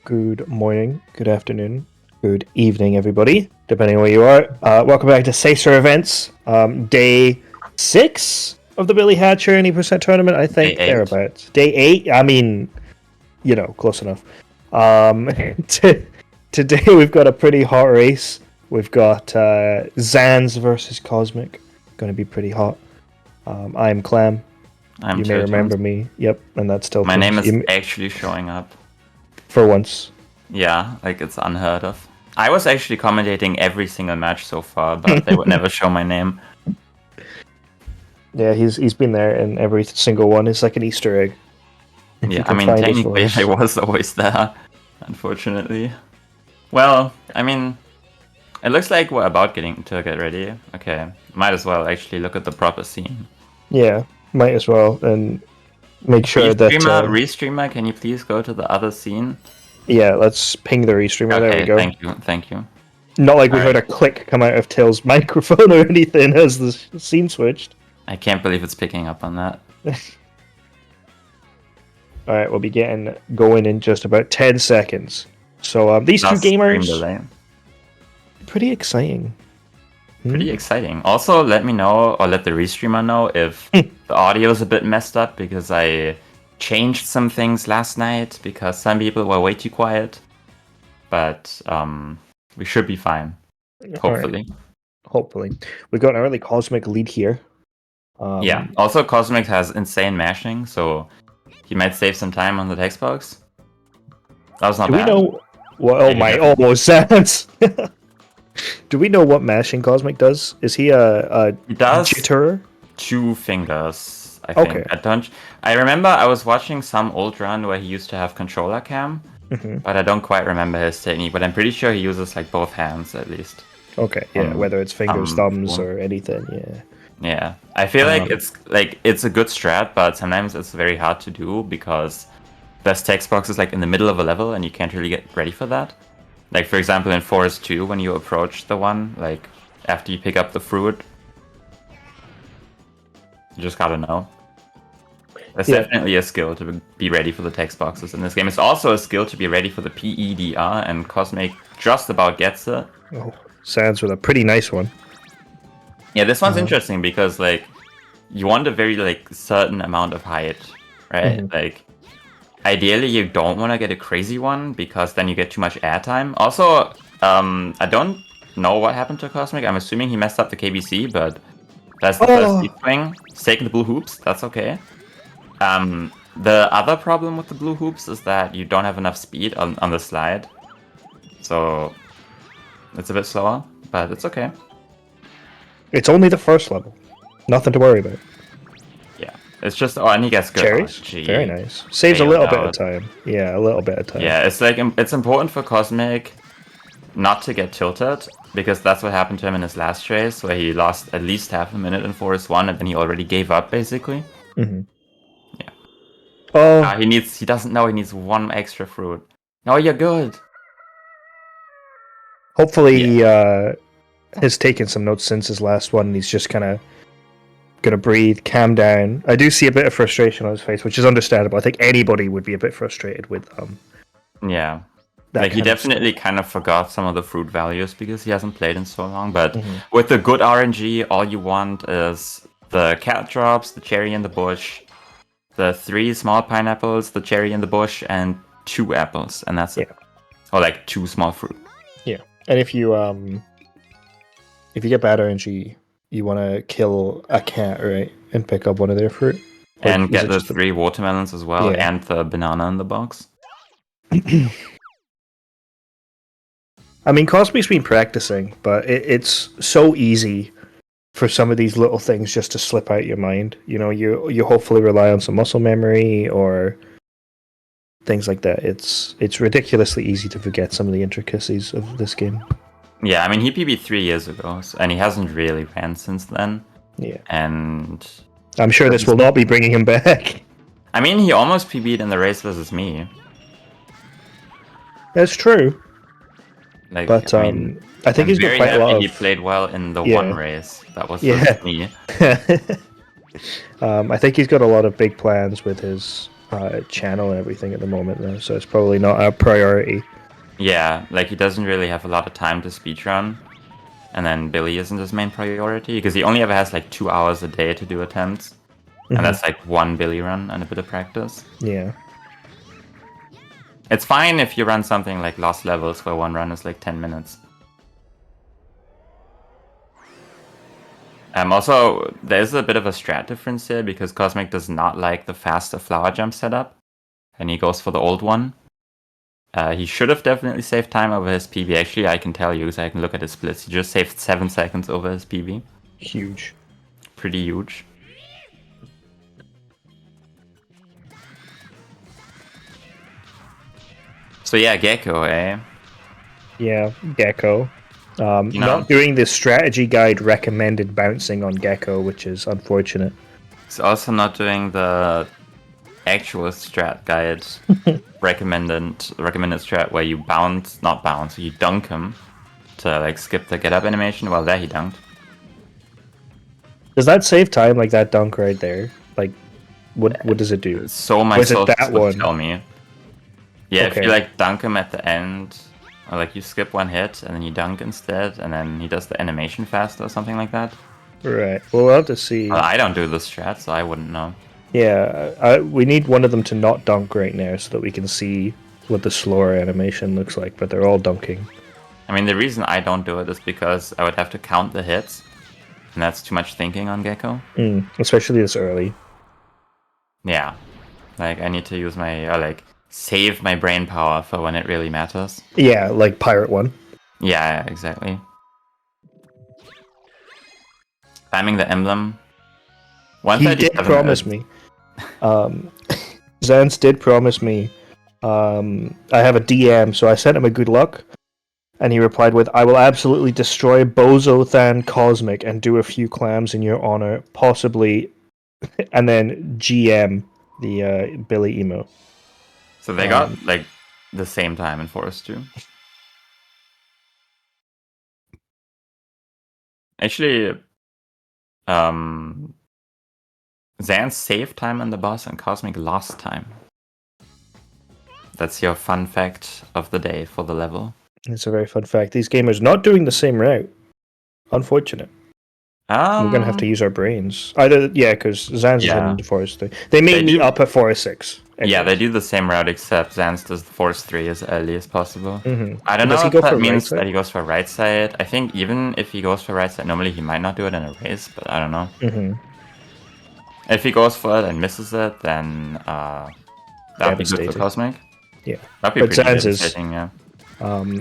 Good morning, good afternoon, good evening, everybody, depending on where you are. Welcome back to Sacer Events, day 6 of the Billy Hatcher 80% tournament, I think. Day 8. Thereabouts. Day 8? I mean, close enough. Today we've got a pretty hot race. We've got Zans versus Cosmic. Going to be pretty hot. I'm Clam. I'm You may remember me. Yep, and that's still My name is actually showing up. For once. Yeah, like it's unheard of. I was actually commentating every single match so far, but they would never show my name. Yeah, he's been there in every single one. It's like an Easter egg. Yeah, I mean, technically I was always there, unfortunately. Well, I mean, it looks like we're about to get ready. Okay, might as well actually look at the proper scene. Yeah, might as well, and make sure that... Restreamer, can you please go to the other scene? Yeah, let's ping the restreamer. Okay, there we go. Thank you. Not like we heard a click come out of Tails' microphone or anything as the scene switched. I can't believe it's picking up on that. Alright, we'll be getting going in just about 10 seconds. So these two gamers... Pretty exciting. Pretty exciting. Also, let me know, or let the restreamer know, if the audio is a bit messed up, because I changed some things last night, because some people were way too quiet. But we should be fine. Hopefully. Right. Hopefully. We've got an early Cosmic lead here. Yeah. Also, Cosmic has insane mashing, so he might save some time on the text box. That was not bad. Do we know... Well, oh my, almost sense. Do we know what mashing Cosmic does? Is he a jitterer? 2 fingers, I think. Okay. I remember I was watching some old run where he used to have controller cam, but I don't quite remember his technique. But I'm pretty sure he uses like both hands at least. Okay, yeah, whether it's fingers, thumbs, or anything, yeah. Yeah, I feel like it's a good strat, but sometimes it's very hard to do because there's text boxes like in the middle of a level, and you can't really get ready for that. Like, for example, in Forest 2, when you approach the one, like, after you pick up the fruit, you just gotta know. It's definitely a skill to be ready for the text boxes in this game. It's also a skill to be ready for the PEDR, and Cosmic just about gets it. Oh, Sans with a pretty nice one. Yeah, this one's interesting because, like, you want a very, like, certain amount of height, right? Like, ideally, you don't want to get a crazy one, because then you get too much airtime. Also, I don't know what happened to Cosmic. I'm assuming he messed up the KBC, but that's the first deep swing. He's taking the blue hoops. That's okay. The other problem with the blue hoops is that you don't have enough speed on the slide. So, it's a bit slower, but it's okay. It's only the first level. Nothing to worry about. It's just, and he gets good. Cherries? Very nice. Saves a little bit of time. Yeah, a little bit of time. Yeah, it's like, it's important for Cosmic not to get tilted, because that's what happened to him in his last race, where he lost at least half a minute in Forest 1, and then he already gave up, basically. Yeah. Oh. He doesn't know he needs 1 extra fruit. No, you're good. Hopefully he has taken some notes since his last one, and he's just kind of gonna breathe, calm down. I do see a bit of frustration on his face, which is understandable. I think anybody would be a bit frustrated with yeah, like he definitely kind of forgot some of the fruit values because he hasn't played in so long. But with the good RNG, all you want is the cat drops, the cherry in the bush, the 3 small pineapples, the cherry in the bush, and 2 apples, and that's it. Or like 2 small fruit. Yeah, and if you get bad RNG, you want to kill a cat, right? And pick up one of their fruit. And get the 3 watermelons as well, and the banana in the box. I mean, Cosmic's been practicing, but it's so easy for some of these little things just to slip out your mind. You know, you hopefully rely on some muscle memory or things like that. It's ridiculously easy to forget some of the intricacies of this game. Yeah, I mean, he PB'd 3 years ago, and he hasn't really ran since then. Yeah. And I'm sure this will not be bringing him back. I mean, he almost PB'd in the race versus me. That's true. Like, but I think he's got quite a lot of... He played well in the one race. That was me. I think he's got a lot of big plans with his channel and everything at the moment, though, so it's probably not a priority. Yeah, like he doesn't really have a lot of time to speedrun. And then Billy isn't his main priority because he only ever has like 2 hours a day to do attempts. Mhm. And that's like one Billy run and a bit of practice. Yeah. It's fine if you run something like Lost Levels where one run is like 10 minutes. Also, there's a bit of a strat difference here because Cosmic does not like the faster flower jump setup. And he goes for the old one. He should have definitely saved time over his PB. Actually, I can tell you because I can look at his splits. He just saved 7 seconds over his PB. Huge. Pretty huge. So yeah, Gecko, eh? Yeah, Gecko. You know- Not doing the strategy guide recommended bouncing on Gecko, which is unfortunate. He's also not doing the actual strat guide recommended strat where you bounce, not bounce, you dunk him to like skip the get up animation. Well, there he dunked. Does that save time, like that dunk right there? Like, what does it do? So my Was it sources that would one? tell me. Yeah, if Okay. you like dunk him at the end, or like you skip one hit and then you dunk instead, and then he does the animation faster or something like that. Right. Well, we'll have to see. Well, I don't do the strat, so I wouldn't know. Yeah, we need one of them to not dunk right now so that we can see what the slower animation looks like, but they're all dunking. I mean, the reason I don't do it is because I would have to count the hits, and that's too much thinking on Gecko. Especially this early. Yeah, like I need to use my like save my brain power for when it really matters. Yeah, like Pirate One. Yeah, exactly. Spamming the emblem. He did 137 promise me. Zance did promise me. I have a DM, so I sent him a good luck, and he replied with, "I will absolutely destroy Bozothan Cosmic and do a few clams in your honor, possibly," and then GM the Billy emo. So they got like the same time in Forest 2. Actually, Zan saved time on the boss and Cosmic lost time. That's your fun fact of the day for the level. It's a very fun fact. These gamers not doing the same route. Unfortunate. We're gonna have to use our brains. Either because Zan's is heading to Forest 3. They may meet up at Forest 6. Yeah, they do the same route except Zans does the Forest 3 as early as possible. Mm-hmm. I don't Does know he if go that for means right that he goes for right side. I think even if he goes for right side, normally he might not do it in a race, but I don't know. Mm-hmm. If he goes for it and misses it, then that'd be good for Cosmic. Yeah. That'd be But pretty Zans is- devastating, yeah.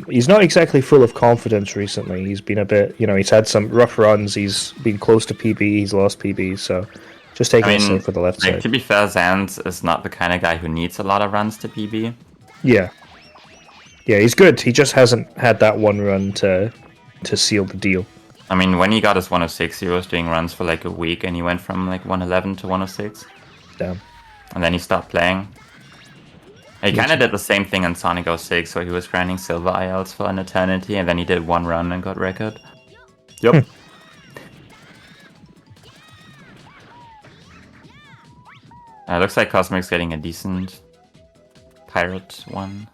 He's not exactly full of confidence recently. He's been a bit, he's had some rough runs. He's been close to PB. He's lost PB. So just taking it slow for the left like, side. to be fair, Zans is not the kind of guy who needs a lot of runs to PB. Yeah. Yeah, he's good. He just hasn't had that one run to seal the deal. I mean, when he got his 106, he was doing runs for like a week, and he went from like 111 to 106. Damn. And then he stopped playing. He kind of did the same thing in Sonic 06, where he was grinding silver ILs for an eternity, and then he did one run and got record. Yep. Looks like Cosmic's getting a decent Pirate one.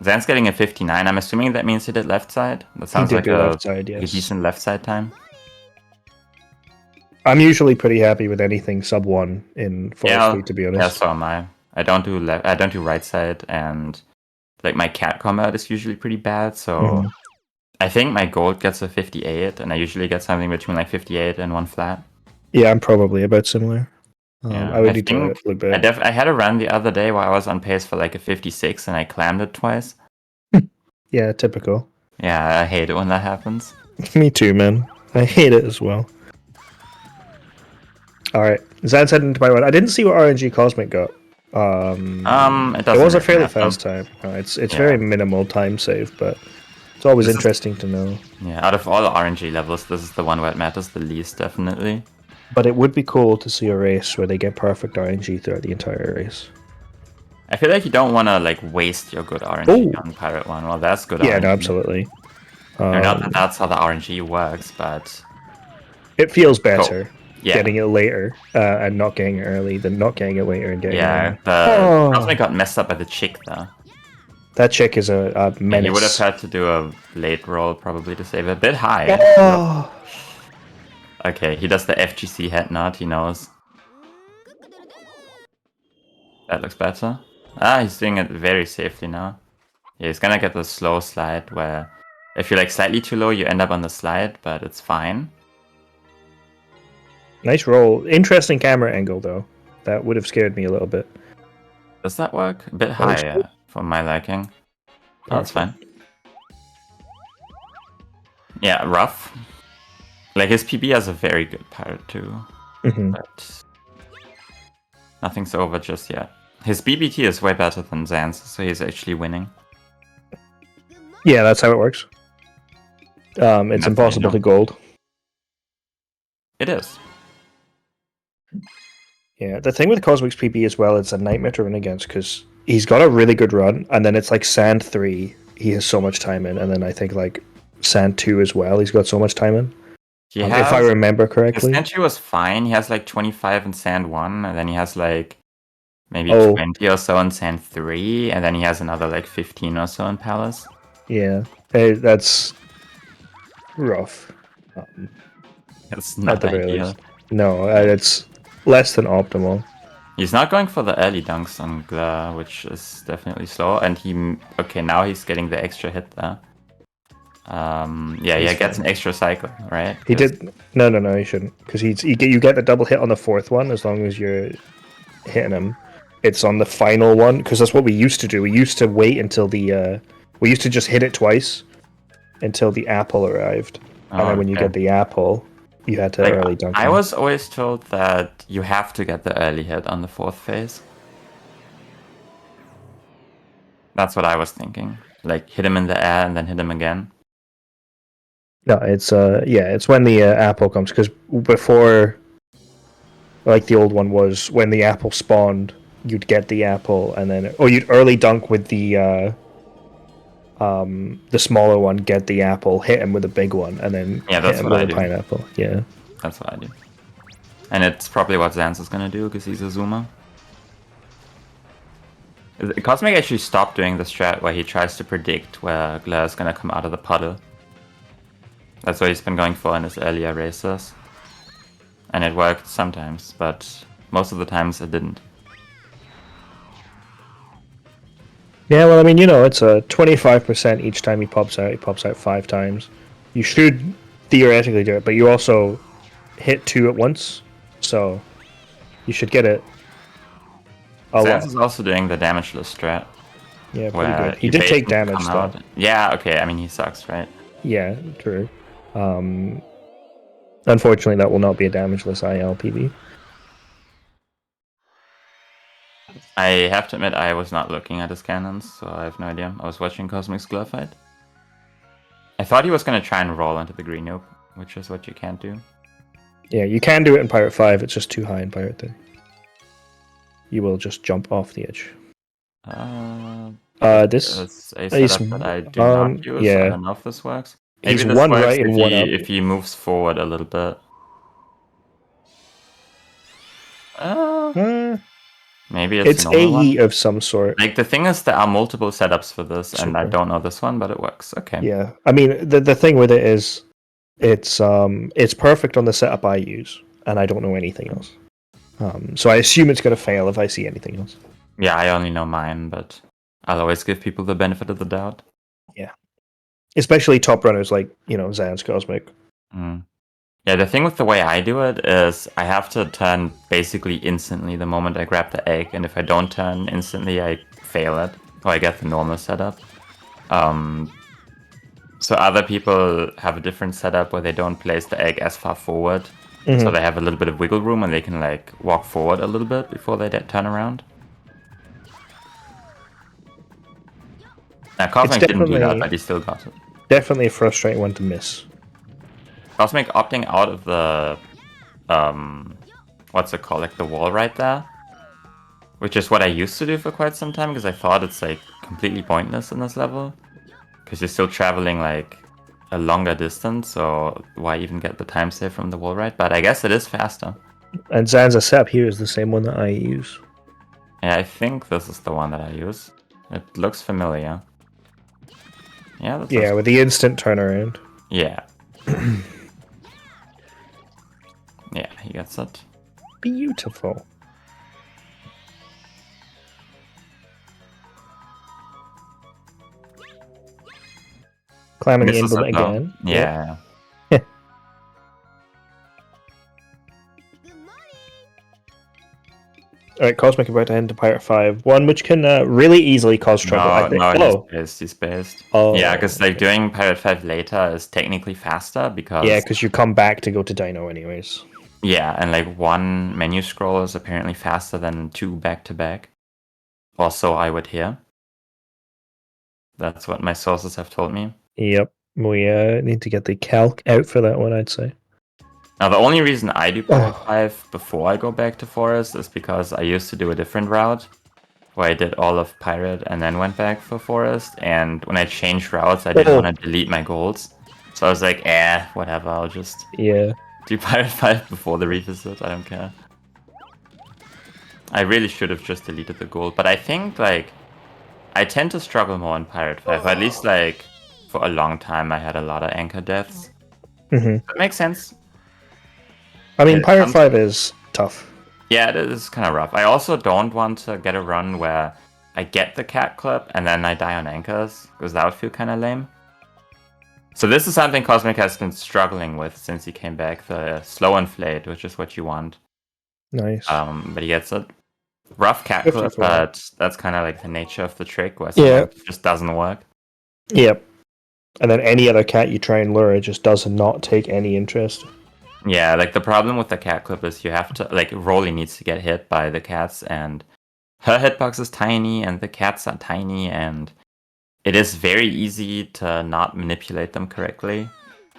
Zan's getting a 59. I'm assuming that means he did left side. That sounds like left side, a yes. decent left side time. I'm usually pretty happy with anything sub 1 in Forest 3, to be honest. Yeah, so am I. I don't do right side, and like my cat combat is usually pretty bad, so I think my gold gets a 58, and I usually get something between like 58 and 1 flat. Yeah, I'm probably about similar. Yeah, I would need to look back. I had a run the other day where I was on pace for like a 56, and I clammed it twice. Yeah, typical. Yeah, I hate it when that happens. Me too, man. I hate it as well. Alright, Zan's heading into my run. I didn't see what RNG Cosmic got. It was a fairly fast time. It's very minimal time save, but it's always interesting to know. Yeah, out of all the RNG levels, this is the one where it matters the least, definitely. But it would be cool to see a race where they get perfect RNG throughout the entire race. I feel like you don't want to like waste your good RNG on Pirate 1. Well, that's good RNG. Yeah, no, absolutely. Not that that's how the RNG works, but... It feels better. Yeah. getting it later and not getting it early than not getting it later and getting it Yeah, early. the Cosmic got messed up by the chick though. That chick is a Yeah, menace. he would have had to do a late roll probably to save it. A bit high. Oh. Okay, he does the FGC head nod, he knows. That looks better. Ah, he's doing it very safely now. Yeah, he's gonna get the slow slide where if you're like slightly too low, you end up on the slide, but it's fine. Nice roll. Interesting camera angle, though. That would have scared me a little bit. Does that work? A bit high for my liking. Oh, that's fine. Yeah, rough. Like his PB has a very good pirate too, but nothing's over just yet. His BBT is way better than Zan's, so he's actually winning. Yeah, that's how it works. It's impossible to gold. It is. Yeah, the thing with Cosmic's PB as well, it's a nightmare to run against because he's got a really good run, and then it's like Sand 3, he has so much time in, and then I think like Sand 2 as well, he's got so much time in. If I remember correctly. Sand 2 was fine, he has like 25 in Sand 1, and then he has like maybe 20 or so in Sand 3, and then he has another like 15 or so in Palace. Yeah, that's rough. It's not ideal. No, it's less than optimal. He's not going for the early dunks on Glare, which is definitely slow, and now he's getting the extra hit there. Yeah, he gets an extra cycle, right? He did. No, he shouldn't, because you get the double hit on the fourth one as long as you're hitting him. It's on the final one, because that's what we used to do. We used to wait until we used to just hit it twice until the apple arrived, and then when you get the apple, you had to early dunk. I was always told that you have to get the early hit on the fourth phase. That's what I was thinking. Like hit him in the air and then hit him again. No, it's it's when the apple comes, because before, like the old one was, when the apple spawned, you'd get the apple and then, or you'd early dunk with the smaller one, get the apple, hit him with a big one, and then hit him with a pineapple. Yeah, that's what I do. And it's probably what Zans is gonna do because he's a zoomer. Cosmic actually stopped doing the strat where he tries to predict where Glare is gonna come out of the puddle. That's what he's been going for in his earlier races. And it worked sometimes, but most of the times it didn't. Yeah, well, I mean, it's a 25% each time he pops out. He pops out 5 times. You should theoretically do it, but you also hit 2 at once, so you should get it a lot. Is also doing the damageless strat. Yeah, pretty good. He did take damage, though. Yeah, okay, I mean, he sucks, right? Yeah, true. Unfortunately, that will not be a damageless IL PB. I have to admit, I was not looking at his cannons, so I have no idea. I was watching Cosmic's Glare fight. I thought he was going to try and roll into the green nope, which is what you can't do. Yeah, you can do it in Pirate 5, it's just too high in Pirate 3. You will just jump off the edge. This is a setup that I do not use. Yeah. I don't know if this works. Maybe He's this one works right and one up. if he moves forward a little bit. Maybe it's AE of some sort. Like the thing is, there are multiple setups for this, and I don't know this one, but it works. Okay. Yeah, I mean the thing with it is, it's perfect on the setup I use, and I don't know anything else. So I assume it's gonna fail if I see anything else. Yeah, I only know mine, but I'll always give people the benefit of the doubt. Yeah, especially top runners like Zan's Cosmic. Yeah, the thing with the way I do it is I have to turn basically instantly the moment I grab the egg, and if I don't turn instantly, I fail it, or I get the normal setup. So other people have a different setup where they don't place the egg as far forward, so they have a little bit of wiggle room and they can like walk forward a little bit before they turn around. Now Cosmic didn't do that, but he still got it. Definitely a frustrating one to miss. Cosmic opting out of the, what's it called, like the wall right there, which is what I used to do for quite some time because I thought it's like completely pointless in this level, because you're still traveling like a longer distance, so why even get the time save from the wall ride? But I guess it is faster. And Zanza Sep here is the same one that I use. Yeah, I think this is the one that I use. It looks familiar. Yeah, that's Yeah, with the instant turnaround. yeah. Yeah, he gets it. Beautiful. Climbing the Misses emblem it though. again. Yeah. Alright, Cosmic about to head into Pirate 5. One which can really easily cause trouble, I think. No, he's based. Oh, Yeah, because like okay. doing Pirate 5 later is technically faster because Yeah, because you come back to go to Dino anyways. yeah, and like one menu scroll is apparently faster than two back to back. Also, I would hear. That's what my sources have told me. Yep. We need to get the calc out for that one, I'd say. Now, the only reason I do Pirate Oh. 5 before I go back to Forest is because I used to do a different route where I did all of Pirate and then went back for Forest. And when I changed routes, I didn't Oh. want to delete my golds. So I was like, whatever, I'll just Yeah. do Pirate 5 before the revisit. I don't care. I really should have just deleted the gold. But I think, like, I tend to struggle more in Pirate 5. At least, like, for a long time, I had a lot of anchor deaths. Mm-hmm. That makes sense. I mean, Pirate 5 is tough. Yeah, it is kind of rough. I also don't want to get a run where I get the cat clip and then I die on anchors, because that would feel kind of lame. So this is something Cosmic has been struggling with since he came back, the slow inflate, which is what you want. Nice. But he gets it. Rough cat clip, 54. but that's kind of like the nature of the trick, where Yeah. sometimes it just doesn't work. Yep. And then any other cat you try and lure, it just does not take any interest. Yeah, like the problem with the cat clip is you have to, like, Rolly needs to get hit by the cats, and her hitbox is tiny, and the cats are tiny, and it is very easy to not manipulate them correctly.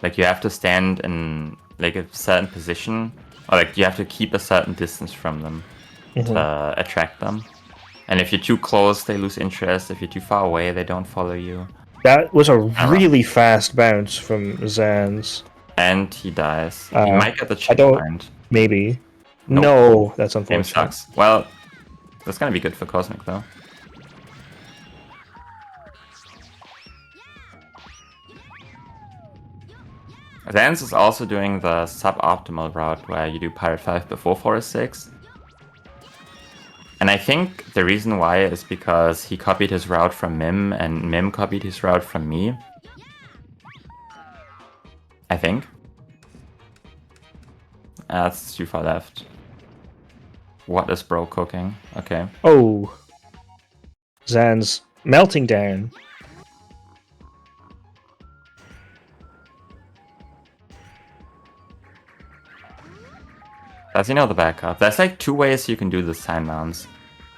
Like, you have to stand in, like, a certain position, or, like, you have to keep a certain distance from them to attract them. And if you're too close, they lose interest. If you're too far away, they don't follow you. That was a really fast bounce from Zanz. And he dies. He might get the I don't. checkpoint. Maybe. Nope. No, that's Game unfortunate. sucks. Well, that's gonna be good for Cosmic, though. Zanz is also doing the suboptimal route where you do Pirate 5 before Forest 6. And I think the reason why is because he copied his route from Mim, and Mim copied his route from me. I think. That's too far left. What is bro cooking? Okay. Oh. Zanz melting down. Does he know the backup? There's like two ways you can do the sign mounts.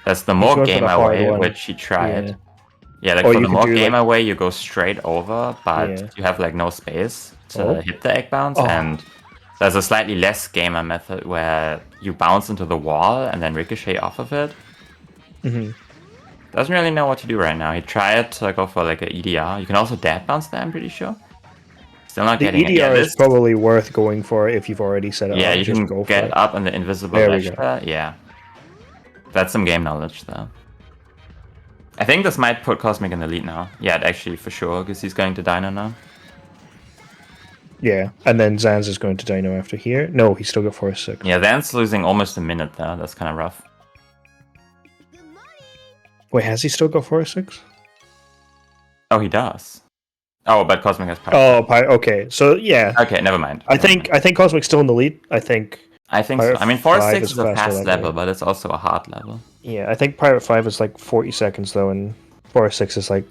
There's the more gamer way, which he tried. Yeah, like or for the more gamer like... way, you go straight over, but you have like no space to hit the egg bounce. And there's a slightly less gamer method where you bounce into the wall and then ricochet off of it. Doesn't really know what to do right now. He tried to go for like an EDR. You can also dab bounce there, I'm pretty sure. Still not getting it. EDR is probably worth going for if you've already set it up. Yeah, you can go get up on the invisible ledge there. Yeah. That's some game knowledge there. I think this might put Cosmic in the lead now. Yeah, actually, for sure, because he's going to Dino now. Yeah, and then Zanz is going to Dino after here. No, he's still got Forest 6. Yeah, Zanz losing almost a minute there. That's kind of rough. Wait, has he still got Forest 6? Oh, he does. Oh, but Cosmic has Pirate. Oh, okay. So, yeah. Okay, never mind. I think Cosmic's still in the lead. I think so. I mean, Forest 6 is a fast level, but it's also a hard level. Yeah, I think Pirate 5 is like 40 seconds, though, and Forest 6 is like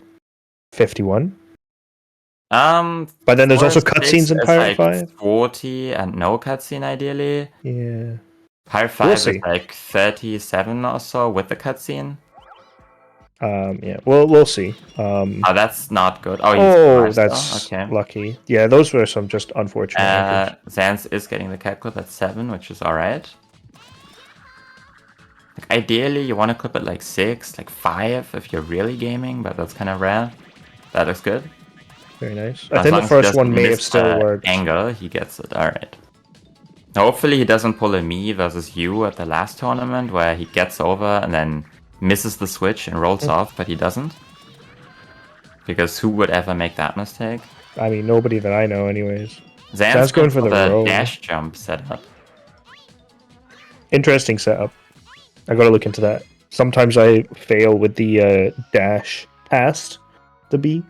51. But then there's also cutscenes in Pirate 5. 40 and no cutscene, ideally. Yeah. Pirate 5 is like 37 or so with the cutscene. Yeah, we'll see. Oh, that's not good. Oh, that's lucky. Yeah, those were some just unfortunate. Zanz is getting the cat clip at 7, which is alright. Like, ideally, you want to clip it like 6, like 5 if you're really gaming, but that's kind of rare. That looks good. Very nice. I As think long the as he first doesn't one may have miss still the worked. angle, he gets it. Alright. Hopefully he doesn't pull a me versus you at the last tournament where he gets over and then misses the switch and rolls off, but he doesn't. Because who would ever make that mistake? I mean, nobody that I know, anyways. Zan's going going for for the the roll. dash jump setup. Interesting setup. I gotta look into that. Sometimes I fail with the dash past the B,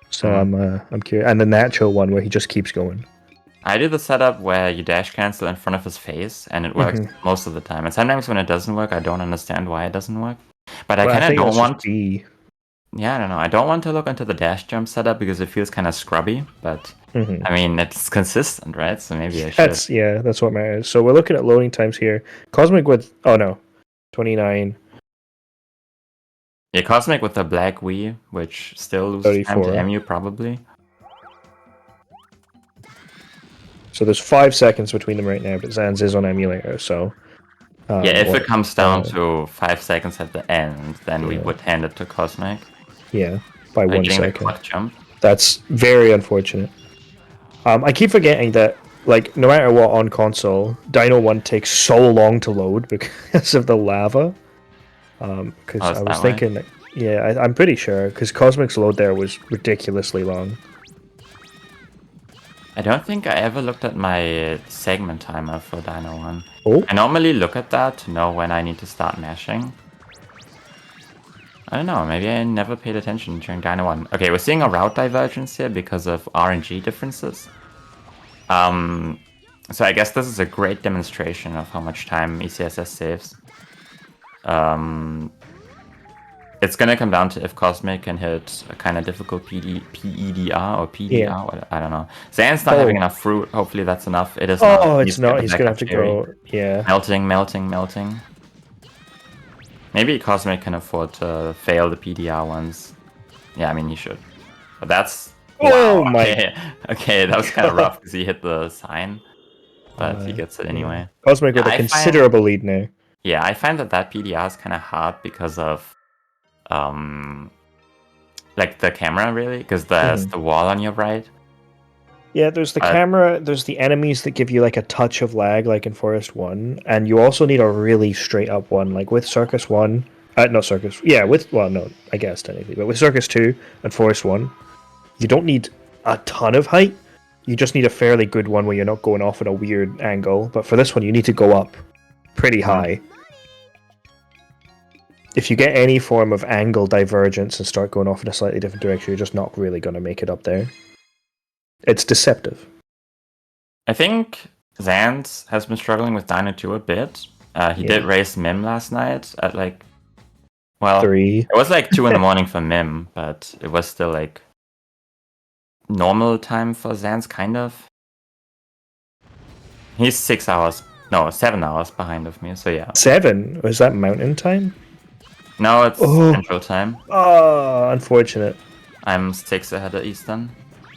so I'm curious. And the natural one where he just keeps going. I do the setup where you dash cancel in front of his face, and it works most of the time. And sometimes when it doesn't work, I don't understand why it doesn't work. But I Well, kind of think don't that's just want. B. Yeah, I don't know. I don't want to look into the dash jump setup because it feels kind of scrubby. But I mean, it's consistent, right? So maybe I should. That's what matters. So we're looking at loading times here. Cosmic with 29, Yeah, Cosmic with the black Wii, which still loses time to 34. MU probably. So there's 5 seconds between them right now, but Zan's is on emulator, so. Yeah, if or- it comes down to 5 seconds at the end, then we Yeah. would hand it to Cosmic. Yeah, by Like 1 getting the second. clock jump. That's very unfortunate. I keep forgetting that, like, no matter what on console, Dino 1 takes so long to load because of the lava. Because Oh, it's I was that way? thinking, yeah, I'm pretty sure, because Cosmic's load there was ridiculously long. I don't think I ever looked at my segment timer for Dino 1. Oh, I normally look at that to know when I need to start mashing. I don't know, maybe I never paid attention during Dino 1. Okay, we're seeing a route divergence here because of RNG differences. So I guess this is a great demonstration of how much time ECSS saves. It's gonna come down to if Cosmic can hit a kind of difficult PEDR or PDR. Yeah. I don't know. Zan's not having enough fruit. Hopefully that's enough. It is oh, not. it's not. He's gonna have to cherry. go. Yeah. Melting, melting, melting. Maybe Cosmic can afford to fail the PDR ones. Yeah, I mean, he should. But that's... Oh wow, my okay. Okay, that was kind of rough because he hit the sign. But he gets it anyway. Yeah. Cosmic with a considerable lead now. Yeah, I find that PDR is kind of hard because of... like the camera, really? Because there's the wall on your right. Yeah, there's the camera, there's the enemies that give you like a touch of lag, like in Forest 1, and you also need a really straight up one, like with Circus 1. Not Circus. Yeah, no, I guess technically, but with Circus 2 and Forest 1, you don't need a ton of height. You just need a fairly good one where you're not going off at a weird angle. But for this one, you need to go up pretty high. If you get any form of angle divergence and start going off in a slightly different direction, you're just not really going to make it up there. It's deceptive. I think Zans has been struggling with Dino 2 a bit. He did race Mim last night at like... Well, 3. It was like 2 in the morning for Mim, but it was still like... normal time for Zans, kind of. He's 7 hours behind of me, so yeah. 7? Was that mountain time? No, it's central time. Oh, unfortunate. I'm 6 ahead of Eastern.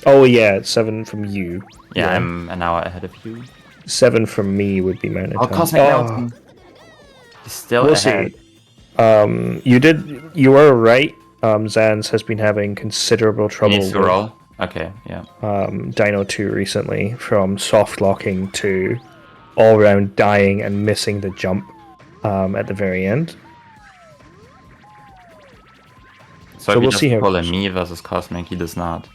Oh yeah, it's 7 from you. Yeah, I'm an hour ahead of you. 7 from me would be mountain time. Cosmic Mountain. He's still ahead. See. You were right. Zans has been having considerable trouble Needs to roll. Okay, yeah. Dino 2 recently, from soft locking to all round dying and missing the jump at the very end. So if we'll he see doesn't how pull a me versus Cosmic, he does not.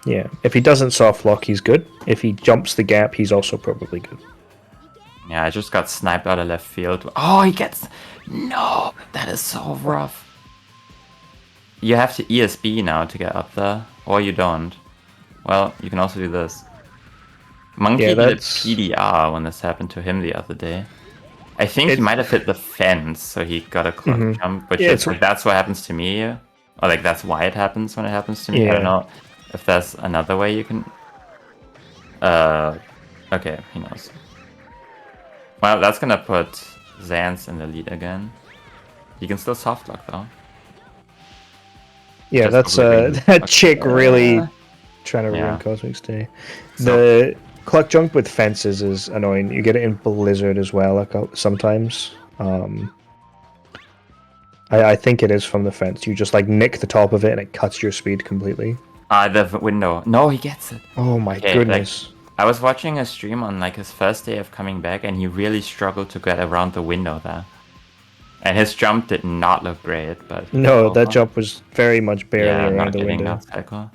Yeah, if he doesn't soft lock, he's good. If he jumps the gap, he's also probably good. Yeah, I just got sniped out of left field. Oh, he gets... No! That is so rough. You have to ESB now to get up there, or you don't. Well, you can also do this. Monkey did a PDR when this happened to him the other day. I think he might have hit the fence, so he got a clock jump, which is like, that's what happens to me. Or like, that's why it happens when it happens to me. Yeah. I don't know if there's another way you can... Okay, he knows. Well, that's gonna put Zans in the lead again. You can still soft lock though. Yeah, just that's that chick really trying to ruin Cosmic's day. The cluck jump with fences is annoying. You get it in Blizzard as well, like sometimes. I think it is from the fence. You just like nick the top of it and it cuts your speed completely. The window. No, he gets it. Oh my Okay, goodness. I was watching a stream on like his first day of coming back, and he really struggled to get around the window there. And his jump did not look great, but No, that jump was very much barely yeah, around not the getting window. that cycle.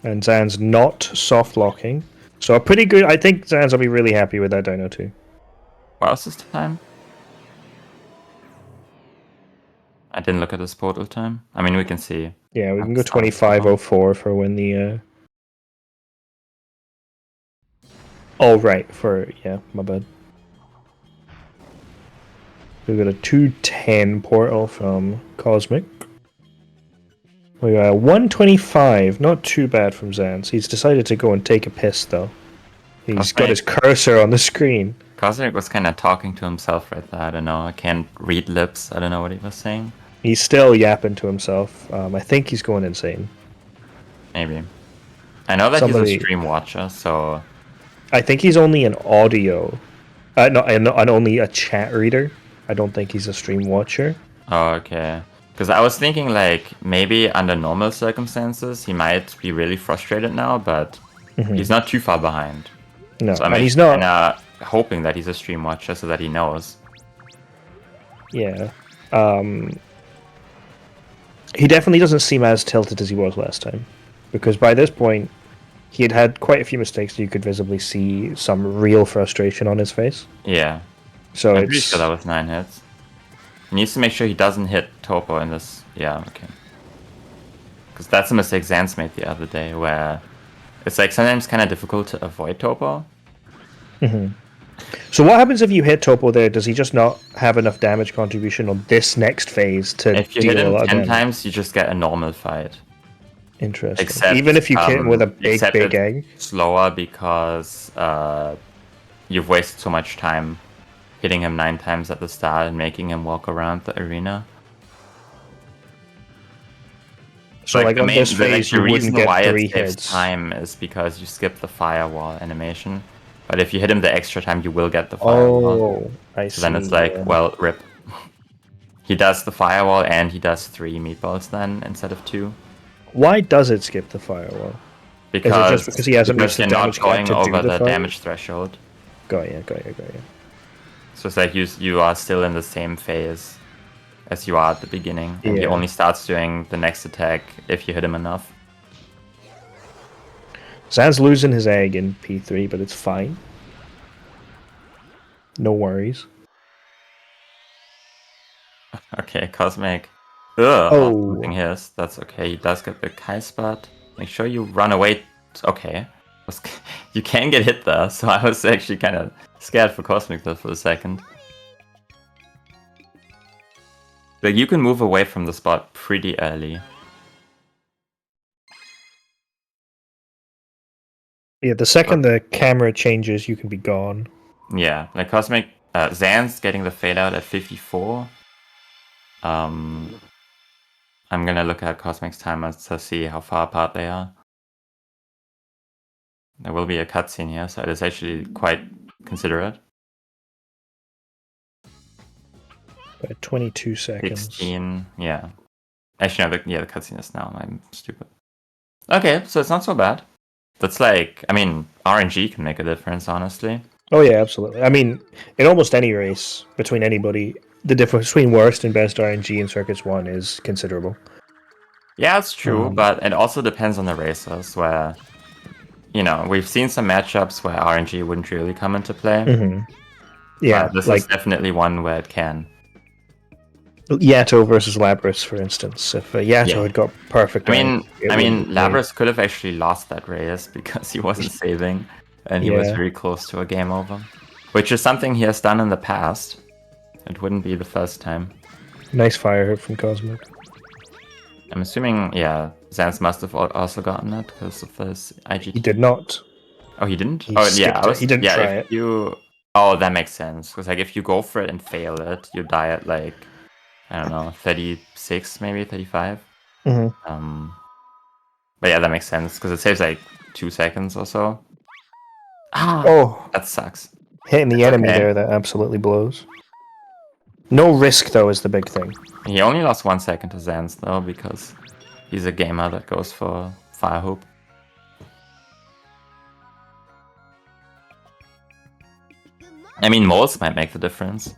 And Zan's not soft locking. So a pretty good. I think Zan's will be really happy with that Dino 2. What else is the time? I didn't look at his portal time. I mean, we can see. Yeah, we can go That's not a 25:04 for when the. Oh right, for yeah, my bad. We got a 210 portal from Cosmic. We got a 125, not too bad from Zans. He's decided to go and take a piss though. He's got his cursor on the screen. Cosmic was kind of talking to himself right there. I don't know. I can't read lips. I don't know what he was saying. He's still yapping to himself. I think he's going insane. Maybe. I know that he's a stream watcher, so... I think he's only an audio. No, and only a chat reader. I don't think he's a stream watcher. Oh, okay. Because I was thinking, like, maybe under normal circumstances, he might be really frustrated now, but he's not too far behind. No, so and he's not... hoping that he's a stream watcher so that he knows. Yeah. He definitely doesn't seem as tilted as he was last time. Because by this point, he had had quite a few mistakes. You could visibly see some real frustration on his face. Yeah. So I'm pretty sure that was 9 hits. He needs to make sure he doesn't hit Topo in this. Yeah, okay. Because that's a mistake Zans made the other day, where it's like sometimes kind of difficult to avoid Topo. So what happens if you hit Topo there? Does he just not have enough damage contribution on this next phase to if you deal hit him a lot of 10 damage? times, you just get a normal fight. Interesting. Except, even if you hit him with a big egg? Slower because you've wasted so much time hitting him 9 times at the start and making him walk around the arena. So like on this phase, you wouldn't get 3 hits. Time is because you skip the firewall animation. But if you hit him the extra time, you will get the firewall. Oh, I see. So then it's like, well, rip. He does the firewall and he does 3 meatballs then instead of 2. Why does it skip the firewall? Because, just because he hasn't reached the you're damage not going cap to over do the the damage threshold. Got ya. So it's like you are still in the same phase as you are at the beginning. And he Yeah. only starts doing the next attack if you hit him enough. Zan's losing his egg in P3, but it's fine. No worries. Okay, Cosmic. Ugh, Oh. losing his. That's okay. He does get the Kai spot. Make sure you run away. Okay. You can get hit there, so I was actually kind of scared for Cosmic there for a second. But you can move away from the spot pretty early. Yeah, the second the camera changes, you can be gone. Yeah, like Cosmic, Zan's getting the fade out at 54. I'm gonna look at Cosmic's timers to see how far apart they are. There will be a cutscene here, so it is actually quite considerate. By 22 seconds. 16, yeah. Actually, no, the cutscene is now. I'm stupid. Okay, so it's not so bad. That's like, I mean, RNG can make a difference, honestly. Oh yeah, absolutely. I mean, in almost any race, between anybody, the difference between worst and best RNG in Circuits 1 is considerable. Yeah, it's true, but it also depends on the racers, where, you know, we've seen some matchups where RNG wouldn't really come into play. Yeah, this is definitely one where it can. Yato versus Labras, for instance. If Yato had got perfect, I mean, Labras could have actually lost that race because he wasn't saving, and he was very close to a game over, which is something he has done in the past. It wouldn't be the first time. Nice fire hit from Cosmic. I'm assuming, yeah, Zans must have also gotten it because of his IGT. He did not. Oh, he didn't? He he didn't try it. Oh, that makes sense. Because like if you go for it and fail it, you die at like, I don't know, 36, maybe 35. But yeah, that makes sense because it saves like 2 seconds or so. Oh, that sucks. Hitting the enemy there, that absolutely blows. No risk though is the big thing. He only lost 1 second to Zans though because He's a gamer that goes for Fire Hoop. I mean, moles might make the difference.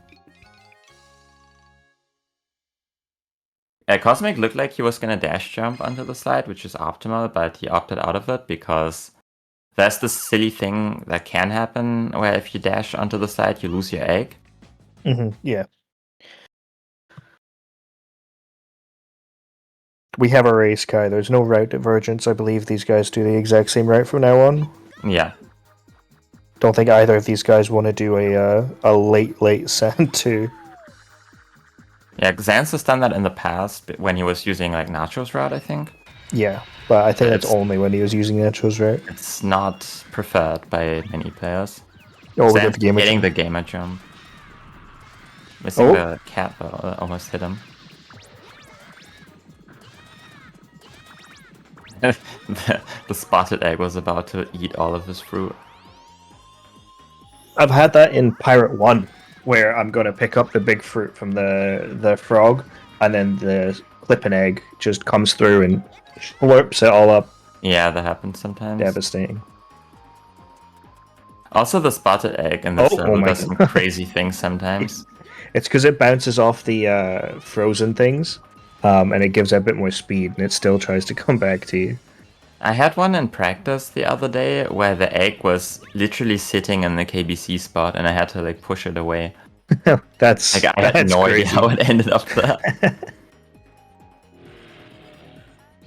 Cosmic looked like he was gonna dash jump onto the slide, which is optimal, but he opted out of it because there's this silly thing that can happen where if you dash onto the slide, you lose your egg. Yeah. We have a race, Kai. There's no route divergence. I believe these guys do the exact same route from now on. Yeah. Don't think either of these guys want to do a late sand too. Yeah, Xans has done that in the past when he was using like Nacho's route, I think. Yeah, but I think that's It's- only when he was using Nacho's route. It's not preferred by many players. Oh, we Xans got the gamer hitting jump. the gamer jump. Missing Oh. the cat, but almost hit him. the spotted egg was about to eat all of his fruit. I've had that in Pirate 1, where I'm going to pick up the big fruit from the frog, and then the clipping egg just comes through and slurps it all up. Yeah, that happens sometimes. Devastating. Also, the spotted egg in this Oh level my does some God. crazy things sometimes. It's because it bounces off the frozen things, and it gives it a bit more speed, and it still tries to come back to you. I had one in practice the other day where the egg was literally sitting in the KBC spot and I had to like push it away. That's Like I had that's no crazy. idea how it ended up there.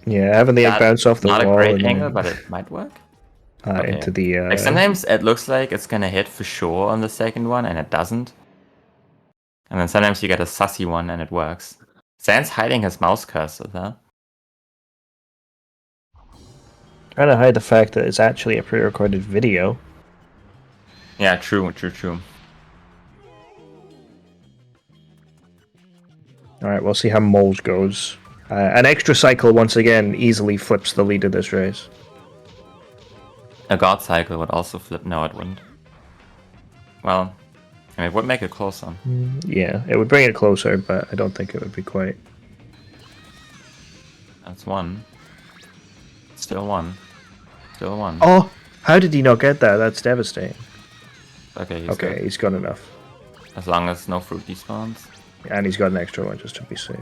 Yeah, having the egg bounce off the Not wall a great and angle, but it might work. Okay. into the. Like sometimes it looks like it's gonna hit for sure on the second one and it doesn't. And then sometimes you get a sussy one and it works. Zan's hiding his mouse cursor there. Trying to hide the fact that it's actually a pre-recorded video. Yeah, true. All right, we'll see how Moles goes. An extra cycle once again easily flips the lead of this race. A god cycle would also flip. No, it wouldn't. Well, I mean, it would make it closer. Yeah, it would bring it closer, but I don't think it would be quite. That's one. Still one. Still one. Oh, how did he not get that? That's devastating. Okay, he's Okay, good. he's got enough. As long as no fruit despawns. And he's got an extra one just to be safe.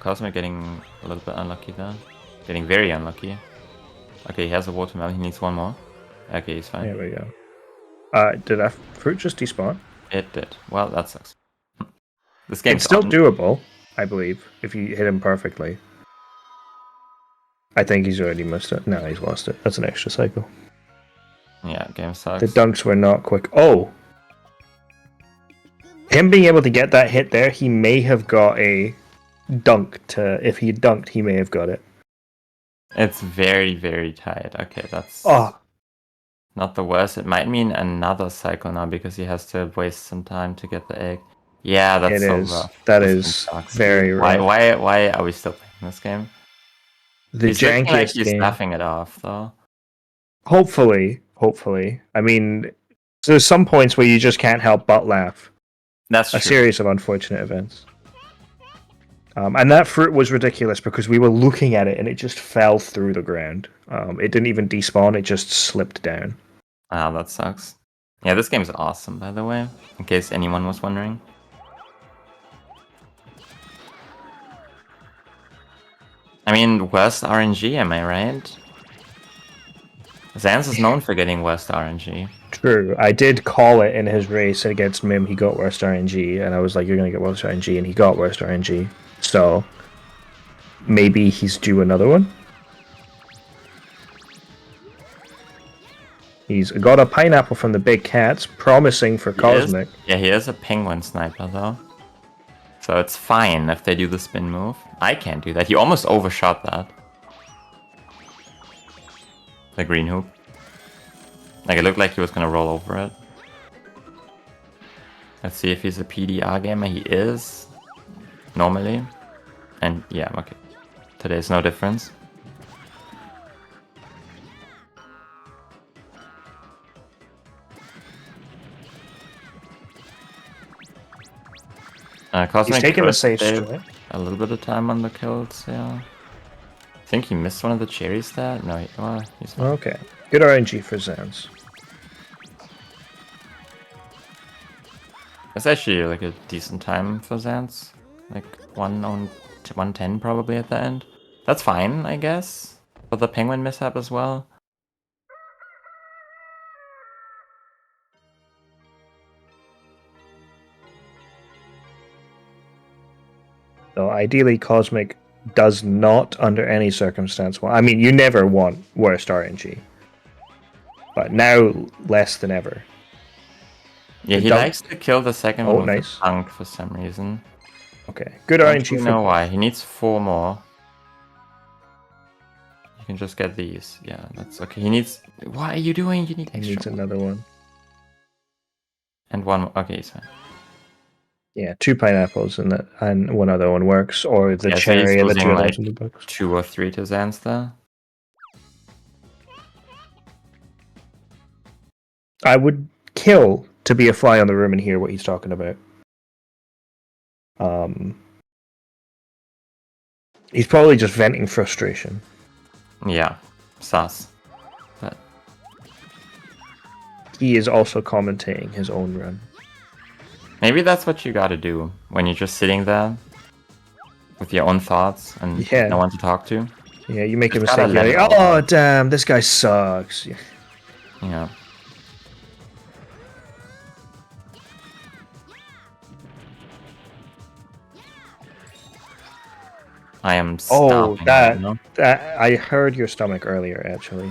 Cosmic getting a little bit unlucky there. Getting very unlucky. Okay, he has a watermelon. He needs one more. Okay, he's fine. There we go. Did that fruit just despawn? It did. Well, that sucks. This It's game's still on. doable, I believe, if you hit him perfectly. I think he's already missed it. No, he's lost it. That's an extra cycle. Yeah, game sucks. The dunks were not quick. Oh! Him being able to get that hit there, he may have got a dunk to... If he dunked, he may have got it. It's very, very tight. Okay, that's Oh! not the worst. It might mean another cycle now because he has to waste some time to get the egg. Yeah, that's It so is. rough. That This game is sucks. very Why, rough. why are we still playing this game? The He's looking like jankiest he's game. laughing it off, though. Hopefully. I mean, there's some points where you just can't help but laugh. That's A true. series of unfortunate events. And that fruit was ridiculous because we were looking at it and it just fell through the ground. It didn't even despawn, it just slipped down. Ah, that sucks. Yeah, this game's awesome, by the way, in case anyone was wondering. I mean, worst RNG, am I right? Zans is known for getting worst RNG. True. I did call it in his race against Mim. He got worst RNG, and I was like, "You're gonna get worst RNG," and he got worst RNG. So maybe he's due another one. He's got a pineapple from the big cats, promising for Cosmic. Yeah, he is a penguin sniper though. So it's fine if they do the spin move. I can't do that. He almost overshot that. The green hoop. Like it looked like he was gonna roll over it. Let's see if he's a PDR gamer. He is. Normally. And yeah, okay. Today's no difference. Cosmic He's taking a first safe save. strike. a little bit of time on the kills, yeah. I think he missed one of the cherries there. No, he's not. Okay. Good RNG for Zans. It's actually like a decent time for Zans. Like 110 probably at the end. That's fine, I guess. For the penguin mishap as well. So ideally, Cosmic does not, under any circumstance, I mean, you never want worst RNG. But now, less than ever. Yeah, The he dunk- likes to kill the second Oh, one with nice. the punk for some reason. Okay, good I don't RNG really for... know why. He needs 4 more. You can just get these. Yeah, that's okay. He needs... What are you doing? You need He extra. needs another one. And one more. Okay, he's fine. Yeah, 2 pineapples and one other one works, or the Yeah, so he's cherry and the 2 losing, others like, in the box. 2 or 3 to Zans there. I would kill to be a fly on the room and hear what he's talking about. He's probably just venting frustration. Yeah, sus. But He is also commentating his own run. maybe that's what you gotta do when you're just sitting there with your own thoughts and Yeah. no one to talk to. Yeah, you make a Just gotta mistake. You're let like, it all oh, damn, this guy sucks. Yeah. Yeah. I am Oh, stopping. that, You know? that I heard your stomach earlier, actually.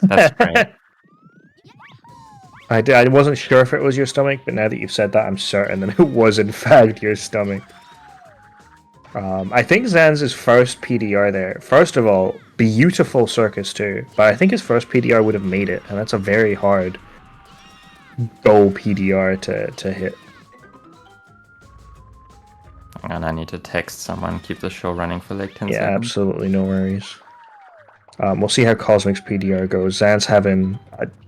That's great. I wasn't sure if it was your stomach, but now that you've said that, I'm certain that it was in fact your stomach. I think Zan's first PDR there. First of all, beautiful circus too, but I think his first PDR would have made it, and that's a very hard goal PDR to hit. And I need to text someone, keep the show running for like 10 Yeah, seconds. absolutely, no worries. We'll see how Cosmic's PDR goes. Zan's having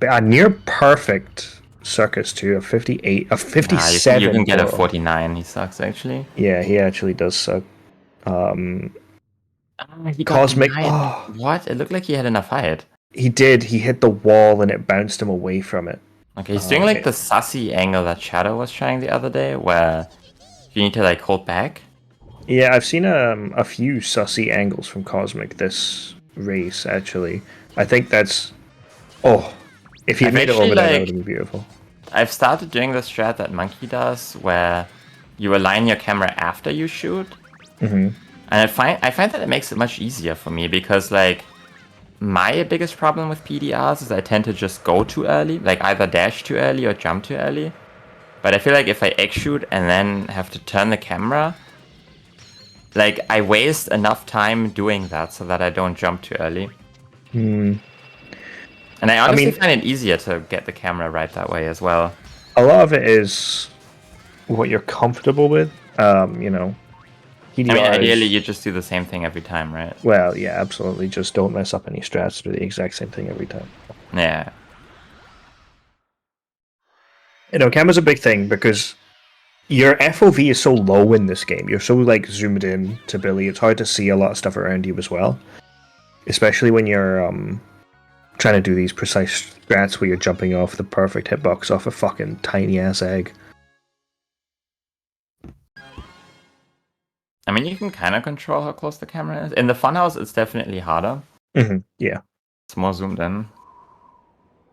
a near perfect circus too, a 58, a 57. You can get a total. 49. He sucks actually. Yeah, he actually does suck. He got Cosmic. denied. Oh, What? It looked like he had enough height. he did. He hit the wall and it bounced him away from it. Okay, he's doing like the sussy angle that Shadow was trying the other day, where you need to like hold back. Yeah, I've seen a few sussy angles from Cosmic this race. Actually, I think that's. Oh, if he I've made it actually, over there, that like- would have been beautiful. I've started doing the strat that Monkey does, where you align your camera after you shoot, Mm-hmm. and I find that it makes it much easier for me because like my biggest problem with PDRs is I tend to just go too early, like either dash too early or jump too early. But I feel like if I X shoot and then have to turn the camera, like I waste enough time doing that so that I don't jump too early. Hmm. And I honestly mean- find it easier to get the camera right that way as well. A lot of it is what you're comfortable with. You know, PDRs, I mean, ideally you just do the same thing every time, right? Well, yeah, absolutely. Just don't mess up any strats. Do the exact same thing every time. Yeah. You know, camera's a big thing because your FOV is so low in this game. You're so like zoomed in to Billy. It's hard to see a lot of stuff around you as well. Especially when you're trying to do these precise strats where you're jumping off the perfect hitbox off a fucking tiny ass egg. I mean, you can kind of control how close the camera is. In the funhouse, it's definitely harder. Yeah. It's more zoomed in.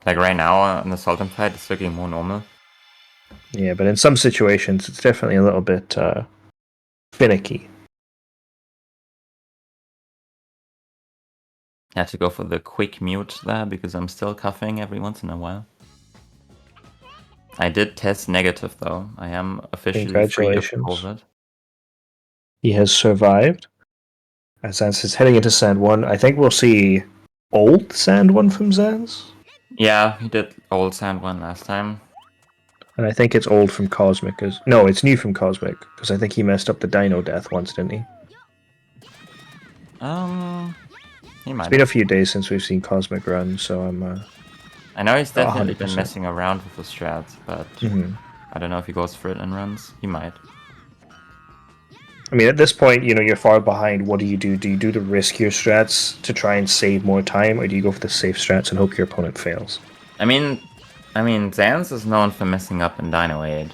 Like right now on the Sultan fight, it's looking more normal. Yeah, but in some situations, it's definitely a little bit finicky. I had to go for the quick mute there because I'm still coughing every once in a while. I did test negative though. I am officially free of Congratulations. COVID. He has survived. As Zans is heading into Sand 1, I think we'll see old Sand 1 from Zans. Yeah, he did old sand one last time. And I think it's old from Cosmic. No, it's new from Cosmic. Because I think he messed up the Dino Death once, didn't he? He might. It's been a few days since we've seen Cosmic run, so I'm... I know he's definitely been 100%. messing around with the strats, but Mhm. I don't know if he goes for it and runs. He might. I mean, at this point, you're far behind. What do you do? Do you do the riskier strats to try and save more time, or do you go for the safe strats and hope your opponent fails? I mean, Zans is known for messing up in Dino 8.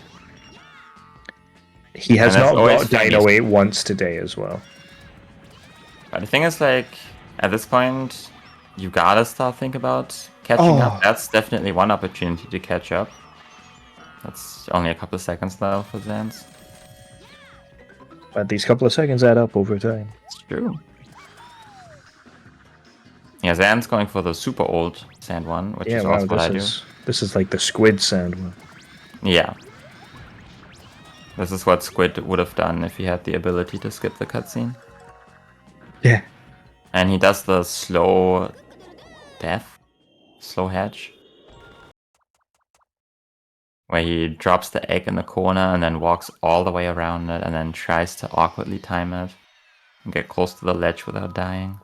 He has And that's not always got funny. Dino 8 once today as well. But the thing is, like, at this point, you gotta start thinking about catching up. That's definitely one opportunity to catch up. That's only a couple of seconds now for Zans. But these couple of seconds add up over time. It's true. Yeah, Zan's going for the super old sand one, which is also what I do. This is like the squid sand one. Yeah. This is what Squid would have done if he had the ability to skip the cutscene. Yeah. And he does the slow death, slow hatch, where he drops the egg in the corner and then walks all the way around it and then tries to awkwardly time it and get close to the ledge without dying.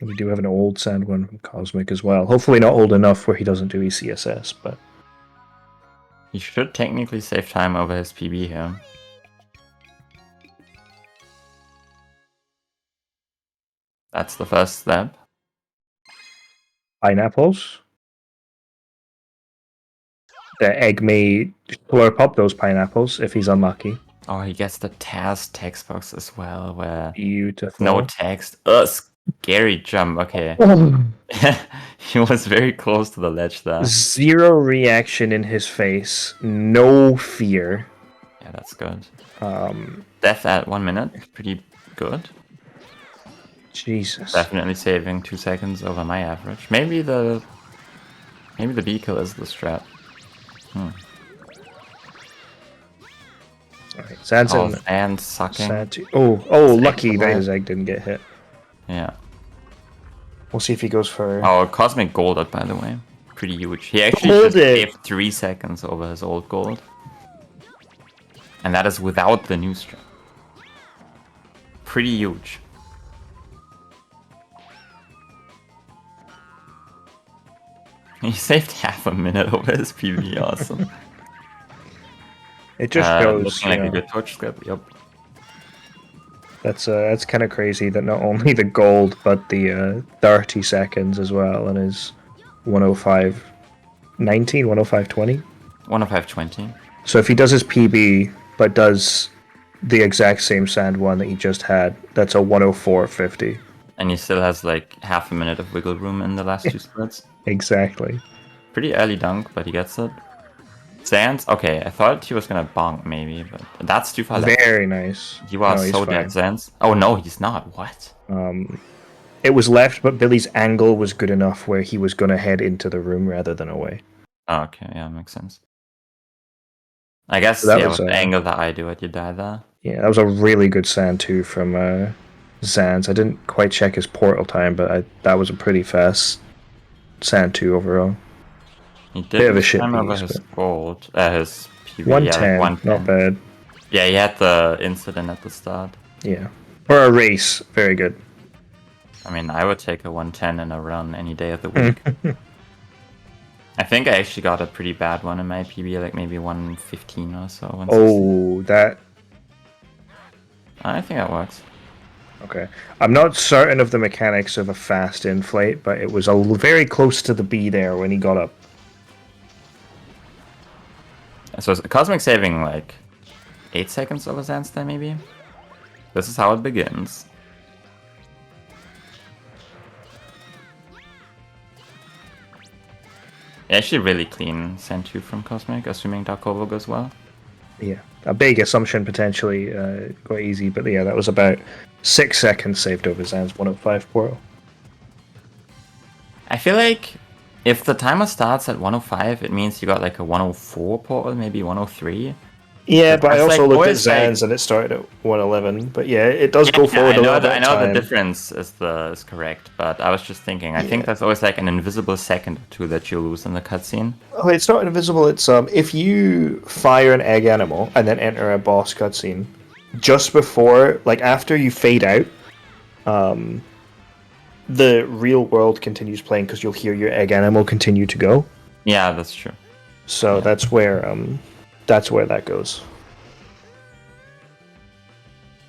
We do have an old sand one from Cosmic as well. Hopefully not old enough where he doesn't do ECSS, but... He should technically save time over his PB here. That's the first step. Pineapples. The egg may slurp up those pineapples if he's unlucky. Oh, he gets the TAS text box as well, where Beautiful. no text. Scary jump. Okay. He was very close to the ledge there. Zero reaction in his face. No fear. Yeah, that's good. Death at 1 minute. Pretty good. Jesus. Definitely saving 2 seconds over my average. Maybe the B kill is the strat. Alright, Zan's and sucking. Lucky that his egg didn't get hit. Yeah. We'll see if he goes for... Oh, Cosmic gold up, by the way. Pretty huge. He actually just saved 3 seconds over his old gold. And that is without the new strat. Pretty huge. He saved half a minute over his PB, awesome. It just shows, looking like a good touch script, yep. That's kind of crazy that not only the gold, but the 30 seconds as well, and his 105.19, 105.20? 105.20. So if he does his PB, but does the exact same sand one that he just had, that's a 104.50. And he still has like half a minute of wiggle room in the last 2 splits. Exactly. Pretty early dunk, but he gets it. Zans, okay, I thought he was gonna bonk maybe, but that's too far left. Very nice. You are so dead, Zans. Oh no, he's not. What? It was left, but Billy's angle was good enough where he was gonna head into the room rather than away. Oh, okay, yeah, makes sense. I guess so with the angle that I do it, you die there. Yeah, that was a really good sand too from Zans. I didn't quite check his portal time, but that was a pretty fast sand 2 overall. He did a shit time over his gold, his PB. 110, 110, not bad. Yeah, he had the incident at the start. Yeah, for a race, very good. I mean, I would take a 110 in a run any day of the week. I think I actually got a pretty bad one in my PB, like maybe 115 or so. 116. Oh, that... I think that works. Okay. I'm not certain of the mechanics of a fast inflate, but it was very close to the B there when he got up. So is Cosmic saving like 8 seconds over Zan's time, maybe? This is how it begins. Actually really clean Sand 2 from Cosmic, assuming Darkovo goes well. Yeah, a big assumption potentially, quite easy, but yeah, that was about 6 seconds saved over Zan's 105 portal. I feel like if the timer starts at 105, it means you got like a 104 portal, maybe 103. Yeah, but I also looked at Zan's and it started at 111. But yeah, it does go forward a little bit. I know the difference is correct, but I was just thinking. I think there's always like an invisible second or two that you lose in the cutscene. Oh, it's not invisible. It's if you fire an egg animal and then enter a boss cutscene, just before, like after you fade out, the real world continues playing because you'll hear your egg animal continue to go. Yeah, that's true. So that's where that goes.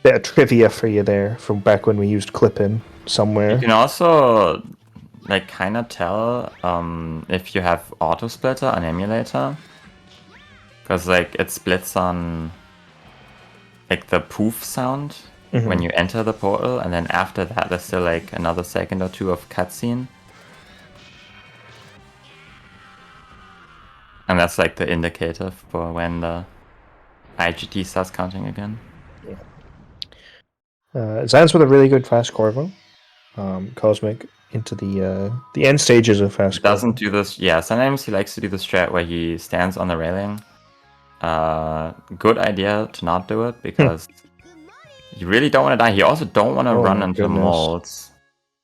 Bit of trivia for you there from back when we used Clippin somewhere. You can also like kind of tell if you have auto splitter on emulator, because like it splits on like the poof sound when you enter the portal, and then after that there's still like another second or two of cutscene. And that's like the indicator for when the IGT starts counting again. Zans with a really good fast Corvo. Cosmic into the end stages of fast He doesn't Corvo. do this. Yeah, sometimes he likes to do the strat where he stands on the railing. Good idea to not do it because you really don't want to die. You also don't want to Oh run my into goodness. molds.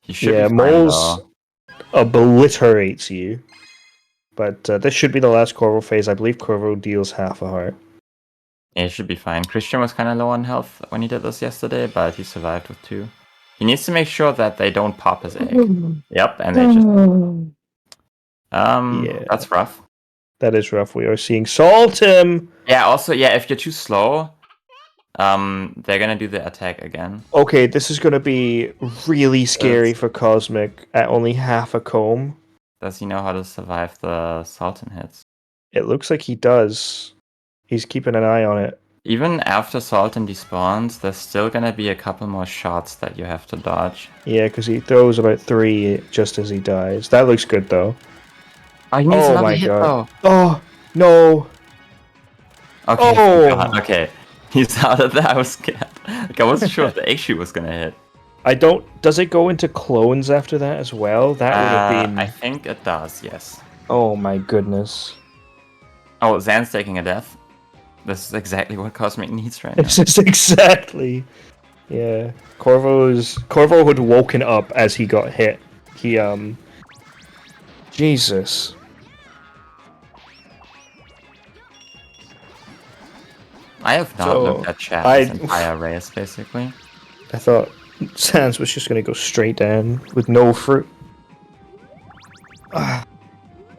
You should Yeah, be fine Moles though. obliterates you. But this should be the last Corvo phase. I believe Corvo deals half a heart. Yeah, he should be fine. Christian was kind of low on health when he did this yesterday, but he survived with 2. He needs to make sure that they don't pop his egg. Yep, and they just... Yeah. That's rough. That is rough. We are seeing Saltim. Yeah, also, yeah, if you're too slow, they're gonna do the attack again. Okay, this is going to be really scary for Cosmic at only half a comb. Does he know how to survive the Sultan hits? It looks like he does. He's keeping an eye on it. Even after Sultan despawns, there's still gonna be a couple more shots that you have to dodge. Yeah, because he throws about 3 just as he dies. That looks good, though. Oh, he needs Oh another my hit god. though. Oh, no. Okay, Oh! okay. He's out of that. I was scared. Like, I wasn't sure if the egg shoot was gonna hit. I don't... Does it go into clones after that as well? That would have been... I think it does, yes. Oh my goodness. Oh, Zan's taking a death. This is exactly what Cosmic needs right now. This is exactly... Yeah. Corvo had woken up as he got hit. He, Jesus. I have not So, looked at chat I- this entire race, basically. I thought Sans was just gonna go straight down with no fruit. Ah,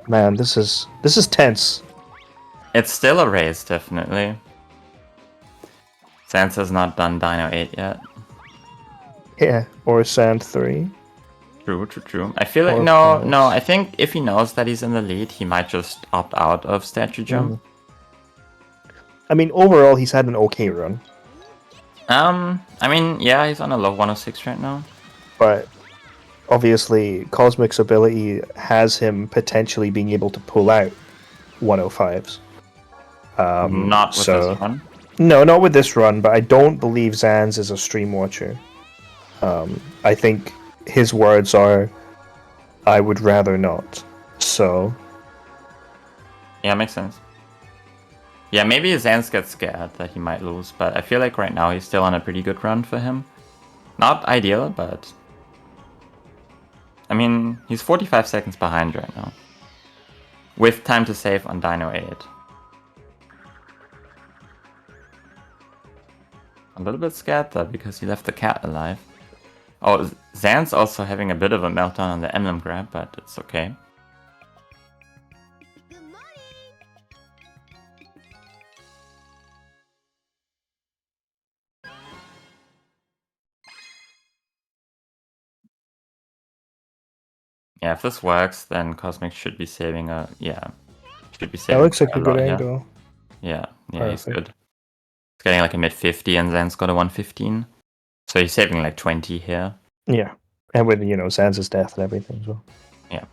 man, this is tense. It's still a race, definitely. Sans has not done Dino 8 yet. Yeah, or Sand 3. True. I feel like Or no. pass. I think if he knows that he's in the lead, he might just opt out of statue jump. I mean, overall, he's had an okay run, I mean, yeah, he's on a low 106 right now. but obviously, Cosmic's ability has him potentially being able to pull out 105s. Not with so- this one. No, not with this run, but I don't believe Zans is a stream watcher. I think his words are, "I would rather not." So, Yeah, makes sense. Yeah, maybe Zans gets scared that he might lose, but I feel like right now he's still on a pretty good run for him. Not ideal, but... I mean, he's 45 seconds behind right now. With time to save on Dino 8. A little bit scared though, because he left the cat alive. Oh, Zan's also having a bit of a meltdown on the emblem grab, but it's okay. Yeah, if this works, then Cosmic should be saving a... Yeah. Should be saving that looks like a lot good here. angle. Yeah, he's Perfect. good. He's getting like a mid 50 and Zan's got a 115. So he's saving like 20 here. Yeah, and with Sans' death and everything as well. Yeah.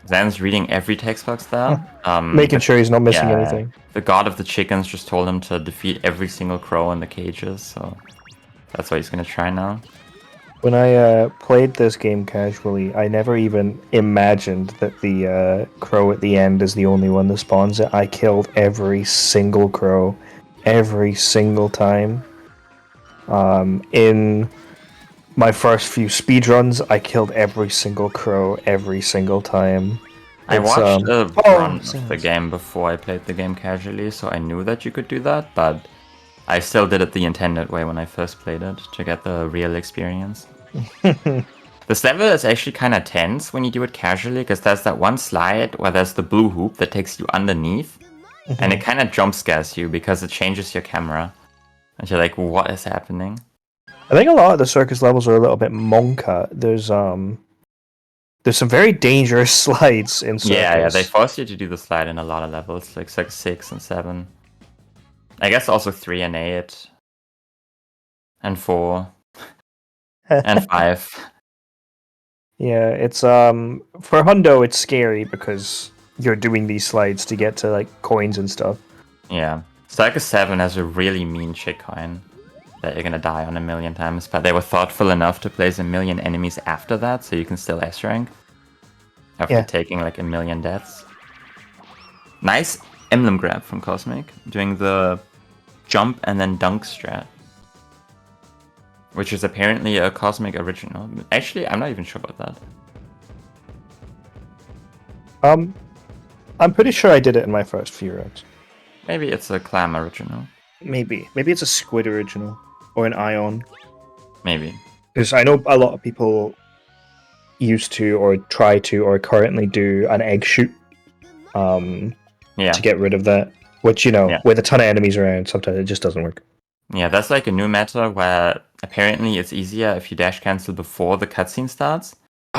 Zan's reading every text box there. Making sure he's not missing yeah. anything. The god of the chickens just told him to defeat every single crow in the cages, so that's what he's gonna try now. When I played this game casually, I never even imagined that the crow at the end is the only one that spawns it. I killed every single crow, every single time. In my first few speedruns, I killed every single crow every single time. I watched a Oh, run of the Sans. game before I played the game casually, so I knew that you could do that, but I still did it the intended way when I first played it, to get the real experience. This level is actually kind of tense when you do it casually, because there's that one slide where there's the blue hoop that takes you underneath, and it kind of jump scares you because it changes your camera, and you're like, "What is happening?" I think a lot of the circus levels are a little bit monka. There's some very dangerous slides in circus. Yeah, they force you to do the slide in a lot of levels, like 6 and 7. I guess also 3 and 8, and 4, and 5. Yeah, it's for Hundo it's scary because you're doing these slides to get to like coins and stuff. Yeah. Circus 7 has a really mean chick coin that you're gonna die on a million times, but they were thoughtful enough to place a million enemies after that, so you can still S rank after taking like a million deaths. Nice emblem grab from Cosmic, doing the jump and then dunk strat, which is apparently a Cosmic original. Actually, I'm not even sure about that. I'm pretty sure I did it in my first few rounds. Maybe it's a Clam original. Maybe it's a Squid original or an Ion. Maybe. Because I know a lot of people used to or try to or currently do an egg shoot to get rid of that. Which, with a ton of enemies around, sometimes it just doesn't work. Yeah, that's like a new meta where apparently it's easier if you dash cancel before the cutscene starts.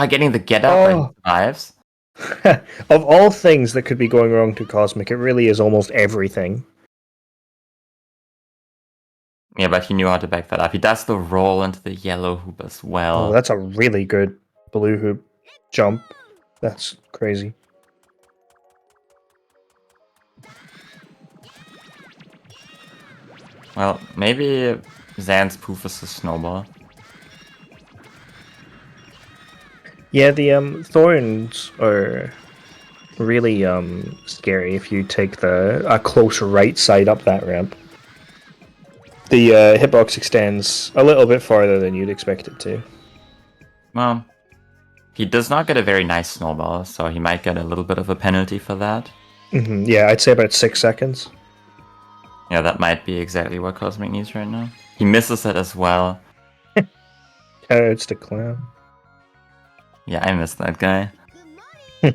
Getting the get up lives. Of all things that could be going wrong to Cosmic, it really is almost everything. Yeah, but he knew how to back that up. He does the roll into the yellow hoop as well. Oh, that's a really good blue hoop jump. That's crazy. Well, maybe Zan's poof is a snowball. Yeah, the thorns are really scary if you take a close right side up that ramp. The hitbox extends a little bit farther than you'd expect it to. Well, he does not get a very nice snowball, so he might get a little bit of a penalty for that. Mm-hmm. Yeah, I'd say about 6 seconds. Yeah, that might be exactly what Cosmic needs right now. He misses it as well. It's the clown. Yeah, I miss that guy. I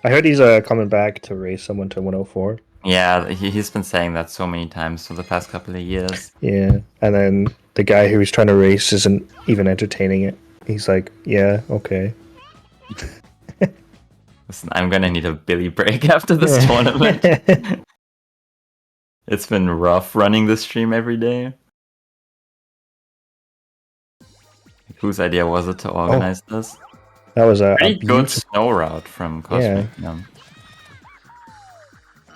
heard he's coming back to race someone to 104. Yeah, he's been saying that so many times for the past couple of years. Yeah, and then the guy who he's trying to race isn't even entertaining it. He's like, yeah, okay. Listen, I'm gonna need a Billy break after this tournament. It's been rough running this stream every day. Whose idea was it to organize this? That was a pretty good snow route from Cosmic. Yeah.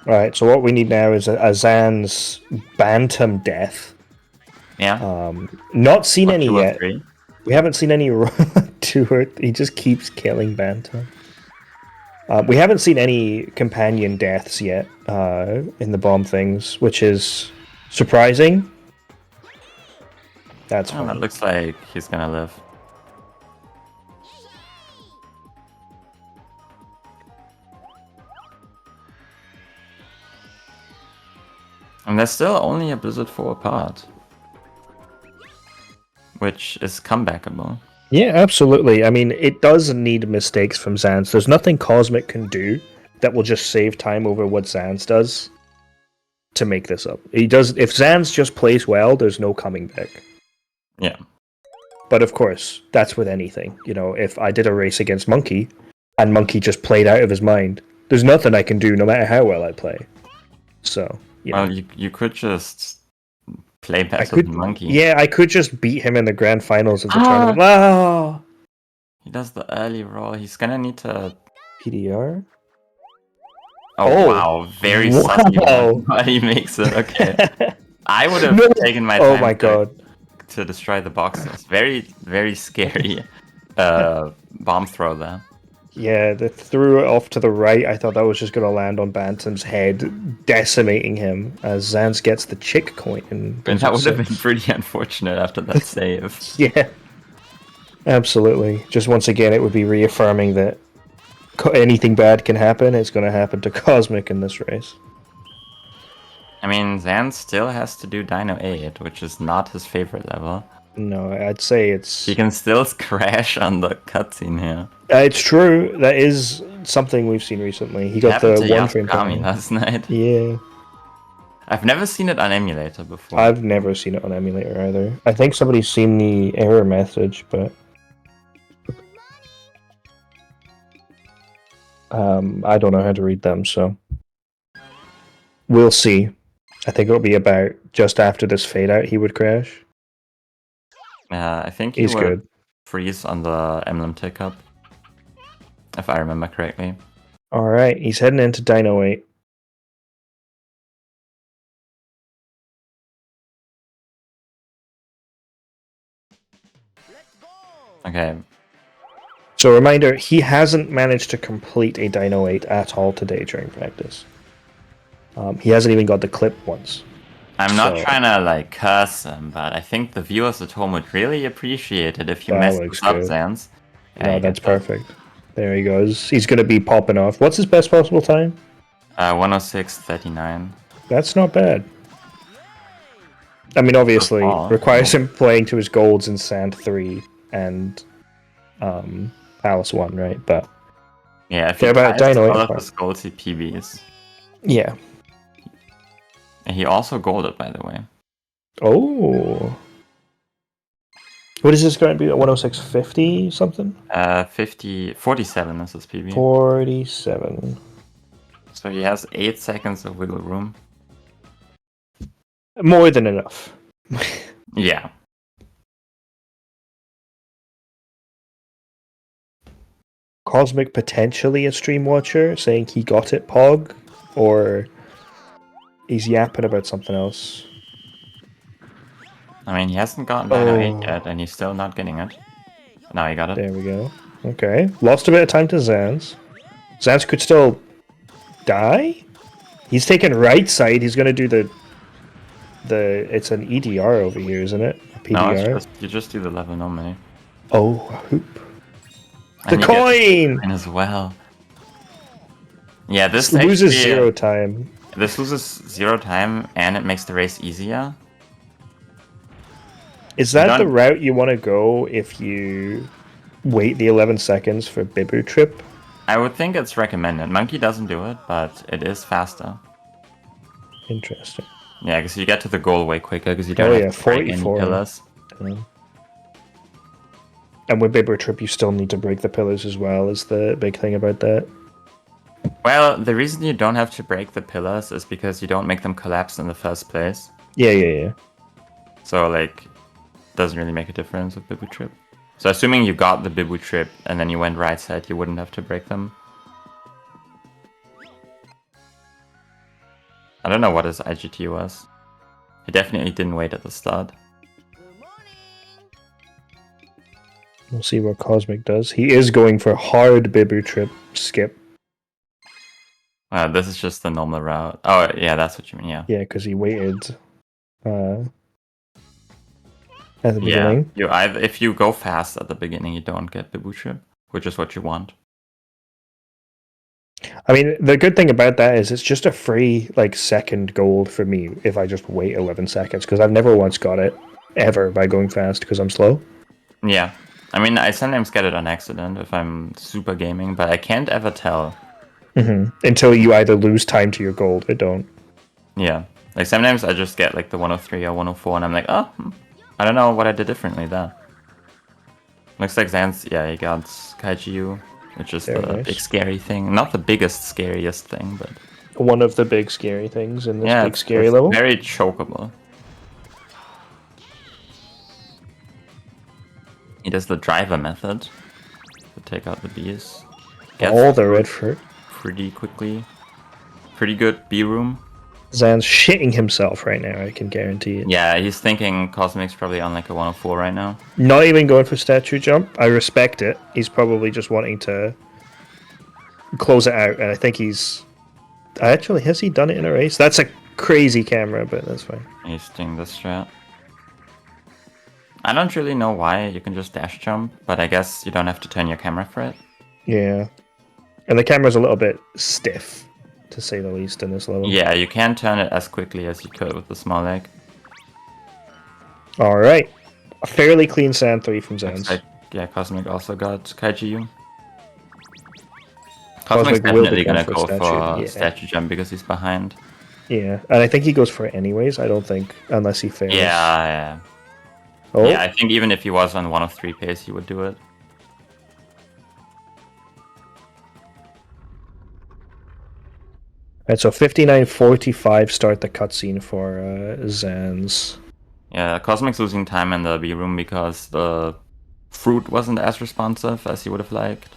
Alright, so what we need now is a Zan's Bantam death. Yeah. Not seen any yet. We haven't seen any 2 or 3. He just keeps killing Bantam. We haven't seen any companion deaths yet in the bomb things, which is surprising. That's fine. That looks like he's gonna live. And they're still only a Blizzard 4 apart, which is comebackable. Yeah, absolutely. I mean, it does need mistakes from Zans. There's nothing Cosmic can do that will just save time over what Zans does to make this up. He does. If Zans just plays well, there's no coming back. Yeah. But of course, that's with anything. If I did a race against Monkey, and Monkey just played out of his mind, there's nothing I can do no matter how well I play. So, Well, you could just play better than Monkey. Yeah, I could just beat him in the grand finals of the tournament. Wow! He does the early roll. He's gonna need to... PDR? Oh, wow. Very sussy. But he makes it. Okay. I would have taken my time. Oh my god. To destroy the boxes. Very, very scary bomb throw there. Yeah, they threw it off to the right. I thought that was just going to land on Bantam's head, decimating him as Zans gets the chick coin. And that would have been pretty unfortunate after that save. Yeah, absolutely. Just once again, it would be reaffirming that anything bad can happen. It's going to happen to Cosmic in this race. I mean, Zan still has to do Dino 8, which is not his favorite level. No, I'd say it's... He can still crash on the cutscene here. It's true. That is something we've seen recently. He got happened the to one frame per Yasukami minute. last night. Yeah, I've never seen it on emulator before. I've never seen it on emulator either. I think somebody's seen the error message, but I don't know how to read them, so we'll see. I think it'll be about just after this fade out he would crash. I think he He's would good. freeze on the emblem tick up, if I remember correctly. Alright, he's heading into Dino 8. Okay, So reminder, he hasn't managed to complete a Dino 8 at all today during practice. He hasn't even got the clip once. I'm not So- trying to like curse him, but I think the viewers at home would really appreciate it if you That messed looks this up, good. Zans. Yeah, No, you that's get that. perfect. There he goes. He's going to be popping off. What's his best possible time? 106.39. That's not bad. I mean, obviously, far, requires no. him playing to his golds in Sand 3 and Palace 1, right? But Yeah, if They're he about ties Dino 8 all of apart. his goals, he PBs. yeah. And he also golded, by the way. Oh. What is this going to be? 106.50 something? 47 is his PB. 47. So he has 8 seconds of wiggle room. More than enough. Yeah. Cosmic potentially a stream watcher saying he got it, Pog, or he's yapping about something else. I mean, he hasn't gotten Dino 8 Oh. yet, and he's still not getting it. Now he got it. There we go. Okay. Lost a bit of time to Zans. Zans could still die? He's taking right side. He's going to do the... It's an EDR over here, isn't it? A No, PDR? it's just, you just do the level normally. Oh, a hoop. The And you get coin! coin as well. Yeah, this Loses actually, 0 time. This loses 0 time, and it makes the race easier. Is that the Done. route you want to go if you wait the 11 seconds for Bibu Trip? I would think it's recommended. Monkey doesn't do it, but it is faster. Interesting. Yeah, because you get to the goal way quicker because you don't Oh, have yeah, to break any 44. pillars. And with Bibu Trip, you still need to break the pillars as well, is the big thing about that. Well, the reason you don't have to break the pillars is because you don't make them collapse in the first place. Yeah. So, like, doesn't really make a difference with Bibu Trip. So, assuming you got the Bibu Trip and then you went right side, you wouldn't have to break them. I don't know what his IGT was. He definitely didn't wait at the start. We'll see what Cosmic does. He is going for hard Bibu Trip skip. This is just the normal route. Oh, yeah, that's what you mean, yeah. Yeah, because he waited at the Yeah, beginning. if you go fast at the beginning, you don't get Bibu Trip, which is what you want. I mean, the good thing about that is it's just a free, like, second gold for me if I just wait 11 seconds, because I've never once got it, ever, by going fast, because I'm slow. Yeah. I mean, I sometimes get it on accident if I'm super gaming, but I can't ever tell. Until you either lose time to your gold or don't. Yeah. Like, sometimes I just get, like, the 103 or 104, and I'm like, oh, I don't know what I did differently there. Looks like Zans, yeah, he got Kaiju, which is Very the nice. big scary thing. Not the biggest, scariest thing, but... One of the big scary things in this yeah, big scary it's level. very chokeable. He does the driver method to take out the bees. Gets All the red fruit. pretty quickly. Pretty good B room. Zan's shitting himself right now, I can guarantee it. Yeah, he's thinking Cosmic's probably on like a 104 right now. Not even going for statue jump. I respect it. He's probably just wanting to close it out, and I think he's... Actually, has he done it in a race? That's a crazy camera, but that's fine. He's doing this strat. I don't really know why you can just dash jump, but I guess you don't have to turn your camera for it. Yeah. And the camera's a little bit stiff, to say the least, in this level. Yeah, you can't turn it as quickly as you could with the small leg. Alright. A fairly clean sand 3 from Looks Zans. like, yeah, Cosmic also got Kaiju. Cosmic's Cosmic will definitely go gonna for go for statue. statue jump because he's behind. Yeah, and I think he goes for it anyways. I don't think unless he fails. Yeah. Oh, Yeah, I think even if he was on 1 of 3 pace, he would do it. and so 59:45 start the cutscene for Zan's. Yeah, Cosmic's losing time in the B room because the fruit wasn't as responsive as he would have liked.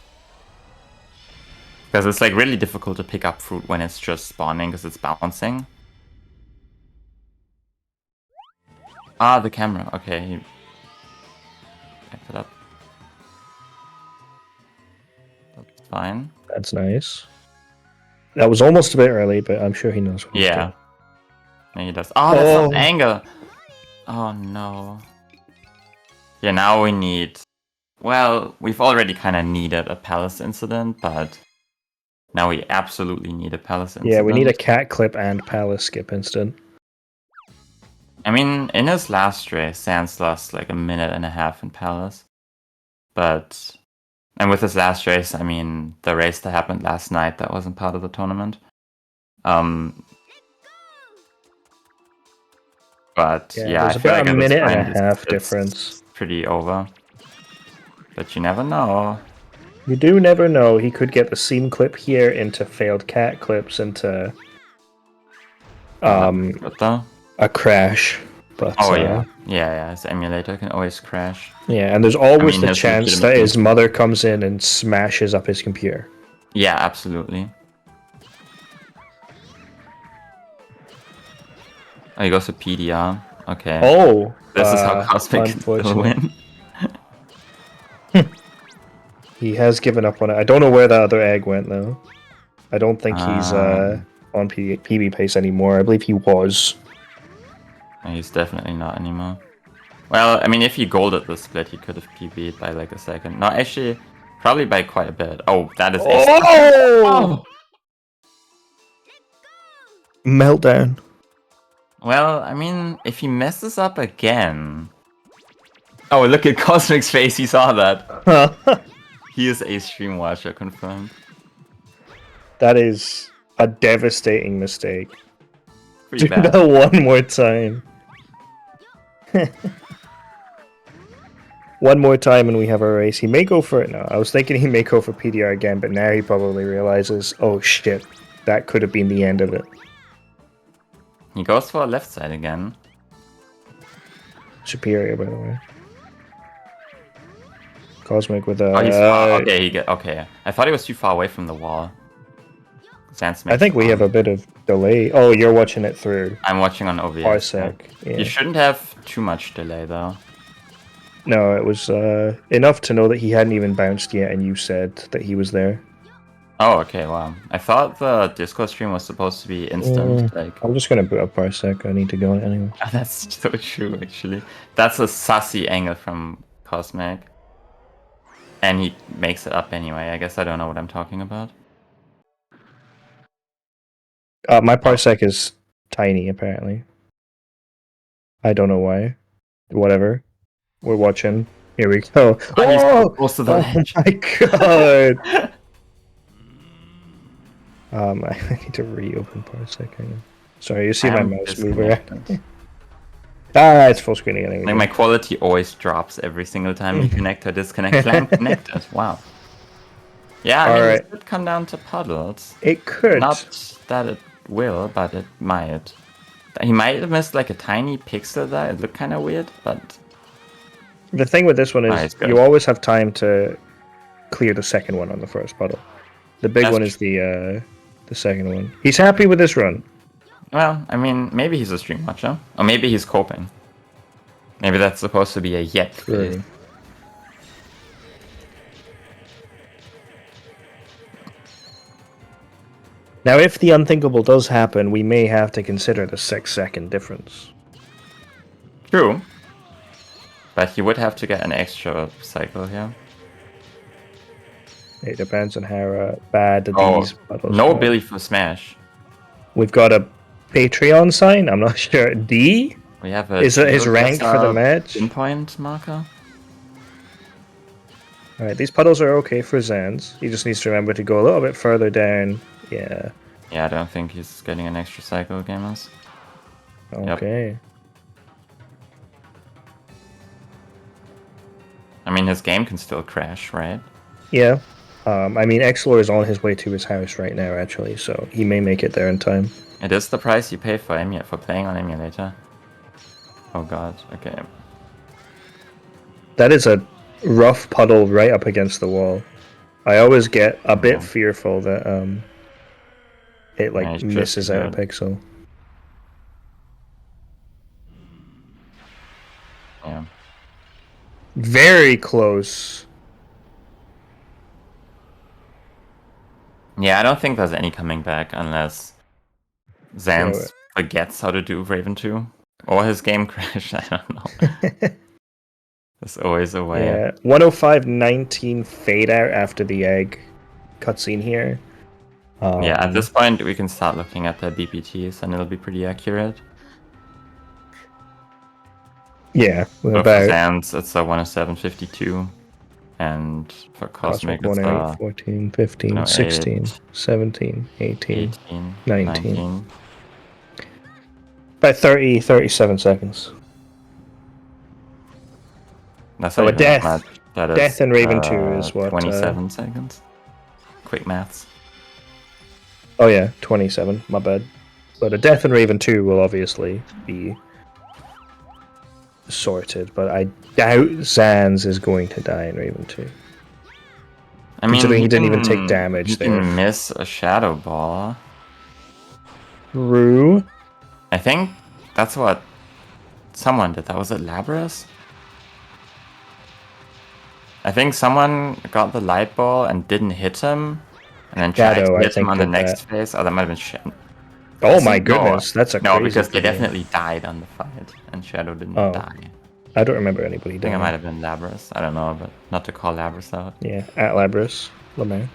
Because it's like really difficult to pick up fruit when it's just spawning because it's bouncing. Ah, the camera. Okay, he picked it up. That's fine. That's nice. That was almost a bit early, but I'm sure he knows what he's Yeah. doing. And he does. Oh, that's not Oh. anger. Oh no. Yeah, now we need. Well, we've already kind of needed a palace incident, but now we absolutely need a palace incident. Yeah, we need a cat clip and palace skip instant. I mean, in his last race, Sans lost like a minute and a half in palace. But. And with his last race, I mean, the race that happened last night that wasn't part of the tournament. But yeah, there's I feel about like a at this minute and point a half it's difference. pretty over. But you never know. You do never know. He could get the seam clip here into failed cat clips into Good though. a crash. But Oh yeah. His emulator can always crash. yeah, and there's always the his chance that his mother comes in and smashes up his computer. Yeah, absolutely. Oh, he goes to PDR. Okay. Oh, This is how Cosmic will win. He has given up on it. I don't know where the other egg went though. I don't think he's on PB pace anymore. I believe he was. He's definitely not anymore. Well, I mean, if he golded the split, he could have PB'd by like a second. No, actually, probably by quite a bit. Oh, that is Oh! Meltdown. Well, I mean, if he messes up again... Oh, look at Cosmic's face, he saw that. He is a stream watcher, confirmed. That is a devastating mistake. Pretty Do bad. that one more time. One more time and we have a race. He may go for it now. I was thinking he may go for PDR again, but now he probably realizes, oh shit, that could have been the end of it. He goes for a left side again. Superior, by the way. Cosmic with a... Oh, he's far. Okay, I thought he was too far away from the wall. I think we have a bit of delay. Oh, you're watching it through. I'm watching on OBS. Parsec. Yeah. You shouldn't have too much delay, though. No, it was enough to know that he hadn't even bounced yet, and you said that he was there. Oh, okay, wow. I thought the Discord stream was supposed to be instant. I'm just gonna boot up Parsec. I need to go anyway. Oh, that's so true, actually. That's a sassy angle from Cosmic. And he makes it up anyway. I guess I don't know what I'm talking about. My Parsec is tiny, apparently. I don't know why. Whatever. We're watching. Here we go. Oh, he's close to the edge. My god! I need to reopen Parsec. Sorry, you see my mouse move around. It's full screen again. Like my quality always drops every single time you connect or disconnect. Connected. Wow. Yeah, I mean, it could come down to puddles. It could. Not that it will, but it might. He might have missed like a tiny pixel there. It looked kind of weird, but... The thing with this one is you always have time to clear the second one on the first puddle. The big one is the second one. He's happy with this run. Well, I mean, maybe he's a stream watcher. Or maybe he's coping. Maybe that's supposed to be a yet phase. Now, if the unthinkable does happen, we may have to consider the 6-second difference. True. But he would have to get an extra cycle here. It depends on how bad these puddles no are. Billy for Smash. We've got a Patreon sign? I'm not sure. D? We have a... Is it his rank for the match? Pinpoint marker? Alright, these puddles are okay for Zans. He just needs to remember to go a little bit further down. Yeah. Yeah, I don't think he's getting an extra cycle, gamers. Yep. Okay. I mean, his game can still crash, right? Yeah. I mean, Exlor is on his way to his house right now, actually, so he may make it there in time. It is the price you pay for for playing on emulator. Oh god, okay. That is a rough puddle right up against the wall. I always get a bit Yeah. fearful that it Yeah, it should misses be out a good. pixel. Yeah. Very close. Yeah, I don't think there's any coming back unless Zans Yeah. forgets how to do Raven 2. Or his game crash, I don't know. There's always a way. Yeah, 105.19 fade out after the egg cutscene here. Yeah, at this point we can start looking at the BPTs and it'll be pretty accurate. Yeah, So for about Zans, it's a 107.52. And for Cosmic, Cosmic it's 108, a 14, 15, 108, 16, 17, 18, 18, 19. 19. About 30, 37 seconds. That's So not a even that death. much. That is, Death in Raven 2 is what? 27 seconds. Quick maths. Oh yeah, 27, my bad. But a death in Raven 2 will obviously be sorted, but I doubt Zans is going to die in Raven 2. I mean, Considering he didn't even take damage he there. can miss a Shadow Ball. True. I think that's what someone did. That was it Labras? I think someone got the light ball and didn't hit him, and then tried Shadow, to I hit him think, on the did next that. phase. Oh, that might have been Shadow. Oh my goodness, that's a No, crazy because they video. definitely died on the fight, and Shadow didn't Oh. die. I don't remember anybody I think it dying. might have been Labras. I don't know, but not to call Labras out. Yeah, at Labras, Lemay.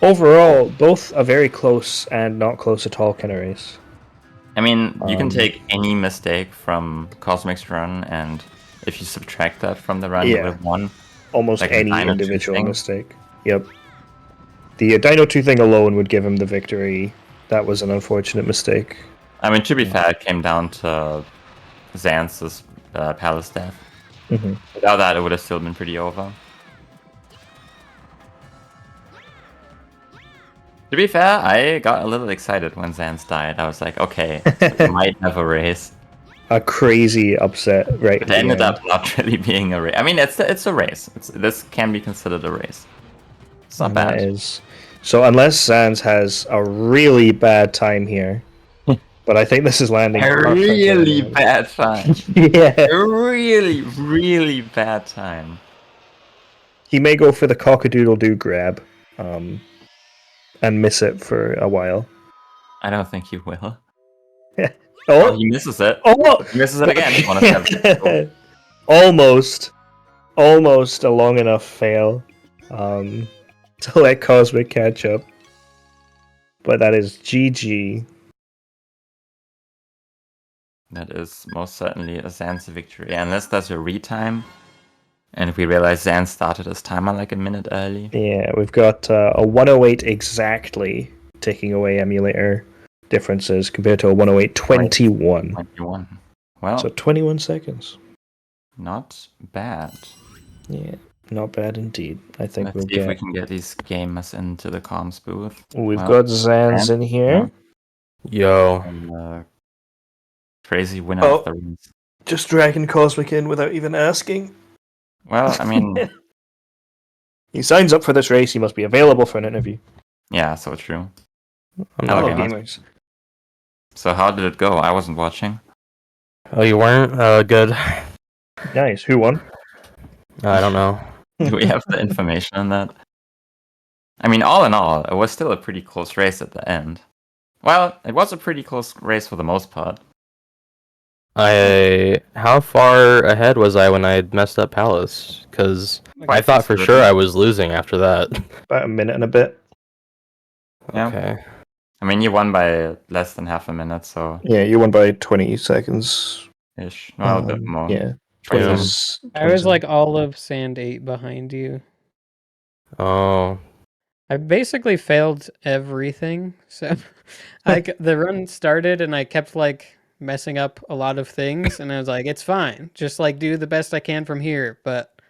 Overall, both a very close and not close at all kind of race. I mean, you can take any mistake from Cosmic's run, and if you subtract that from the run, you Yeah. would have won. Almost Like the any Dino 2 individual thing. mistake. Yep. The Dino 2 thing alone would give him the victory. That was an unfortunate mistake. I mean, to be fair, it came down to Xanth's Palace death. Mhm. Without that, it would have still been pretty over. To be fair, I got a little excited when Xanth died. I was like, okay, we might have a race. A crazy upset right at It the ended end. up not really being a race. I mean, it's a race. This can be considered a race. It's not And that bad. is so unless Sans has a really bad time here, but I think this is landing A perfectly. really bad time. Yeah, A really, really bad time. he may go for the cockadoodle-doo grab, and miss it for a while. I don't think he will. Oh, Oh, he misses it. oh, He misses it again. One of them. almost a long enough fail, to let Cosmic catch up. But that is GG. That is most certainly a Zan's victory. Unless there's a retime. And we realize Zan started his timer like a minute early. Yeah, we've got a 108 exactly, taking away emulator differences compared to a 108.21. 21. Well, So 21 seconds. not bad. Yeah, not bad indeed. I think Let's we'll see if we get. can get these gamers into the comms booth. We've Well, got Zans Zan, in here. Yo. and crazy winner Oh. of the race. Just dragging Cosmic in without even asking. Well, I mean, He signs up for this race, he must be available for an interview. yeah, so true. I'm Hello, not. gamers. gamers. So how did it go? I wasn't watching. Oh, you weren't? Good. Nice. Who won? I don't know. Do we have the information on that? I mean, all in all, it was still a pretty close race at the end. Well, it was a pretty close race for the most part. How far ahead was I when I messed up Palace? Because I thought for sure I was losing after that. About a minute and a bit. Yeah. Okay. I mean, you won by less than half a minute, so Yeah, you won by 20 seconds. ish. Well, a bit more. Yeah. 20s. I was like all of Sand 8 behind you. Oh, I basically failed everything. So the run started and I kept like messing up a lot of things and I was like, it's fine. Just like do the best I can from here, but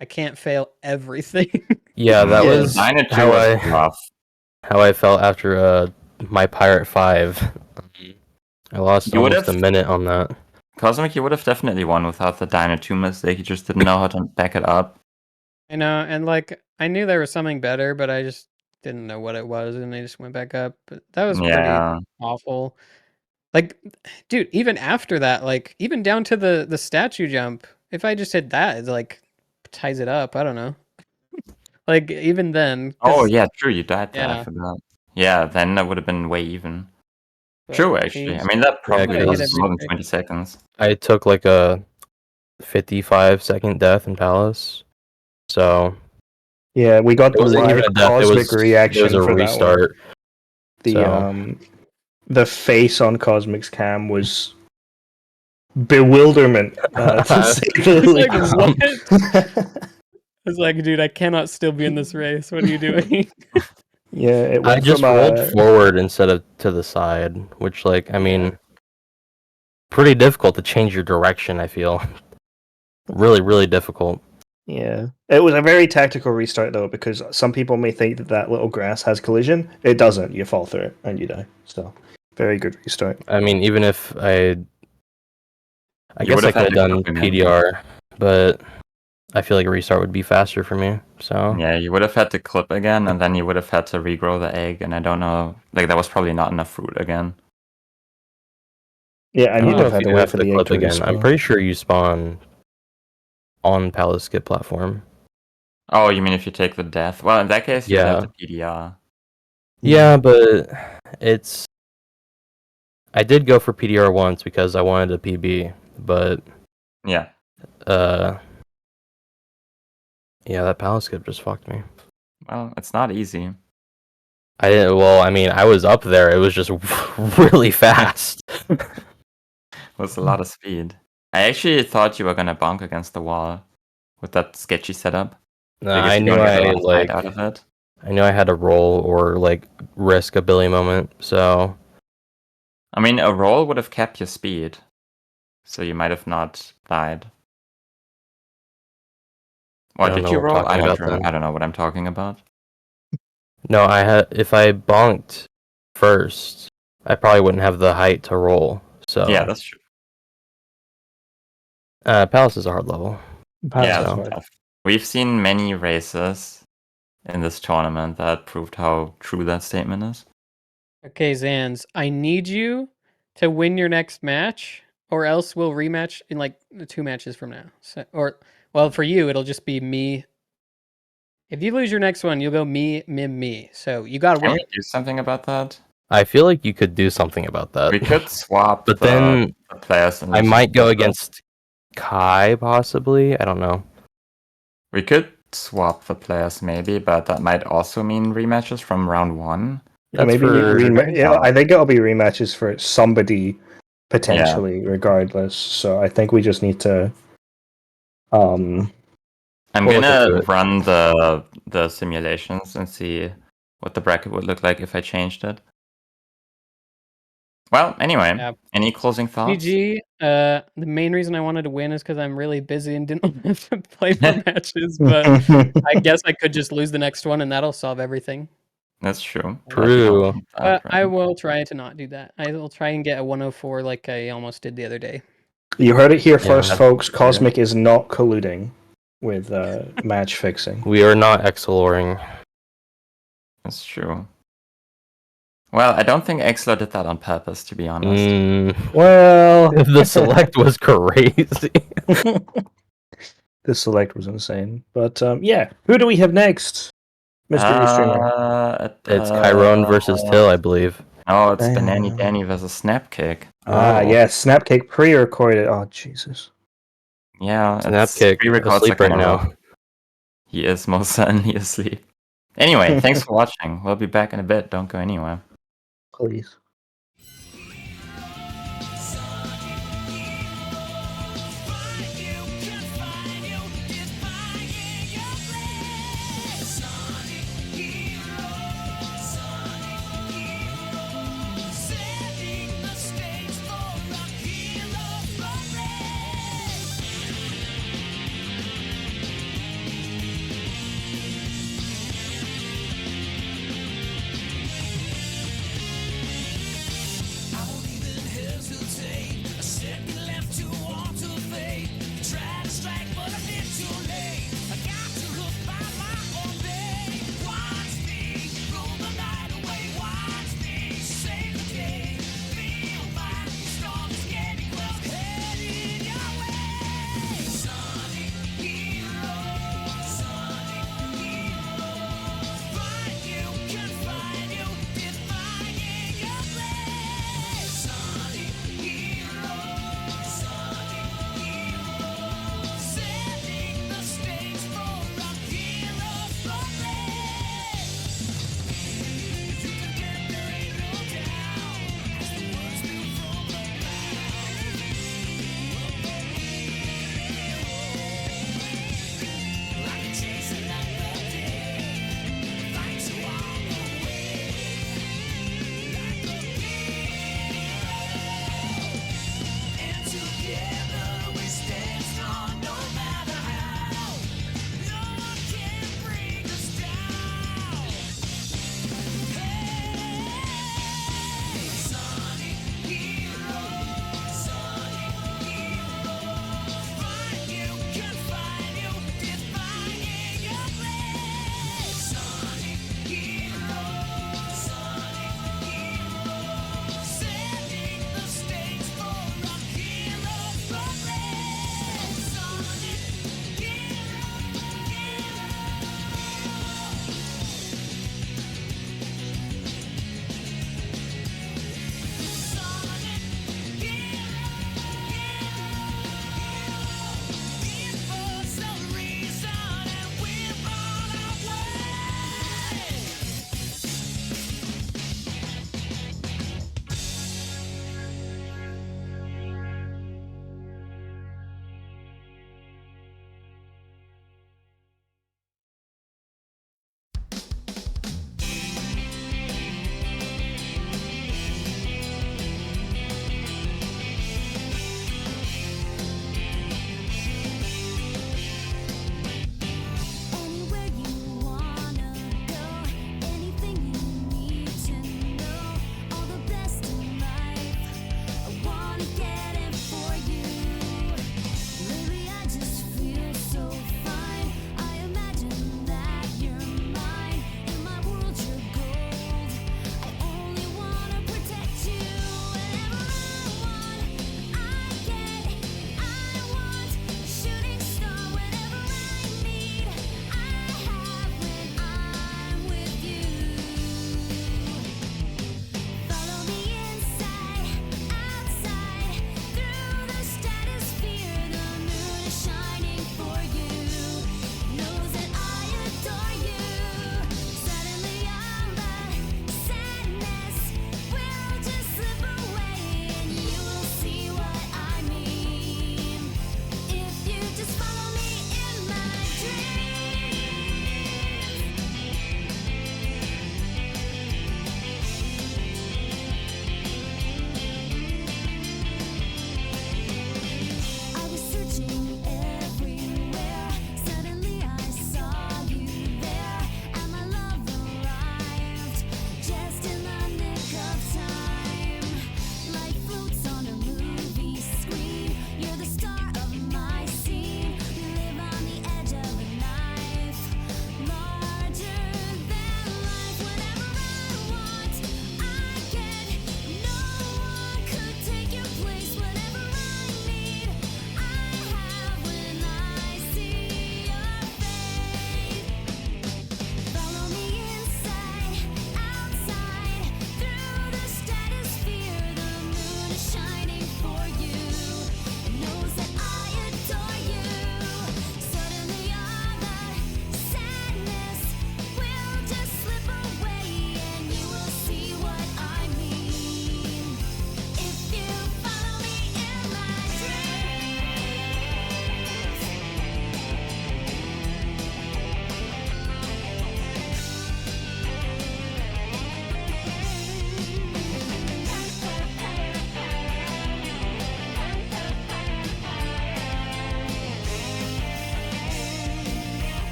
I can't fail everything. yeah, that Yeah. was 9 and 2 how was I rough. how I felt after my Pirate 5. I lost You would almost a have- minute on that. Cosmic, you would have definitely won without the Dino 2 mistake. You just didn't know how to back it up. I know, and like I knew there was something better, but I just didn't know what it was, and I just went back up. But that was pretty Yeah. awful. Like, dude, even after that, like even down to the statue jump, if I just hit that, it like ties it up. I don't know. Like even then. Oh, 'cause- yeah, true. You died there. Yeah. I forgot. Yeah, then that would have been way even. but True, actually. I geez. mean, that probably Yeah, was 'cause- more than 20 seconds. I took like a 55-second death in Palace, so Yeah, we got it the wasn't even live a death. It Cosmic was reaction it was a for restart. that one. The face on Cosmic's cam was bewilderment, to say the Like, least. what? I was like, dude, I cannot still be in this race. What are you doing? Yeah, it I went just from rolled forward instead of to the side, which, like, I mean, pretty difficult to change your direction. I feel really, really difficult. Yeah, it was a very tactical restart though, because some people may think that that little grass has collision. It doesn't. You fall through it and you die. So, very good restart. I mean, even if I You guess would I have could have had to done clip again. PDR, but I feel like a restart would be faster for me. So Yeah, you would have had to clip again, and then you would have had to regrow the egg, and I don't know, like, that was probably not enough fruit again. Yeah, I and don't you'd know have if had to you wait have for to the egg clip to again. I'm respawn. pretty sure you spawn on Palace Skip platform. Oh, you mean if you take the death? Well, in that case, you would Yeah. have the PDR. Yeah, but it's. I did go for PDR once because I wanted a PB, but Yeah. yeah, that Palace Skip just fucked me. Well, it's not easy. I didn't. Well, I mean, I was up there. It was just really fast. It was a lot of speed. I actually thought you were gonna bonk against the wall with that sketchy setup. because I you knew don't get a I lot of like. fight out of it. I knew I had to roll or like risk a Billy moment. So I mean, a roll would have kept your speed, so you might have not died. I Or don't did know you what we're roll? talking about then. I don't know what I'm talking about. no, I had. If I bonked first, I probably wouldn't have the height to roll. So Yeah, that's true. Palace is a hard level. Yeah, so. that's tough. We've seen many races in this tournament that proved how true that statement is. Okay, Zans, I need you to win your next match, or else we'll rematch in like 2 matches from now. So, or, well, for you, it'll just be me. If you lose your next one, you'll go me, Mim, me. So you gotta Can win. we do something about that? I feel like you could do something about that. We could swap But the, then the players. In I this might go matchup. against Kai possibly. I don't know. We could swap the players maybe, but that might also mean rematches from round 1. Yeah, That's maybe for- yeah, I think it'll be rematches for somebody potentially, regardless. So I think we just need to. I'm We'll look gonna into it. run the simulations and see what the bracket would look like if I changed it. Well, anyway, Yeah. any closing thoughts? GG. The main reason I wanted to win is because I'm really busy and didn't have to play more matches. But I guess I could just lose the next one, and that'll solve everything. That's true. True. But I will try to not do that. I will try and get a 104 like I almost did the other day. You heard it here first, Yeah. folks. Cosmic is not colluding with match fixing. We are not exploring. That's true. Well, I don't think Exler did that on purpose, to be honest. Well, The select was crazy. the select was insane. But yeah, who do we have next, Mr. Streamer? It's Chiron versus Till, I believe. No, it's Banani Damn. Danny versus Snapkick. Oh. Yes, Snapcake pre-recorded. Oh Jesus. Yeah, Snapkick pre-records asleep are right kinda now. rough. He is most certainly asleep. Anyway, thanks for watching. We'll be back in a bit. Don't go anywhere. Please. Find you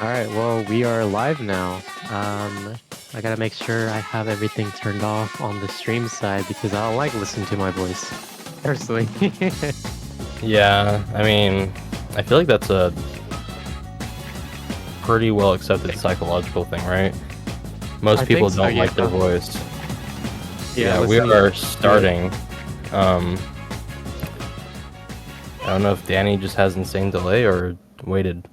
Alright, well, we are live now. I gotta make sure I have everything turned off on the stream side because I don't like listening to my voice. Personally. Yeah, I mean, I feel like that's a pretty well accepted psychological thing, right? Most I people think so, don't like their yeah. voice. Yeah, we listening- are starting. I don't know if Danny just has insane delay or waited.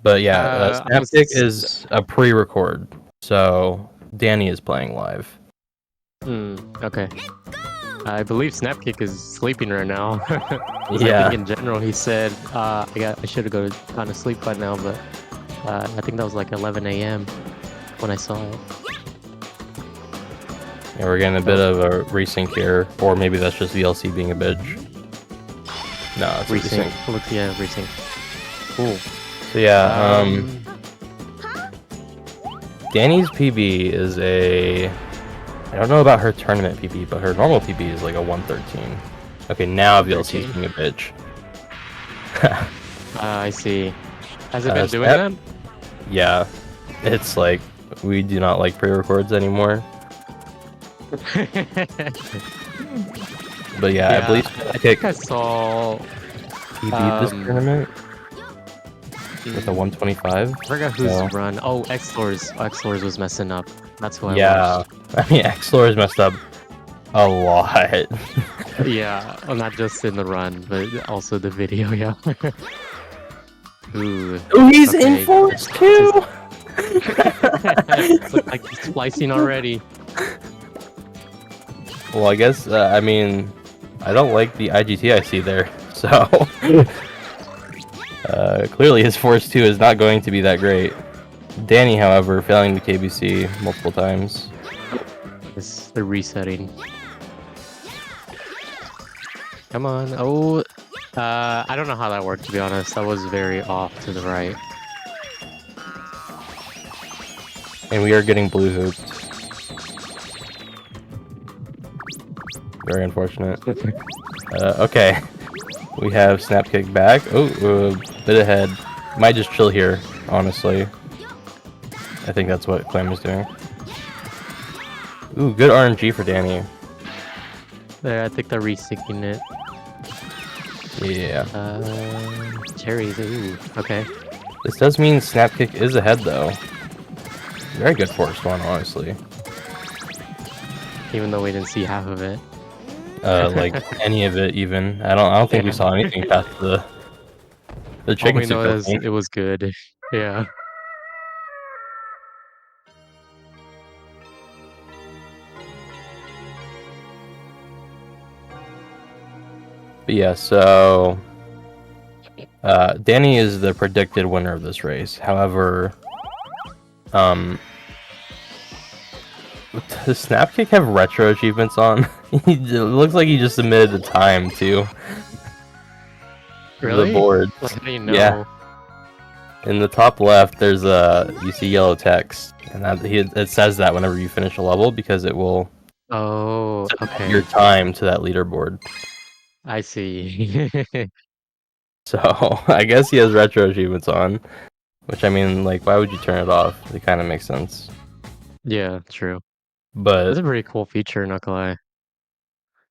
But yeah, I was- Snapkick is a pre-record, so Danny is playing live. Okay. I believe Snapkick is sleeping right now. 'Cause I Yeah. think in general he said I should have gone to sleep by now, but I think that was like 11 a.m. when I saw it. Yeah, we're getting a bit of a resync here, or maybe that's just VLC being a bitch. No, it's a Resync. resync. Look, yeah, resync. Cool. So yeah, Danny's PB is a... I don't know about her tournament PB, but her normal PB is like a 113. Okay, now VLC's 113? being a bitch. I see. Has it been doing Snap- that? Yeah, it's like, we do not like pre-records anymore. But yeah, I Yeah, believe I Snapkick think I saw. PB'd this um, tournament with a 125. I forgot who's So- run. Oh, Xlors was messing up. That's who I Yeah, I mean, Xlor has messed up a lot. watched. Yeah, well, not just in the run, but also the video. Yeah. Ooh. Oh, he's Okay. in force too! Looks like he's splicing already. Well, I guess, I mean, I don't like the IGT I see there, so... clearly his Force 2 is not going to be that great. Danny, however, failing the KBC multiple times. It's the resetting. Come on. Oh, I don't know how that worked, to be honest. That was very off to the right. And we are getting blue hooped. Very unfortunate. Okay. We have Snapkick back. Oh, bit ahead. Might just chill here, honestly. I think that's what Clam is doing. Ooh, good RNG for Danny. There, I think they're resyncing it. Yeah. Cherries. Ooh, okay. This does mean Snapkick is ahead, though. Very good Force 1, honestly. Even though we didn't see half of it. Like any of it, even. I don't think we Yeah. saw anything past the All chicken we soup. know is cutscene. it was good. Yeah. But yeah, so Danny is the predicted winner of this race. However, does Snapkick have retro achievements on? It looks like he just submitted the time to Really? the board. Like, how do you know? Yeah. In the top left, there's you see yellow text, and it says that whenever you finish a level because it will Oh, set okay. your time to that leaderboard. I see. So I guess he has retro achievements on, which I mean, like, why would you turn it off? It kind of makes sense. Yeah, true. That's But a pretty cool feature, not gonna lie.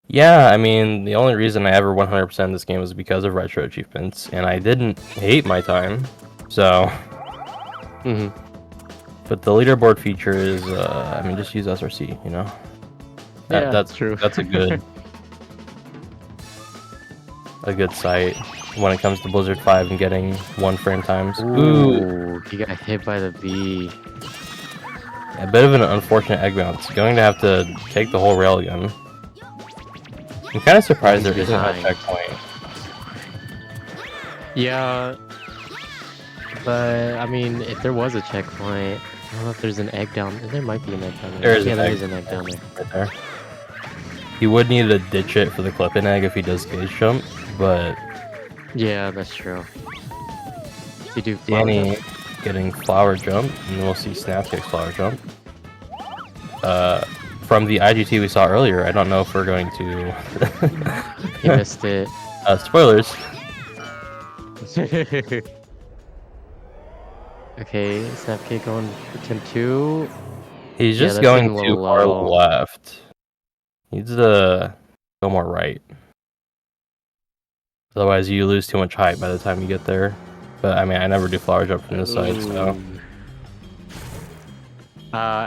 yeah, I mean, the only reason I ever 100% this game was because of retro achievements, and I didn't hate my time. So, Hmm. but the leaderboard feature is, I mean, just use SRC, you know. Yeah, That's true. That's a good site when it comes to Blizzard 5 and getting 1 frame times. Ooh, Ooh, he got hit by the bee. a bit of an unfortunate egg bounce. Going to have to take the whole rail again. I'm kind of surprised there He's isn't a behind. checkpoint. Yeah, but I mean, if there was a checkpoint, I don't know if there's an egg down. There might be an egg down there. There is yeah, an there egg. is an egg down there. Right there. He would need to ditch it for the clip-in egg if he does gauge jump, but Yeah, that's true. You do flower Danny jump? getting flower jump, and we'll see Snapkick's flower jump. From the IGT we saw earlier, I don't know if we're going to... He missed it. Spoilers. Okay, Snapcake going for attempt 2. He's Yeah, just that's going getting a too little far low. left. Needs to go more right. Otherwise, you lose too much height by the time you get there. But I mean, I never do flower jump from this side, so Ooh.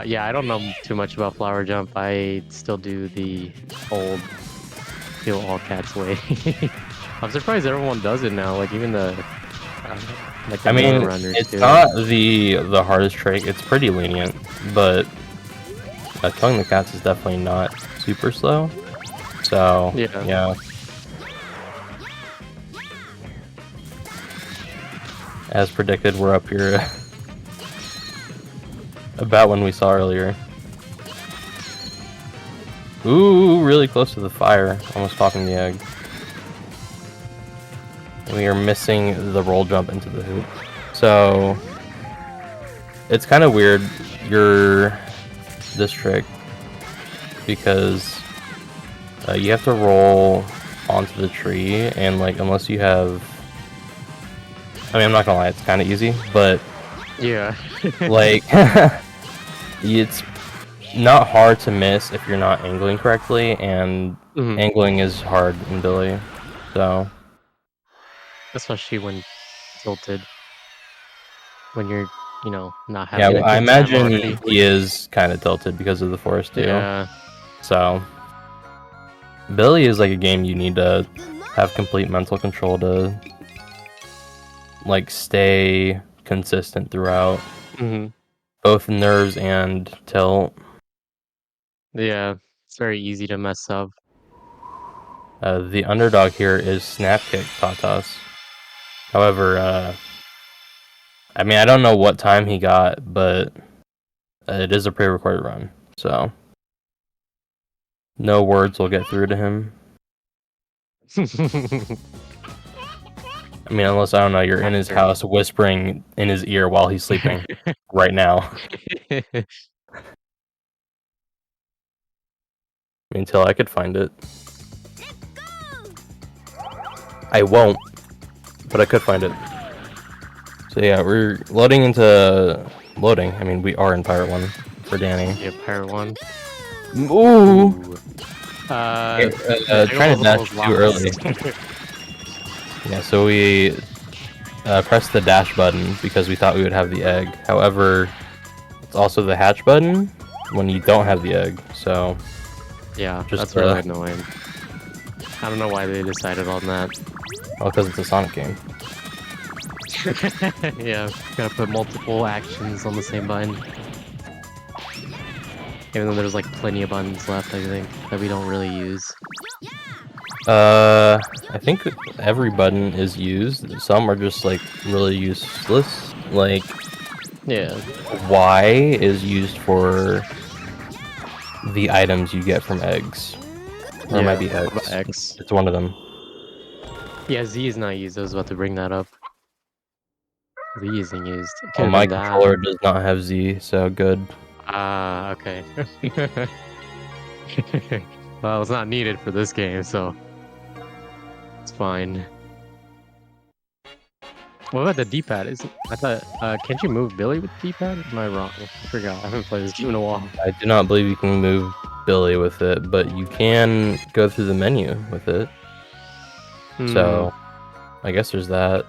Yeah, I don't know too much about flower jump. I still do the old kill all cats way. I'm surprised everyone does it now. Like even the like the I mean, newer runners it's do. not the hardest trick. It's pretty lenient, but killing the cats is definitely not super slow. So Yeah. As predicted, we're up here about when we saw earlier. Ooh, really close to the fire. Almost popping the egg. And we are missing the roll jump into the hoop. So it's kind of weird, this trick, because you have to roll onto the tree, and like unless you have, I mean, I'm not gonna lie, it's kind of easy, but Yeah. like it's not hard to miss if you're not angling correctly, and Mhm. angling is hard in Billy, so Especially when tilted. When you're, not yeah, having a I good time imagine already. he is kind of tilted because of the force too. Yeah. So Billy is like a game you need to have complete mental control to like stay consistent throughout, hmm both nerves and tilt. Yeah. It's very easy to mess up. The underdog here is Snapkick Tatas. However, I mean, I don't know what time he got, but it is a pre-recorded run, so no words will get through to him. I mean, unless, I don't know, you're in his house whispering in his ear while he's sleeping right now. Until I could find it. I won't, but I could find it. So yeah, we're loading into... Loading? I mean, we are in Pirate 1 for Danny. Yeah, Pirate 1. Ooh! Trying Trying to dash too early. Yeah, so we pressed the dash button because we thought we would have the egg. However, it's also the hatch button when you don't have the egg, so... Yeah, Just, that's really annoying. I don't know why they decided on that. Well, because it's a Sonic game. Yeah, gotta put multiple actions on the same button. Even though there's like plenty of buttons left, I think, that we don't really use. I think every button is used. Some are just like really useless. Like Yeah. Y is used for the items you get from eggs. Or it might be what about X. X. It's one of them. Yeah, Z is not used. I was about to bring that up. Z isn't used. It Oh, could've my been that. controller does not have Z, so good. Ah, okay. Well, it's not needed for this game, so it's fine. What about the D-pad? I thought, can't you move Billy with D-pad? Am I wrong? I forgot. I haven't played this game in a while. I do not believe you can move Billy with it, but you can go through the menu with it. So, I guess there's that.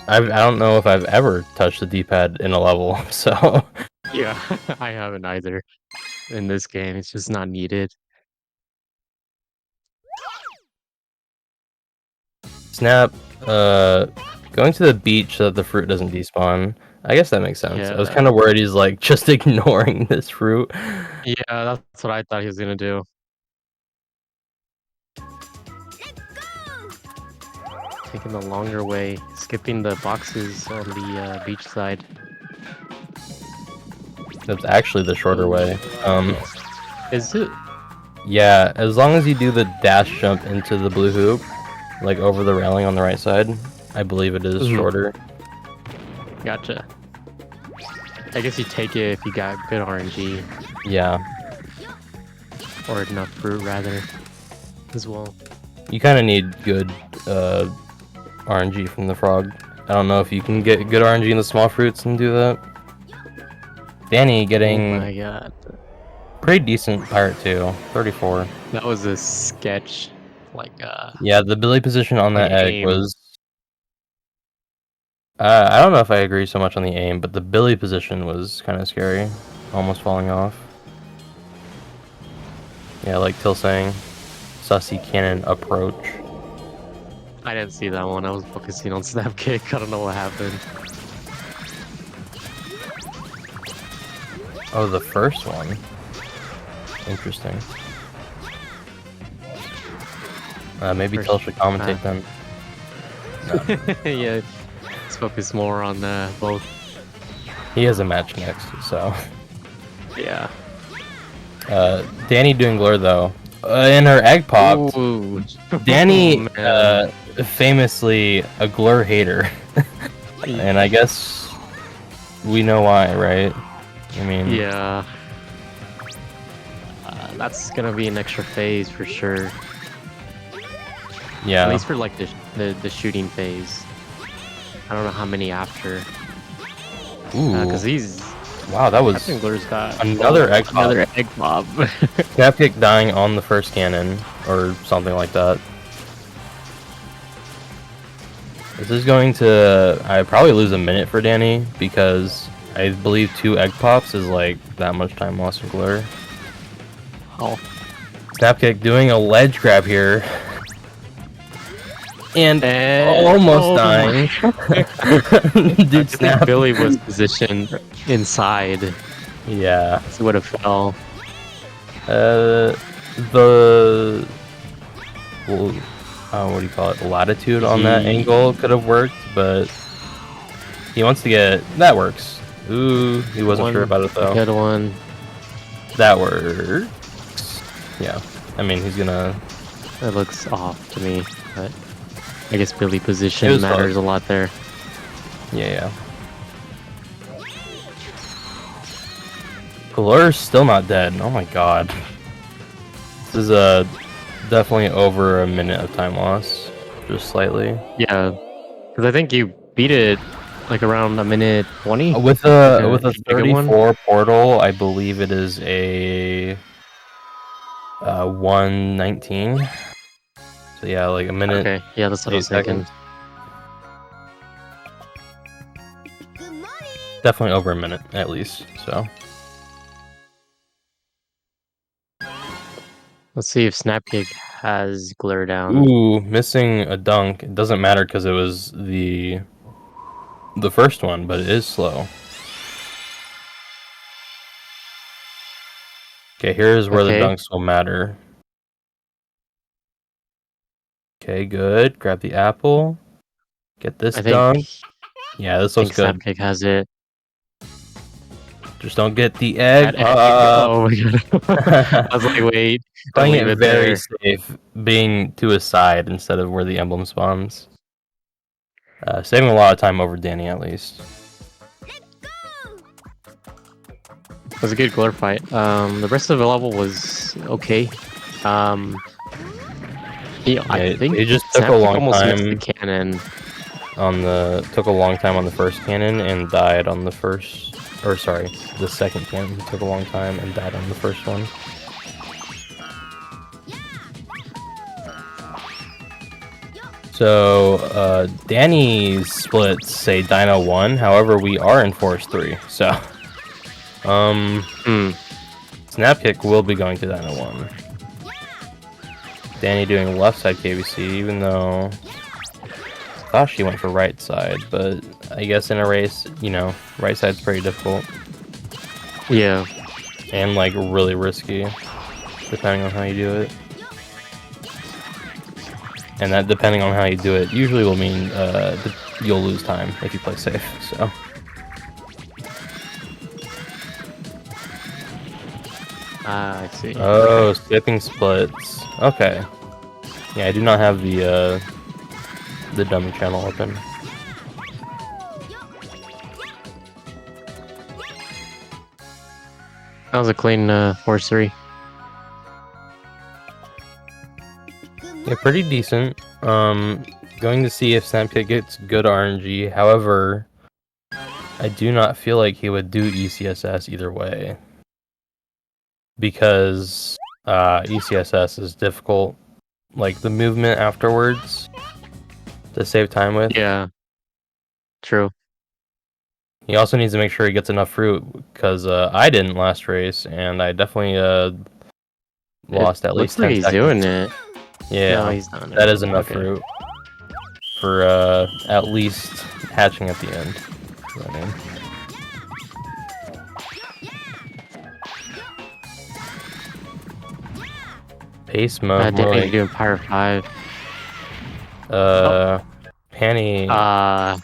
I don't know if I've ever touched the D-pad in a level, so... Yeah, I haven't either. In this game, it's just not needed. Snap, going to the beach so that the fruit doesn't despawn. I guess that makes sense. I was Yeah. kind of worried he's like just ignoring this fruit. Yeah, that's what I thought he was gonna do. Taking the longer way, skipping the boxes on the beach side. That's actually the shorter way. Is it? Yeah, as long as you do the dash jump into the blue hoop, like over the railing on the right side, I believe it is shorter. Gotcha. I guess you take it if you got good RNG. Yeah. Or enough fruit, rather, as well. You kind of need good RNG from the frog I don't know if you can get good RNG in the small fruits and do that. Danny Oh getting my god. pretty decent pirate too, 34. That was a sketch. Like, Yeah, the Billy position on that egg aim. was. I don't know if I agree so much on the aim, but the Billy position was kind of scary, almost falling off. Yeah, like Till saying, sussy cannon approach. I didn't see that one. I was focusing on snap kick. I don't know what happened. Oh, the first one. Interesting. Maybe First- Till should commentate then. Yeah, let's focus more on both. He has a match next, so. Yeah. Danny doing Glur though. In her egg popped. Ooh. Danny, Oh, man. famously a Glur hater. And I guess we know why, right? I mean, Yeah. That's gonna be an extra phase for sure. At yeah. least for like the shooting phase. I don't know how many after. Ooh, Because he's. wow, that was Captain Glur's got another egg pop. Another egg pop. Snap kick dying on the first cannon, or something like that. This is going to... I probably lose a minute for Danny, because I believe 2 egg pops is like that much time lost in Glur. Oh. Snap kick doing a ledge grab here. And And- almost oh dying. I Dude, think snap. Billy was positioned inside. Yeah. He would have fell. The well, what do you call it? Latitude on that He- angle could have worked, but he wants to get that works. Ooh, he wasn't sure about it though. Good one. That works. Yeah, I mean he's gonna. It looks off to me, but I guess Billy It position was matters close. a lot there. Yeah. Glur's still not dead. Oh my god. This is definitely over a minute of time loss, just slightly. Yeah, because I think you beat it like around a minute 20. With Like a a with a bigger one? 34 portal, I believe it is a 119. So yeah, like a minute. Okay, yeah, that's what I 8 was thinking. seconds. Definitely over a minute at least. So Let's see if Snapkick has Glare down. ooh, missing a dunk. It doesn't matter because it was the first one, but it is slow. Okay, here's where Okay. the dunks will matter. Okay, good. Grab the apple. Get this I think, dunk. Yeah, this I looks think good. Snapkick has it. Just don't get the egg. That egg- oh my god. I was like, wait. Don't Playing leave it it very there. safe, being to his side instead of where the emblem spawns. Saving a lot of time over Danny at least. It was a good Glare fight. The rest of the level was okay. I Yeah, think it just took a Snapkick long almost missed time the cannon. took a long time on the first cannon and died on the first, or sorry, the second cannon. It took a long time and died on the first one. So Danny's splits say Dino 1, however we are in Forest 3. So Hmm. Snapkick will be going to Dino 1. Danny doing left side KBC, even though I thought she went for right side, but I guess in a race, you know, right side's pretty difficult Yeah. and like really risky, depending on how you do it. And that, depending on how you do it, usually will mean you'll lose time if you play safe. So. Ah, I see. Oh, skipping splits. Okay. Yeah, I do not have the dummy channel open. That was a clean Force 3. Yeah, pretty decent. going to see if Snapkick gets good RNG. However, I do not feel like he would do ECSS either way. Because ECSS is difficult. Like, the movement afterwards to save time with. Yeah. True. He also needs to make sure he gets enough fruit, because I didn't last race, and I definitely lost at least Looks like 10 he's seconds. doing it. Yeah, No, he's not. that is enough Okay. fruit for at least hatching at the end. You know what I mean? Pace mode, more Danny like, doing Pyre 5. Panny. Uh,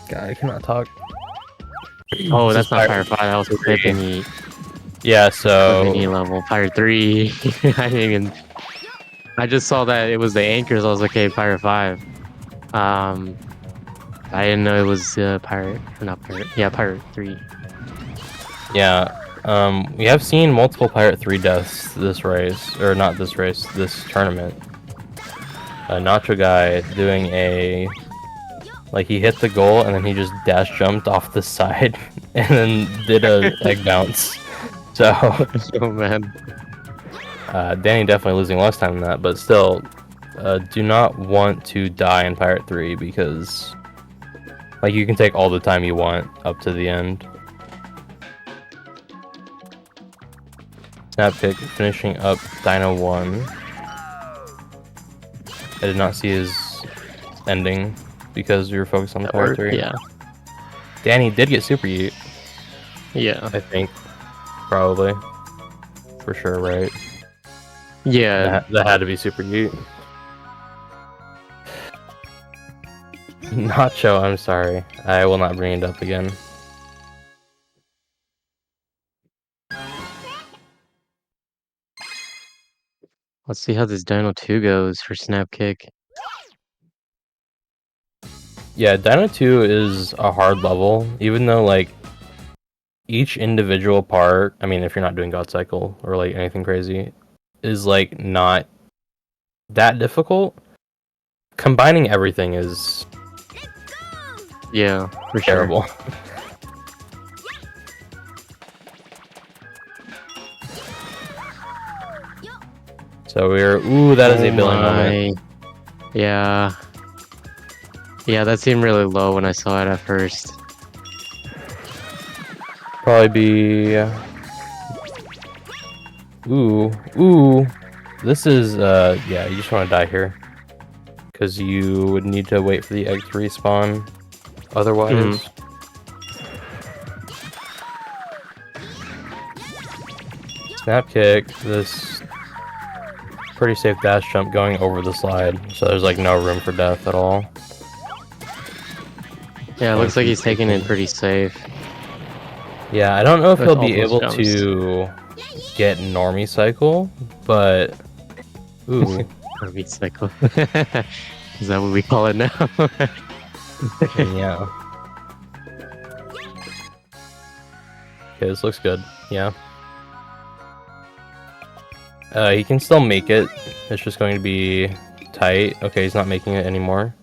God, I cannot talk. oh, This that's is not Pyre Pyre 5. That was 3. Clippany. Yeah, so Clippany level. Pyre 3. I didn't even. I just saw that it was the anchors. I was like, okay, Pyre 5. I didn't know it was Pirate. Or not Pirate. Yeah, Pirate 3. yeah, we have seen multiple Pirate 3 deaths this race, or not this race, this tournament. Nacho Guy doing a, like, he hit the goal and then he just dash jumped off the side and then did a egg bounce. So Oh, man. Danny definitely losing less time than that, but still, do not want to die in Pirate 3 because, like, you can take all the time you want up to the end. Snapkick finishing up Dino 1. I did not see his ending because we were focused on the Pirate 3. Yeah. Danny did get Super Yeet, Yeah. I think. Probably. For sure, right? Yeah. That had to be Super Yeet. Nacho, I'm sorry. I will not bring it up again. Let's see how this Dino 2 goes for Snapkick. Yeah, Dino 2 is a hard level, even though, like, each individual part, I mean, if you're not doing God Cycle or, like, anything crazy, is, like, not that difficult. Combining everything is Yeah, for sure. terrible. So we're... Ooh, that is a billion moment. Yeah. Yeah, that seemed really low when I saw it at first. Probably be... Ooh. This is, yeah, you just want to die here. Because you would need to wait for the egg to respawn. Otherwise... Snapkick, this pretty safe dash jump going over the slide. So there's, like, no room for death at all. Yeah, it looks like he's taking it pretty safe. Yeah, I don't know if With he'll all be those able jumps. to get Normie Cycle, but... Ooh. Army cycle. Is that what we call it now? Yeah. Okay, this looks good. Yeah. He can still make it. It's just going to be tight. Okay, he's not making it anymore.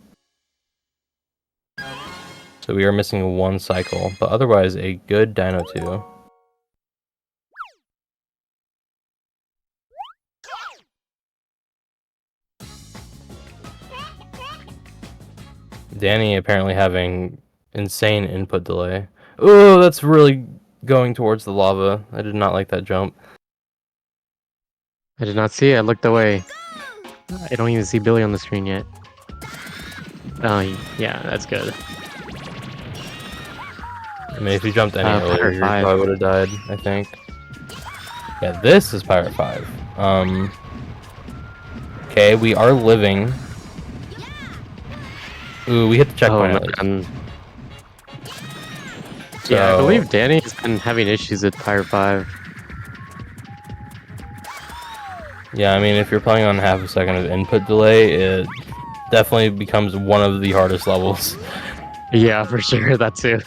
So we are missing one cycle, but otherwise a good Dino 2. Danny apparently having insane input delay. Oh, that's really going towards the lava. I did not like that jump. I did not see it. I looked away. I don't even see Billy on the screen yet. Oh, yeah, that's good. I mean, if you jumped any earlier, Pirate you 5. probably would have died, I think. Yeah, this is Pirate 5. Okay, we are living. Ooh, we hit the checkpoint at least. Yeah, I So- believe Danny's been having issues with Pyre 5. Yeah, I mean, if you're playing on half a second of input delay, it definitely becomes one of the hardest levels. Yeah, for sure, that too.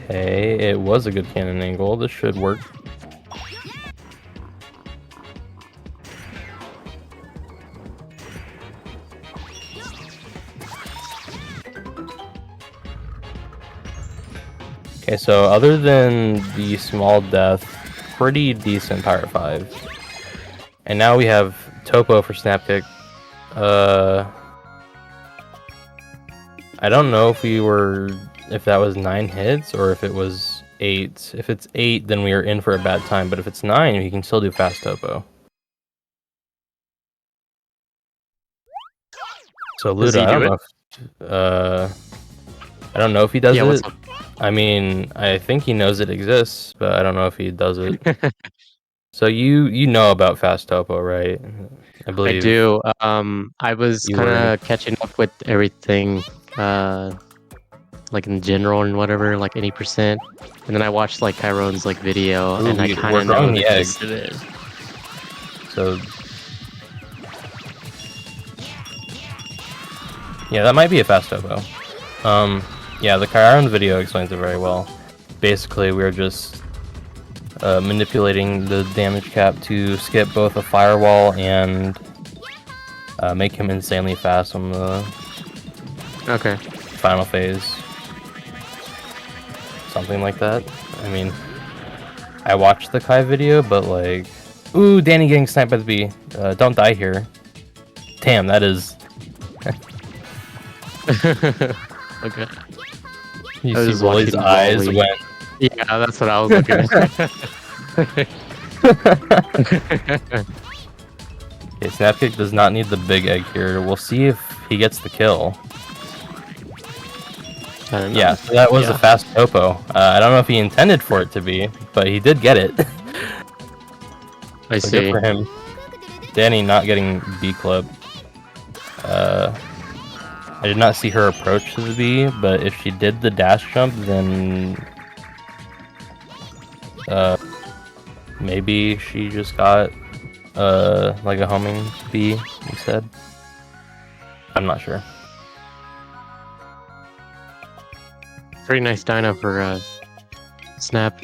Okay, it was a good cannon angle. This should work. Okay, so other than the small death, pretty decent Pirate 5. And now we have Topo for Snap Kick. I don't know if that was 9 hits or if it was 8. If it's 8, then we are in for a bad time. But if it's 9, we can still do fast Topo. So Does he Luda, do I don't know if he does Yeah, what's it. up? I mean, I think he knows it exists, but I don't know if he does it. So you know about fast Topo, right? I I believe. do. I was You kind were- of catching up with everything, like in general and whatever, like 80%. And then I watched like Chiron's like video, Ooh, and I we're kind of know growing the the egg. gist of it. So yeah, that might be a fast Topo. Yeah, the Chiron video explains it very well. Basically, we're just manipulating the damage cap to skip both a firewall and make him insanely fast on the Okay. final phase. Something like that. I mean, I watched the Kai video, but like, ooh, Danny getting sniped by the bee. Don't die here. Damn, that is. Okay. You I was see just Willie's watching eyes Wally. when. Yeah, that's what I was looking at. Okay, Snapkick does not need the big egg here. We'll see if he gets the kill. I don't know. Yeah, so that was Yeah. a fast Topo. I don't know if he intended for it to be, but he did get it. I So see. good for him. Danny not getting B club. I did not see her approach to the B, but if she did the dash jump, then maybe she just got like a homing B instead. I'm not sure. Pretty nice dyno for Snap.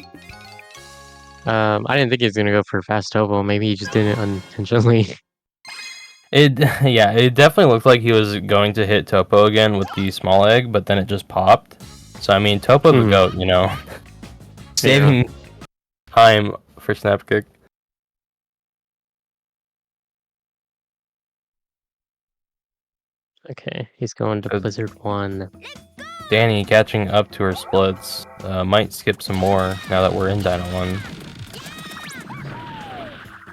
I didn't think he was gonna go for fast Topo. Maybe he just did it unintentionally. Yeah, it definitely looked like he was going to hit Topo again with the small egg, but then it just popped. So I mean, Topo the goat, you know, saving time for Snapkick. Okay, he's going to Good. Blizzard 1. Danny catching up to her splits. Might skip some more now that we're in Dino 1.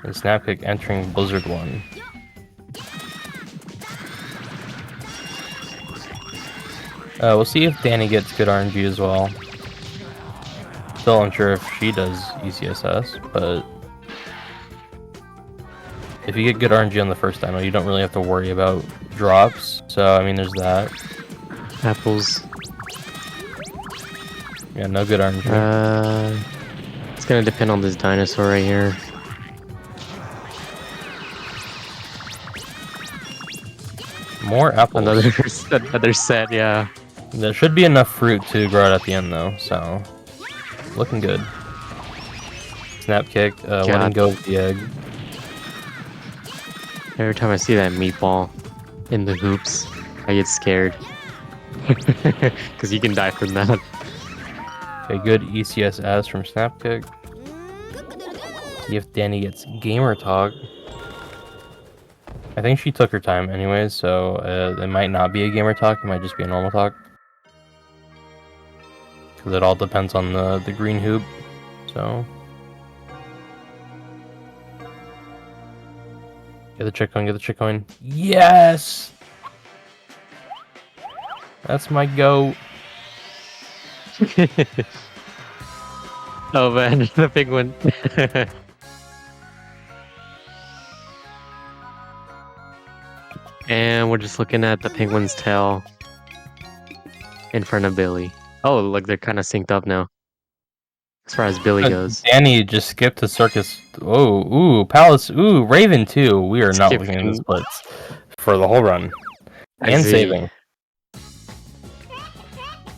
And Snapkick entering Blizzard 1. We'll see if Danny gets good RNG as well. Still unsure if she does ECSS, but if you get good RNG on the first dino, you don't really have to worry about drops. So, I mean, there's that. Apples. Yeah, no good RNG. It's gonna depend on this dinosaur right here. More apples. Another set, yeah. There should be enough fruit to grow it at the end, though, so looking good. Snap kick, letting go of the egg. Every time I see that meatball in the hoops, I get scared. Because you can die from that. Okay, good ECSS from Snap kick. See if Danny gets gamer talk. I think she took her time anyways, so it might not be a gamer talk, it might just be a normal talk. Because it all depends on the green hoop, so. Get the chick coin, get the chick coin. Yes! That's my goat. Oh man, the big one. And we're just looking at the penguin's tail in front of Billy. Oh, look, they're kind of synced up now. As far as Billy goes. Danny just skipped to circus. Oh, ooh, Palace. Ooh, Raven too. We are not looking at the splits for the whole run. I And see. saving.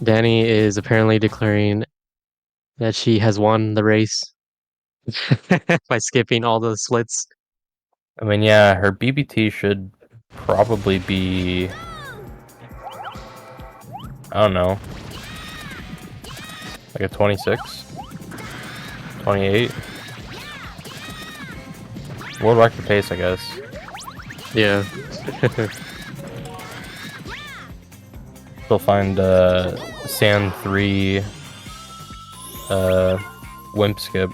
Danny is apparently declaring that she has won the race by skipping all the splits. I mean, yeah, her BBT should probably be... I don't know. Like a 26? 28? World record pace, I guess. Yeah. Still find Sand 3 Wimp Skip.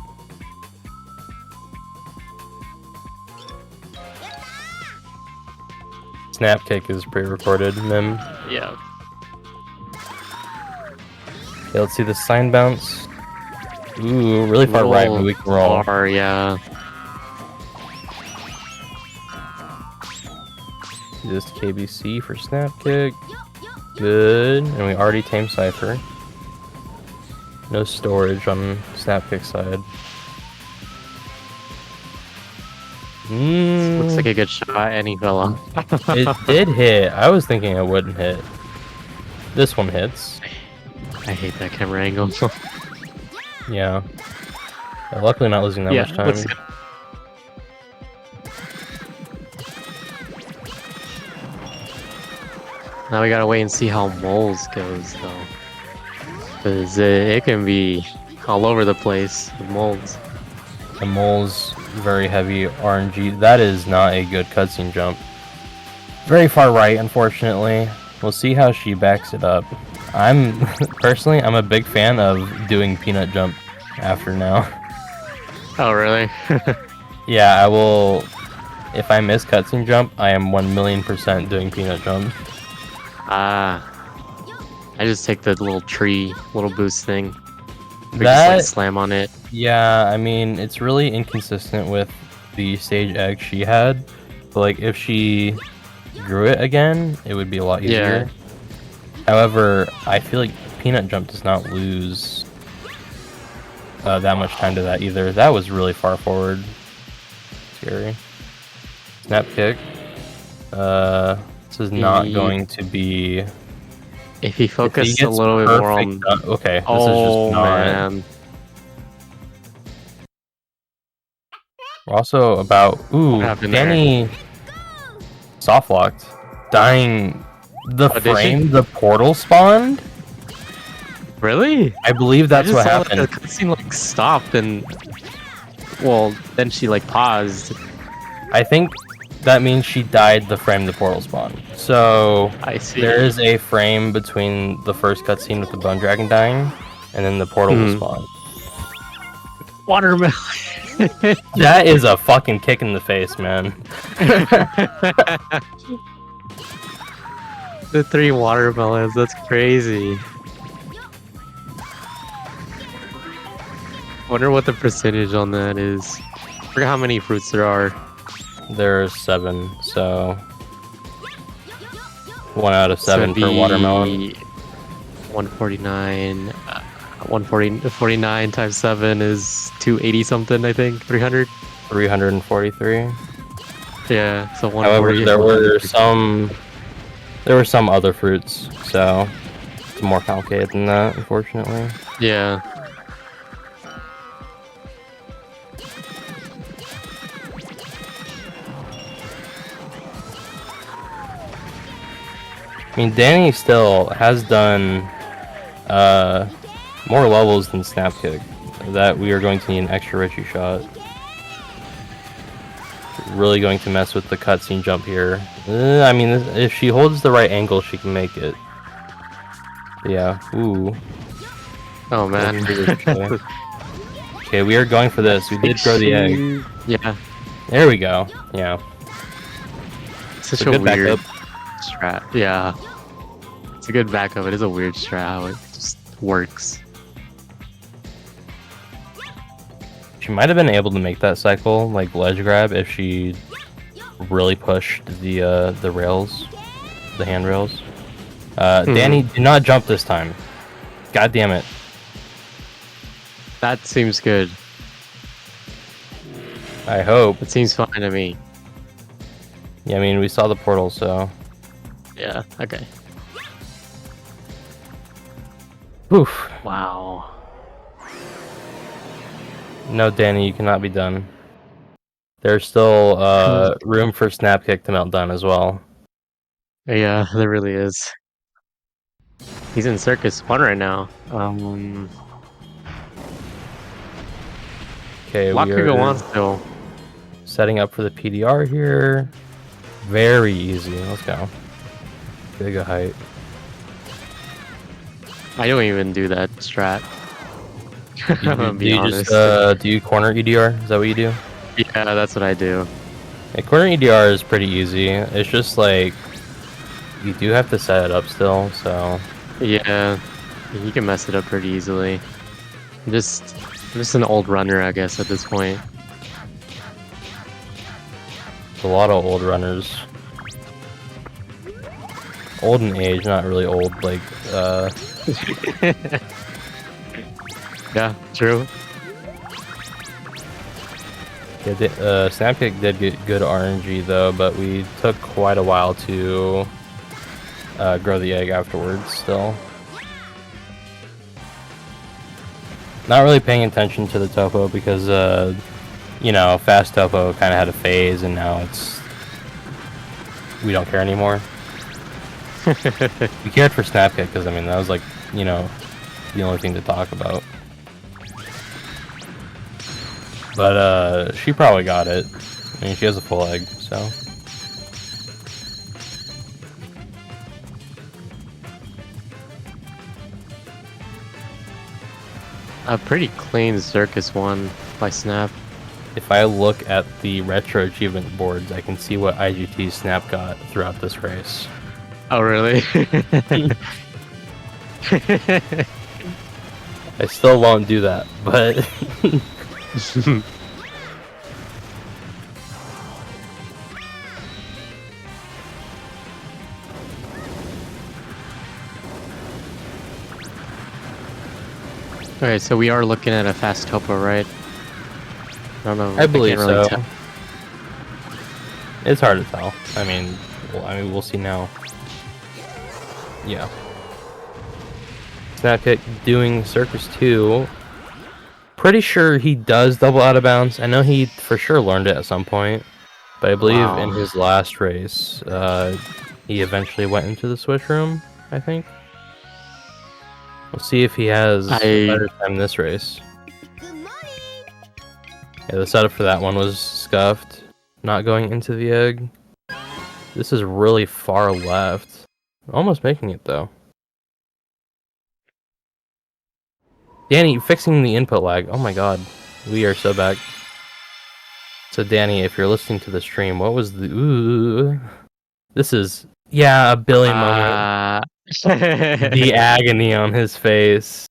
Snap Kick is pre-recorded, Mim. Yeah. Okay, let's see the sign bounce. Ooh, really far right, but we can roll. Far, yeah. Just KBC for Snap Kick. Good. And we already tamed Cypher. No storage on Snap Kick side. Looks like a good shot, and he fell off. It did hit. I was thinking it wouldn't hit. This one hits. I hate that camera angle. Yeah. Luckily not losing that much time. looks good. Now we gotta wait and see how Moles goes, though. Because it can be all over the place with Moles. The mole's very heavy RNG. That is not a good cutscene jump. Very far right, unfortunately. We'll see how she backs it up. I'm personally, I'm a big fan of doing peanut jump after now. Oh, really? Yeah, I will. If I miss cutscene jump, I am 1,000,000% doing peanut jump. Ah. I just take the little tree, little boost thing. We That, just like slam on it. yeah, I mean, it's really inconsistent with the stage egg she had. But like, if she drew it again, it would be a lot easier. However, I feel like peanut jump does not lose that much time to that either. That was really far forward. Scary. Snap kick. This is not going to be. If he If he focused a gets little bit more on... perfect okay, this Oh, is just not. man. We're also about. Ooh, What happened Danny soft locked, dying. The Oh, did she? frame, the portal spawned. Really? I believe that's I just what saw, happened. Like, the cutscene like stopped and... Well, then she like paused. I think that means she died the frame the portal spawned. So I see. there is a frame between the first cutscene with the bone dragon dying, and then the portal will Mhm. spawn. Watermelon. That is a fucking kick in the face, man. The 3 watermelons, that's crazy. Wonder what the percentage on that is. I forgot how many fruits there are. There's 7, so 1 out of So 7 it'd for be watermelon. 149. 149 times 7 is 280 something, I think. 300. 343. Yeah, so 140. However, there were some other fruits, so it's more complicated than that, unfortunately. Yeah. I mean, Danny still has done more levels than Snapkick. That we are going to need an extra Richie shot. Really going to mess with the cutscene jump here. I mean, if she holds the right angle, she can make it. Yeah. Ooh. Oh man. Okay, we are going for this. We did throw the egg. Yeah. There we go. Yeah. Such It's a a good weird backup. strat. Yeah. It's a good backup. It is a weird strat how it just works. She might have been able to make that cycle, like ledge grab, if she really pushed the rails, the handrails. Danny, do not jump this time. God damn it. That seems good. I hope. It seems fine to me. Yeah, I mean, we saw the portal, so. Yeah, okay. Oof. Wow. No, Danny, you cannot be done. There's still room for Snapkick to melt done as well. Yeah, there really is. He's in Circus 1 right now. Okay, Lot we could go are on still. setting up for the PDR here. Very easy. Let's go. Big height. I don't even do that strat. I'm gonna Do be you honest. just do you corner EDR? Is that what you do? Yeah, that's what I do. Yeah, corner EDR is pretty easy. It's just like you do have to set it up still, so Yeah, you can mess it up pretty easily. I'm just an old runner, I guess, at this point. it's a lot of old runners. Old in age, not really old, like Yeah, true. yeah, Snapkick did get good RNG though, but we took quite a while to grow the egg afterwards still. Not really paying attention to the topo because, you know, fast topo kind of had a phase and now we don't care anymore. We cared for Snapkick because, I mean, that was like, you know, the only thing to talk about. But, she probably got it. I mean, she has a full egg, so. A pretty clean Circus one by Snap. If I look at the retro achievement boards, I can see what IGT Snap got throughout this race. Oh, really? I still won't do that, but Okay, so we are looking at a fast topo, right? I don't know. I believe can't really so. tell. It's hard to tell. I mean, we'll see now. Yeah. Snapkick doing Circus 2. Pretty sure he does double out of bounds. I know he for sure learned it at some point, but I believe Wow. in his last race, he eventually went into the switch room, I think. We'll see if he has a better time this race. Yeah, the setup for that one was scuffed, not going into the egg. This is really far left. Almost making it, though. Danny, fixing the input lag. Oh my god. We are so back. So, Danny, if you're listening to the stream, what was the... Ooh. This is... Yeah, a Billy moment. The agony on his face.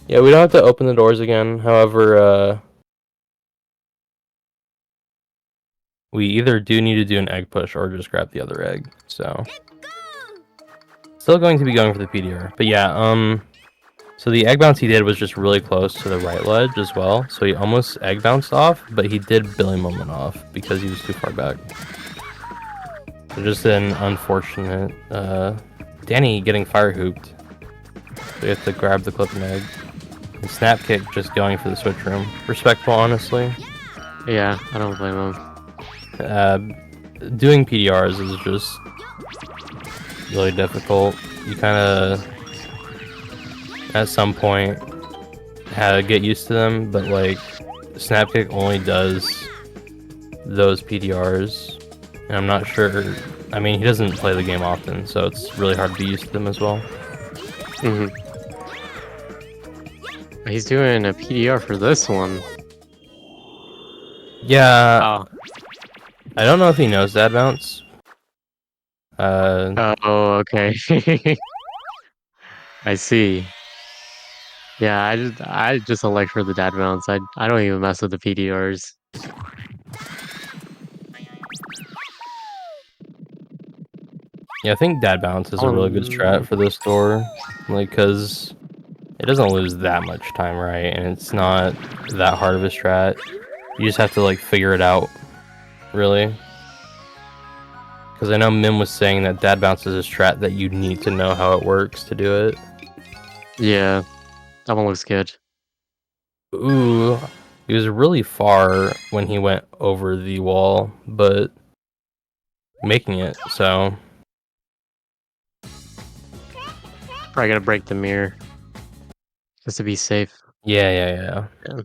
Yeah, we don't have to open the doors again. However, we either do need to do an egg push or just grab the other egg. So, still going to be going for the PDR. But yeah, so the egg bounce he did was just really close to the right ledge as well. So he almost egg bounced off, but he did Billy moment off because he was too far back. So just an unfortunate, Danny getting fire hooped. So we have to grab the clip and egg. And Snapkick just going for the switch room. Respectful, honestly. Yeah, I don't blame him. Doing PDRs is just really difficult. You kind of, at some point, had to get used to them, but like, Snapkick only does those PDRs, and I'm not sure. I mean, he doesn't play the game often, so it's really hard to be used to them as well. Mm-hmm. He's doing a PDR for this one. Yeah, Oh. I don't know if he knows that bounce. Oh, okay. I see. Yeah, I just elect for the dad bounce. I don't even mess with the PDRs. Yeah, I think dad bounce is a really good strat for this door, like, cause it doesn't lose that much time, right? And it's not that hard of a strat. You just have to like figure it out, really. Because I know Mim was saying that dad bounce is a strat that you need to know how it works to do it. Yeah, that one looks good. Ooh, he was really far when he went over the wall, but making it, so... Probably gotta break the mirror just to be safe. Yeah. Yeah.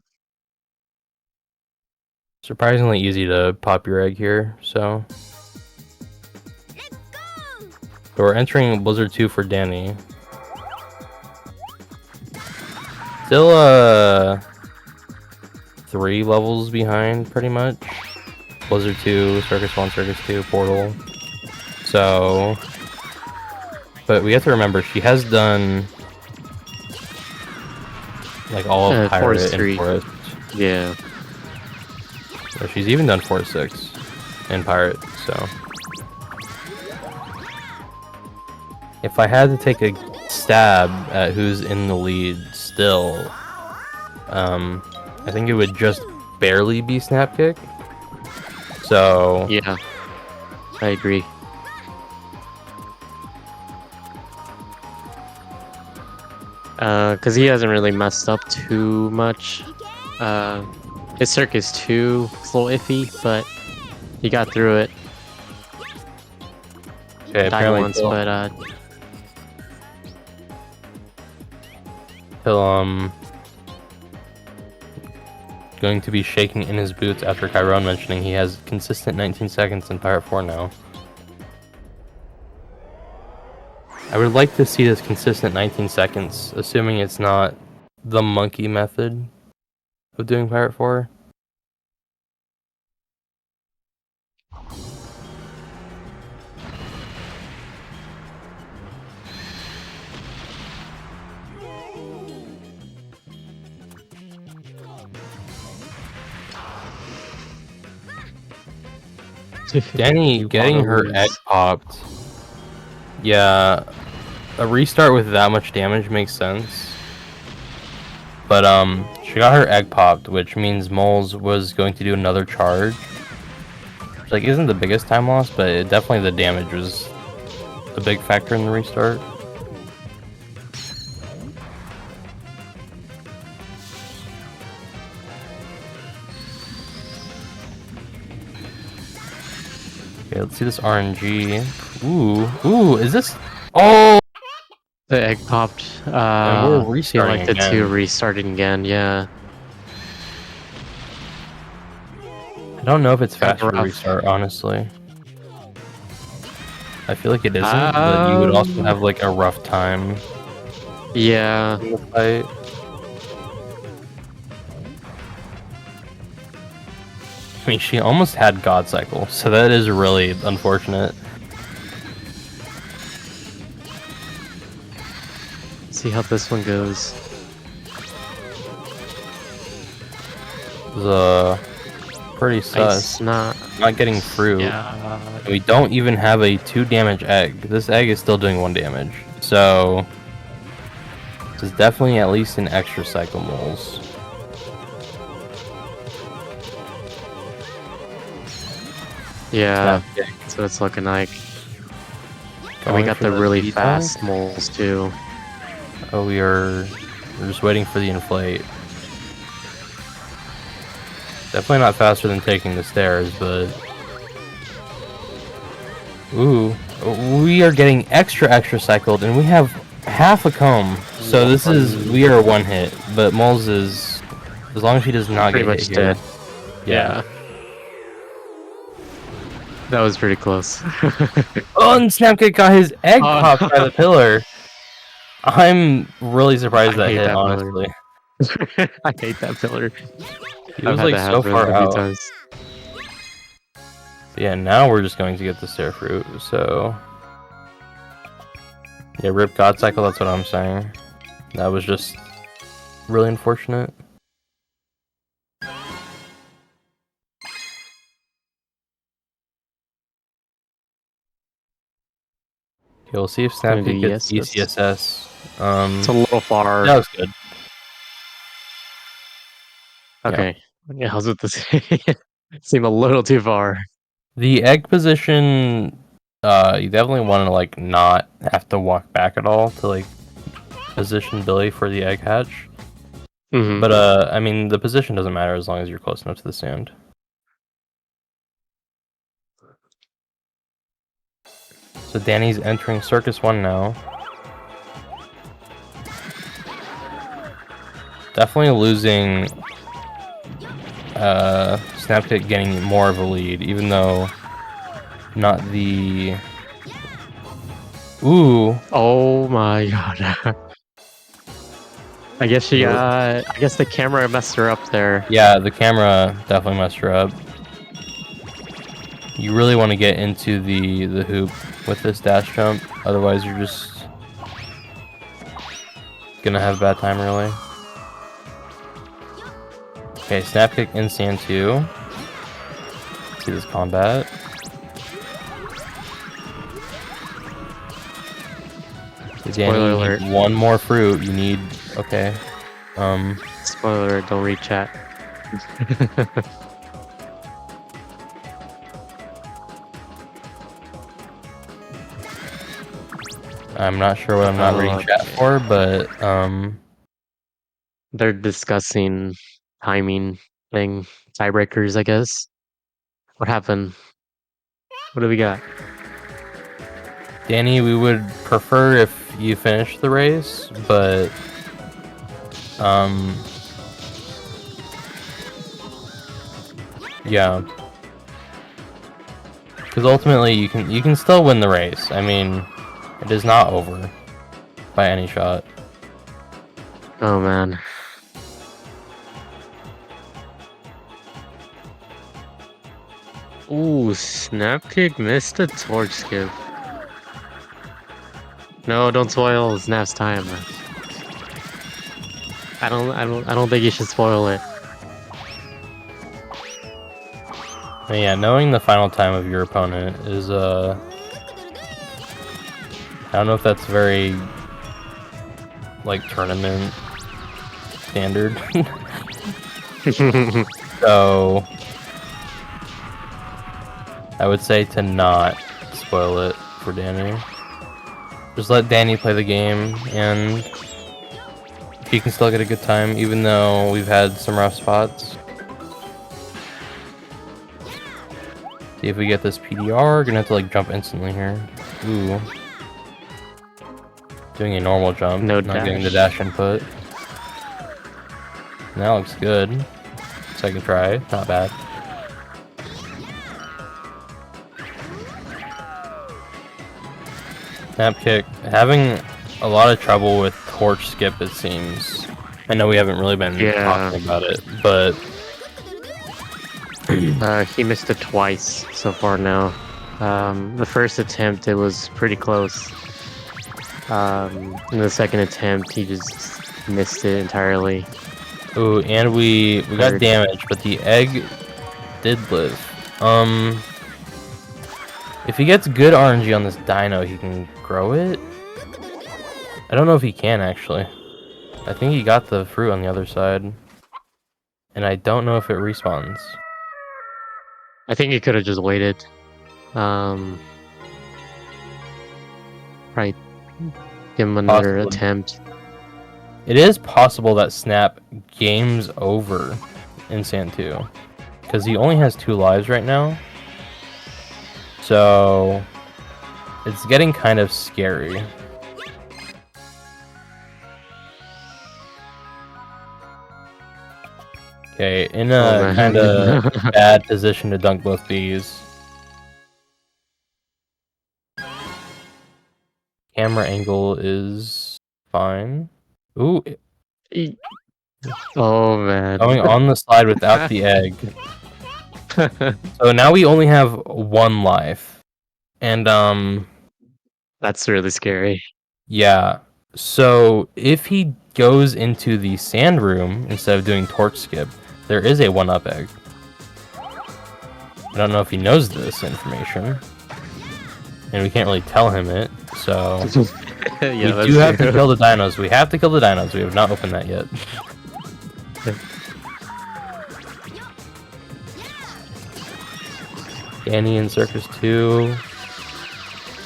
Surprisingly easy to pop your egg here, so. So we're entering Blizzard 2 for Danny. Still 3 levels behind pretty much. Blizzard 2, Circus 1, Circus 2, Portal. So, but we have to remember she has done like all of Pirate Forest and 3. Forest. Yeah. Or she's even done Forest 6 in Pirate, so. If I had to take a stab at who's in the lead still, I think it would just barely be Snapkick. So Yeah. I agree. Because he hasn't really messed up too much. His Circus 2 is a little iffy, but he got through it. okay, Died apparently once, Phil, but Phil, going to be shaking in his boots after Chiron mentioning he has consistent 19 seconds in Pirate 4 now. I would like to see this consistent 19 seconds, assuming it's not the monkey method of doing Pirate 4. Danny You getting wanna her lose. egg popped. Yeah, a restart with that much damage makes sense. But she got her egg popped, which means Moles was going to do another charge. Which like isn't the biggest time loss, but definitely the damage was a big factor in the restart. Okay, let's see this RNG. Ooh, is this? Oh, the egg popped. And we're Feel restarting like the again. 2 restarting again, yeah. I don't know if it's Kinda faster to rough. restart, honestly. I feel like it isn't, but you would also have like a rough time Yeah. in the fight. I mean, she almost had God Cycle, so that is really unfortunate. See how this one goes. It was pretty sus. Ice, not. Not getting through. Yeah. We don't even have a 2 damage egg. This egg is still doing 1 damage. So this is definitely at least an extra cycle Moles. Yeah. Snapkick. That's what it's looking like. And we Going got for the really speed fast dunk. moles too. Oh, we're just waiting for the inflate. Definitely not faster than taking the stairs, but ooh, we are getting extra cycled, and we have half a comb. So this is we are 1 hit, but Moles is as long as he does not Pretty get much hit here. dead. Yeah. That was pretty close. Oh, and Snapkick got his egg Oh, popped no. by the pillar. I'm really surprised I that hate hit, that pillar. honestly. I hate that pillar. He was like so far out. Times. Yeah, now we're just going to get the Stair Fruit, so yeah, rip God Cycle, that's what I'm saying. That was just really unfortunate. Okay, we'll see if Gonna do Snapkick gets yes. ECSS. It's a little far. That was good. Okay. Yeah, I was with this. Seem a little too far. The egg position, you definitely want to like not have to walk back at all to like position Billy for the egg hatch. Mhm. But I mean, the position doesn't matter as long as you're close enough to the sand. So Danny's entering Circus 1 now. definitely losing Snapkick getting more of a lead, even though not the... Ooh, Oh my god. I guess I guess the camera messed her up there. yeah, the camera definitely messed her up. You really want to get into the hoop with this dash jump, otherwise you're just gonna have a bad time really. Okay, snap kick in sand 2. Let's see this combat. Danny, Spoiler you alert. need one more fruit. You need okay. Spoiler alert, don't read chat. I'm not sure what I'm not reading chat for, but They're discussing timing thing, tiebreakers, I guess. What happened? What do we got? Danny, we would prefer if you finish the race, but yeah, because ultimately you can still win the race. I mean, it is not over by any shot. Oh man. Ooh, snap kick missed a torch skip. No, don't spoil Snap's time. I don't think you should spoil it. And yeah, knowing the final time of your opponent is I don't know if that's very like tournament standard. So I would say to not spoil it for Danny. Just let Danny play the game, and he can still get a good time, even though we've had some rough spots. See if we get this PDR. Gonna have to like jump instantly here. Ooh. Doing a normal jump, No not getting the dash input. That looks good. Second try, not bad. Snap kick, having a lot of trouble with torch skip, it seems. I know we haven't really been talking about it, but He missed it twice so far now. The first attempt, it was pretty close. In the second attempt, he just missed it entirely. ooh, and we got damaged, but the egg did live. If he gets good RNG on this dino, he can grow it. I don't know if he can actually. I think he got the fruit on the other side, and I don't know if it respawns. I think he could have just waited. Right. Give him another Possibly. attempt. It is possible that Snap games over in Sand 2, because he only has 2 lives right now. So it's getting kind of scary. Okay, in a kind of bad position to dunk both Bs. Camera angle is fine. Ooh, Oh man. going on the slide without the egg. So now we only have 1 life. And That's really scary. yeah. So if he goes into the sand room instead of doing torch skip, there is a 1-up egg. I don't know if he knows this information. And we can't really tell him it, so Yeah, we do have to kill the dinos. We have to kill the dinos. We have not opened that yet. Danny in Circus 2.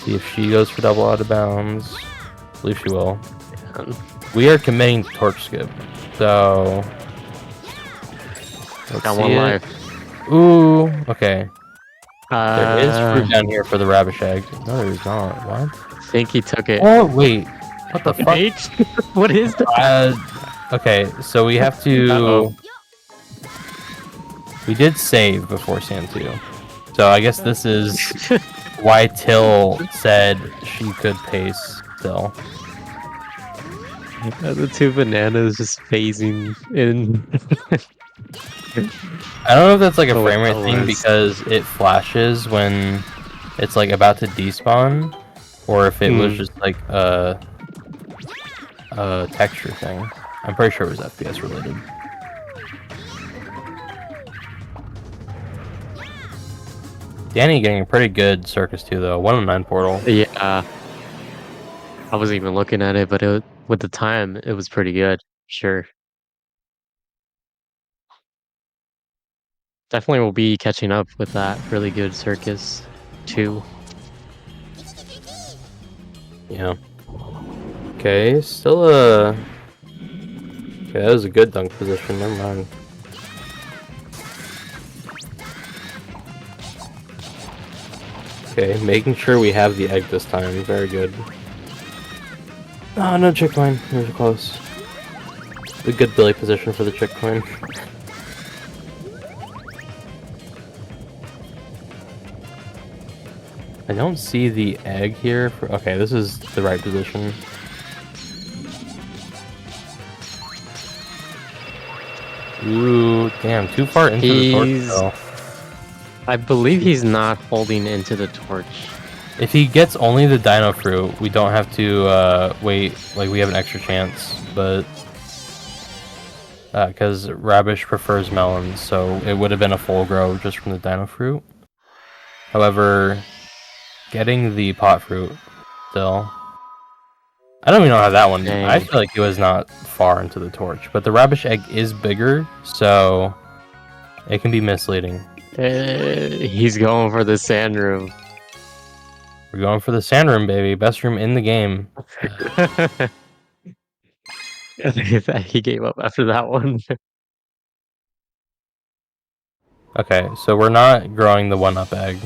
See if she goes for double out of bounds. I believe she will. We are committing to torch skip, so let's Got see 1 it. life. Ooh, okay. There is I fruit down here for the Rabish egg. No, there is not. What? think he took it. Oh wait, what the fuck? Wait, what is that? Okay, so we have to. Uh-oh. We did save before Sand 2. So I guess this is why Till said she could pace still. The two bananas just phasing in. I don't know if that's like a Oh, what frame rate that thing was. because it flashes when it's like about to despawn, or if it was just like a texture thing. I'm pretty sure it was FPS related. Danny getting a pretty good Circus too, though. 109 portal. Yeah. I wasn't even looking at it, but with the time, it was pretty good. Sure. Definitely will be catching up with that really good Circus too. Yeah. Okay, still a. Okay, that was a good dunk position. Never mind. Okay, making sure we have the egg this time. Very good. Oh, no chick coin. It was close. A good Billy position for the chick coin. I don't see the egg here. Okay, this is the right position. Ooh, damn, too far into the torch though. I believe he's not holding into the torch. If he gets only the Dino Fruit, we don't have to wait, like we have an extra chance, but because Rabish prefers melons, so it would have been a full grow just from the Dino Fruit. However, getting the Pot Fruit still. I don't even know how that one. Dang. I feel like it was not far into the torch, but the Rabish egg is bigger, so it can be misleading. He's going for the sand room. We're going for the sand room, baby. Best room in the game. He gave up after that one. Okay, so we're not growing the 1-up egg,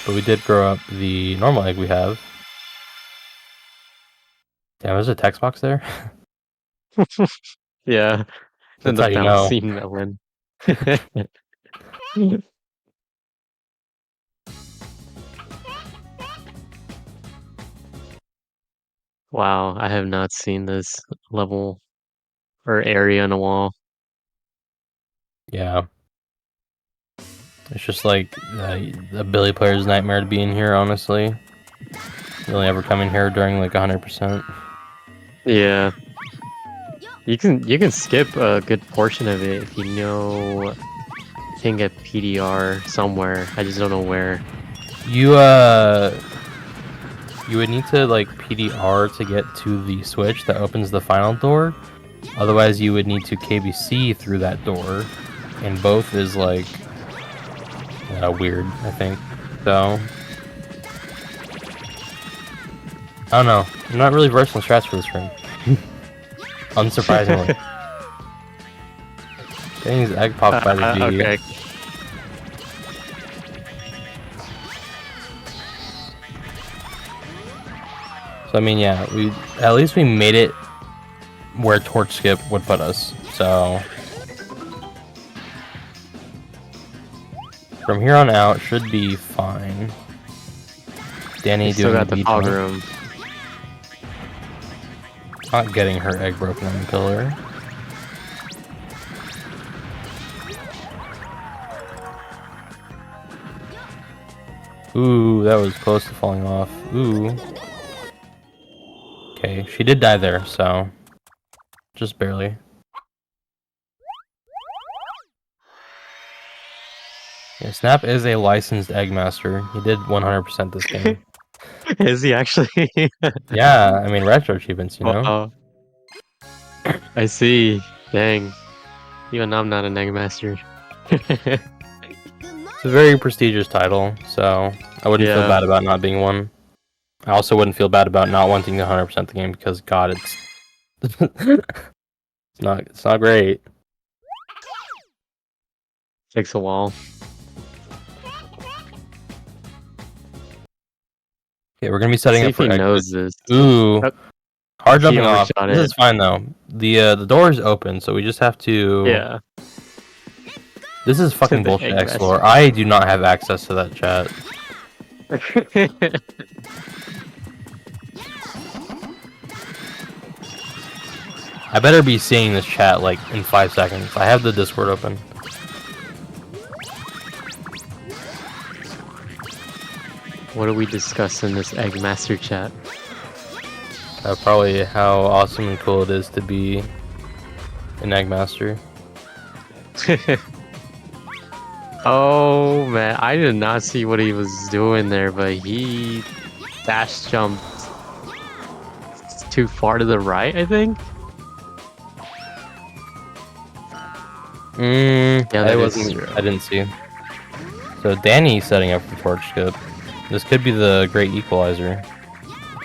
but we did grow up the normal egg we have. Damn, there's a text box there? Yeah. That's And the how you know. bouncing melon. Wow, I have not seen this level or area in a while. Yeah. It's just like a Billy player's nightmare to be in here, honestly. You only ever come in here during like 100%. Yeah. You can skip a good portion of it if you know you can get PDR somewhere. I just don't know where. You would need to like PDR to get to the switch that opens the final door. Otherwise, you would need to KBC through that door, and both is like weird, I think. So I don't know. I'm not really versed in strats for this room. Unsurprisingly. Getting his egg popped by the G. Okay. So I mean, yeah, at least we made it where torch skip would put us. So from here on out should be fine. Danny Still doing got the beat fog on- room. Not getting her egg broken on the pillar. Ooh, that was close to falling off. Ooh. Okay, she did die there, so just barely. Yeah, Snap is a licensed egg master. He did 100% this game. Is he actually? Yeah, I mean retro achievements, you know. Wow. I see. Dang. Even I'm not an egg master. It's a very prestigious title, so I wouldn't feel Yeah. bad about not being one. I also wouldn't feel bad about not wanting to 100% the game because God, it's it's not great. Takes a while. Okay, we're gonna be setting See up if for he exit. knows this. Ooh, Oh. Hard He jumping off. overshot This it. is fine though. The door is open, so we just have to. Yeah. This is fucking the bullshit, egg Xlore. I do not have access to that chat. I better be seeing this chat like in 5 seconds. I have the Discord open. What do we discuss in this Egg Master chat? Probably how awesome and cool it is to be an Egg Master. Oh man, I did not see what he was doing there, but he dash jumped too far to the right, I think. Yeah, that I is wasn't. true. I didn't see. So Danny's setting up for torch skip. This could be the great equalizer.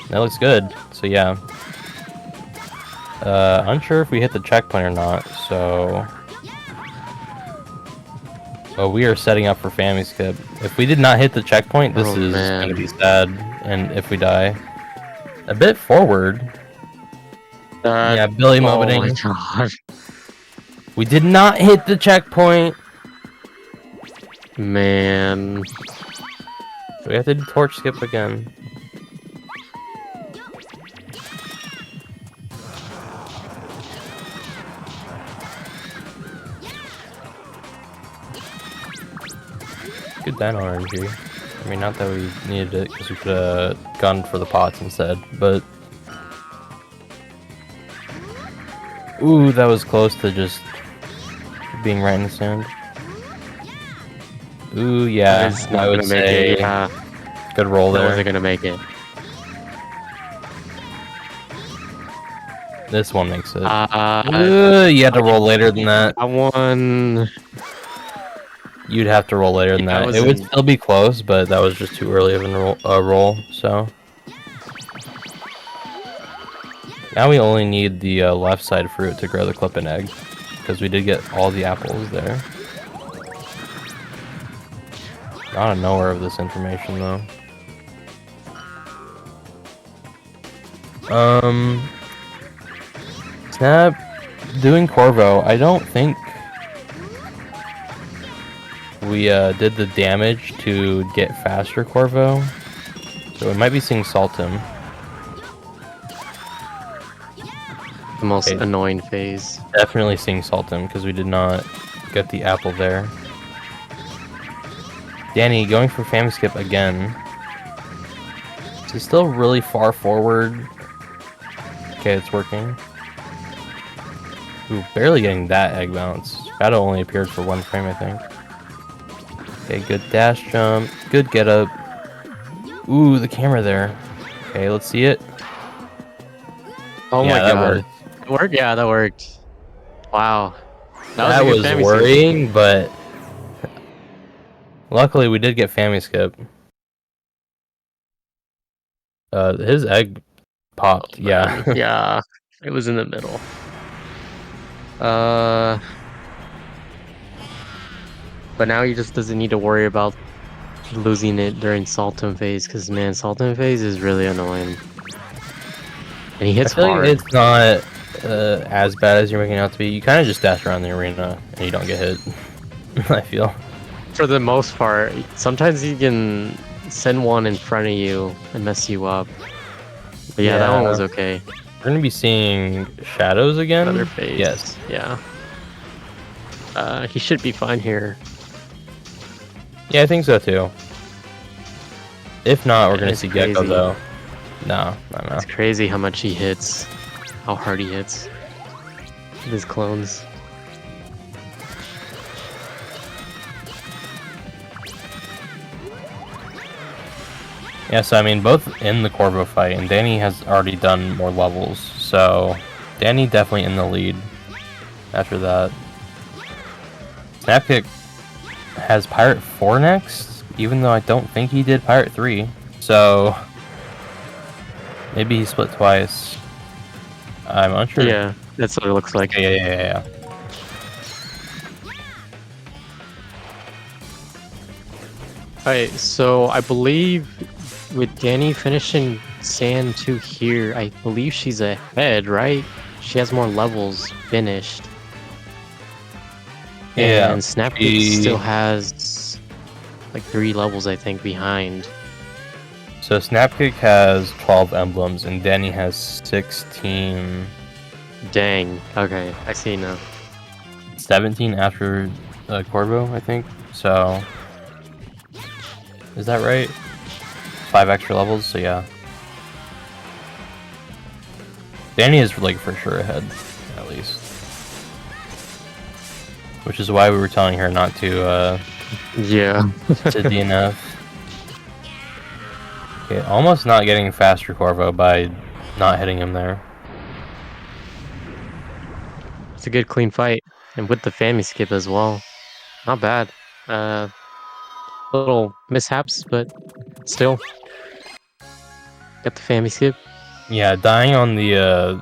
That looks good. So yeah. Unsure if we hit the checkpoint or not. So. But we are setting up for Family Skip. If we did not hit the checkpoint, this Oh, is man. gonna be sad. And if we die, a bit forward. Yeah, Billy Oh my Mobiting. god. We did not hit the checkpoint. Man. So we have to do torch skip again. Good dino RNG. I mean, not that we needed it, because we could have gone for the pots instead, but... Ooh, that was close to just being right in the sand. Ooh, yeah, It's I not would gonna make say it. Yeah, good roll that there. wasn't gonna make it. This one makes it. You had to roll later than that. I won. You'd have to roll later than Yeah, I that. was It would in- still be close, but that was just too early of a roll, so. Now we only need the left side fruit to grow the clip and egg, because we did get all the apples there. Out of nowhere of this information, though. Snap doing Corvo. I don't think we did the damage to get faster Corvo, so we might be seeing Saltum. The most Okay. annoying phase. Definitely seeing Saltum because we did not get the apple there. Danny going for Family Skip again. This is still really far forward. Okay, it's working. Ooh, barely getting that egg bounce. Shadow only appeared for 1 frame, I think. Okay, good dash jump. Good get up. Ooh, the camera there. Okay, let's see it. Oh Yeah, my that god. worked. It worked? Yeah, that worked. Wow. That a good was Family Skip. worrying, but luckily we did get Family Skip. His egg popped. Yeah. Yeah. It was in the middle. But now he just doesn't need to worry about losing it during Saltum phase, because man, Saltum phase is really annoying. And he I hits feel hard. like it's not as bad as you're making it out to be. You kind of just dash around the arena and you don't get hit. I feel. For the most part, sometimes you can send one in front of you and mess you up. But yeah, that one was okay. We're gonna be seeing shadows again. Another phase. Yes. Yeah. He should be fine here. Yeah, I think so too. If not, we're Yeah, gonna it's see Gecko crazy. though. No, no. It's crazy how much he hits. How hard he hits. With his clones. Yeah, so I mean, both in the Corvo fight, and Danny has already done more levels, so Danny definitely in the lead after that. Snapkick has Pirate 4 next, even though I don't think he did Pirate 3, so maybe he split twice. I'm unsure. Yeah, that's what it looks like. Yeah. Alright, so I believe with Danny finishing Sand 2 here, I believe she's ahead, right? She has more levels finished. Yeah, And Snapkick she- still has like 3 levels, I think, behind. So Snapkick has 12 emblems and Danny has 16, Dang. Okay, I see now. 17 after Corvo, I think. So is that right? 5 extra levels, so yeah. Danny is like for sure ahead, at least. Which is why we were telling her not to Yeah. to DNF. Okay, almost not getting faster Corvo by not hitting him there. It's a good clean fight. And with the Fammy skip as well. Not bad. Little mishaps, but still. Got the Fammy skip. Yeah, dying on the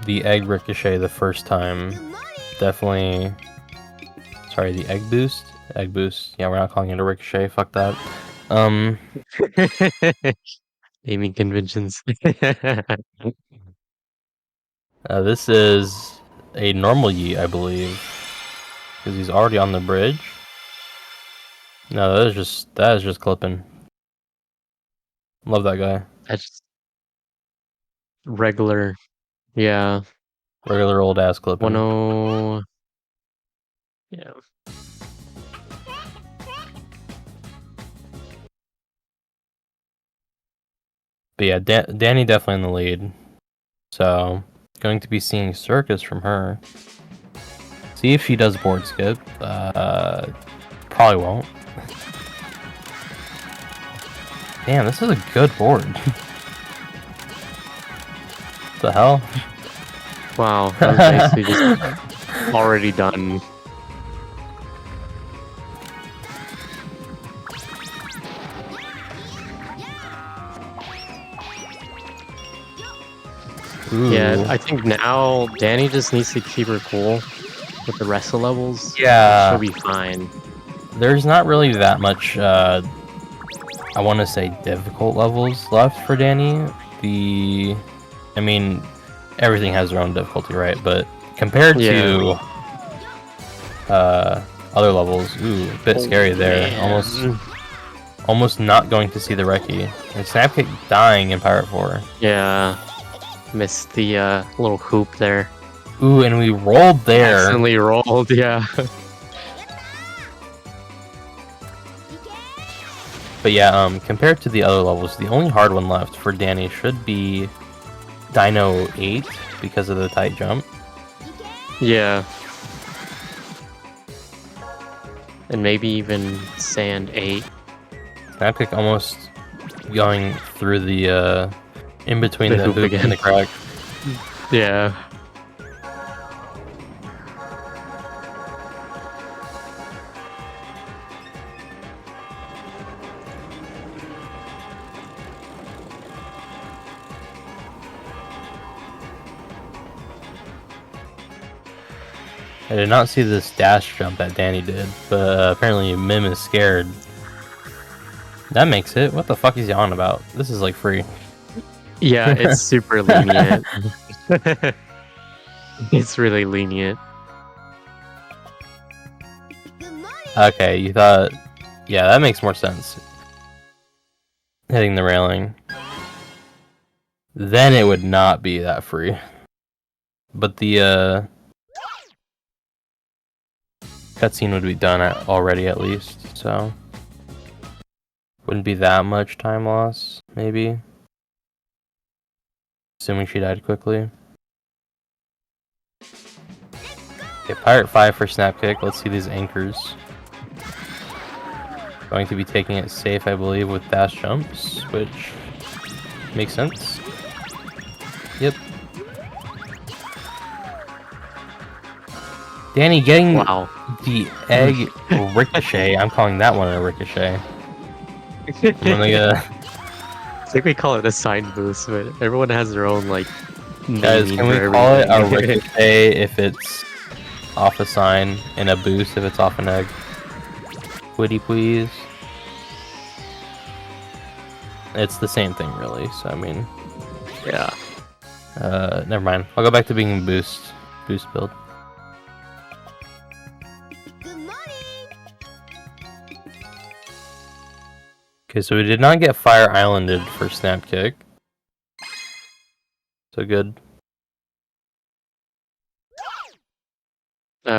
egg ricochet the first time definitely. Sorry, the egg boost. Egg boost. Yeah, we're not calling it a ricochet. Fuck that. Naming conventions. This is a normal yeet, I believe, because he's already on the bridge. No, that is just clipping. Love that guy. That's regular. Yeah. Regular old ass clipping. 10. Yeah. But yeah, Danny definitely in the lead. So, going to be seeing Circus from her. See if she does board skip. Probably won't. Damn, this is a good board. What the hell? Wow. That was basically just already done. Yeah, Ooh. I think now Danny just needs to keep her cool with the rest of the levels. Yeah. She'll be fine. There's not really that much, I want to say difficult levels left for Danny. I mean, everything has their own difficulty, right? But compared to other levels, ooh, a bit scary there. Man. Almost not going to see the Reki. And Snapkick dying in Pirate 4. Yeah. Missed the little hoop there. Ooh, and we rolled there. Accidentally rolled, yeah. But yeah, compared to the other levels, the only hard one left for Danny should be Dino 8 because of the tight jump. Yeah. And maybe even Sand 8. Snapkick almost going through the in between the hoop again. and the crack. Yeah. I did not see this dash jump that Danny did, but apparently Mim is scared. That makes it. What the fuck is he on about? This is like free. Yeah, it's super lenient. It's really lenient. Okay, you thought... Yeah, that makes more sense. Hitting the railing. Then it would not be that free. But the cutscene would be done already at least, so... Wouldn't be that much time loss, maybe. Assuming she died quickly. Okay, Pirate 5 for Snapkick. Let's see these anchors. Going to be taking it safe, I believe, with dash jumps, which makes sense. Yep. Danny getting Wow. the egg ricochet. I'm calling that one a ricochet. I'm gonna get I think we call it a sign boost, but everyone has their own like. guys, naming can we for call it a everything. ricochet if it's off a sign, and a boost if it's off an egg? Would you please? It's the same thing, really. So I mean, Yeah. Never mind. I'll go back to being boost build. Okay, so we did not get Fire Islanded for Snap Kick. So good.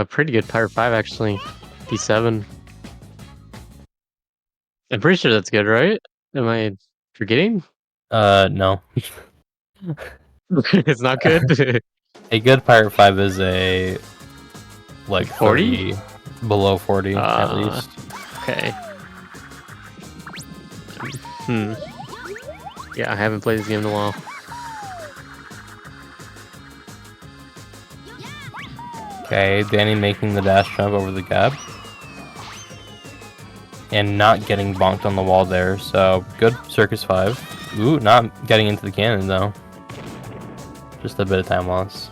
Pretty good Pyre 5 actually. D7. I'm pretty sure that's good, right? Am I forgetting? No. It's not good. A good Pirate 5 is a like 40? 30, below 40 at least. Okay. Yeah, I haven't played this game in a while. Okay, Danny making the dash jump over the gap. And not getting bonked on the wall there, so good Circus 5. Ooh, not getting into the cannon though. Just a bit of time loss.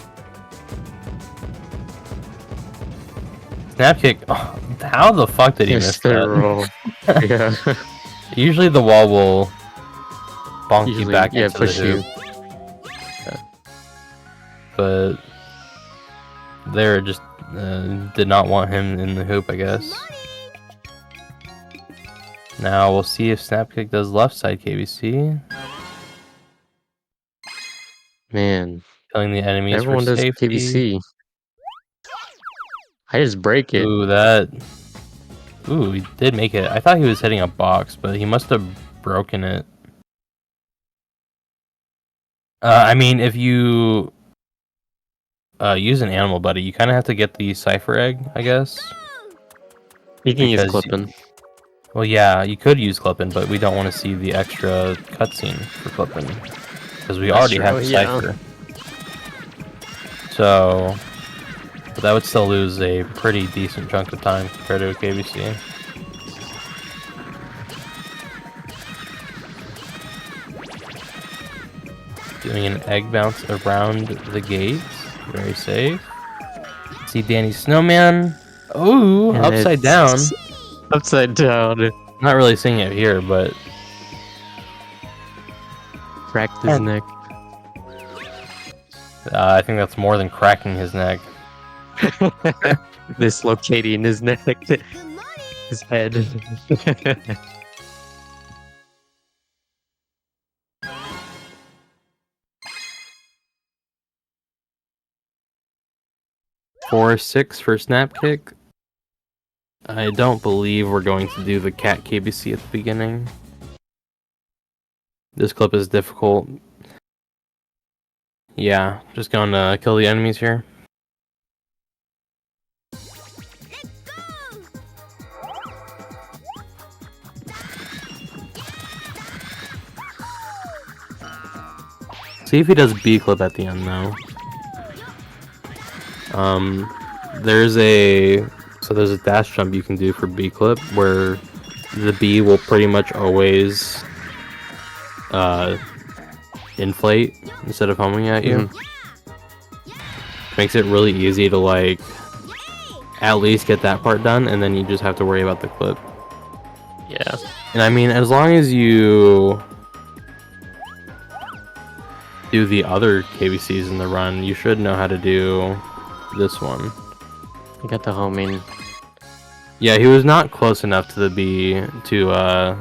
Snap kick. Oh, how the fuck did he miss that? Roll. Yeah. Usually the wall will bonk you Usually, back yeah, into push the hoop. But there it just did not want him in the hoop, I guess. Now we'll see if Snapkick does left side KBC. Man, Killing the enemies everyone for does safety. KBC. I just break it. Ooh, that. Ooh, he did make it. I thought he was hitting a box, but he must have broken it. I mean, if you use an animal buddy, you kind of have to get the cipher egg, I guess. You can use because- Clippin. Well, yeah, you could use Clippin, but we don't want to see the extra cutscene for Clippin because we That's already true, have the yeah. cipher. So, but that would still lose a pretty decent chunk of time compared to a KBC. Doing an egg bounce around the gate, very safe. See Danny Snowman. Ooh, And upside down. it's Upside down. Not really seeing it here, but Cracked his And- neck. I think that's more than cracking his neck. Dislocating his neck. His head. Four 6 for snap kick. I don't believe we're going to do the cat KBC at the beginning. This clip is difficult. Yeah, just going to kill the enemies here. See if he does B clip at the end though. There's a dash jump you can do for B clip where the B will pretty much always inflate instead of homing at you. Makes it really easy to like at least get that part done, and then you just have to worry about the clip. Yeah. And I mean, as long as you do the other KBCs in the run, you should know how to do this one. I got the homing. Yeah, he was not close enough to the B to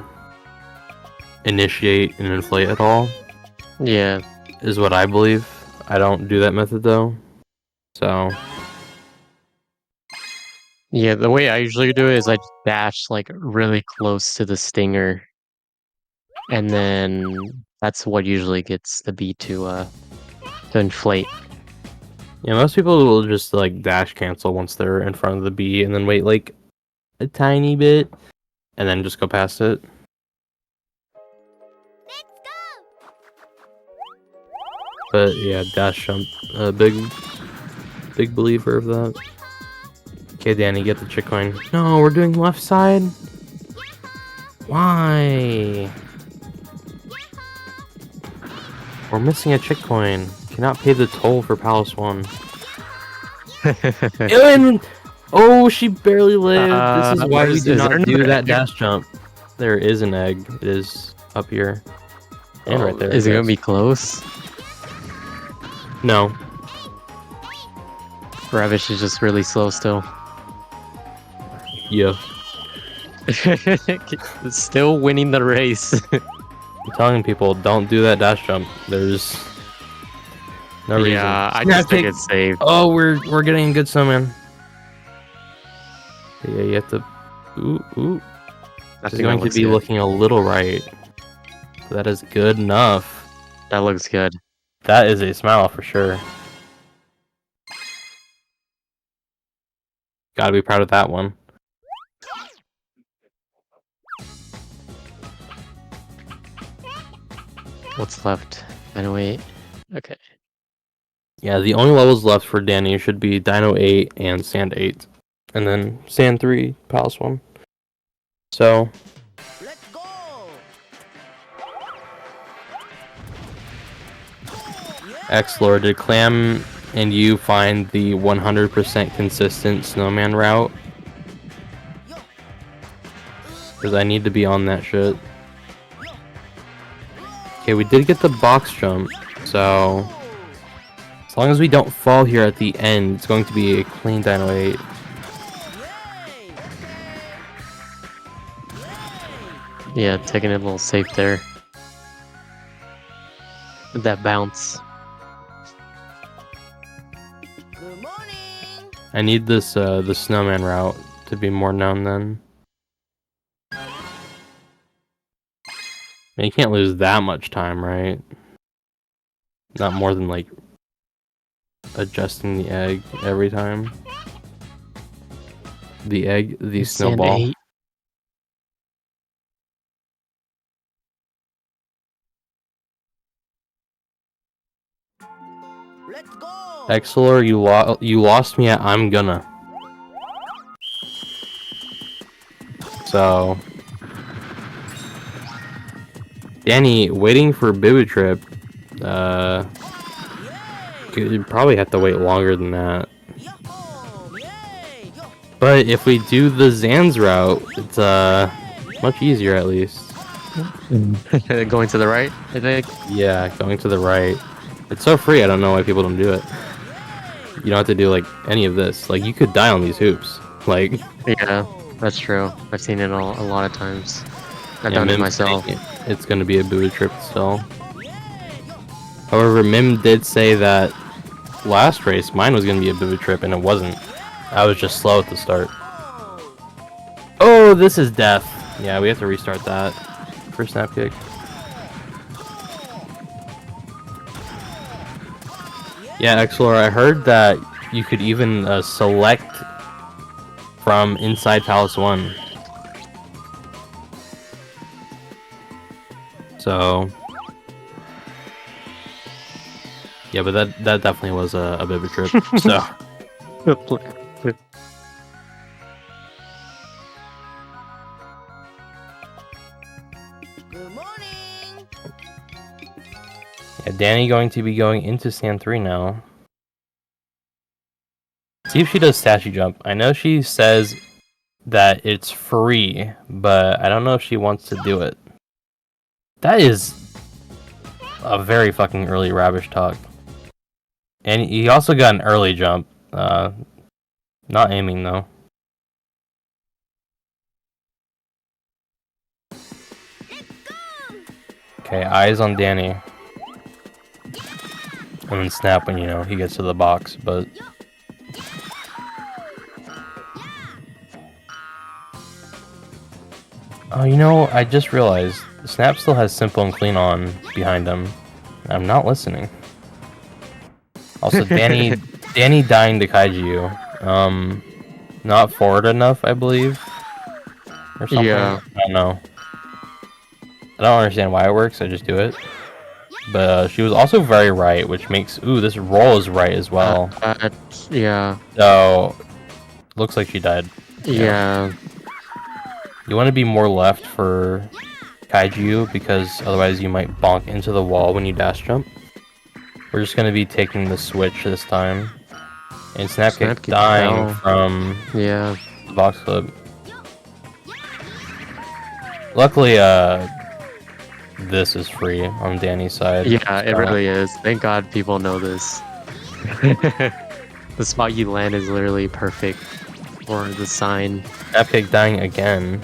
initiate and inflate at all, Yeah. is what I believe. I don't do that method though. So, Yeah, the way I usually do it is I just dash like really close to the stinger. And then that's what usually gets the B to inflate. yeah, most people will just like dash cancel once they're in front of the B and then wait like a tiny bit and then just go past it. But yeah, dash jump, big believer of that. Okay, Danny, get the chick coin. No, we're doing left side. Why? We're missing a chick coin. Cannot pay the toll for Palace 1. And, oh, she barely lived. This is why we do not do that dash jump. There is an egg. It is up here. And right there. Is it gonna yes. be close? No. Ravish is just really slow still. Yeah. Still winning the race. I'm telling people, don't do that dash jump. There's no reason. Yeah, I Snap just think kick. it's safe. Oh, we're getting good snowman. Yeah, you have to. Ooh. I It's think going that to looks be good. looking a little right. That is good enough. That looks good. That is a smile for sure. Gotta be proud of that one. What's left? 908. Okay. Yeah, the only levels left for Danny should be Dino 8 and Sand 8. And then Sand 3, Palace 1. So, X-Lord, did Clam and you find the 100% consistent snowman route? Because I need to be on that shit. Okay, we did get the box jump, so as long as we don't fall here at the end, it's going to be a clean Dino 8. Yeah, taking it a little safe there. With that bounce. I need this the snowman route to be more known then. You can't lose that much time, right? Not more than like adjusting the egg every time. The egg, the Sand snowball. 8. Excelor, you lost me at I'm gonna. So Danny, waiting for Bibu Trip, you'd probably have to wait longer than that. But if we do the Zan's route, it's much easier at least. Going to the right, I think. Yeah, going to the right. It's so free, I don't know why people don't do it. You don't have to do like any of this. Like you could die on these hoops. Like Yeah, that's true. I've seen it a lot of times. I've yeah, done it Mim's myself. saying it's gonna be a Buddha trip still. However, Mim did say that last race mine was gonna be a Buddha trip and it wasn't. I was just slow at the start. Oh, this is death. Yeah, we have to restart that for snap kick. Yeah, Explore, I heard that you could even select from inside Palace 1. So, yeah, but that definitely was a bit of a trip. So, yeah, Danny going to be going into Stand 3 now. See if she does statue jump. I know she says that it's free, but I don't know if she wants to do it. That is a very fucking early Ravish talk. And he also got an early jump. Not aiming though. Okay, eyes on Danny. And then snap when, you know, he gets to the box, but... Oh, you know, I just realized Snap still has Simple and Clean on behind him. I'm not listening. Also, Danny dying to Kaiju. Not forward enough, I believe. Or something. Yeah. I don't know. I don't understand why it works, I just do it. But she was also very right, which makes... Ooh, this roll is right as well. Yeah. So, looks like she died. Yeah. You want to be more left for Kaiju, because otherwise you might bonk into the wall when you dash jump. We're just going to be taking the switch this time. And Snapkick dying from the box clip. Luckily, this is free on Danny's side. Yeah, it really is. Thank God people know this. The spot you land is literally perfect for the sign. Snapcake dying again.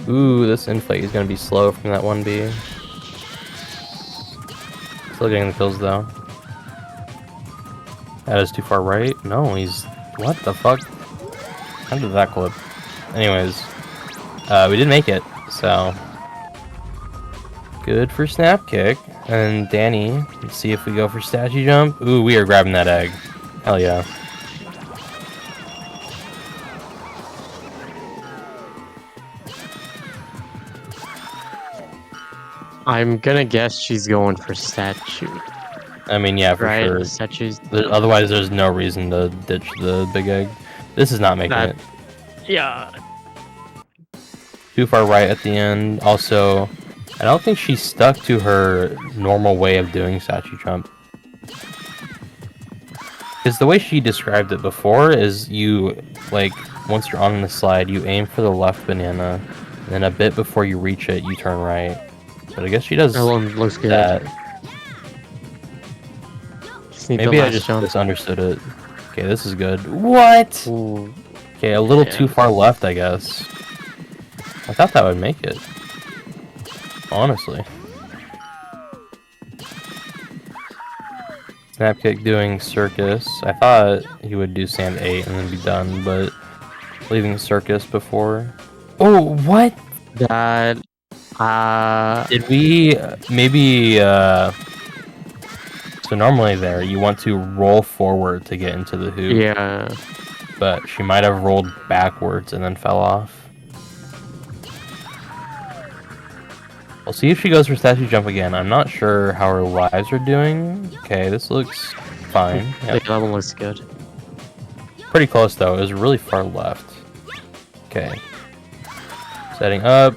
Ooh, this inflate is gonna be slow from that 1B. Still getting the kills though. That is too far right. No, he's... What the fuck? How did that clip? Anyways, we did make it, so... Good for Snapkick. And Danny, let's see if we go for Statue Jump. Ooh, we are grabbing that egg. Hell yeah. I'm gonna guess she's going for statue, I mean, yeah, for right? sure. Statues. Otherwise, there's no reason to ditch the big egg. This is not making That- it. Yeah. Too far right at the end. Also, I don't think she stuck to her normal way of doing statue jump. Because the way she described it before is you, like, once you're on the slide, you aim for the left banana, and then a bit before you reach it, you turn right. But I guess she does That one looks good. that. Just need the Maybe I last just jump. misunderstood it. Okay, this is good. What? Ooh. Okay, a little Yeah. too far left, I guess. I thought that would make it. Honestly. Snapkick doing circus. I thought he would do sand 8 and then be done, but leaving circus before. Oh, what? That. Did we maybe so normally there you want to roll forward to get into the hoop. Yeah. But she might have rolled backwards and then fell off. We'll see if she goes for statue jump again. I'm not sure how her lives are doing. Okay, this looks fine. Yeah, Yep. that one looks good. Pretty close though. It was really far left. Okay. Setting up.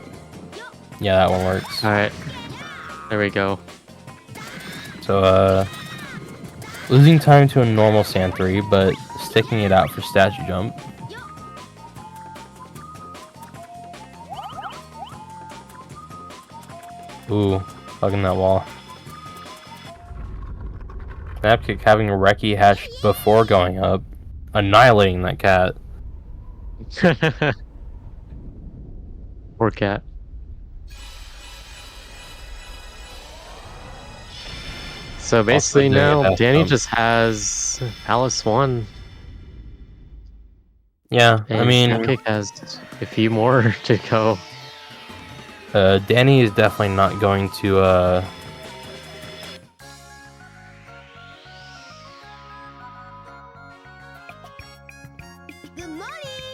Yeah, that one works. Alright. There we go. So, losing time to a normal sand 3, but sticking it out for statue jump. Ooh, hugging that wall. Snapkick having a Reki hash before going up, annihilating that cat. Poor cat. So basically doing now that, Danny just has Palace 1. Yeah, I And mean, Snapkick has a few more to go. Danny is definitely not going to,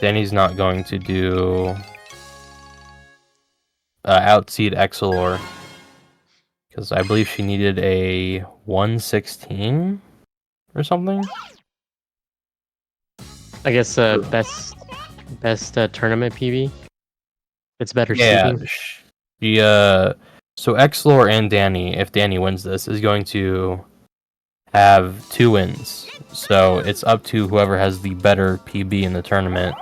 Danny's not going to do outseed Excelor because I believe she needed a 116 or something. I guess best tournament PB. It's better Yeah, seating. she so Excelor and Danny, if Danny wins this, is going to have 2 wins. So it's up to whoever has the better PB in the tournament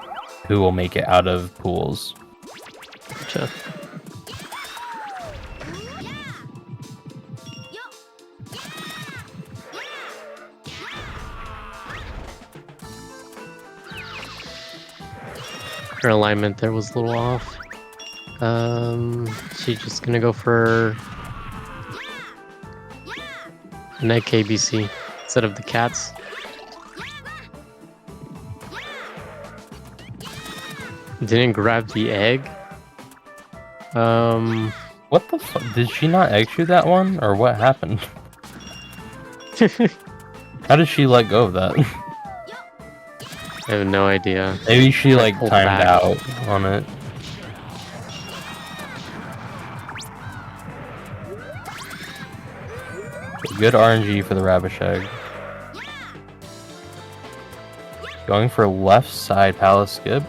who will make it out of pools. Gotcha. Her alignment there was a little off. She's just gonna go for an egg KBC instead of the cats. Didn't grab the egg. What the fuck? Did she not egg shoot that one? Or what happened? How did she let go of that? I have no idea. Maybe she like Pulled timed back. out on it. Good RNG for the Rabish egg. Going for left side palace skip.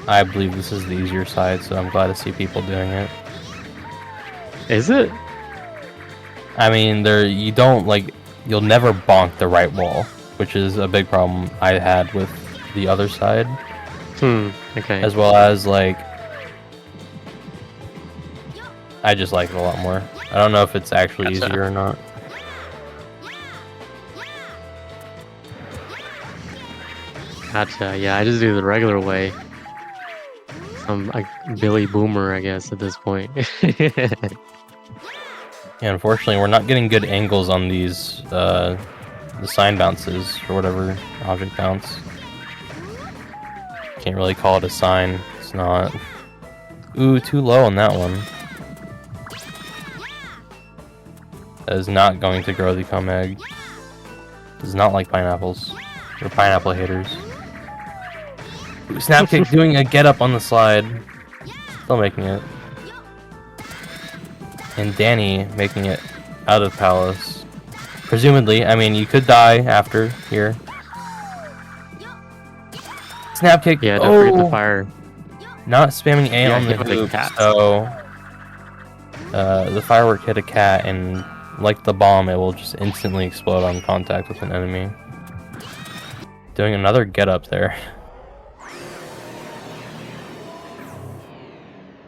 I believe this is the easier side, so I'm glad to see people doing it. Is it? I mean, you'll never bonk the right wall, which is a big problem I had with the other side, Okay. as well as like I just like it a lot more. I don't know if it's actually Gotcha. easier or not. Gotcha. Yeah, I just do the regular way. I'm like Billy Boomer, I guess, at this point. Yeah, unfortunately, we're not getting good angles on these, the sign bounces, or whatever, object bounce. Can't really call it a sign. It's not. Ooh, too low on that one. That is not going to grow the cum egg. Does not like pineapples. Or pineapple haters. Ooh, Snapkick doing a get up on the slide. Still making it. And Danny making it out of Palace. Presumably, I mean, you could die after here. Snapkick. Yeah, don't forget the Oh! fire. Not spamming A Yeah, on the hit the hoop, cat. so the firework hit a cat, and like the bomb, it will just instantly explode on contact with an enemy. Doing another get up there.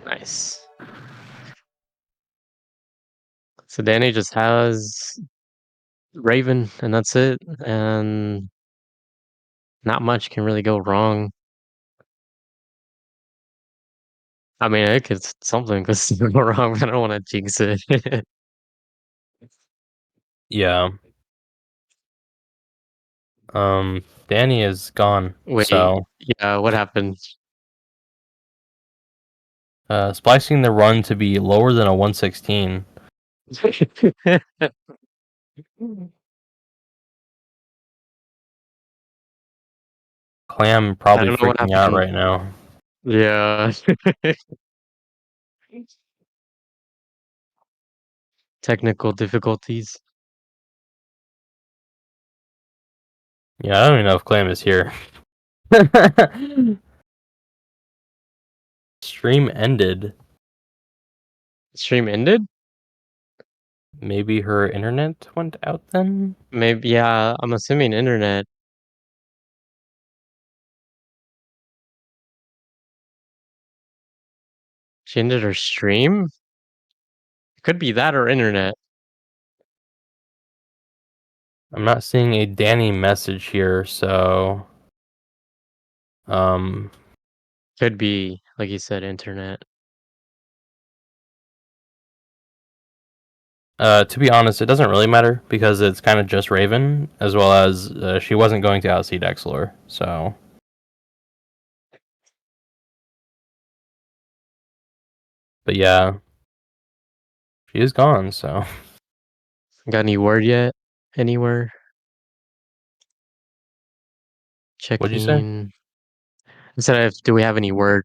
Nice. So Danny just has Raven, and that's it. And not much can really go wrong. I mean, it could something could still go wrong, but I don't want to jinx it. Yeah. Danny is gone, Wait, so yeah, what happened? splicing the run to be lower than a 116. Clam I probably don't know what freaking out happened. right now. Yeah. Technical difficulties. Yeah, I don't even know if Clam is here. Stream ended. Stream ended? Maybe her internet went out then? Maybe, yeah, I'm assuming internet. She ended her stream? Could be that or internet. I'm not seeing a Danny message here, so Could be, like you said, internet. to be honest, it doesn't really matter because it's kind of just Raven, as well as she wasn't going to outseed Exlor, so. But yeah, she is gone, so. Got any word yet? Anywhere? What'd you say? Checking. I said, do we have any word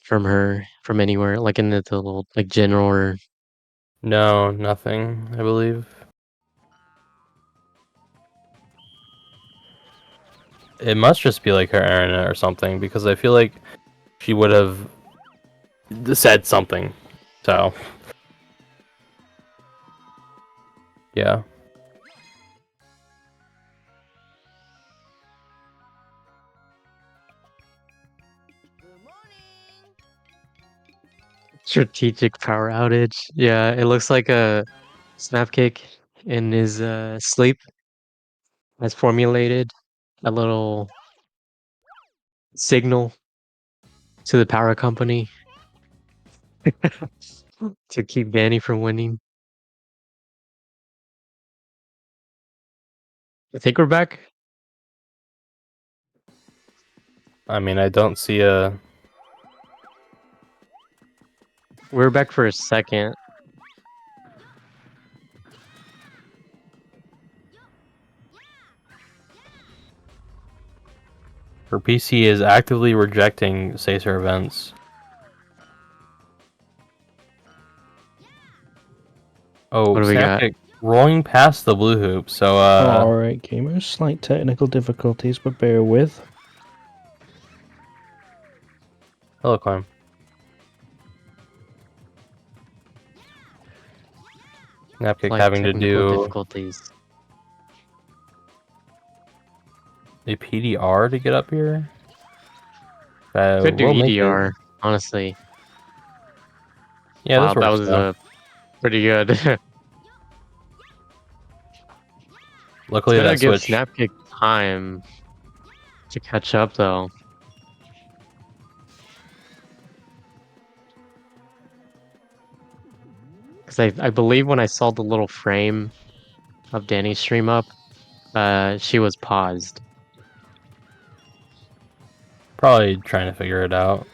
from her from anywhere? Like in the little, like general or. No, nothing, I believe. It must just be like her internet or something, because I feel like she would have said something, so. Yeah. Strategic power outage. Yeah, it looks like a Snapkick in his sleep has formulated a little signal to the power company to keep Danny from winning. I think we're back. I mean, I don't see a. We're back for a second. Her PC is actively rejecting Sacer events. Oh, What do we got? Snapkick rolling past the blue hoop, so Alright, gamers. Slight technical difficulties, but bear with. hello, Climb. Snapkick Like having to technical do difficulties. a PDR to get up here. Could do we'll make it. EDR, honestly. Yeah, Wow, this that works. was though. pretty good. It's Luckily, gonna that give switch. Snapkick time to catch up, though. Because I believe when I saw the little frame of Danny's stream up, she was paused. Probably trying to figure it out.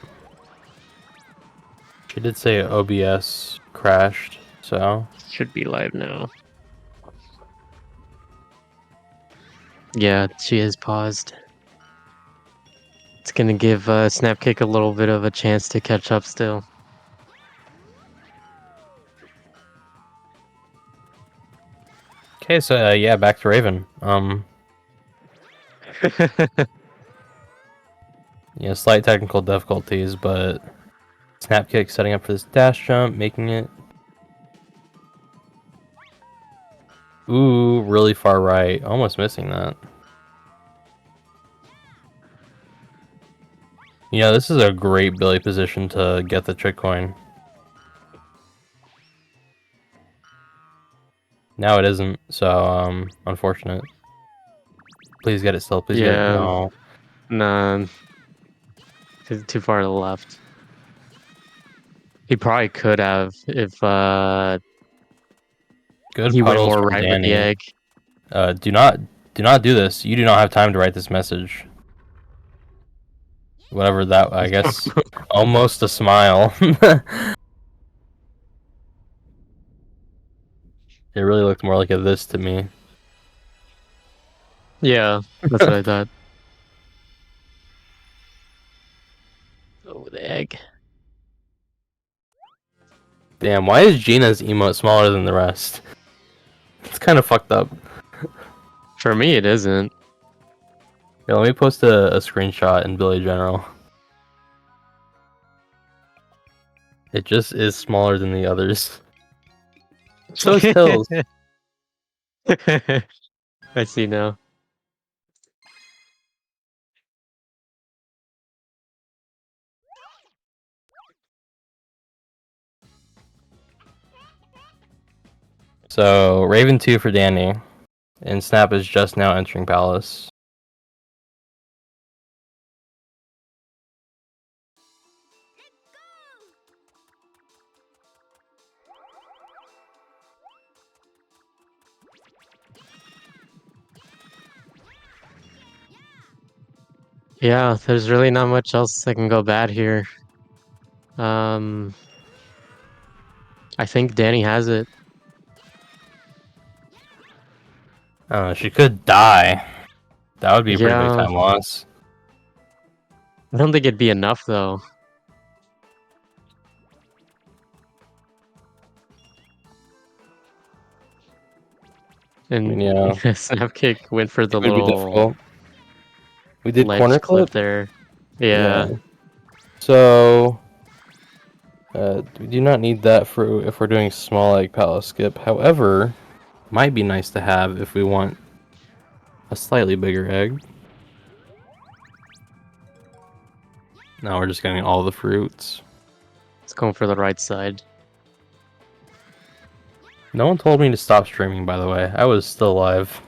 She did say OBS crashed, so Should be live now. Yeah, she is paused. It's gonna give Snapkick a little bit of a chance to catch up still. okay. So yeah, back to Raven. Yeah, slight technical difficulties, but Snapkick setting up for this dash jump, making it. Ooh, really far right. Almost missing that. You know, this is a great Billy position to get the trick coin. Now it isn't, so unfortunate. Please get it still. Please get it. Yeah, No. nah, too far to the left. He probably could have if Good he went puddles more from right with the Danny. egg. Do not do this. You do not have time to write this message. Whatever that, I guess. Almost a smile. It really looked more like a this to me. Yeah, that's what I thought. Oh, the egg. Damn, why is Gina's emote smaller than the rest? It's kind of fucked up. For me, it isn't. Yeah, let me post a screenshot in Billy General. It just is smaller than the others. So is Hills. I see now. So, Raven 2 for Danny. And Snap is just now entering Palace. Yeah, there's really not much else that can go bad here. I think Danny has it. She could die. That would be a pretty big Yeah, time loss. I don't think it'd be enough though. And Yeah. Snapkick went for the It would be little difficult. We did ledge corner clip clip there. Yeah. So, we do not need that for if we're doing small egg palace skip. However, might be nice to have if we want a slightly bigger egg. Now we're just getting all the fruits. It's going for the right side. No one told me to stop streaming, by the way. I was still alive.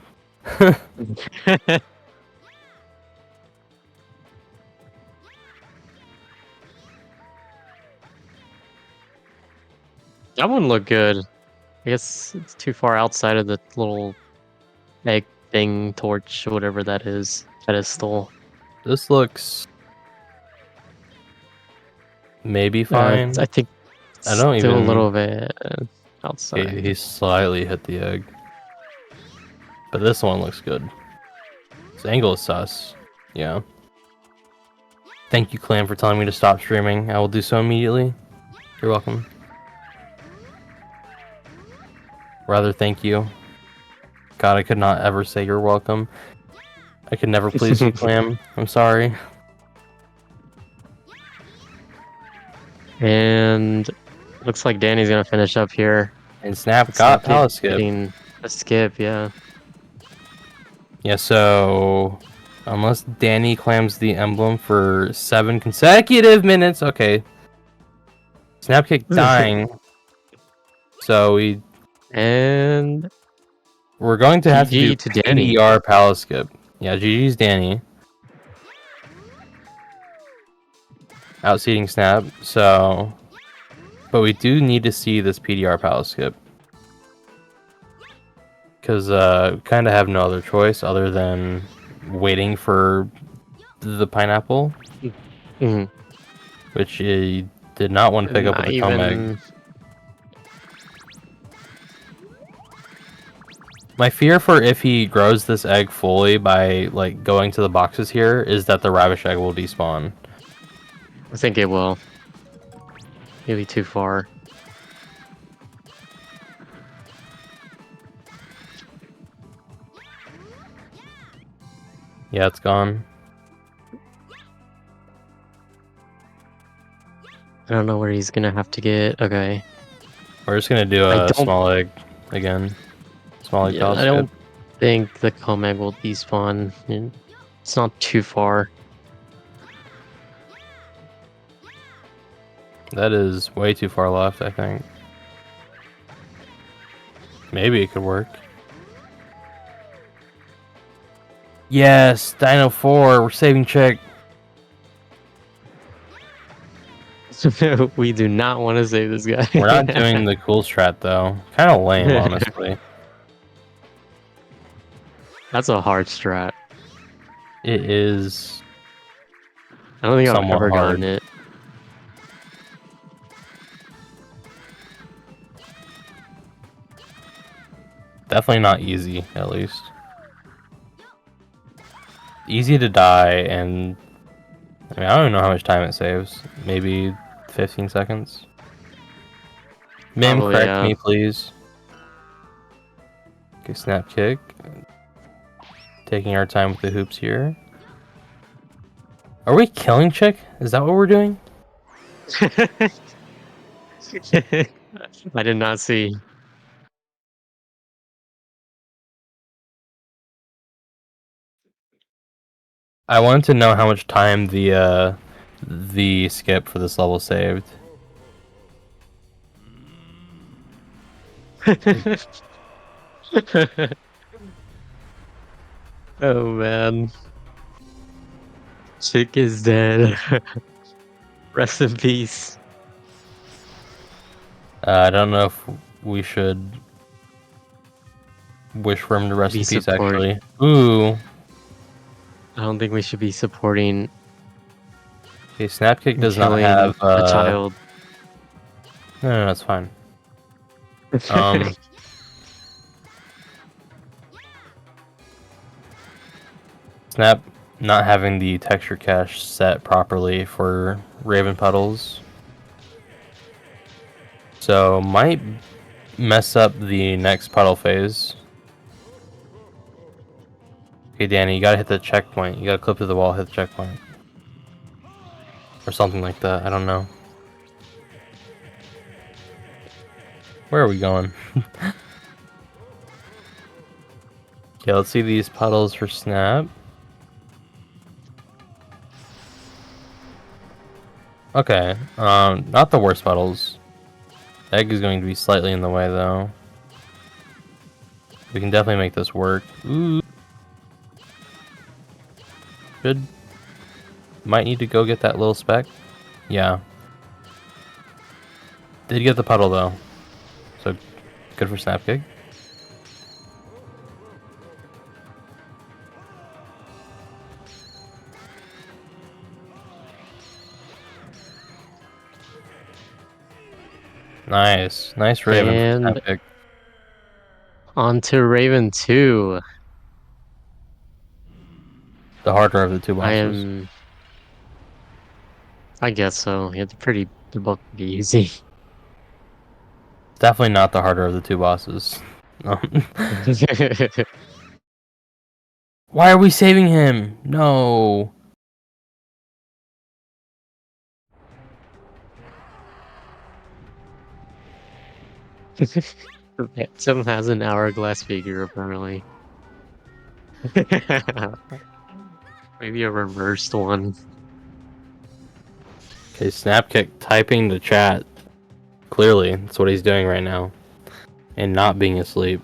That one looked good. I guess it's too far outside of the little egg thing, torch, whatever that is. Pedestal. This looks maybe fine. I think it's I don't still a even- little bit outside. He slightly hit the egg. But this one looks good. This angle is sus. Yeah. Thank you, Clam, for telling me to stop streaming. I will do so immediately. You're welcome. Rather, thank you. God, I could not ever say you're welcome. I could never please you, Clam. I'm sorry. And looks like Danny's gonna finish up here. And Snap got Snapkick Palace Skip. getting a skip, yeah. Yeah, so unless Danny clams the emblem for 7 consecutive minutes, okay. Snapkick dying. So And we're going to have to do GG to Danny. PDR Palace Skip. Yeah, GG's Danny. Outseating Snap. So, but we do need to see this PDR Palace Skip. Because kind of have no other choice other than waiting for the pineapple, Mhm. which he did not want to pick up with Not the comb egg. My fear for if he grows this egg fully by like going to the boxes here is that the Ravish egg will despawn. I think it will. It'll be too far. Yeah, it's gone. I don't know where he's gonna have to get. Okay. We're just gonna do I a don't- small egg again. Small egg Yeah, Palace I Skip. don't think the Comeg will despawn. It's not too far. That is way too far left, I think. Maybe it could work. Yes, Dino 4, we're saving Chick. We do not want to save this guy. We're not doing the cool strat though. Kind of lame, honestly. That's a hard strat. It is. I don't think I've Somewhat ever hard. gotten it. Definitely not easy, at least. Easy to die, and I mean, I don't even know how much time it saves. Maybe 15 seconds. Mim, Probably, correct yeah. me, please. Okay, snap kick. Taking our time with the hoops here. Are we killing Chick? Is that what we're doing? I did not see. I wanted to know how much time the skip for this level saved. Oh man. Chick is dead. Rest in peace. I don't know if we should wish for him to rest Be in peace, support. actually. Ooh. I don't think we should be supporting Okay, Snapkick does not killing have... a child. No, it's fine. Um, Snap not having the texture cache set properly for Raven Puddles. So, might mess up the next puddle phase. Okay, Danny, you gotta hit the checkpoint. You gotta clip to the wall, hit the checkpoint. Or something like that, I don't know. Where are we going? Okay, let's see these puddles for Snap. Okay, not the worst puddles. Egg is going to be slightly in the way, though. We can definitely make this work. Ooh. Might need to go get that little speck. Yeah. Did get the puddle, though. So, good for Snapkick. Nice. Nice Raven And- for Snapkick. On to Raven 2. The harder of the two bosses. I guess so. Yeah, they're both pretty easy. Definitely not the harder of the two bosses. Why are we saving him? No. Some has an hourglass figure apparently. Maybe a reversed one. Okay, Snapkick typing the chat Clearly, that's what he's doing right now, and not being asleep.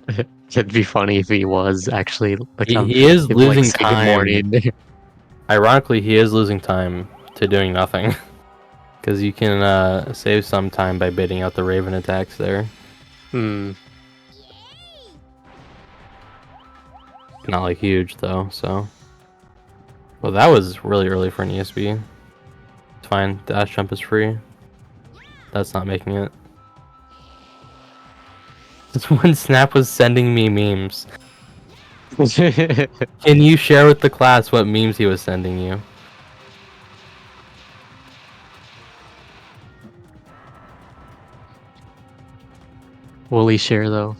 It'd be funny if he was actually like He is he'd, losing say good time. morning. Ironically, he is losing time to doing nothing. Because you can save some time by baiting out the Raven attacks there. Hmm. Not like huge though, so. Well, that was really early for an ESB. It's fine. Dash jump is free. That's not making it. Just when Snap was sending me memes. Can you share with the class what memes he was sending you? Will he share though?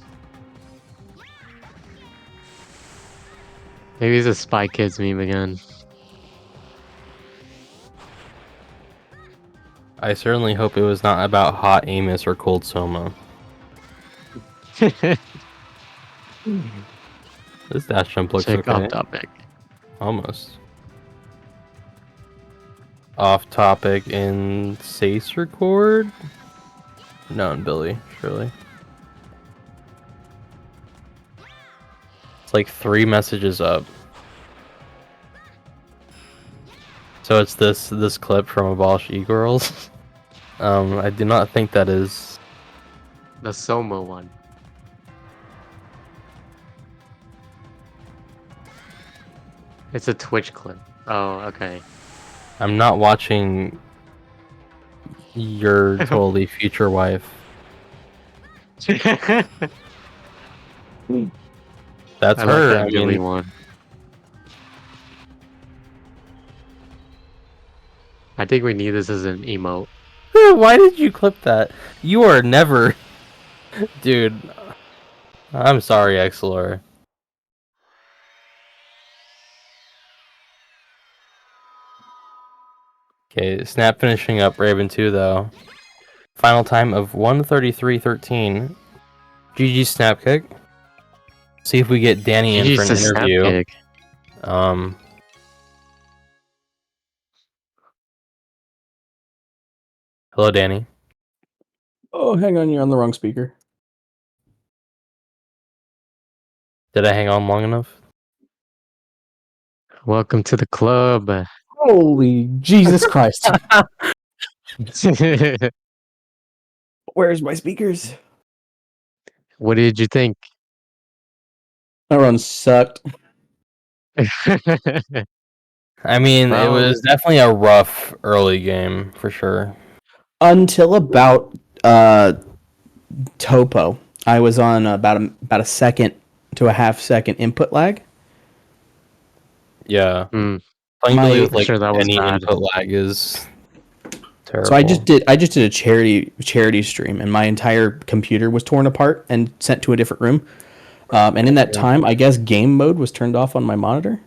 Maybe it's a Spy Kids meme again. I certainly hope it was not about hot Amos or cold Soma. This dash jump looks Check okay. off topic. Almost. Off topic in Sace record? No, in Billy, surely. It's like 3 messages up. So it's this clip from Abolish E-Girls. I do not think that is. The Soma one. It's a Twitch clip. Oh, okay. I'm not watching your totally future wife. That's I like her. that I Billy mean, one. I think we need this as an emote. why did you clip that? You are never, dude. I'm sorry, Xlor. Okay, Snap finishing up Raven 2 though. Final time of 1:33:13. GG Snap Kick. See if we get Danny in for an Jesus, snap interview. kick. Hello, Danny. Oh, hang on, you're on the wrong speaker. Did I hang on long enough? Welcome to the club. Holy Jesus Christ. Where's my speakers? What did you think? That run sucked. I mean, it Well- was definitely a rough early game for sure. Until about Topo. I was on about a second to a half second input lag. Yeah, Hmm. playing My- Billy with like Sure, that was any bad. input lag is terrible. So I just did a charity stream, and my entire computer was torn apart and sent to a different room. And in that time, I guess game mode was turned off on my monitor.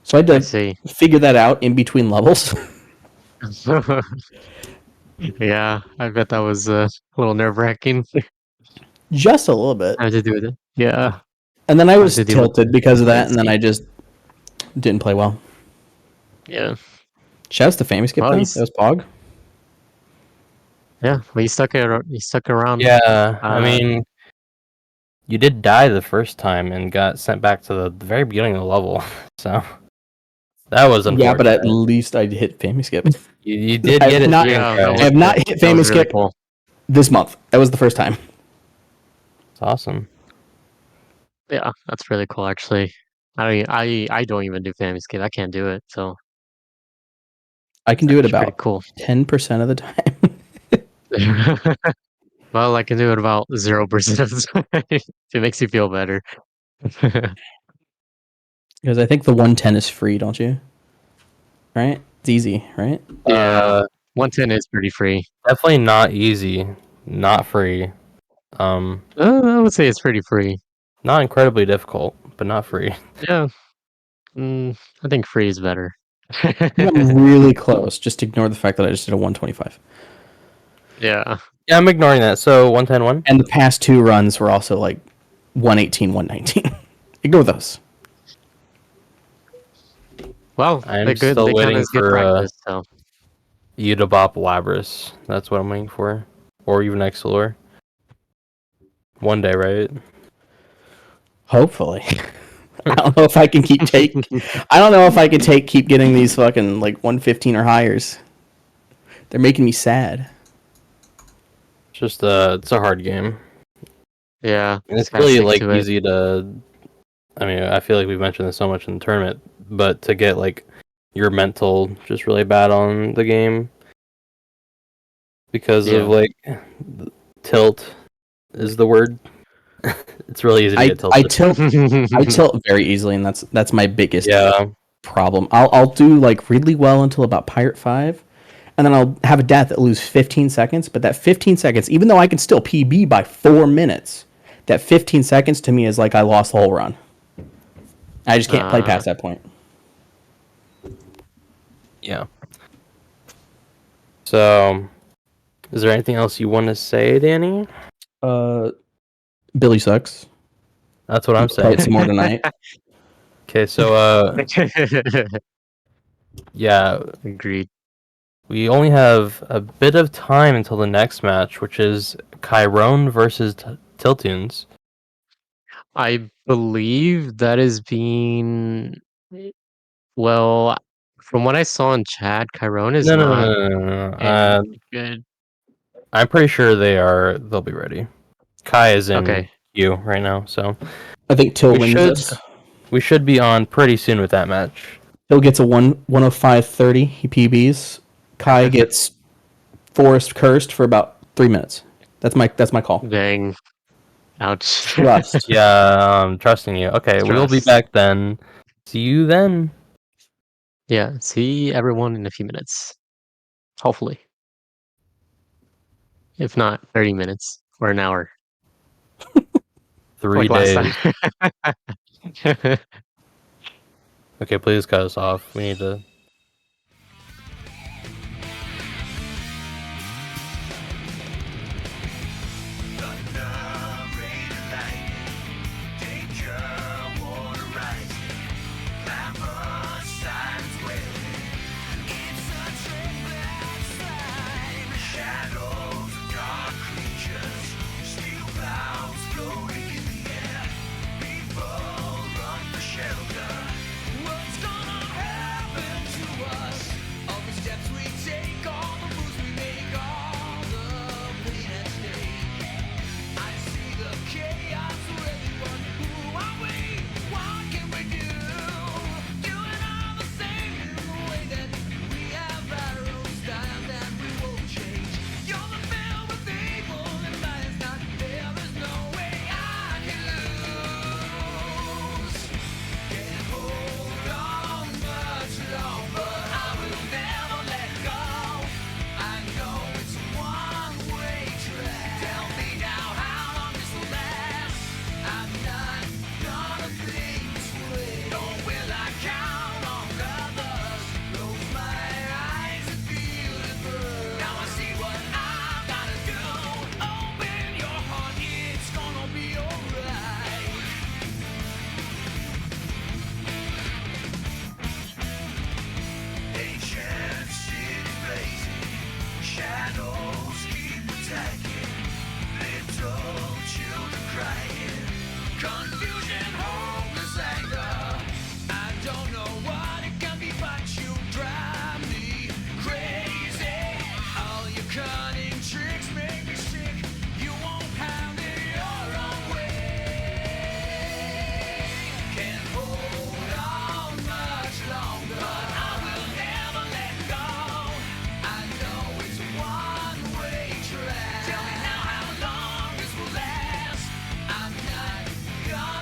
So I had I to see. figure that out in between levels. Yeah, I bet that was a little nerve-wracking. Just a little bit. I had to do with it. Yeah. And then I was to deal with tilted because of that, and then latency. I just didn't play well. Yeah. Shouts to Famous Skip Well, though. he's- That was Pog. Yeah. Well, you stuck around. Yeah, I Uh, mean, you did die the first time and got sent back to the very beginning of the level, so that was unfortunate. Yeah, but at least I hit Famous Skip you did I get have it. not- free Yeah, intro. that I was- have not hit that was Famous really Skip cool. this month. That was the first time. It's awesome. Yeah, that's really cool. Actually, I don't even do Family Skip. I can't do it. So I can do it it's pretty about cool. 10% of the time. Well, I can do it about 0% of the time. If it makes you feel better. Because I think the 110 is free, don't you? Right? It's easy, right? Yeah. 110 is pretty free. Definitely not easy, not free. I would say it's pretty free. Not incredibly difficult, but not free. Yeah. I think free is better. I think I'm really close. Just ignore the fact that I just did a 125. Yeah. Yeah, I'm ignoring that. So 110-1. And the past two runs were also like 118, 119. Ignore those. Well, I'm they're good. still They count waiting as good for, practice. So Udabop Labras. That's what I'm waiting for. Or even Excelor. One day, right? Hopefully. I don't know if I can keep I don't know if I can keep getting these fucking like 115 or highers. They're making me sad. It's just it's a hard game. Yeah, And it's just gotta really stick like to it. easy to. I mean, I feel like we've mentioned this so much in the tournament, but to get like your mental just really bad on the game because Yeah. of like tilt is the word. It's really easy to I get tilted. I tilt very easily, and that's my biggest Yeah, problem. I'll do like really well until about Pirate 5, and then I'll have a death that lose 15 seconds. But that 15 seconds, even though I can still PB by 4 minutes, that 15 seconds to me is like I lost the whole run. I just can't play past that point. yeah. So, is there anything else you want to say, Danny? Billy sucks. That's what I'm Play saying. some more tonight. Okay, so yeah, Agreed. we only have a bit of time until the next match, which is Chiron versus Tiltunes. I believe that is being well. From what I saw in chat, Chiron is No, no, not no, no, no, no, no. any good. I'm pretty sure they'll be ready. Kai is in Okay. queue right now, so I think Till we wins should this. we should be on pretty soon with that match. Till gets a 105.30. He PBs. Kai gets Forest Cursed for about 3 minutes. That's my call. Dang. Ouch. Trust. Yeah, I'm trusting you. Okay, we'll be Trust. back then. See you then. Yeah. See everyone in a few minutes. Hopefully. If not, 30 minutes or an hour. 3 Like last days. time. Okay, please cut us off. We need to. Tell me now how long this will last. I'm not gonna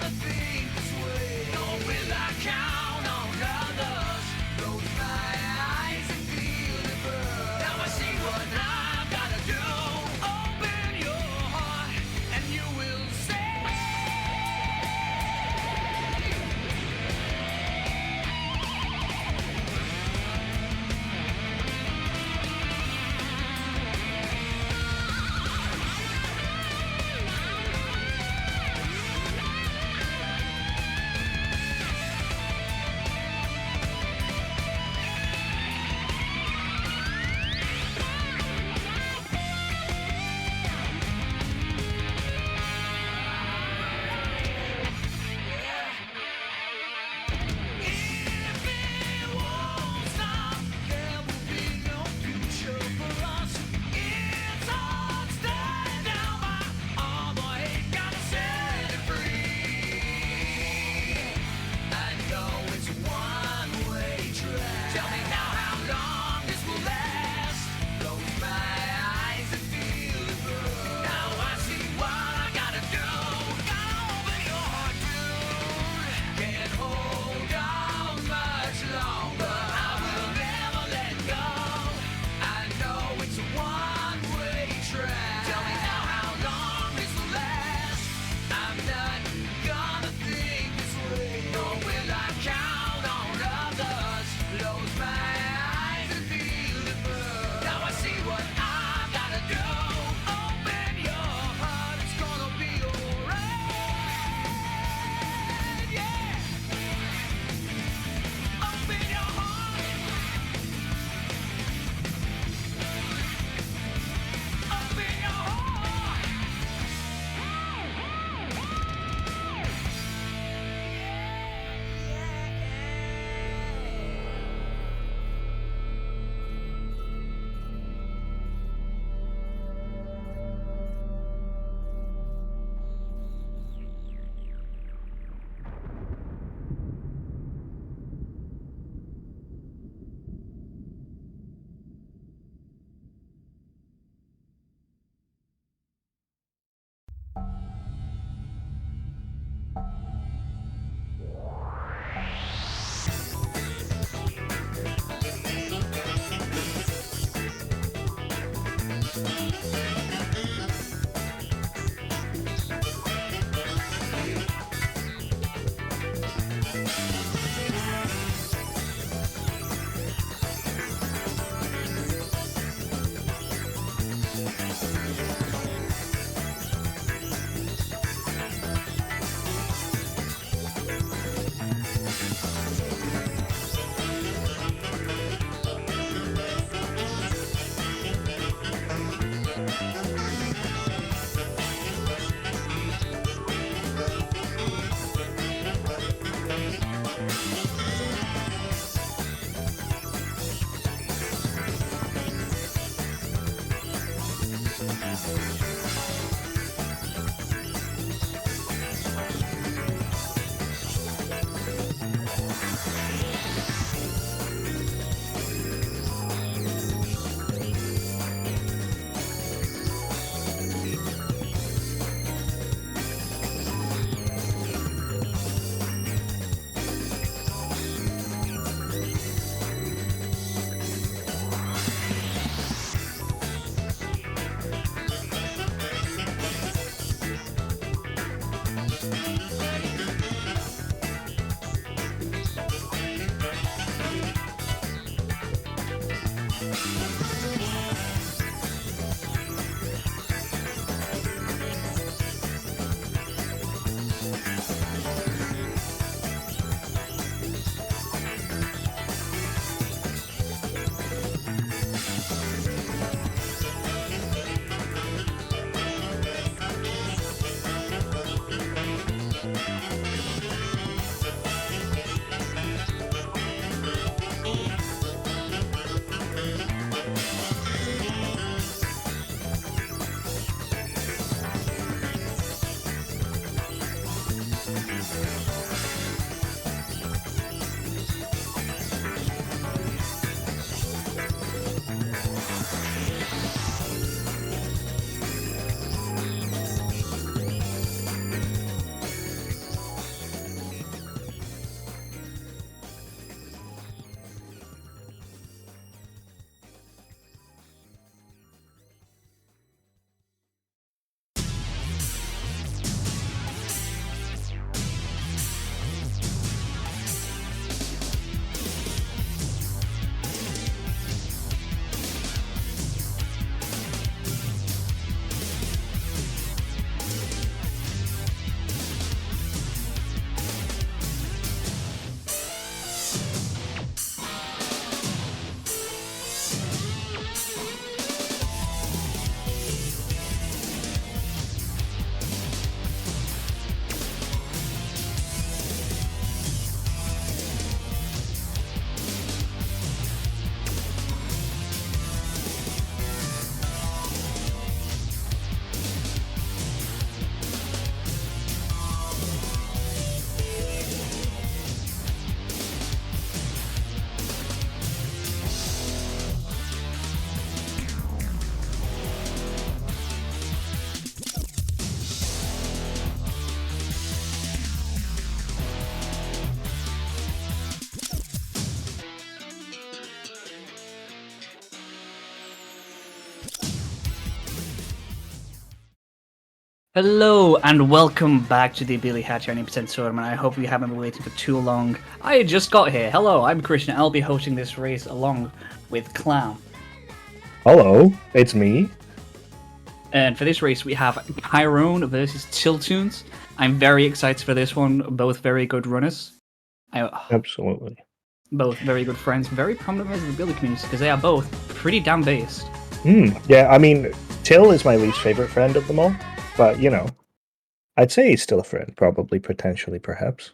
I'm not gonna think this way, nor will I count on others. Close my eyes and feel the burn. Now I see what I've gotta do. Open your heart, it's gonna be alright. Yeah. Open your heart. Open your heart. Hello and welcome back to the Billy Hatcher 90% tournament. I hope you haven't been waiting for too long. I just got here. Hello, I'm Christian. I'll be hosting this race along with Clown. Hello, it's me. And for this race, we have Kyrone versus Tiltoons. I'm very excited for this one. Both very good runners. Absolutely. Both very good friends. Very prominent members of the Billy community because they are both pretty damn based. Yeah, I mean, Till is my least favorite friend of them all, but you know, I'd say he's still a friend, probably, potentially, perhaps.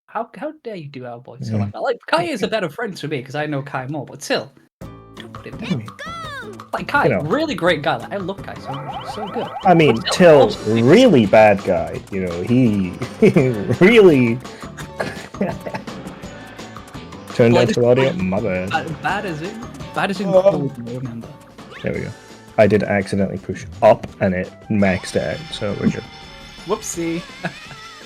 How dare you do our boy Till like that? Like, Kai is a better friend to me because I know Kai more, but Till, don't put it down. Like, Kai, You know. really great guy. Like, I love Kai so much. So good. I mean, But Till, also- really bad guy. You know, he really turned Like, out to audio. My bad. Bad as in Oh. cold, I remember. There we go. I did accidentally push up, and it maxed out, so we're good. Whoopsie.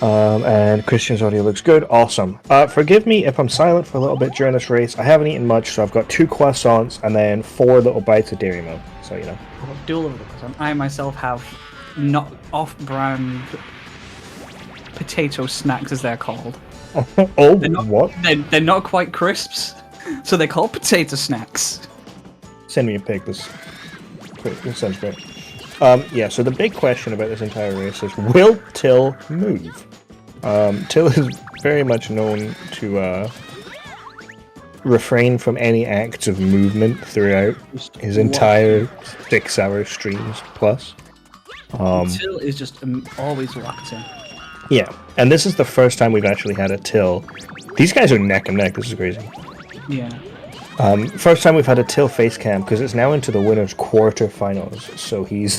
And Christian's audio looks good. Awesome. Forgive me if I'm silent for a little bit during this race. I haven't eaten much, so I've got 2 croissants and then 4 little bites of dairy milk. So, you know. Duel of the I myself have not off-brand potato snacks, as they're called. Oh, not- what? They're not quite crisps, so they're called potato snacks. Send me a pic. This sounds great. Yeah, so the big question about this entire race is, will Till move? Till is very much known to refrain from any acts of movement throughout his entire 6-hour streams plus. Till is just always locked in. Yeah, and this is the first time we've actually had a Till. These guys are neck and neck. This is crazy. Yeah. First time we've had a Till face cam because it's now into the winners quarterfinals. So he's,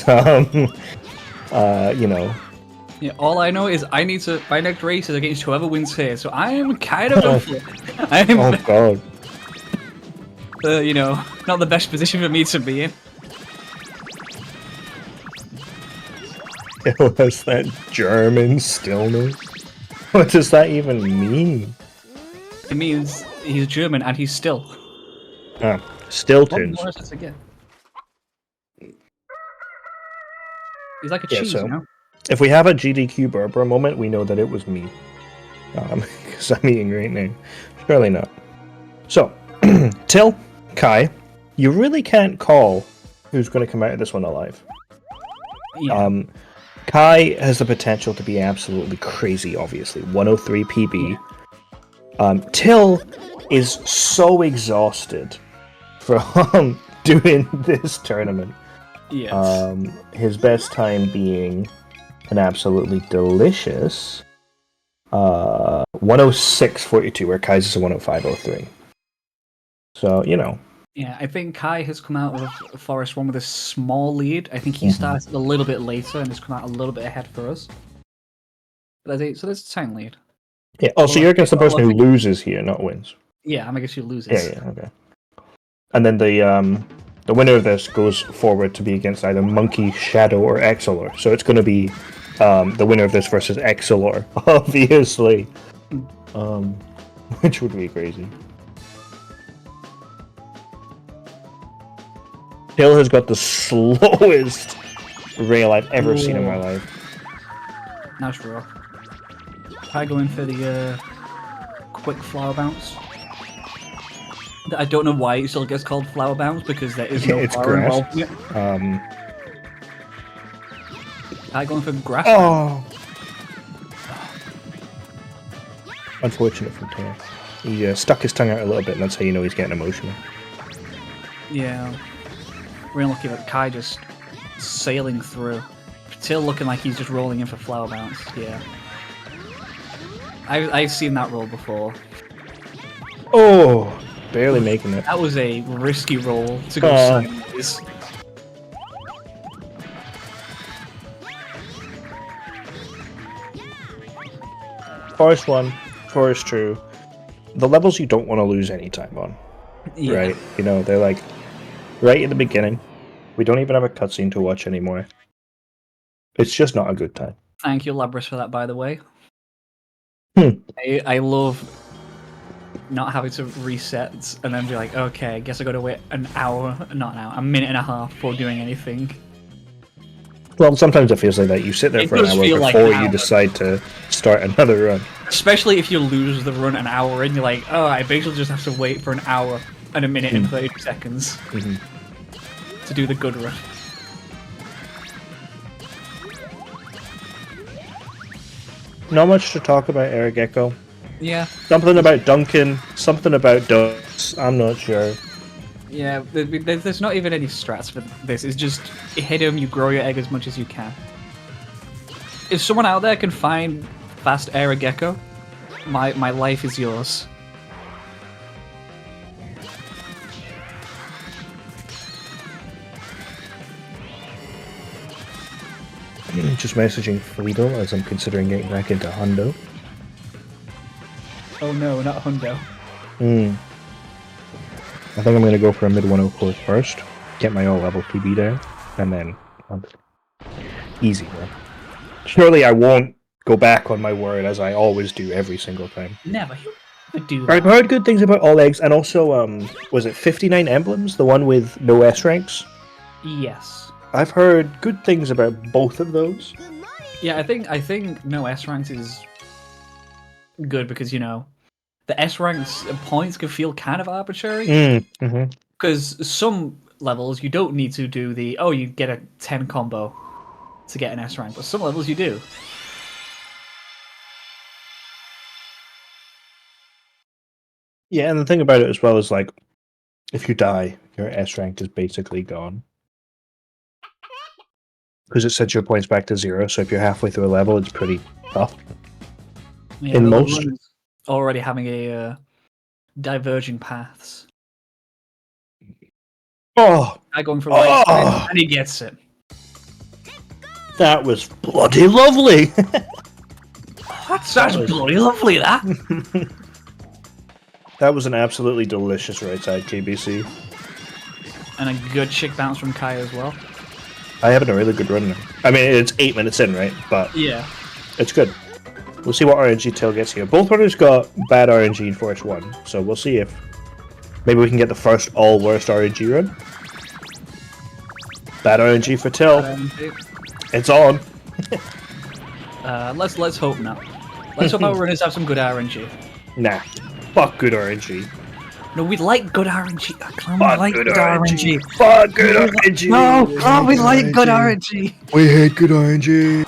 you know. Yeah, all I know is I need to. My next race is against whoever wins here, so I am kind of. I am, Oh god. you know, not the best position for me to be in. Till has that German stillness. What does that even mean? It means he's German and he's still. Still What tunes. more is it to get? He's like a Yeah, cheese, so- you know. If we have a GDQ Berber moment, we know that it was me. Because I'm eating right now. Surely not. So, Till, Kai, you really can't call who's going to come out of this one alive. Yeah. Kai has the potential to be absolutely crazy, obviously. 103 PB. Till is so exhausted from doing this tournament. Yes. His best time being an absolutely delicious 106.42, where Kai's is a 105.03. So, you know. Yeah, I think Kai has come out of Forest 1 with a small lead. I think he Mhm. started a little bit later and has come out a little bit ahead for us. But so there's a tiny lead. Yeah. Oh, so Well, you're against the well, person I who think- loses here, not wins. Yeah, I'm against who loses. Yeah, okay. And then the winner of this goes forward to be against either Monkey, Shadow, or Exilor. So it's going to be the winner of this versus Exilor, obviously. Which would be crazy. Hill has got the slowest rail I've ever seen in my life. Nice rock. Kai going for the quick flower bounce. I don't know why it still gets called flower bounce because there is no It's flower grass. involved in it. Kai going for grass. Oh! Unfortunate for Tail. He stuck his tongue out a little bit, and that's how you know he's getting emotional. Yeah. We're lucky that Kai just sailing through. Till looking like he's just rolling in for flower bounce. Yeah. I've seen that roll before. Oh! Barely making it. That was a risky roll to go Oh. sideways. Forest 1, Forest 2. The levels you don't want to lose any time on. Yeah. Right? You know, they're like right at the beginning. We don't even have a cutscene to watch anymore. It's just not a good time. Thank you, Labras, for that, by the way. Hmm. I love not having to reset and then be like, okay, I guess I gotta wait an hour, not an hour, a minute and a half before doing anything. Well, sometimes it feels like that. You sit there It for an does hour feel like before an you hour. decide to start another run. Especially if you lose the run an hour in, you're like, oh, I basically just have to wait for an hour and a minute and 30 seconds Mhm. to do the good run. Not much to talk about Eric Echo. Yeah, Something about Duncan, something about Ducks. I'm not sure. yeah. There's not even any strats for this. It's just hit him, you grow your egg as much as you can. If someone out there can find fast Air Gecko, my life is yours. Just messaging Friedel as I'm considering getting back into Hundo. Oh no, not Hundo. I think I'm going to go for a mid 104 first, get my all level PB down, and then easy, bro. Surely I won't go back on my word as I always do every single time. Never. I do I've that. heard good things about all eggs, and also, was it 59 emblems, the one with no S ranks? Yes. I've heard good things about both of those. Yeah, I think no S ranks is good because, you know, the S ranks points can feel kind of arbitrary. Mm-hmm. Because some levels you don't need to do the, oh, you get a 10 combo to get an S rank, but some levels you do. Yeah, and the thing about it as well is, like, if you die, your S rank is basically gone. Because it sets your points back to 0, so if you're halfway through a level, it's pretty tough. Yeah, In the most- run is already having a diverging paths. Oh, I going for right, Oh! and he gets it. that was bloody lovely! That's was- bloody lovely, that. That was an absolutely delicious right side KBC. And a good chick bounce from Kai as well. I having a really good run now. I mean, it's 8 minutes in, right? But Yeah. it's good. We'll see what RNG Tail gets here. Both runners got bad RNG in Force 1, so we'll see if maybe we can get the first all worst RNG run. Bad RNG for Tail. It's on. Let's hope not. Let's hope our runners have some good RNG. Nah. Fuck good RNG. No, we like good RNG. Come on, Fuck we like good RNG. Fuck good RNG. No, oh, we like good RNG. We hate good RNG.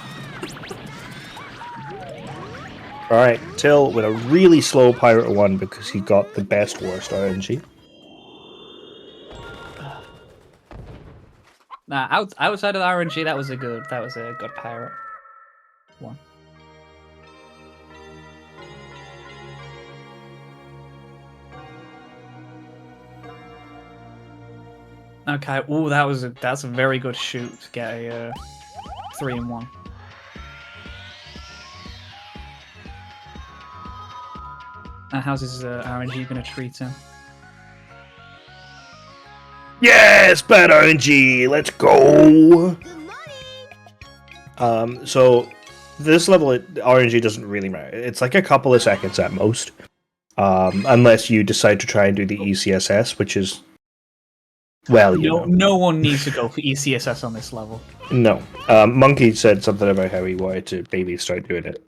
Alright, Till with a really slow Pirate 1 because he got the best worst RNG. Nah, outside of the RNG, that was a good pirate one. Okay, ooh, that's a very good shoot to get a 3-in-1. How's his RNG gonna treat him? Yes, bad RNG. Let's go. So this level, RNG doesn't really matter. It's like a couple of seconds at most, unless you decide to try and do the ECSS, which is, well, you know, No one needs to go for ECSS on this level. no. Monkey said something about how he wanted to maybe start doing it,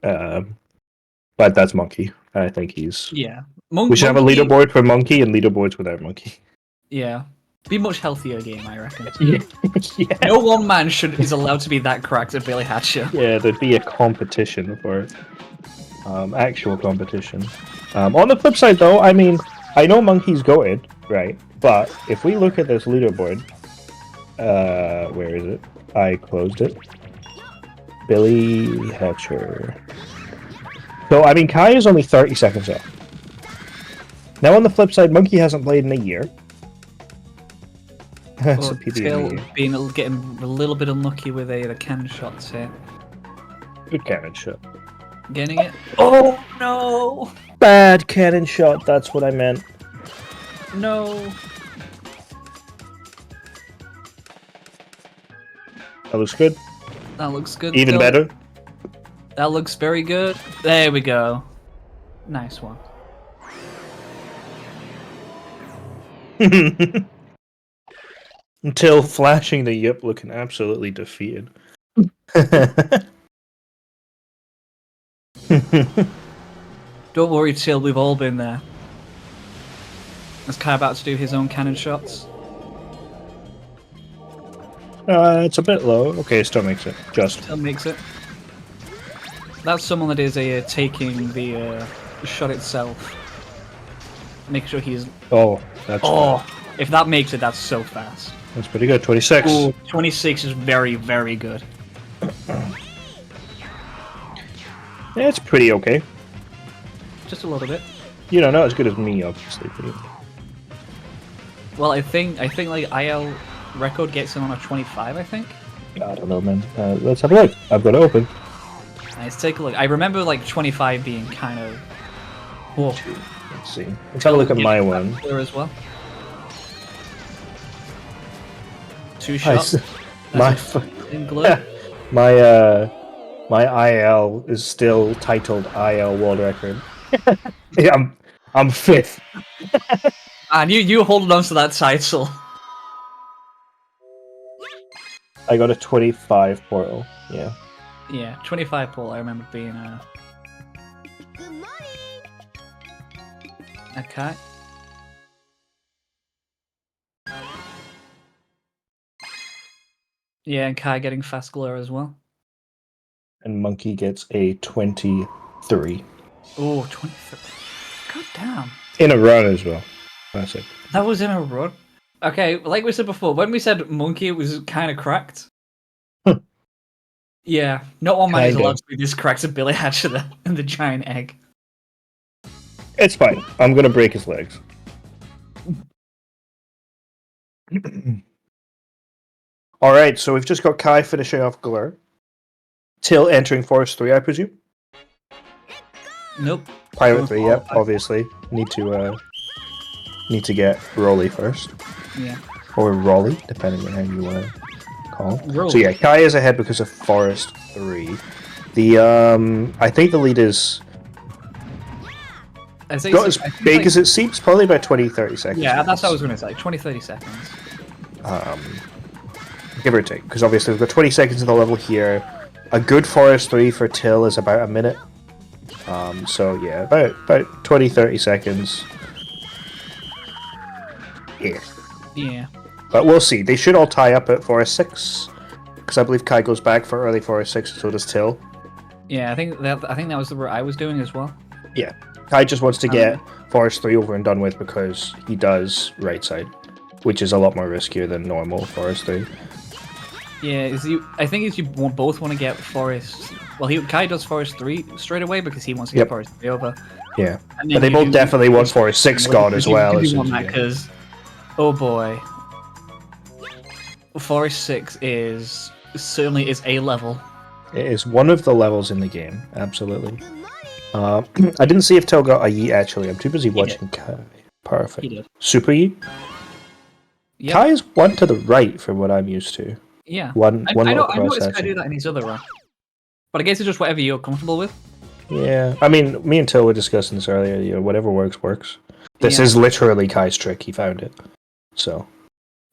but that's Monkey. I think he's. Yeah. We should have a Monkey- leaderboard for Monkey and leaderboards without Monkey. Yeah. Be much healthier game, I reckon. Yeah. No one man is allowed to be that cracked at Billy Hatcher. Yeah, there'd be a competition for actual competition. On the flip side, though, I mean, I know Monkey's goated, right? But if we look at this leaderboard, where is it? I closed it. Billy Hatcher. So, I mean, Kai is only 30 seconds off. Now, on the flip side, Monkey hasn't played in a year. That's a PB in a year. Getting a little bit unlucky with the cannon shots here. Good cannon shot. Getting it? Oh no! Bad cannon shot, that's what I meant. No. That looks good. That looks good. Even still. better. That looks very good. There we go. Nice one. Until flashing the yip looking absolutely defeated. Don't worry, Till, we've all been there. Is Kai about to do his own cannon shots? It's a bit low. Okay, still makes it. Just. Till makes it. That's someone that is taking the shot itself. Make sure he's... Oh, that's Oh, if that makes it, that's so fast. that's pretty good. 26. Ooh, 26 is very, very good. Yeah, it's pretty okay. Just a little bit. You know, not as good as me, obviously. But Well, I think like IL record gets him on a 25, I think. I don't know, man. Let's have a look. I've got it open. Let's take a look. I remember like 25 being kind of... Whoa. Let's see. Let's have a look at my one. There as well. 2 I shots. s- my That's f- in glue. my IL is still titled IL World Record. Yeah, I'm fifth. And you holding on to that title. I got a 25 portal. Yeah. Yeah, 25 pull. I remember being okay. Yeah, and Kai getting fast glare as well. And Monkey gets a 23 Oh, 23. God damn. in a run as well. Classic. That was in a run. Okay, like we said before, when we said Monkey was kind of cracked. Yeah, not one man is Kinda. allowed to be this cracked as Billy Hatcher and the giant egg. It's fine. I'm gonna break his legs. All right, so we've just got Kai finishing off Glur. Till entering Forest 3, I presume. Nope. Pirate 3, yep, obviously. Need to get Rolly first. Yeah. Or Rolly, depending on how you want to call him. Rolly. So yeah, Kai is ahead because of Forest 3. The I think the lead is I think not it's- as I think, big like- as it seems, probably about 20-30 seconds. Yeah, that's what I was going to say. 20-30 seconds. Give or take, because obviously we've got 20 seconds in the level here. A good Forest 3 for Till is about a minute. So yeah, about 20-30 seconds. Yeah. Yeah. But we'll see. They should all tie up at Forest 6. Because I believe Kai goes back for early Forest 6, and so does Till. Yeah, I think that was the route I was doing as well. Yeah. Kai just wants to get Forest 3 over and done with because he does right side, which is a lot more riskier than normal Forest 3. Yeah, I think you both want to get Forest. Well, Kai does Forest 3 straight away because he wants to get Yep. Forest 3 over. Yeah. And But then they you both do- definitely want Forest 6 gone as well. You as do soon want as that you get- because, oh boy, Forest 6 certainly is a level. It is one of the levels in the game, absolutely. I didn't see if Till got a Yeet actually. I'm too busy watching Kai. He Perfect. did. Super Yeet? Yep. Kai is one to the right from what I'm used to. Yeah. One I little noticed cross Kai do section. that in his other run. But I guess it's just whatever you're comfortable with. Yeah, I mean, me and Till were discussing this earlier. You know, whatever works, works. This Yeah. is literally Kai's trick. He found it. So,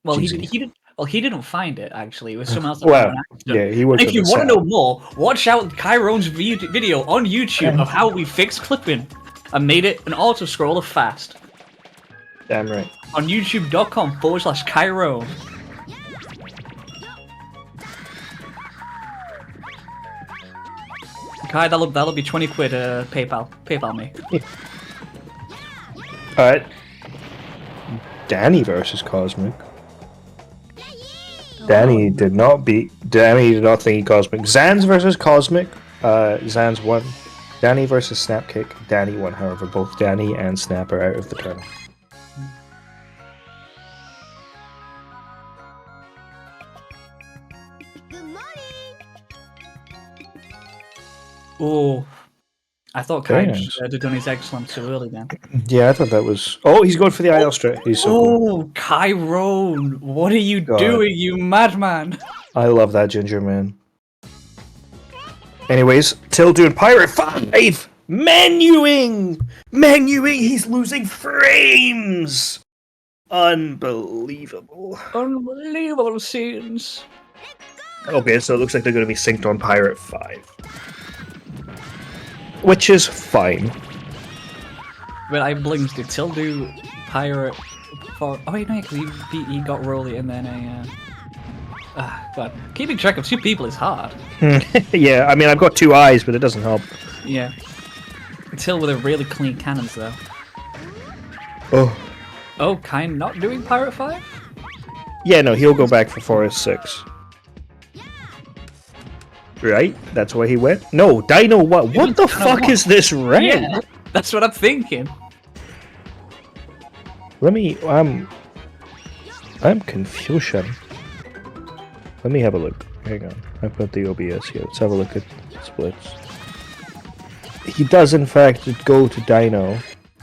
Well, he Jeezy. didn't. Well, he didn't find it actually. It was someone else. That well, found an accident. yeah, he works. If you want to know more, watch out Kyrone's video on YouTube of how we fixed clipping and made it an auto scroller fast Damn right. on youtube.com/Kyrone. Kai, that'll be 20 quid. PayPal me. All right. Danny versus Cosmic. Danny did not think he Cosmic. Zans versus Cosmic. Zans won. Danny versus Snapkick. Danny won, however. Both Danny and Snap are out of the tournament. Oh, I thought Very Kai nice. had done his excellent too early then. Yeah, I thought that was. Oh, he's going for the IL straight. He's so cool. Oh, Kyrone, what are you God. doing, you madman? I love that ginger man. Anyways, Till doing Pirate 5! Menuing! He's losing frames! Unbelievable. Unbelievable scenes. Okay, so it looks like they're going to be synced on Pirate 5. Which is fine. But I blinked. Did Till do Pirate for? Oh wait, no, because he got Rolly and then a. God, keeping track of 2 people is hard. Yeah, I mean, I've got 2 eyes, but it doesn't help. Yeah. Till with a really clean cannons though. Oh. Oh, Kai not doing Pirate 5? Yeah, no, he'll go back for Forest 6. Right? That's where he went? No, Dino what? What the fuck is this red? Yeah, that's what I'm thinking. Let me, I'm Confucian. Let me have a look. Hang on. I put the OBS here. Let's have a look at splits. He does, in fact, go to Dino,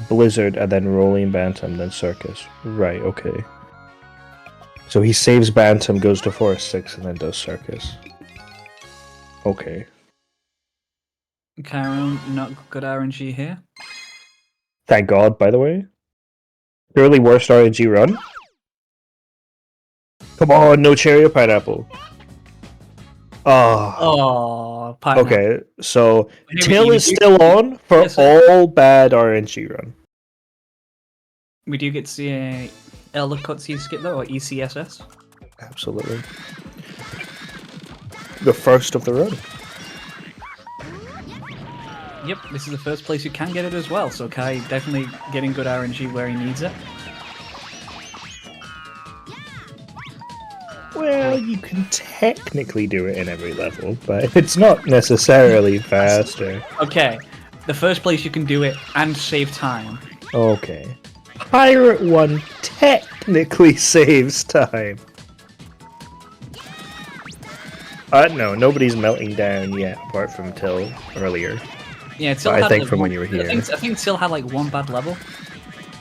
Blizzard, and then Rolling Bantam, then Circus. Right, okay. So he saves Bantam, goes to Forest 6, and then does Circus. Okay. Karen, not good RNG here. Thank God, by the way. Surely worst RNG run? Come on, no cherry or pineapple. Oh. Oh, pineapple. Okay, so Anyway, Till you is do- still on for Yes, sir. all bad RNG run. We do get to see a Elder cutscene skip though, or E ECSS. Absolutely. The first of the run. Yep, this is the first place you can get it as well, so Kai definitely getting good RNG where he needs it. Well, you can technically do it in every level, but it's not necessarily faster. Okay, the first place you can do it and save time. Okay. Pirate 1 technically saves time. No, nobody's melting down yet, apart from Till earlier. Yeah, Till I had think like from when one- you were here. I think Till had like one bad level.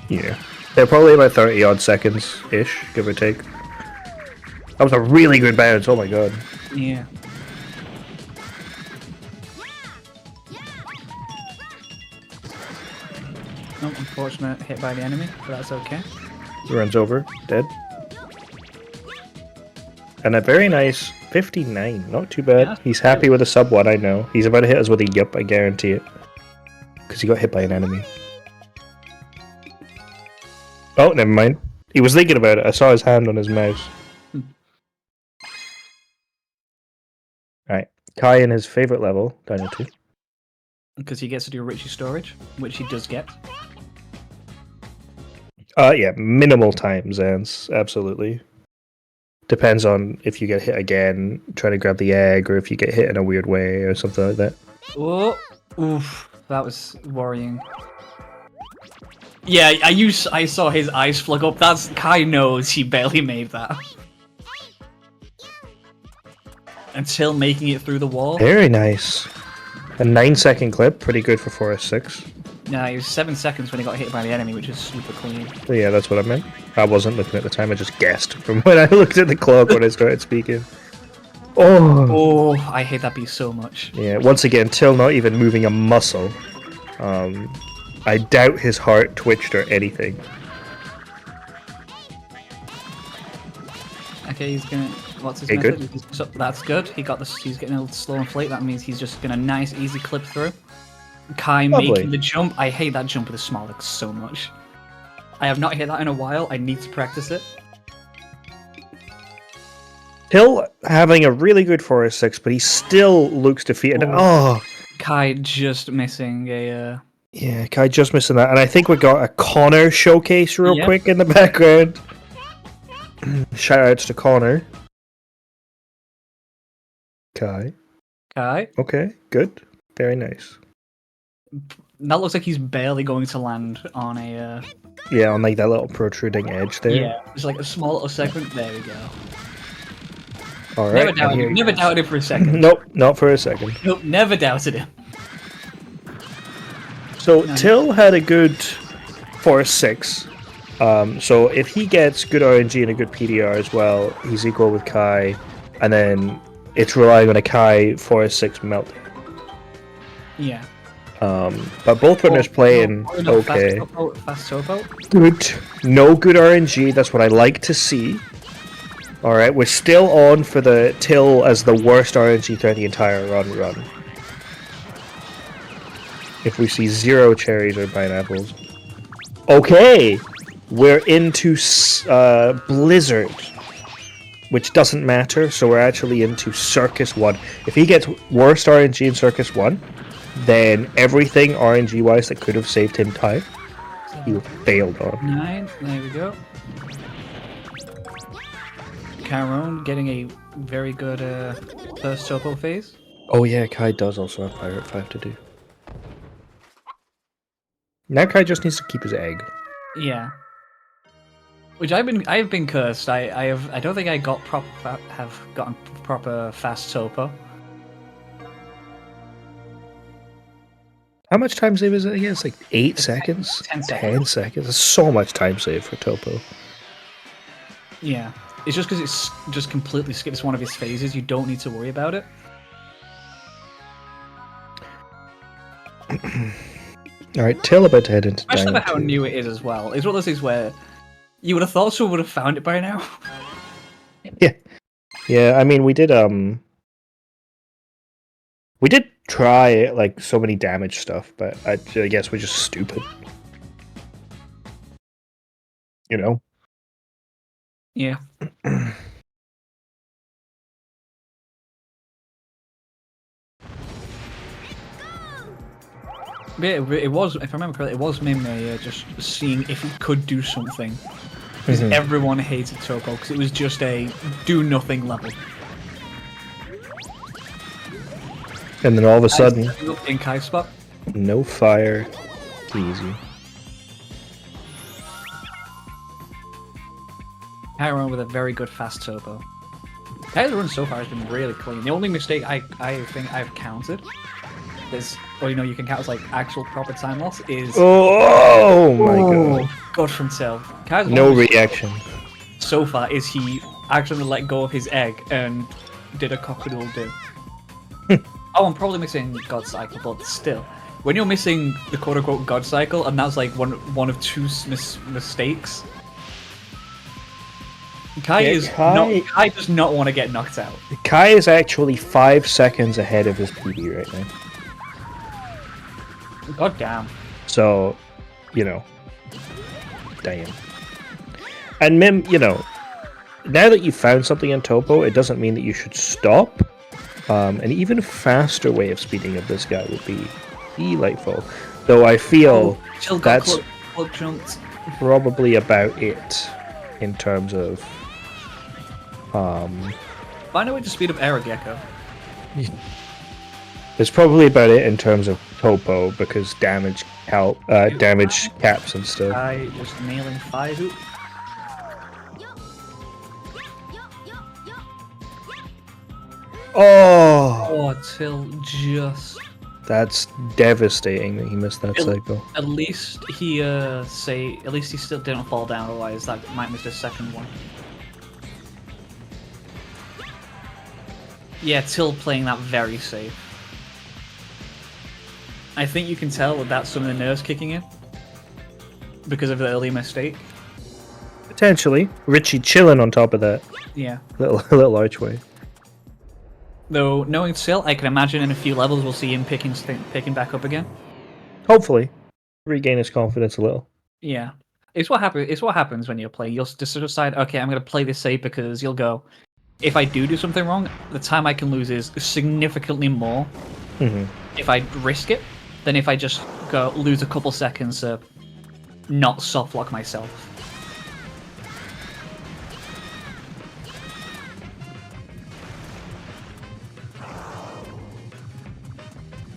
Yeah. They're probably about 30 odd seconds-ish, give or take. That was a really good bounce, oh my god. Yeah. Oh, unfortunate hit by the enemy, but that's okay. Runs over, dead. And a very nice 59, not too bad. Yeah. He's happy with a sub 1, I know. He's about to hit us with a yup, I guarantee it. Because he got hit by an enemy. Oh, never mind. He was thinking about it, I saw his hand on his mouse. Alright, Kai in his favourite level, Dino 2. Because he gets to do Richie storage, which he does get. Yeah, minimal time, Zans, absolutely. Depends on if you get hit again, trying to grab the egg, or if you get hit in a weird way, or something like that. Oh, oof, that was worrying. Yeah, I saw his eyes flick up. That's Kai knows he barely made that. Until making it through the wall. Very nice. A 9-second clip, pretty good for Forest 6. Yeah, it was 7 seconds when he got hit by the enemy, which is super clean. So yeah, that's what I meant. I wasn't looking at the time, I just guessed from when I looked at the clock when I started speaking. Oh! Oh, I hate that beast so much. Yeah, once again, Till not even moving a muscle. I doubt his heart twitched or anything. Okay, he's gonna. What's his Okay, method? So, that's good. He got this. He's getting a little slow inflate. That means he's just gonna nice, easy clip through. Kai Lovely. making the jump. I hate that jump with the small legs so much. I have not hit that in a while. I need to practice it. Till having a really good Forest 6, but he still looks defeated. Oh! Kai just missing a. Yeah, Kai just missing that. And I think we got a Connor showcase real Yep. quick in the background. Shout outs to Connor. Kai. Kai. Okay, good. Very nice. That looks like he's barely going to land on a. Yeah, on like that little protruding edge there. Yeah, it's like a small little segment. There we go. Alright. Never and doubted here him. he Never goes. doubted him for a second. Nope, not for a second. Nope, never doubted him. So Nice. Till had a good Forest 6. So if he gets good RNG and a good PDR as well, he's equal with Kai. And then it's relying on a Kai Forest 6 melt. Yeah. But both runners playing okay. Fast topo. Good. No good RNG. That's what I like to see. Alright, we're still on for the Till as the worst RNG threat the entire run. If we see 0 cherries or pineapples. Okay! We're into Blizzard. Which doesn't matter, so we're actually into Circus 1. If he gets worst RNG in Circus 1, then everything RNG-wise that could have saved him time, he failed on. 9. There we go. Caron getting a very good first topo phase. Oh yeah, Kai does also have Pirate 5 to do. Now Kai just needs to keep his egg. Yeah. Which I have been cursed. I don't think I have gotten proper fast topo. How much time save is it again? It's like 8 seconds? 10 10 seconds. That's so much time save for Topo. Yeah. It's just because it's just completely skips one of his phases. You don't need to worry about it. Alright, Till about to head into Especially Dino about how 2. new it is as well. It's one of those things where you would have thought someone would have found it by now. Yeah, I mean, we did try like so many damage stuff, but I guess we're just stupid. You know? Yeah. Yeah, it was, if I remember correctly, it was mainly just seeing if he could do something. Because everyone hated Topo, because it was just a do-nothing level. And then all of a sudden, In Kai's spot. no fire, easy. Chiron with a very good fast Topo. Kai's run so far has been really clean. The only mistake I think I've counted is, or you can count as like actual proper time loss, is Oh my god. God from Till. Kai's No one mistake reaction. so far is he actually let go of his egg and did a cockadoodle do. Oh, I'm probably missing God Cycle, but still. When you're missing the quote-unquote God Cycle, and that's like one of two mistakes, Kai Kai does not want to get knocked out. Kai is actually 5 seconds ahead of his PB right now. God damn. So, damn. And Mim, now that you've found something in Topo, it doesn't mean that you should stop. An even faster way of speeding up this guy would be delightful. Though I feel Chill got that's club jumped. probably about it in terms of Find a way to speed up Aragekko. it's probably about it in terms of Topo because damage caps and stuff. Kai just nailing Fire Hoop. Oh, Oh, Till just. that's devastating that he missed that cycle. At least he at least he still didn't fall down, otherwise that might miss the second one. Yeah, Till playing that very safe. I think you can tell that some of the nerves kicking in because of the early mistake. Potentially, Richie chilling on top of that Yeah. little archway. Though knowing Till, I can imagine in a few levels we'll see him picking back up again. Hopefully, regain his confidence a little. Yeah, it's what happens when you're playing. You'll just decide, okay, I'm gonna play this safe because you'll go. If I do something wrong, the time I can lose is significantly more if I risk it than if I just go lose a couple seconds to not soft lock myself.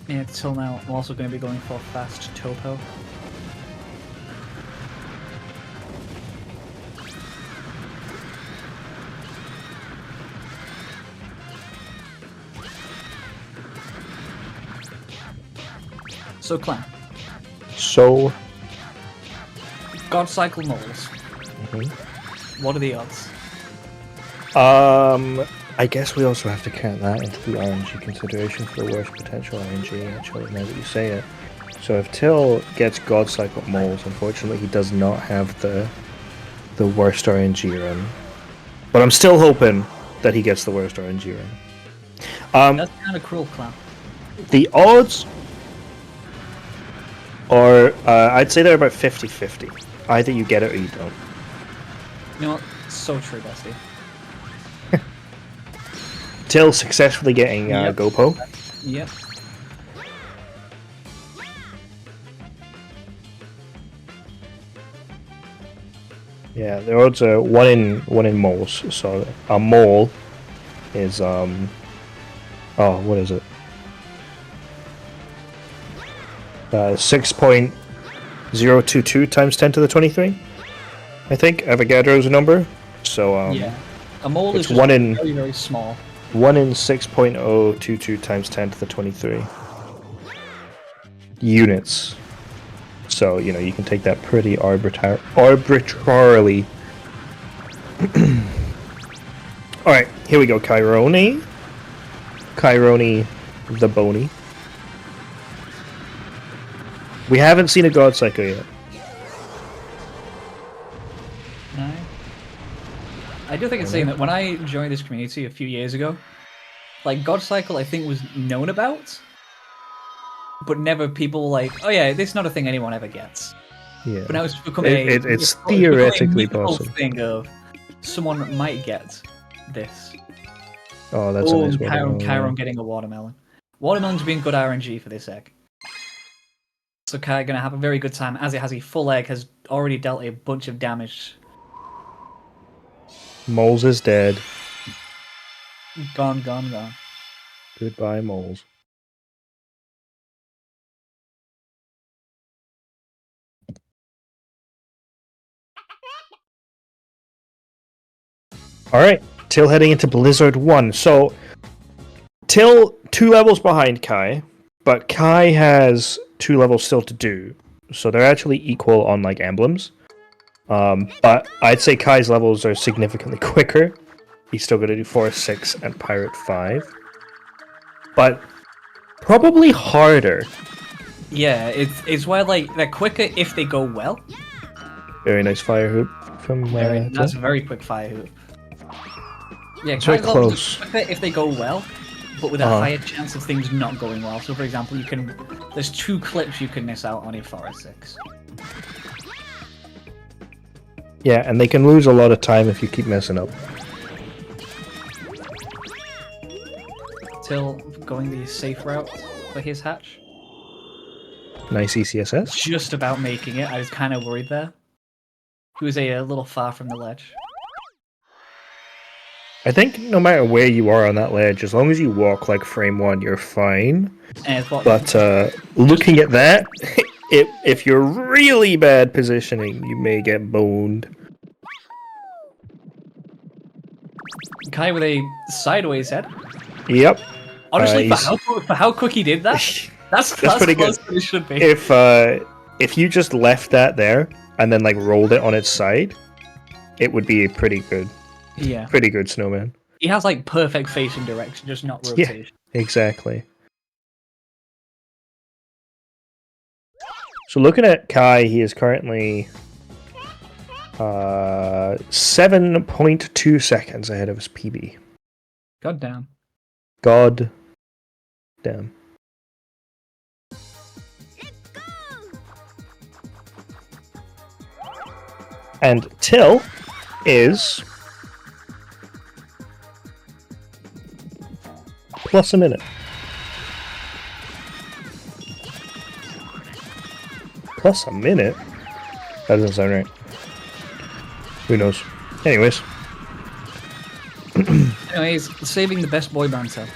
Yeah, till now, I'm also going to be going for fast Topo. So, Clan, So, God Cycle moles. What are the odds? I guess we also have to count that into the RNG consideration for the worst potential RNG, actually, now that you say it. So if Till gets God Cycle moles, unfortunately he does not have the worst RNG run. But I'm still hoping that he gets the worst RNG right. That's kind of cruel, Clown. The odds are, I'd say they're about 50-50. Either you get it or you don't. You know what? So true, Bestie. Till successfully getting Yep. Gopo. Yep. Yeah, the odds are one in moles. So a mole is what is it? 6.022 times 10 to the 23. I think Avogadro's number. So Yeah. A mole it's is just one in- very, very small. 1 in 6.022 times 10 to the 23 units. So, you know, you can take that pretty arbitrarily. Alright, here we go. Kyrone. Kyrone the Bony. We haven't seen a God Psycho yet. No. I do think it's saying that when I joined this community a few years ago, like God Cycle I think was known about, but never people like, oh yeah, this is not a thing anyone ever gets. Yeah. But now it's becoming It's theoretically mythical possible. thing of someone might get this. Oh, that's a nice Chiron, one. Chiron getting a watermelon. Watermelon's been good RNG for this egg. So Kai gonna have a very good time as it has a full egg, has already dealt a bunch of damage. Moles is dead. Gone, gone, gone. Goodbye, Moles. Alright, Till heading into Blizzard 1. So, Till 2 levels behind Kai, but Kai has 2 levels still to do. So they're actually equal on, like, emblems. But I'd say Kai's levels are significantly quicker. He's still going to do Forest 6 and Pirate 5. But probably harder. Yeah, it's why like they're quicker if they go well. Very nice fire hoop from That's Till. a very quick fire hoop. Yeah, It's very Kai's levels close. are quicker if they go well, but with a Uh-huh. higher chance of things not going well. So, for example, there's 2 clips you can miss out on a Forest 6. Yeah, and they can lose a lot of time if you keep messing up. Till going the safe route for his hatch. Nice E ECSS. Just about making it. I was kind of worried there. He was a little far from the ledge. I think no matter where you are on that ledge, as long as you walk like frame 1, you're fine. And it's what, But looking at that, if you're really bad positioning, you may get boned. Kai with a sideways head. Yep. Honestly, he's- for how quick he did that, that's pretty close good. to it should be. If you just left that there and then like rolled it on its side, it would be a pretty good snowman. He has like perfect facing direction, just not Yeah. rotation. Exactly. So looking at Kai, he is currently 7.2 seconds ahead of his PB. God damn. God damn. And Till is plus a minute. Plus a minute? That doesn't sound right. Who knows? Anyways. Anyways, saving the best boy band cell.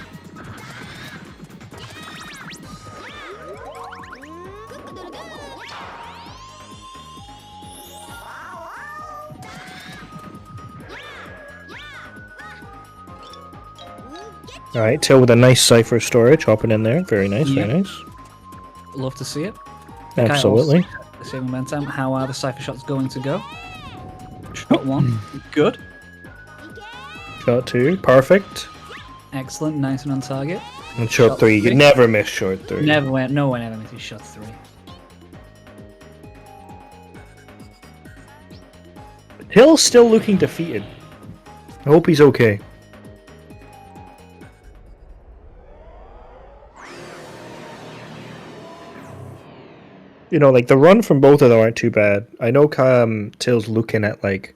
Alright, Till with a nice cipher storage hopping in there. Very nice, Yeah. very nice. Love to see it. Absolutely. Save momentum. How are the cipher shots going to go? Shot 1. Good. Shot 2, perfect. Excellent. Nice and on target. And shot Shot 3, you three. never miss shot 3. No one ever misses shot 3. Till's still looking defeated. I hope he's okay. You know, like the run from both of them aren't too bad. I know Till's looking at like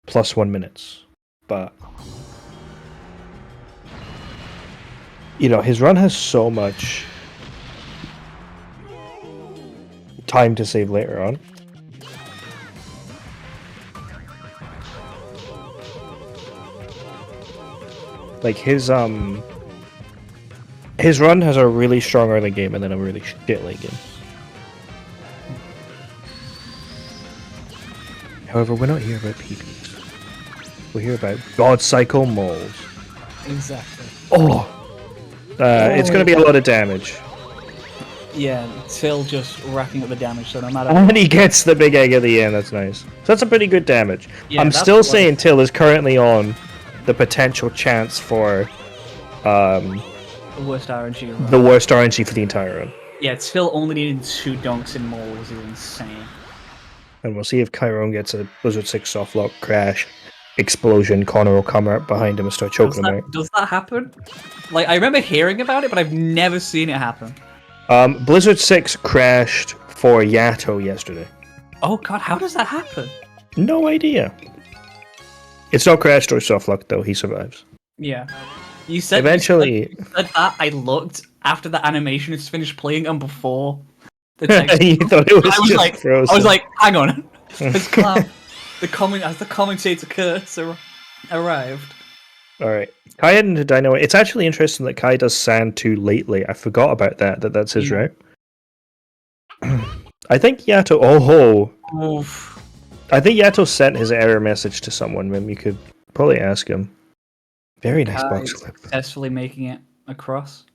+1 minutes, but you know, his run has so much time to save later on. Like his run has a really strong early game and then a really shit late game. However, we're not here about PBs. We're here about God Cycle moles. Exactly. Oh! It's going to be a lot of damage. Yeah, Till just racking up the damage, so no matter. And he gets the big egg at the end, that's nice. So that's a pretty good damage. Yeah, I'm that's still what- saying Till is currently on the potential chance for The worst RNG run. the worst RNG for the entire run. Yeah, Till only needed 2 donks in moles is insane. And we'll see if Chiron gets a Blizzard 6 softlock crash, explosion, Connor will come out behind him and start choking him out. Does that happen? Like, I remember hearing about it, but I've never seen it happen. Blizzard 6 crashed for Yato yesterday. Oh god, how does that happen? No idea. It's not crashed or softlock though, he survives. Yeah. You said Eventually, you said that. I looked after the animation is finished playing and before the text. you thought it was, I was just like, frozen. I was like, hang on. As the commentator Kurtz arrived. Alright. Kai heading to Dino. It's actually interesting that Kai does sand too lately. I forgot about that's his Yeah. route. I think Yato. Oh, Oof. I think Yato sent his error message to someone. Maybe you could probably ask him. Very nice Kai box flip. successfully making it across.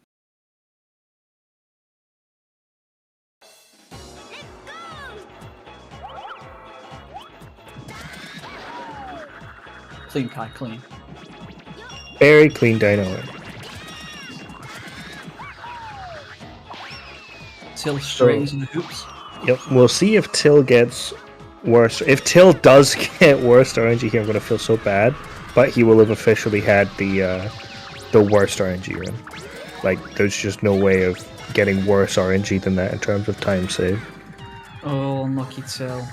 Clean, Kai, clean. Very clean Dino. Till straightens in the hoops. Yep. We'll see if Till gets worse. If Till does get worse RNG here, I'm gonna feel so bad. But he will have officially had the worst RNG run. Like, there's just no way of getting worse RNG than that in terms of time save. Oh, unlucky Till.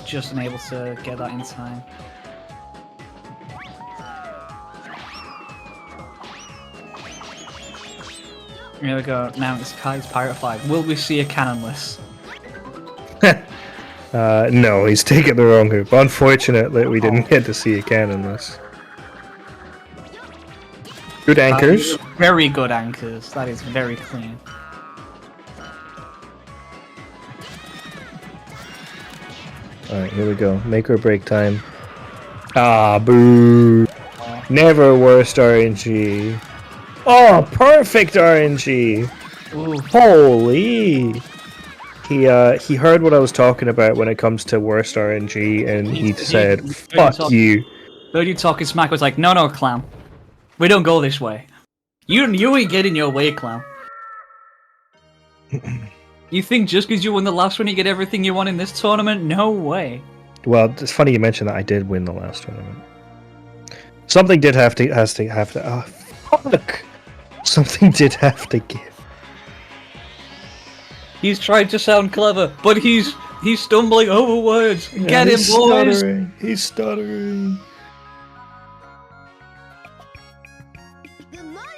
Just unable to get that in time. Here we go. Now it's Kai's Pirate Flag. Will we see a cannonless? No, he's taken the wrong hoop. Unfortunately, we didn't get to see a cannonless. Good anchors. Very good anchors. That is very clean. Alright, here we go. Make or break time. Ah, boo. Never worst RNG. Oh, perfect RNG. Ooh. Holy. He heard what I was talking about when it comes to worst RNG, and he said, "Fuck you." Heard you talking smack. Was like, no, clown. We don't go this way. You ain't getting your way, clown. You think just because you won the last one, you get everything you want in this tournament? No way. Well, it's funny you mentioned that. I did win the last tournament. Something did have to. Oh, fuck. Something did have to give. He's trying to sound clever, but he's stumbling over words. Get him, He's boys. stuttering. He's stuttering.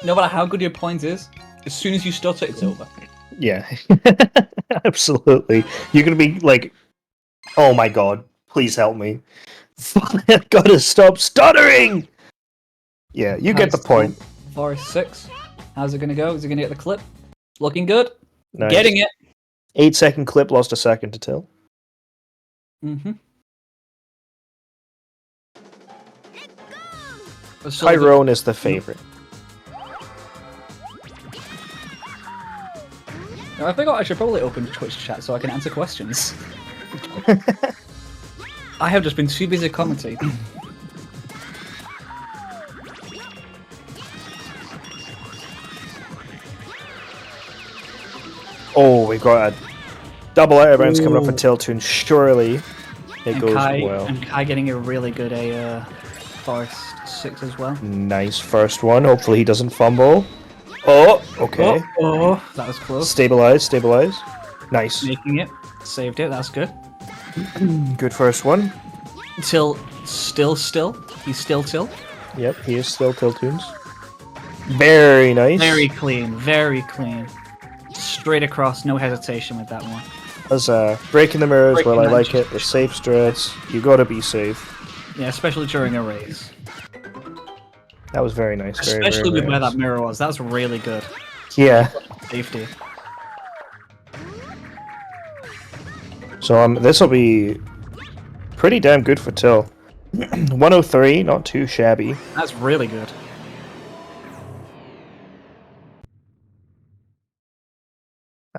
No matter how good your point is, as soon as you stutter, it's over. Yeah, absolutely. You're gonna be like, "Oh my god, please help me! I've gotta stop stuttering." Yeah, you get the point. 4-6. How's it gonna go? Is he gonna get the clip? Looking good. Nice. Getting it. 8-second clip, lost a second to Till. Mm-hmm. Tyrone is the favorite. Now, I forgot I should probably open Twitch chat so I can answer questions. I have just been too busy commentating. Oh, we got a double out of bounds coming up for Till to surely It goes well. And Kai getting a really good Forest 6 as well. Nice first one. Hopefully he doesn't fumble. Oh, okay. Oh, that was close. Stabilize. Nice. Making it. Saved it, that's good. Good first one. Till, still. He's still Till. Yep, he is still Tiltoons. Very nice. Very clean. Straight across, no hesitation with that one. As breaking the mirrors, Breaking well, I that like just- it. The safe strats. You gotta be safe. Yeah, especially during a race. That was very nice. Very, Especially very, with where very that mirror was. That was really good. nice. Yeah. Safety. So this will be pretty damn good for Till. 103, not too shabby. That's really good.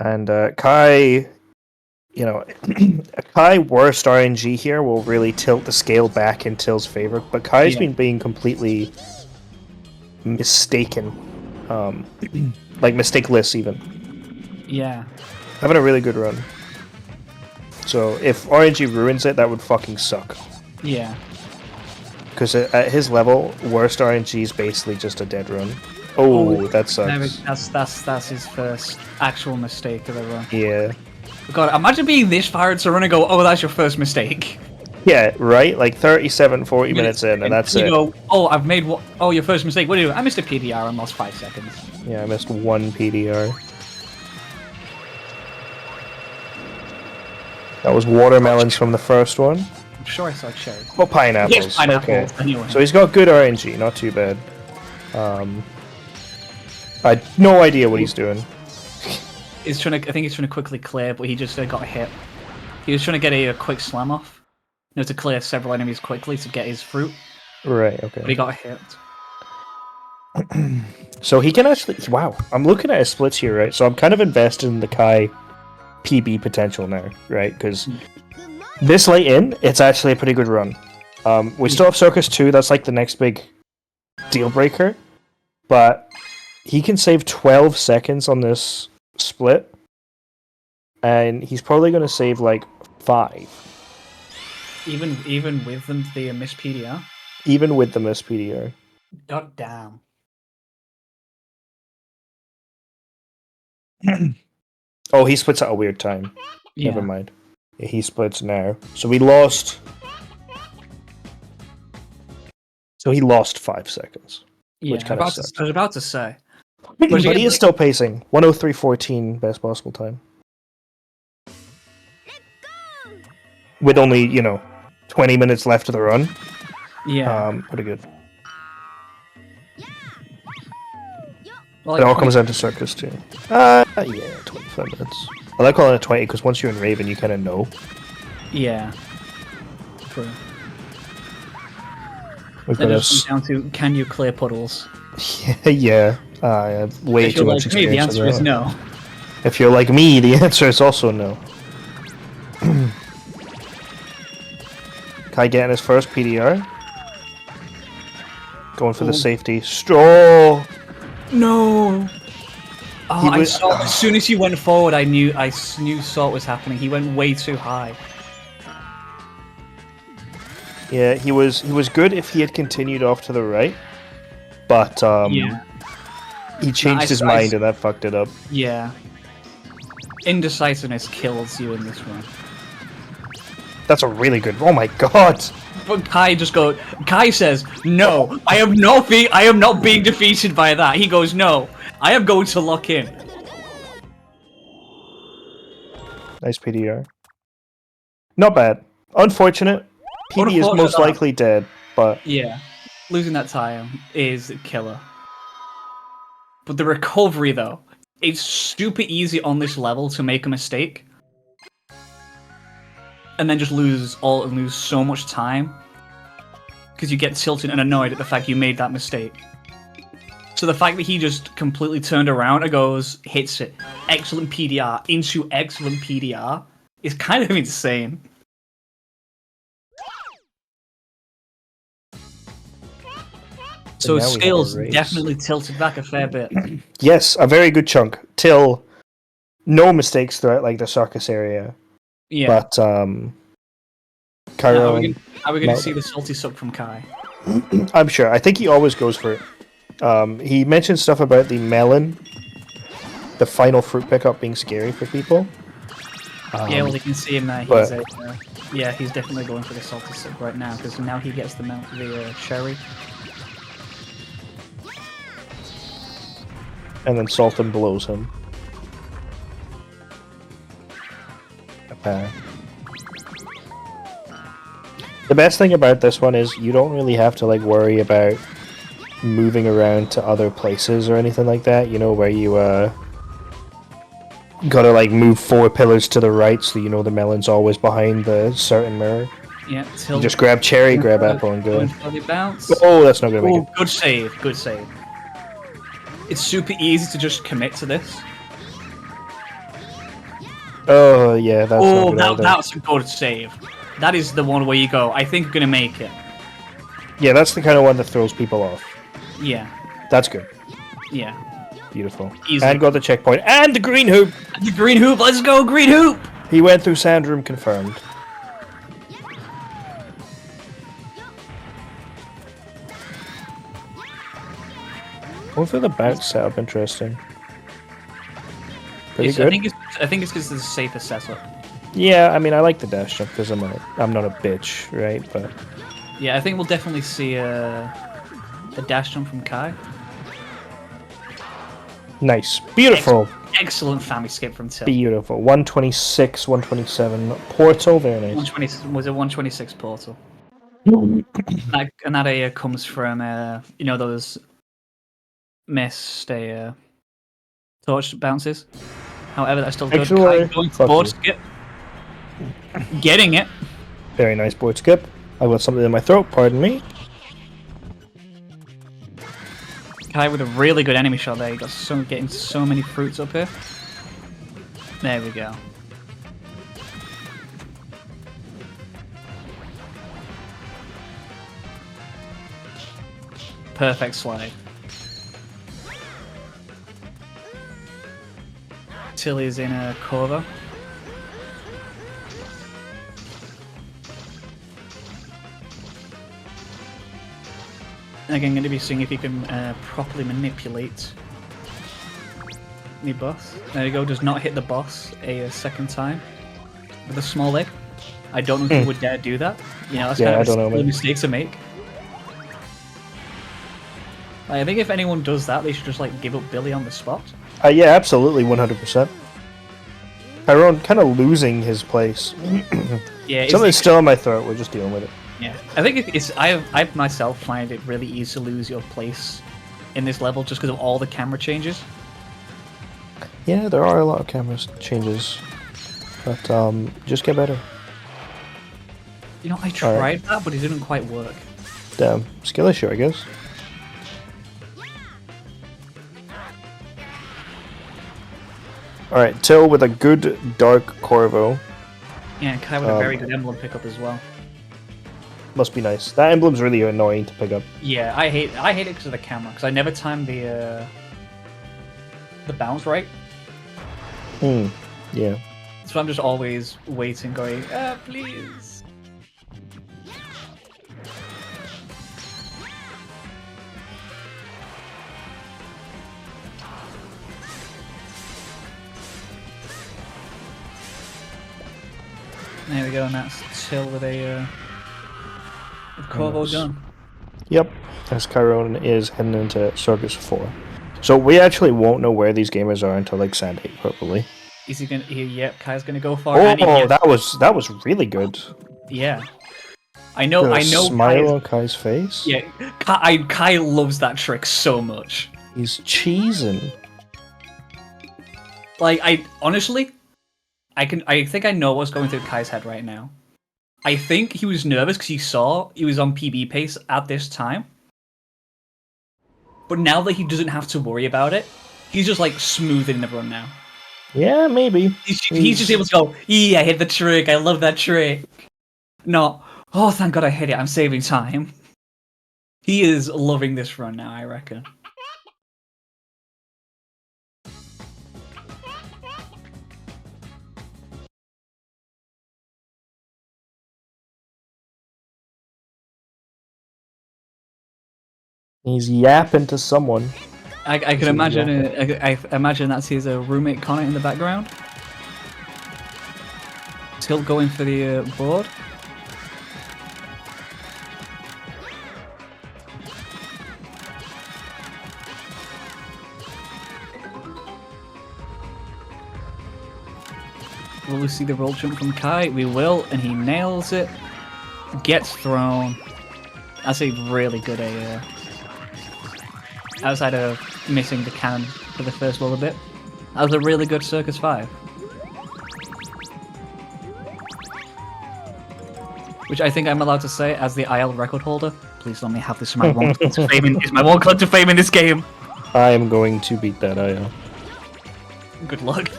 And Kai, you know, Kai worst RNG here will really tilt the scale back in Till's favor. But Kai's Yeah. been being completely mistaken, like mistakeless even. Yeah. Having a really good run. So if RNG ruins it, that would fucking suck. Yeah. Because at his level, worst RNG is basically just a dead run. Oh, that sucks. That's his first actual mistake of the run. Yeah. God, imagine being this far into a run and go, oh, that's your first mistake. Yeah, right? Like 37, 40 minutes in, and that's you it. go, oh, I've made what? Oh, your first mistake. What do you do? I missed a PDR and lost 5 seconds. Yeah, I missed one PDR. That was watermelons from the first one. I'm sure I saw cherries. Oh, pineapples. Yes, pineapples. Okay. Anyway. So he's got good RNG, not too bad. I had no idea what he's doing. He's trying to. I think he's trying to quickly clear, but he just got hit. He was trying to get a quick slam off. You know, to clear several enemies quickly to get his fruit, Right, but he okay. got hit. So he can actually... Wow, I'm looking at his splits here, right? So I'm kind of invested in the Kai PB potential now, right? Because this late in, it's actually a pretty good run. We still have Circus 2, that's like the next big deal breaker. But he can save 12 seconds on this split. And he's probably going to save like 5. Even with them, the missed PDR. Even with the miss PDR. God damn. Oh, he splits at a weird time. Yeah. Never mind. Yeah, he splits now. So we lost... So he lost 5 seconds. Yeah. Which kinda I sucks. was about to say. But Where's he he getting- is still pacing. 103.14 best possible time. With only, 20 minutes left of the run. Yeah. Pretty good. Well, It all like, comes down to Circus too. Yeah, 25 minutes. I like calling it 20 because once you're in Raven, you kind of know. Yeah. True. We've Then got it just comes down to, can you clear puddles? yeah. I have way If too you're much like me, the experience. answer with is that. no. If you're like me, the answer is also no. Kai getting his first PDR. Going for the safety. Straw. No. Oh, He I was- saw, as soon as he went forward, I knew saw what was happening. He went way too high. Yeah, he was good if he had continued off to the right, but Yeah. he changed his mind and that fucked it up. Yeah. Indecisiveness kills you in this run. That's a really good. Oh my god! But Kai says, no, I am not being defeated by that. He goes, no, I am going to lock in. Nice PDR. Not bad. Unfortunate. PB is most likely dead, but Yeah. Losing that time is a killer. But the recovery, though, it's super easy on this level to make a mistake. And then just lose so much time. Because you get tilted and annoyed at the fact you made that mistake. So the fact that he just completely turned around and hits it, excellent PDR into excellent PDR, is kind of insane. So now we have a scales race. definitely tilted back a fair bit. yes, a very good chunk. Till no mistakes throughout like the circus area, Yeah. but Cairo. Are we going Mel- to see the salty suck from Kai? I'm sure. I think he always goes for it. He mentioned stuff about the melon, the final fruit pickup being scary for people. Yeah, well, you can see him there. He's but- yeah, he's definitely going for the salty suck right now because now he gets the cherry. And then Sultan blows him. Okay. The best thing about this one is you don't really have to like worry about moving around to other places or anything like that. You know, where you gotta like move 4 pillars to the right, so you know the melon's always behind the certain mirror. Yeah, You just grab cherry, grab apple, and go. Bounce. Oh, that's not gonna make Oh, it. good save, good save. It's super easy to just commit to this. Oh yeah, that's not good either. That's a good save. That is the one where you go, I think I'm gonna make it. Yeah, that's the kind of one that throws people off. Yeah, That's good. yeah. Beautiful. Easy. And got the checkpoint. And the green hoop! The green hoop, let's go, green hoop! He went through sand room confirmed. Hopefully the bounce setup interesting. Pretty Yes, good. I think it's because it's a safer setup. Yeah, I mean I like the dash jump because I'm not a bitch, right? But Yeah, I think we'll definitely see a dash jump from Kai. nice. Beautiful. Excellent fam escape from Till. Beautiful. 126, 127 portal, very nice. 120 was a 126 portal. And that area comes from you know those missed torch bounces. However, that's still good. Actually, Kai going fuck forward you. skip. Getting it. Very nice board skip. I've got something in my throat, pardon me. Kai with a really good enemy shot there. He got getting so many fruits up here. There we go. Perfect slide. Tilly's in a cover. Again, going to be seeing if you can properly manipulate the boss. There you go, does not hit the boss a second time with a small leg. I don't know if you would dare do that. You know, that's Yeah, kind I of don't know, a silly man. mistake to make. Like, I think if anyone does that, they should just like give up Billy on the spot. Yeah, absolutely, 100%. Tyrone kind of losing his place. Yeah, Something's still in my throat. We're just dealing with it. Yeah, I think it's. I myself find it really easy to lose your place in this level just because of all the camera changes. Yeah, there are a lot of camera changes, but just get better. You know, I tried that, but it didn't quite work. Damn, skill issue, I guess. All right, Till with a good dark Corvo. Yeah, Kai with a very good emblem pickup as well. Must be nice. That emblem's really annoying to pick up. Yeah, I hate it because of the camera because I never timed the bounce right. Yeah. So I'm just always waiting, going, please. There we go, and that's Till with a Corvo Nice. gun. Yep. As Chiron is heading into Circus 4. So we actually won't know where these gamers are until like Sand 8, probably. Is he gonna? Yep, Kai's gonna go for it. and he Oh, gets- that was really good. yeah. I know. The I know. smile Kai's- on Kai's face. Yeah, Kai loves that trick so much. He's cheesing. Like, I honestly, I think I know what's going through Kai's head right now. I think he was nervous because he saw he was on PB pace at this time. But now that he doesn't have to worry about it, he's just like smoothing the run now. Yeah, maybe. He's just able to go, yeah, I hit the trick, I love that trick. No, oh, thank God I hit it, I'm saving time. He is loving this run now, I reckon. He's yapping to someone. I can imagine. I imagine that's his roommate Connor in the background. Still going for the board. Will we see the roll jump from Kai? We will, and he nails it. Gets thrown. That's a really good outside of missing the cannon for the first little bit. That was a really good Circus 5. Which I think I'm allowed to say as the IL record holder. Please let me have this in my one collector of fame. It's my one collector of fame in this game. I am going to beat that IO. Good luck.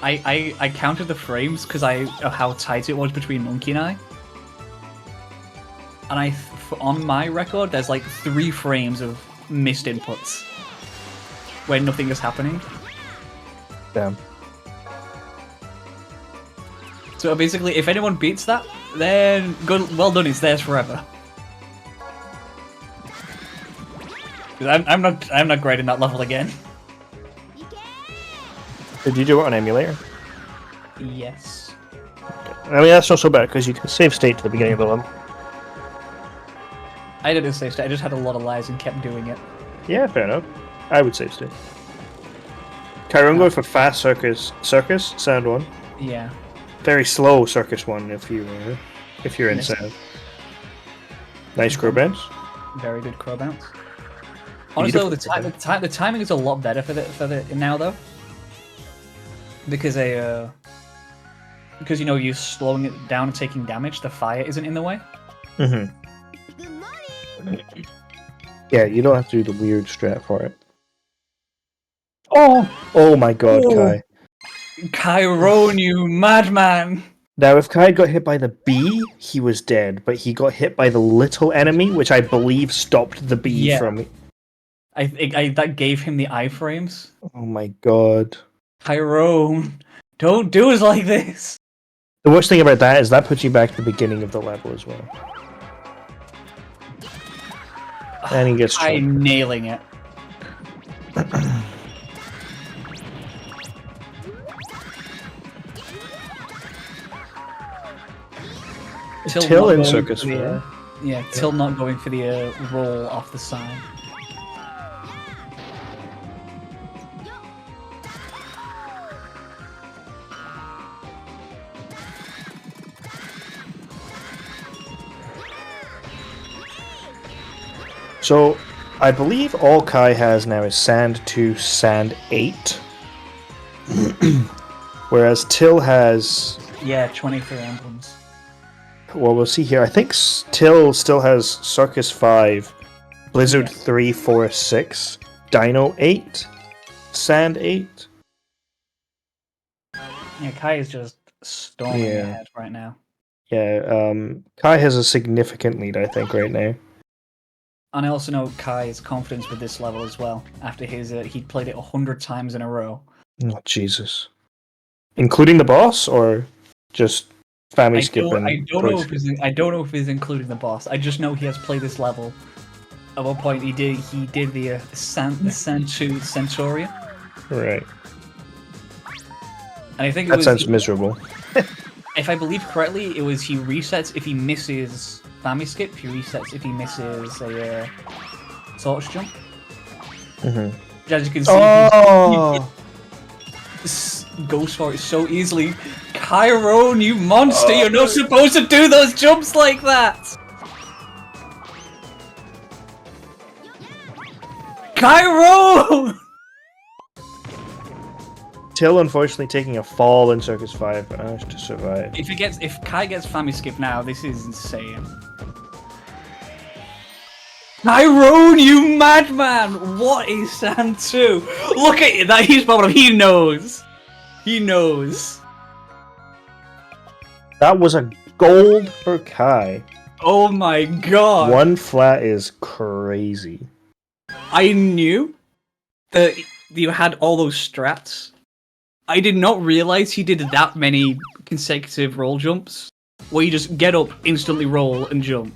I counted the frames because of how tight it was between Monkey and I. And on my record, there's like 3 frames of missed inputs where nothing is happening. Damn. So basically, if anyone beats that, then good, well done. It's theirs forever. 'Cause I'm not great in that level again. Did you do it on emulator? Yes. I mean, that's not so bad because you can save state to the beginning of the level. I didn't save state. I just had a lot of lies and kept doing it. Yeah, fair enough. I would save state. Kyron, go for fast circus, sound 1. Yeah. Very slow circus 1 if you're in Yes. sound. Nice crow bounce. Very good crow bounce. Honestly, though, the timing is a lot better for the now though, because because you know you're slowing it down and taking damage. The fire isn't in the way. Mm-hmm. Yeah, you don't have to do the weird strat for it. Oh my god, Oh. Kai. Chiron, you madman! Now, if Kai got hit by the bee, he was dead, but he got hit by the little enemy, which I believe stopped the bee Yeah. from... I that gave him the iframes. Oh my god. Chiron, don't do us like this. The worst thing about that is that puts you back to the beginning of the level as well. And he gets choked. I'm nailing it. Till not in going Circus for the, 4. yeah, Till not going for the roll off the side. So, I believe all Kai has now is Sand 2, Sand 8. Whereas Till has... Yeah, 23 emblems. Well, we'll see here. I think Till still has Circus 5, Blizzard 3, 4, 6, Dino 8, Sand 8. Yeah, Kai is just storming Yeah. ahead right now. Yeah, Kai has a significant lead, I think, right now. And I also know Kai's confidence with this level as well. After his, he'd played it 100 times in a row. Oh, Jesus. Including the boss, or just family skipping? I don't know if he's including the boss. I just know he has played this level. At one point, he did the Sanchu Centurion, Right. and I think it That was, sounds miserable. if I believe correctly, it was he resets if he misses family skip. He resets if he misses a torch jump. Mm-hmm. As you can see, Oh! he goes for it so easily. Chiron, you monster! You're not supposed to do those jumps like that! Chiron! Till, unfortunately, taking a fall in Circus 5, but managed to survive. If Kai gets family skip now, this is insane. Chiron, you madman! What is Sand 2? Look at it, that he's problem. He knows. He knows. That was a gold for Kai. Oh my god. One flat is crazy. I knew that you had all those strats. I did not realize he did that many consecutive roll jumps, where you just get up, instantly roll, and jump.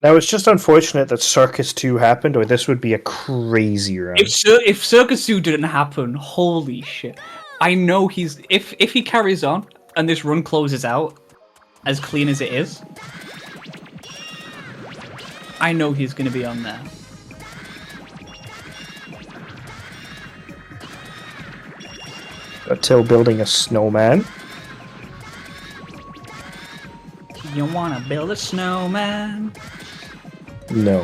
Now it's just unfortunate that Circus 2 happened, or this would be a crazy run. If Circus 2 didn't happen, holy shit! I know he's if he carries on and this run closes out as clean as it is, I know he's going to be on there. Till building a snowman. You want to build a snowman? No.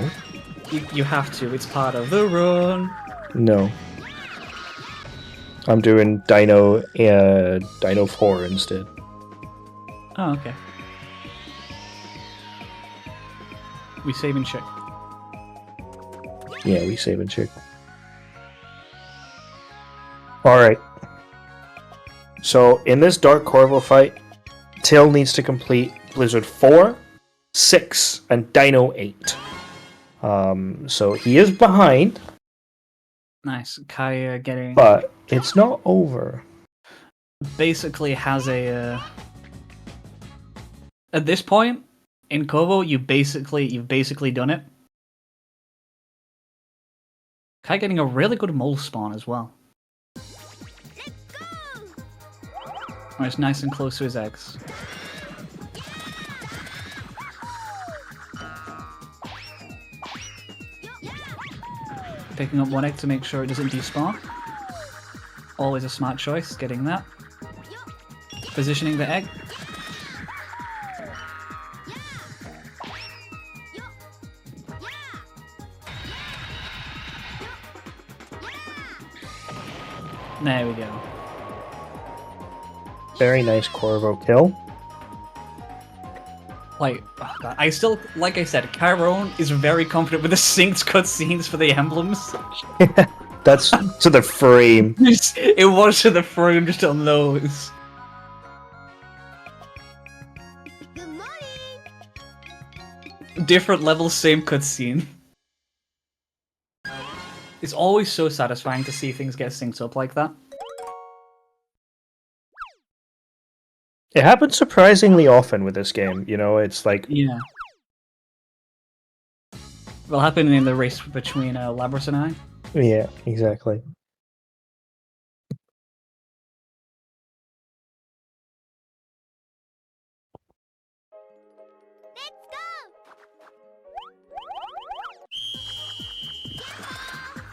You have to. It's part of the run. No. I'm doing Dino 4 instead. Oh, okay. We saving chick. Yeah, we saving chick. Alright. So, in this Dark Corvo fight, Till needs to complete Blizzard 4, 6, and Dino 8. So he is behind, Nice. Kaya getting but it's not over. basically has a. At this point in Kovo, you've basically done it. Kai getting a really good mole spawn as well. Oh, it's nice and close to his eggs. Picking up one egg to make sure it doesn't despawn. Always a smart choice, getting that. Positioning the egg. There we go. Very nice Corvo kill. Like, oh God, I still, like I said, Chiron is very confident with the synced cutscenes for the emblems. That's to the frame. It was to the frame just on those. Different levels, same cutscene. It's always so satisfying to see things get synced up like that. It happens surprisingly often with this game. You know, it's like Yeah. Will happen in the race between Labras and I. yeah, exactly.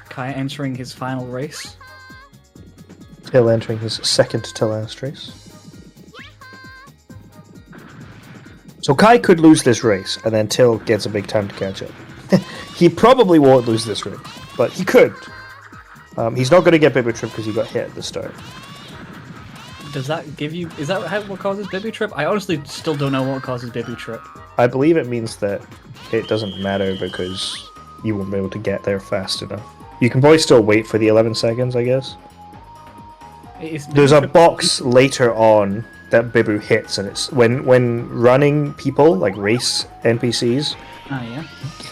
Kai entering his final race. Till entering his second to last race. So Kai could lose this race, and then Till gets a big time to catch up. He probably won't lose this race, but he could. He's not going to get Baby Trip because he got hit at the start. Does that give you? Is that what causes Baby Trip? I honestly still don't know what causes Baby Trip. I believe it means that it doesn't matter because you won't be able to get there fast enough. You can probably still wait for the 11 seconds, I guess. There's a box later on that Bibu hits, and it's when running people, like race NPCs, Ah, yeah.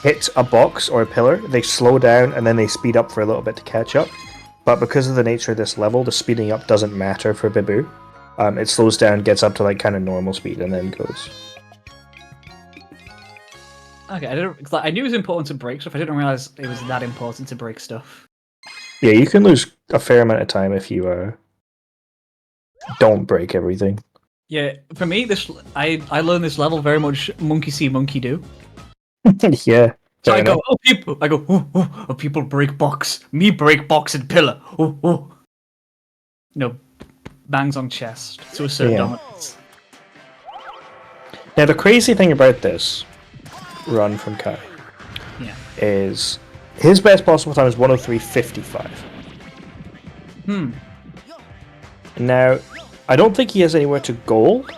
hit a box or a pillar, they slow down and then they speed up for a little bit to catch up. But because of the nature of this level, the speeding up doesn't matter for Bibu. It slows down, gets up to like kind of normal speed, and then goes. Okay, I knew it was important to break stuff. I didn't realize it was that important to break stuff. Yeah, you can lose a fair amount of time if you don't break everything. Yeah, for me, I learned this level very much monkey see, monkey do. Yeah. So fair I go, enough. oh people, people break box, me break box and pillar. Oh. No, bangs on chest to assert Yeah. dominance. Now the crazy thing about this run from Kai Yeah. is his best possible time is 103.55. Now, I don't think he has anywhere to gold,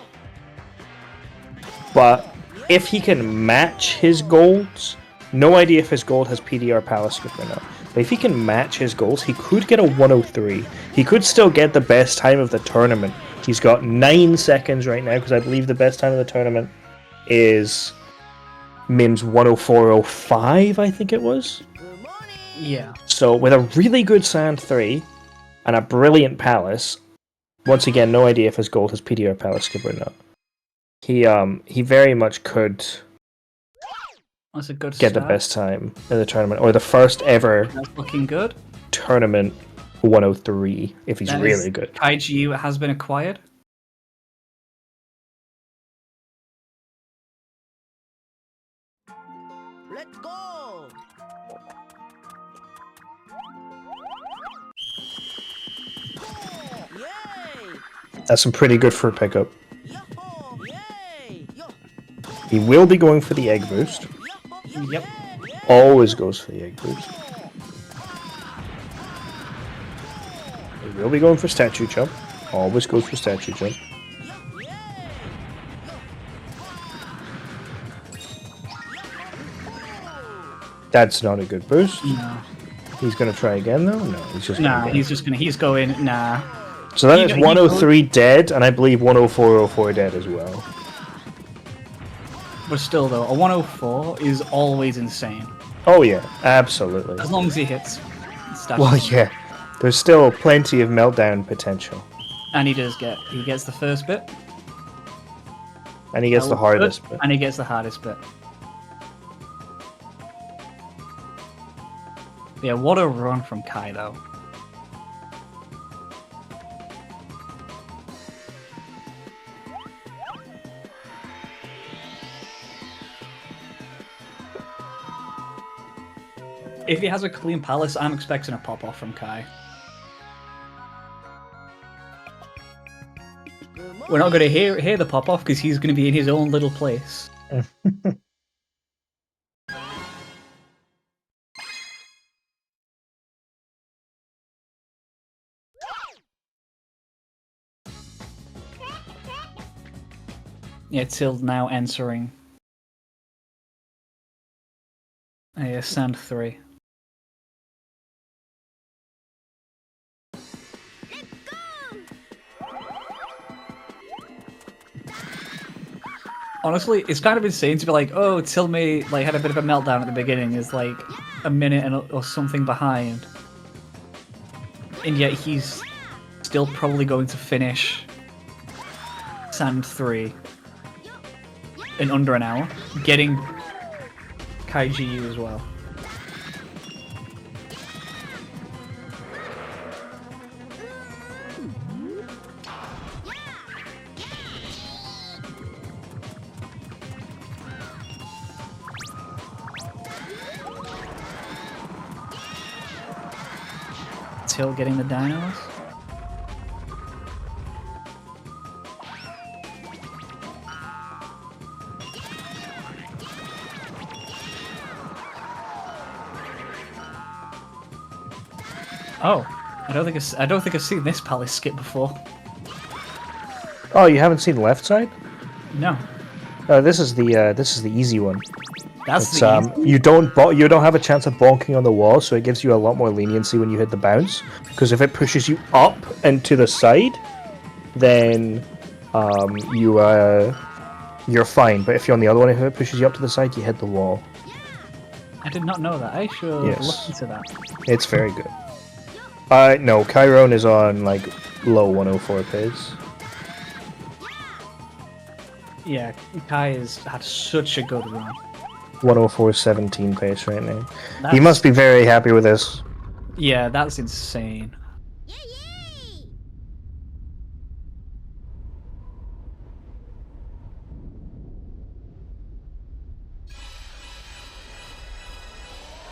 but if he can match his golds, no idea if his gold has PDR Palace Skip or not. But if he can match his goals, he could get a 103. He could still get the best time of the tournament. He's got 9 seconds right now, because I believe the best time of the tournament is Mim's 104.05, I think it was. Yeah. So with a really good Sand 3 and a brilliant Palace, once again, no idea if his gold has PDR Palace Skip or not. He very much could That's a good get the start. best time in the tournament, or the first ever That's looking good. tournament 103 if he's That is- really good. Kaiju has been acquired. Let's go! Yay! That's some pretty good fruit pickup. Yo-ho! Yay! Yo! He will be going for the egg boost. Yep. Always goes for the egg boost. He will be going for statue jump. Always goes for statue jump. That's not a good boost. No. He's gonna try again though. No, he's just. Nah, gonna go. he's going. Nah. So that he- is he 103 dead, and I believe 104 dead as well. But still, though, a 104 is always insane. Oh yeah, absolutely. As long as he hits. Well, yeah. There's still plenty of meltdown potential, And he gets the first bit. and he gets the hardest bit. And he gets the hardest bit. Yeah, what a run from Kai, though. If he has a clean palace, I'm expecting a pop-off from Kai. We're not going to hear the pop-off because he's going to be in his own little place. Yeah, till now answering. Yeah, sand 3. Honestly, it's kind of insane to be like, oh, Tilme like had a bit of a meltdown at the beginning, is like a minute or something behind, and yet he's still probably going to finish Sand 3 in under an hour, getting Kaiju as well. Till getting the dinos. Oh, I don't think I've seen this palace skip before. Oh, you haven't seen the left side? No, This is the easy one. that's It's, the you don't have a chance of bonking on the wall, so it gives you a lot more leniency when you hit the bounce. Because if it pushes you up and to the side, then you're fine. But if you're on the other one, if it pushes you up to the side, you hit the wall. I did not know that. I should Yes. look into that. It's very good. No, Chiron is on like low 104 pace. Yeah, Kai has had such a good run. 104.17 pace right now. He That's- must be very happy with this. Yeah, that's insane.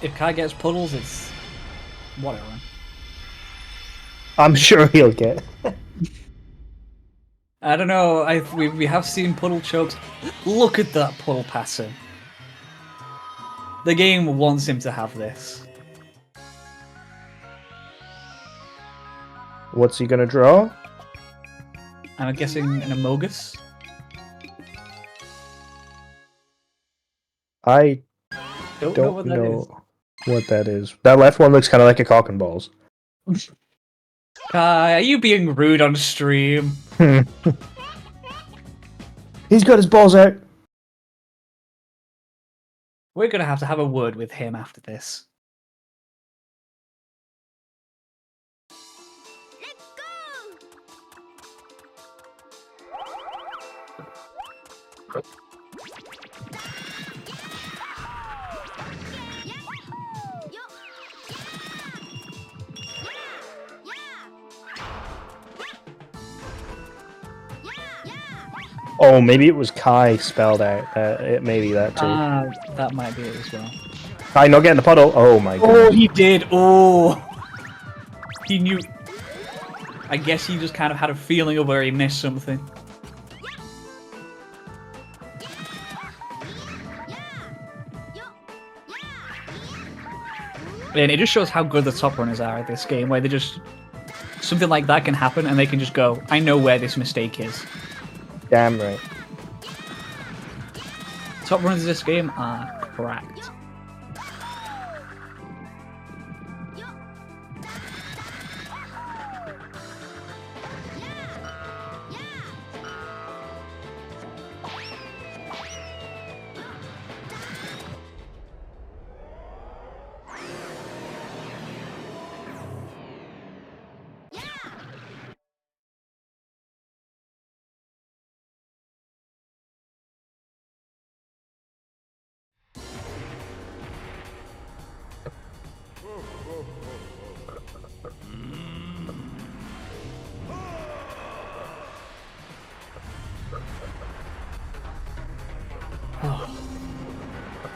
If Kai gets puddles, it's whatever. I'm sure he'll get. I don't know. We have seen puddle chokes. Look at that puddle pattern. The game wants him to have this. What's he gonna draw? I'm guessing an Amogus. I Don't know don't what that is. know what that is. That left one looks kind of like a cock and balls. Kai, are you being rude on stream? He's got his balls out. We're gonna have to have a word with him after this. Oh, maybe it was Kai spelled out. It may be that too. That might be it as well. Kai not getting the puddle. Oh my Oh, god. he did. Oh, he knew. I guess he just kind of had a feeling of where he missed something. And it just shows how good the top runners are at this game, where they just something like that can happen, and they can just go, "I know where this mistake is." Damn right. Top runners of this game are cracked.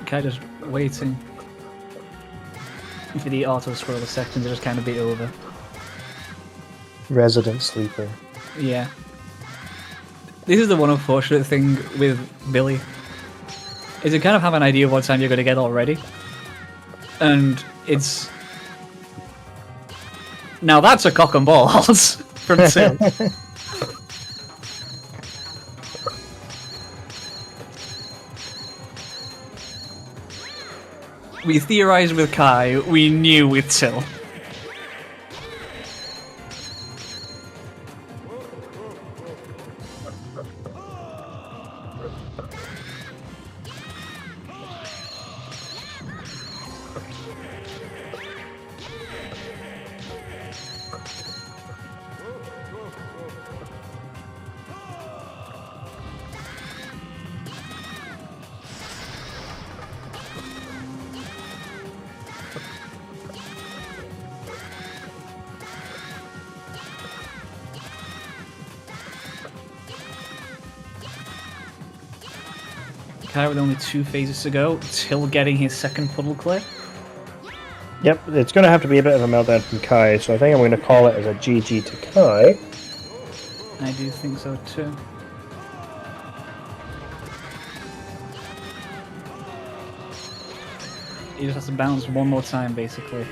Kind of just waiting for the auto scroller section to just kind of be over. Resident sleeper. Yeah. This is the one unfortunate thing with Billy. Is you kind of have an idea of what time you're going to get already. And it's... Now that's a cock and balls from Till. We theorized with Kai, we knew with Till. Kai with only 2 phases to go, Till getting his second puddle clear. Yep, it's going to have to be a bit of a meltdown from Kai, so I think I'm going to call it as a GG to Kai. I do think so too. He just has to bounce one more time, basically.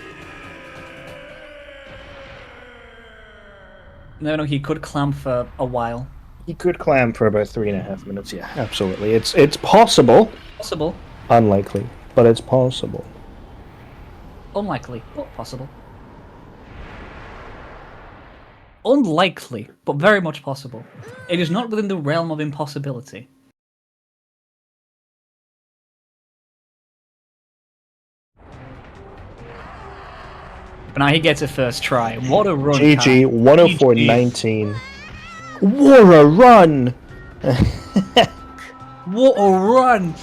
No, he could clamp for a while. He could clam for about 3.5 minutes, yeah, absolutely. It's possible. Possible. Unlikely, but it's possible. Unlikely, but possible. Unlikely, but very much possible. It is not within the realm of impossibility. But now he gets a first try. What a run. GG, Kai. 104.19. What a run! What a run!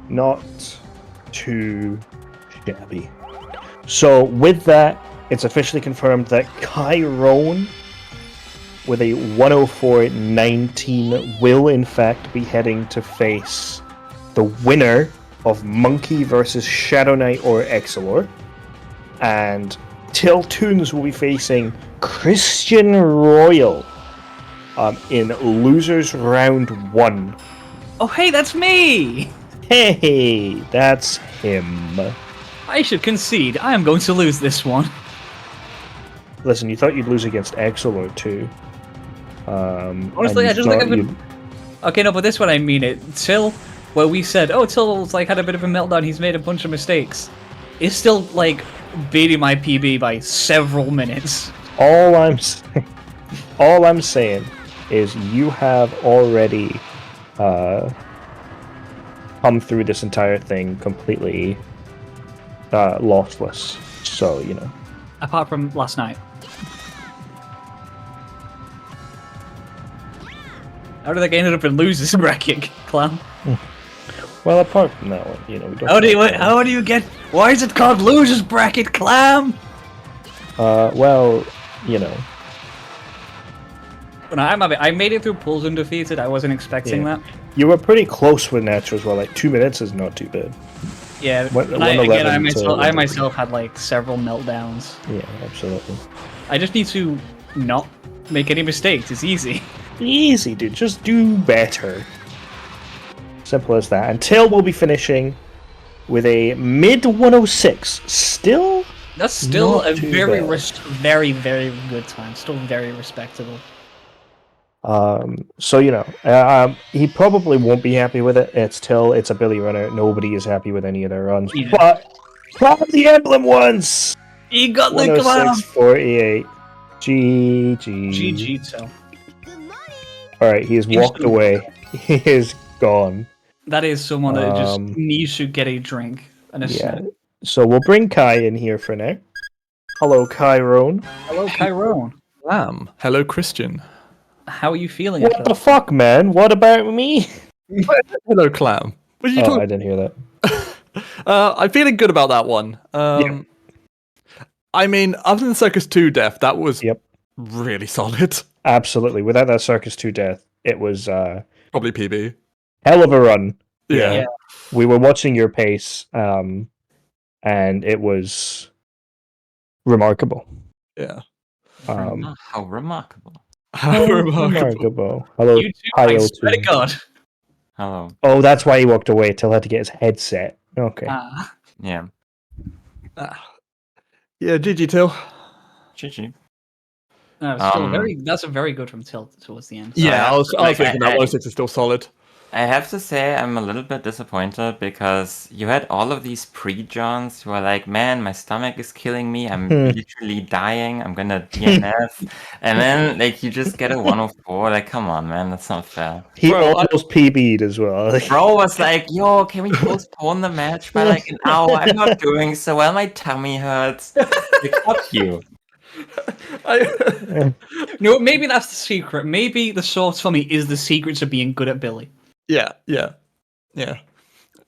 Not too shabby. So, with that, it's officially confirmed that Kai Roan, with a 104.19, will in fact be heading to face the winner of Monkey versus Shadow Knight or Exilor. And Till Toons will be facing Christian Royal in Losers Round 1. Oh, hey, that's me! Hey, that's him. I should concede. I am going to lose this one. Listen, you thought you'd lose against Exilor too. Honestly, and I you just think thought I'm gonna... Okay, no, but this one I mean it. Till, where we said, oh, Till's like had a bit of a meltdown, he's made a bunch of mistakes, is still like beating my PB by several minutes. all I'm saying is you have already come through this entire thing completely lossless. So, you know. Apart from last night. How did they end up in losers bracket, clan? Well, apart from that one, you know, we don't. How do you get? Why is it called losers bracket, clam? Well, you know, When I made it through pools undefeated. I wasn't expecting Yeah. that. you were pretty close with Nacho as well. Like 2 minutes is not too bad. Yeah, One- but I 111 to myself had like several meltdowns. Yeah, absolutely. I just need to not make any mistakes. It's easy. Easy, dude. Just do better. Simple as that. Until we'll be finishing with a mid 106. Still, That's still Not a too very, bad. very, very good time. Still very respectable. so you know, he probably won't be happy with it. It's a Billy runner. Nobody is happy with any of their runs. Yeah. But grab the emblem once. He got the clam. 106.48. GG. GG, so. All right, he has walked Instant. away. He is gone. That is someone that just Um, needs to get a drink and a Yeah. snack. So we'll bring Kai in here for now. Hello, Kyrone. Hello, Tyrone. Hello, Christian. How are you feeling? What the fuck, man? What about me? Hello, Clam. What are you Oh, I talking? didn't hear that. I'm feeling good about that one. I mean, other than Circus 2 Death, that was Yep. really solid. Absolutely. Without that Circus to Death, it was Probably PB. hell of a run. Yeah. Yeah. We were watching your pace, and it was remarkable. Yeah. How remarkable. How remarkable. Hello, You too, I Kyle swear to too. God. Hello. Oh, that's why he walked away. Till he had to get his headset. Okay. Ah. Yeah. Yeah, GG Till. GG. No, still Um, that's a very good from Tilt towards the end. Yeah, I was like, thinking that 106 is still solid. I have to say I'm a little bit disappointed because you had all of these pre-Johns who are like, man, my stomach is killing me. I'm literally dying. I'm gonna DNF. And then like you just get a 104. Like, come on, man, that's not fair. He Bro, almost PB'd as well. Bro was like, yo, can we postpone the match by like an hour? I'm not doing so well. My tummy hurts. Like, fuck you. No, maybe that's the secret. Maybe the source for me is the secret to being good at Billy. Yeah. I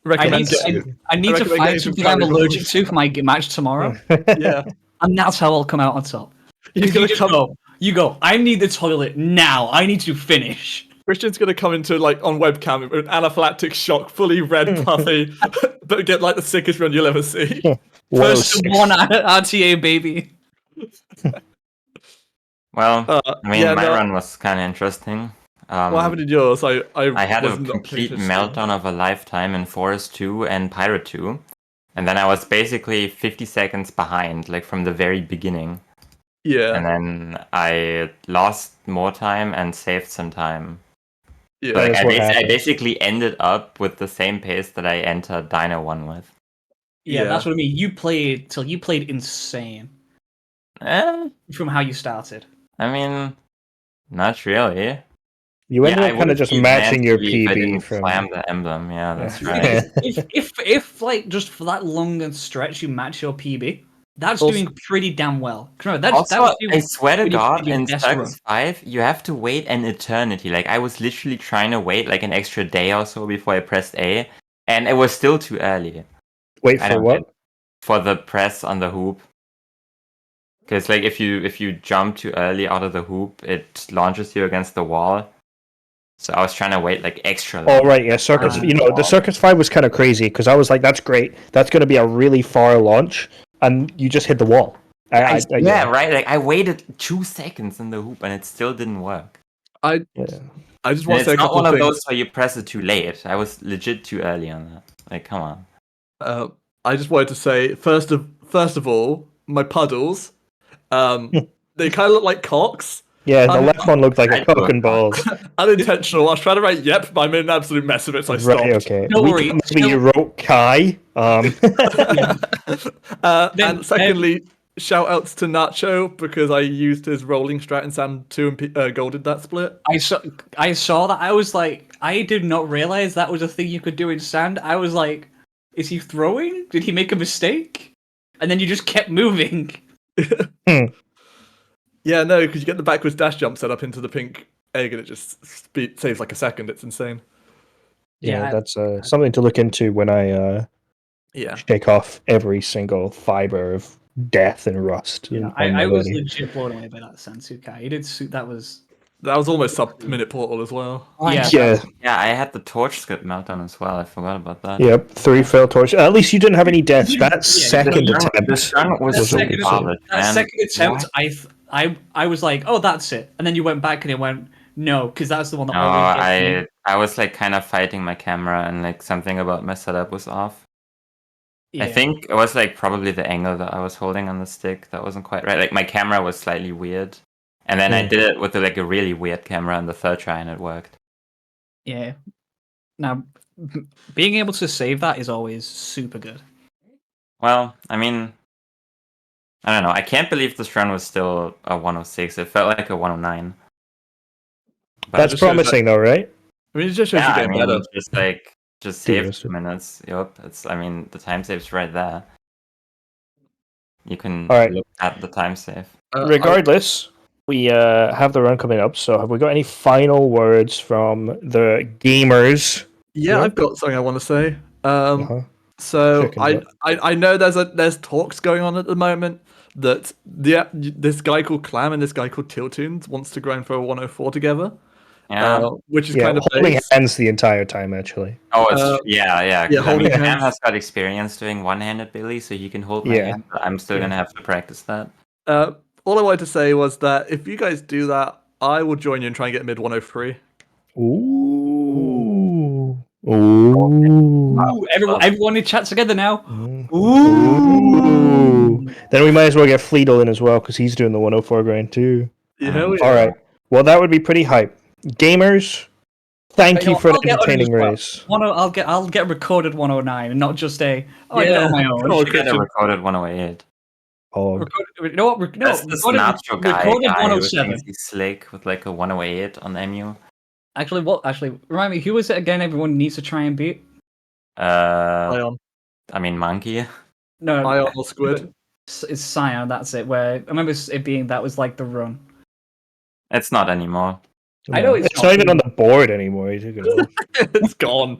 Recommend need it. to, I need to recommend find getting some something I'm calorie allergic to for my match tomorrow, Yeah. and that's how I'll come out on top. You're You gonna just come. go. You go. I need the toilet now. I need to finish. Christian's gonna come into like on webcam with an anaphylactic shock, fully red, puffy, but get like the sickest run you'll ever see. First 106. one RTA baby. Well, I mean, yeah, my no, run was kind of interesting. what happened in yours? I I had a wasn't complete paying attention. meltdown of a lifetime in Forest 2 and Pirate 2. And then I was basically 50 seconds behind, like from the very beginning. Yeah. And then I lost more time and saved some time. Yeah. Like, That's I, what I happened. basically ended up with the same pace that I entered Dino 1 with. Yeah, Yeah. that's what I mean. You played insane Eh, from how you started. I mean, not really. You ended I up kind of wouldn't just be matching your Nancy if I PB didn't from. slam the emblem. Yeah, that's Yeah. right. if like just for that long and stretch you match your PB, that's Also- doing pretty damn well. Remember, that Also, was I swear to pretty- God, pretty in best Circus run. 5, you have to wait an eternity. Like, I was literally trying to wait like an extra day or so before I pressed A, and it was still too early. Wait I for don't what? get- For the press on the hoop. Because like if you jump too early out of the hoop, it launches you against the wall. So I was trying to wait like extra long. Oh right, yeah, Circus. Ah. You know, the Circus 5 was kind of crazy because I was like, "That's great. That's going to be a really far launch," and you just hit the wall. Yeah, right. Like I waited 2 seconds in the hoop and it still didn't work. Yeah. I just And want to it's say a not couple one of of things. those where you press it too late. I was legit too early on that. Like, come on. I just wanted to say first of all, my puddles, they kind of look like cocks. Yeah, the Um, left one looked like a I cock do. and balls. Unintentional. I was trying to write yep, but I made an absolute mess of it, so I stopped. Right, okay. Don't We worry, thought maybe you wrote Kai. And secondly, shout outs to Nacho because I used his rolling strat in Sand 2 and golded that split. I saw that. I was like, I did not realize that was a thing you could do in sand. I was like, is he throwing? Did he make a mistake? And then you just kept moving. Yeah, no, because you get the backwards dash jump set up into the pink egg and it just saves like a second. It's insane. Yeah, Yeah, that's something to look into when I Yeah. shake off every single fiber of death and rust. Yeah, on my I was body. legit blown away by that Sensukai. He did that was That was almost sub-minute Portal as well. yeah. Yeah, Yeah, I had the torch skip meltdown as well. I forgot about that. yep. 3 failed torch. At least you didn't have any deaths. Yeah, That the second The attempt. stun was That so second, solid, that man. second attempt, What? I was like, oh, that's it, and then you went back and it went no, because that's the one that No, always gets me. I was like kind of fighting my camera and like something about my setup was off. I Yeah. think it was like probably the angle that I was holding on the stick that wasn't quite right. Like my camera was slightly weird. And then I did it with like a really weird camera on the third try and it worked. Yeah. Now, being able to save that is always super good. Well, I mean, I don't know. I can't believe this run was still a 106. It felt like a 109. But That's just shows promising, though, right? I mean, it just shows yeah, you I getting mean, better. just save Seriously. minutes. Yep. It's, I mean, the time save's right there. You can All right. look at the time save. Regardless, we have the run coming up. So, have we got any final words from the gamers? Yeah, I've got something I want to say. Uh-huh. So Chicken I, butt. I know there's talks going on at the moment that this guy called Clam and this guy called Tiltoons wants to grind for a 104 together, Yeah. which is Yeah, kind of holding based. hands the entire time, actually. Oh, it's Uh, yeah. yeah, 'Cause, I holding mean, Cam hands. has got experience doing one-handed Billy, so he can hold my Yeah. hand. But I'm still gonna have to practice that. All I wanted to say was that if you guys do that, I will join you and try and get mid 103. Ooh. Ooh. Ooh, everyone in chat together now. Ooh. Then we might as well get Fleetle in as well, because he's doing the 104 grind too. Hell yeah. All right. Well, that would be pretty hype. Gamers, thank you for an I'll get on it as entertaining well. race. I'll get recorded 109 and not just a I did it Yeah. on my own. Oh, You get a Christian. recorded 108. Oh, You know what? No, That's this recorded nacho guy who 107. thinks he's slick with like a 108 on MU. Actually, remind me, who was it again? Everyone needs to try and beat. Ion. I mean Monkey. No, Ion or Squid. it's Scion. That's it. Where I remember it being that was like the run. It's not anymore. I know it's not even on the board anymore. You took it off. It's gone.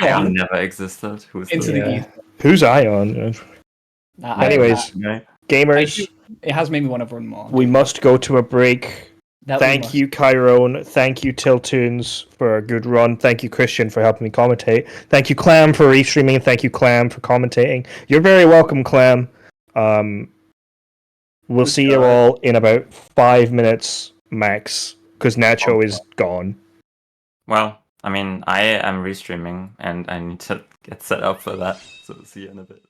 Ion never existed. Who's Into the the Yeah. Who's Ion? Anyways, guy? gamers, it has made me want to run more. we must go to a break. That we Thank must. you, Chiron. Thank you, Tiltoons, for a good run. Thank you, Christian, for helping me commentate. Thank you, Clam, for restreaming. Thank you, Clam, for commentating. You're very welcome, Clam. We'll see you all in about 5 minutes max, because Nacho is gone. Well, I mean, I am restreaming and I need to get set up for that. So see you in a bit.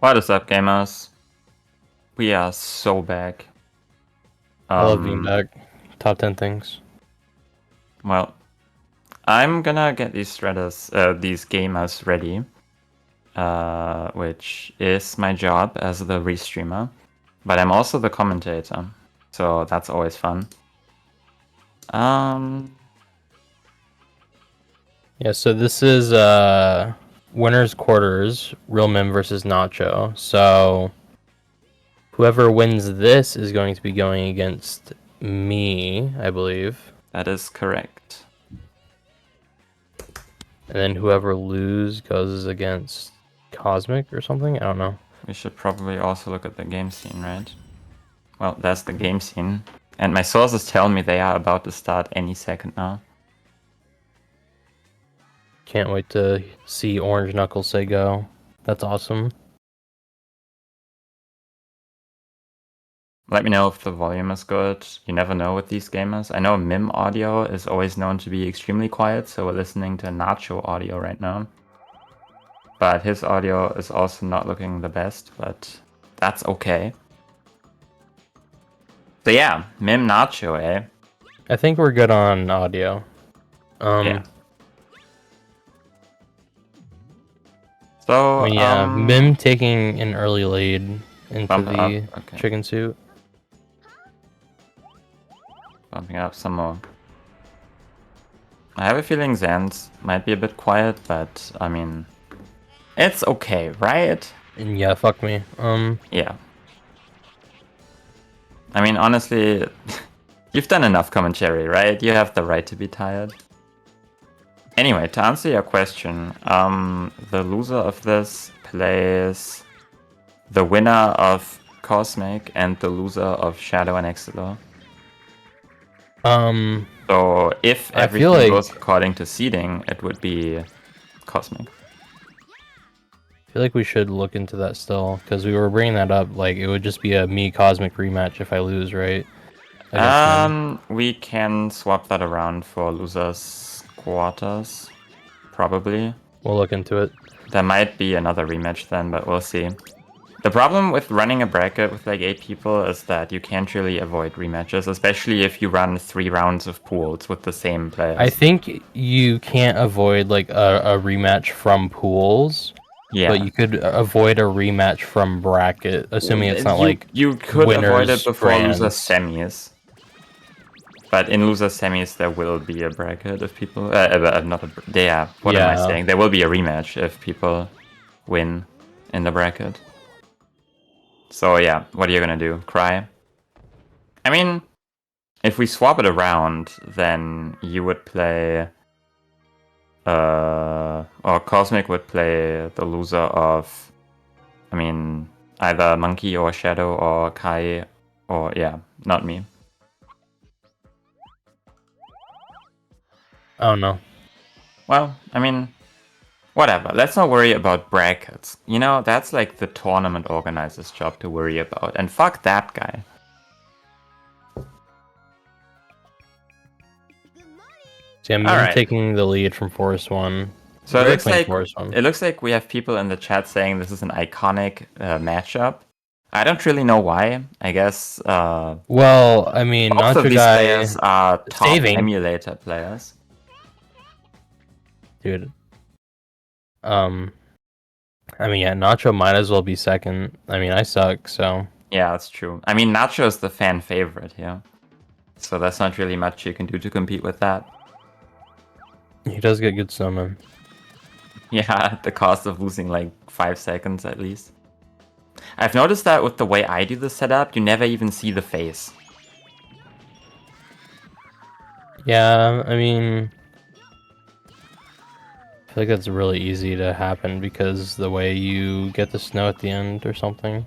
What is up, gamers? We are so back. I love being back. Top 10 things. Well, I'm gonna get these these gamers ready, which is my job as the restreamer. But I'm also the commentator, so that's always fun. Yeah, so this is winners quarters, Real Mim versus Nacho. So whoever wins this is going to be going against me, I believe. That is correct. And then whoever loses goes against Cosmic or something. I don't know. We should probably also look at the game scene, right? Well, that's the game scene. And my sources tell me they are about to start any second now. Can't wait to see Orange Knuckles say go. That's awesome. Let me know if the volume is good. You never know with these gamers. I know Mim audio is always known to be extremely quiet, so we're listening to Nacho audio right now. But his audio is also not looking the best, but that's okay. So yeah, Mim Nacho, eh? I think we're good on audio. Yeah. So, I mean, yeah, Mim taking an early lead into bump the up, okay. chicken suit. Bumping up some more. I have a feeling Zans might be a bit quiet, but I mean, it's okay, right? And yeah, fuck me. Yeah. I mean, honestly, you've done enough commentary, right? You have the right to be tired. Anyway, to answer your question, the loser of this plays the winner of Cosmic and the loser of Shadow and Exilor. So if I everything feel like- goes according to seeding, it would be Cosmic. I feel like we should look into that still, because we were bringing that up. Like, it would just be a me Cosmic rematch if I lose, right? Against Mim. We can swap that around for losers quarters, probably. We'll look into it. There might be another rematch then, but we'll see. The problem with running a bracket with like 8 people is that you can't really avoid rematches, especially if you run 3 rounds of pools with the same players. I think you can't avoid like a rematch from pools, yeah. but you could avoid a rematch from bracket, assuming it's not like you could avoid it winners, before grands. loser semis. But in loser semis, there will be a bracket if people. Not a. Yeah, what am I Yeah. saying? There will be a rematch if people win in the bracket. So yeah, what are you gonna do? Cry? I mean, if we swap it around, then you would play. Or Cosmic would play the loser of. I mean, either Monkey or Shadow or Kai, or yeah, not me. I don't know. Well, I mean, whatever. Let's not worry about brackets. You know, that's like the tournament organizer's job to worry about. And fuck that guy. See, I'm Alright. taking the lead from Forest 1. So it Very looks clean like Forest 1. it looks like we have people in the chat saying this is an iconic matchup. I don't really know why. I guess Well, I mean, both of Nacho these guy, players are top saving. emulator players. dude. I mean, yeah, Nacho might as well be second. I mean, I suck, so Yeah, that's true. I mean, Nacho is the fan favorite here. So that's not really much you can do to compete with that. he does get good summon. Yeah, at the cost of losing like 5 seconds at least. I've noticed that with the way I do the setup, you never even see the face. Yeah, I mean, I feel like that's really easy to happen because the way you get the snow at the end or something.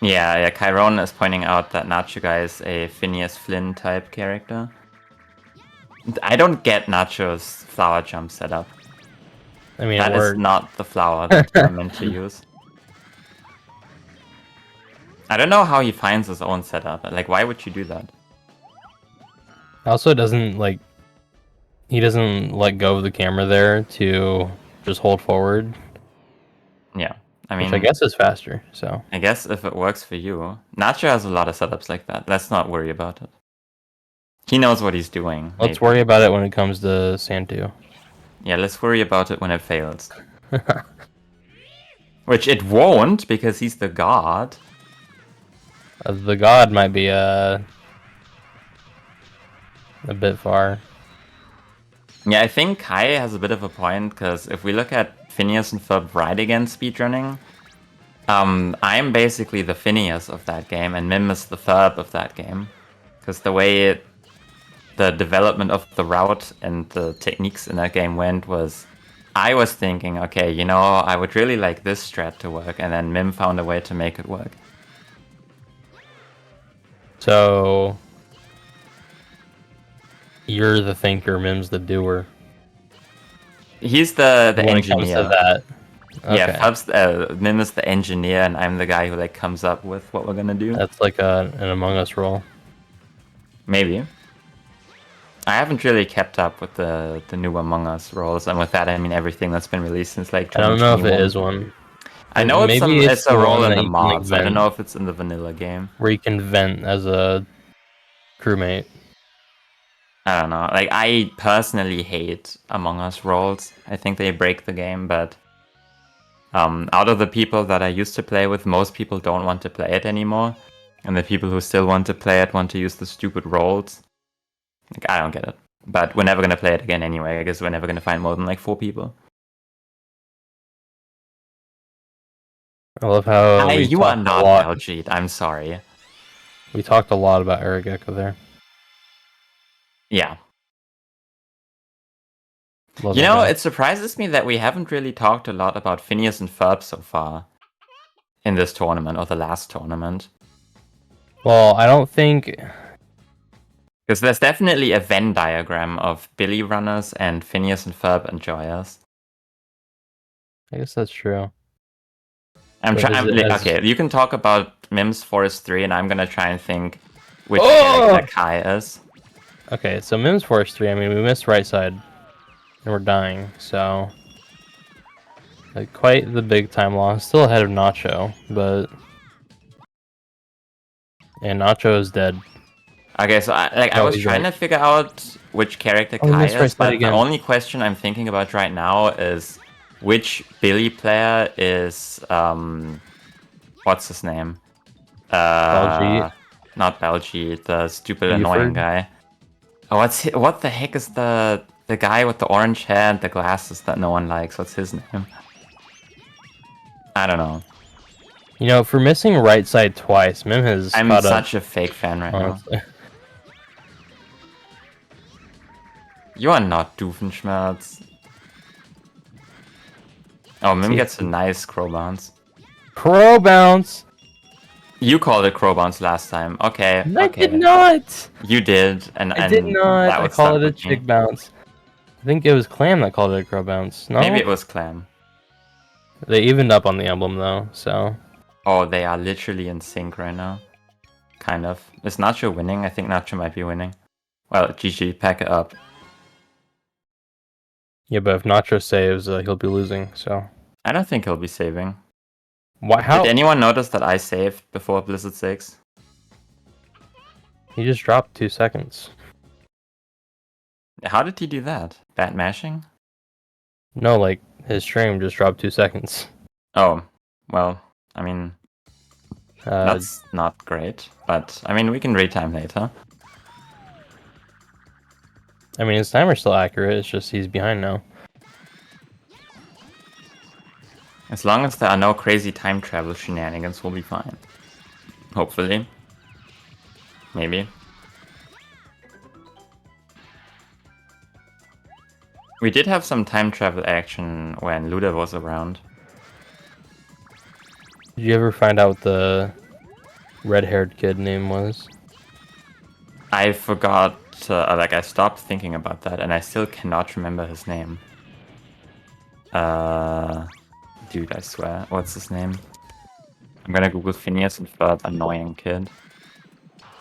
Yeah, Chiron is pointing out that Nacho guy is a Phineas Flynn type character. I don't get Nacho's flower jump setup. I mean, That it is worked. not the flower that you're meant to use. I don't know how he finds his own setup. Like, why would you do that? Also, doesn't like he doesn't let go of the camera there to just hold forward. Yeah. I which mean, I guess is faster. So I guess if it works for you. Nacho has a lot of setups like that. Let's not worry about it. He knows what he's doing. let's maybe. worry about it when it comes to Santu. Yeah, let's worry about it when it fails. Which it won't, because he's the god. The god might be a bit far. Yeah, I think Kai has a bit of a point, because if we look at Phineas and Ferb right against speedrunning, I'm basically the Phineas of that game, and Mim is the Ferb of that game. Because the way the development of the route and the techniques in that game went was, I was thinking, okay, you know, I would really like this strat to work, and then Mim found a way to make it work. So you're the thinker, Mim's the doer. He's the when engineer. it comes to that. Yeah, Fubs, Mim is the engineer, and I'm the guy who like comes up with what we're gonna do. That's like an Among Us role. Maybe. I haven't really kept up with the new Among Us roles, and with that I mean everything that's been released since like I don't know if it 2021. is one. I know Maybe it's a the role one in that the you can, like, mods. I don't vent, know if it's in the vanilla game. where you can vent as a crewmate. I don't know. Like, I personally hate Among Us roles. I think they break the game, but out of the people that I used to play with, most people don't want to play it anymore. And the people who still want to play it want to use the stupid roles. Like, I don't get it. But we're never going to play it again anyway. I guess we're never going to find more than like 4 people. I love how You are talked a not lot. Baljeet. I'm sorry. We talked a lot about Arageko there. Yeah. Love You that know, guy. it surprises me that we haven't really talked a lot about Phineas and Ferb so far in this tournament, or the last tournament. Well, I don't think. Because there's definitely a Venn diagram of Billy runners and Phineas and Ferb enjoyers. I guess that's true. I'm But trying. is it as- Okay, you can talk about Mims Forest 3, and I'm gonna try and think which Oh! character Kai is. Okay, so Mims Force 3, I mean, we missed right side. And we're dying, so. Like, quite the big time loss. Still ahead of Nacho, but. And Nacho is dead. Okay, so I Oh, was he's trying right. to figure out which character Oh, we Kai missed right is, side but the again. only question I'm thinking about right now is which Billy player is what's his name? Baljeet. Not Baljeet, the stupid Buford? annoying guy. Oh, what the heck is the guy with the orange hair and the glasses that no one likes? What's his name? I don't know. You know, for missing right side twice, Mim has I'm caught such a fake fan right up. now. Honestly. You are not Doofenshmirtz. Oh, Mim See? gets a nice crow bounce. Crow bounce! You called it crow bounce last time. Okay. I okay. did not! You did, and I did not. That I was call it a stuck with me. chick bounce. I think it was Clam that called it a crow bounce. No? Maybe it was Clam. They evened up on the emblem though, so. Oh, they are literally in sync right now. Kind of. Is Nacho winning? I think Nacho might be winning. Well, GG, pack it up. Yeah, but if Nacho saves, he'll be losing, so. I don't think he'll be saving. Why? How? Did anyone notice that I saved before Blizzard 6? He just dropped 2 seconds. How did he do that? Bad mashing? No, like, his stream just dropped 2 seconds. Oh, well, I mean, Uh, that's not great. But, I mean, we can retime later. I mean, his timer's still accurate, it's just he's behind now. As long as there are no crazy time travel shenanigans, we'll be fine. Hopefully. Maybe. We did have some time travel action when Luda was around. Did you ever find out what the red-haired kid name was? I forgot, like, I stopped thinking about that, and I still cannot remember his name. Dude, I swear. What's his name? I'm gonna Google Phineas and Ferb annoying kid.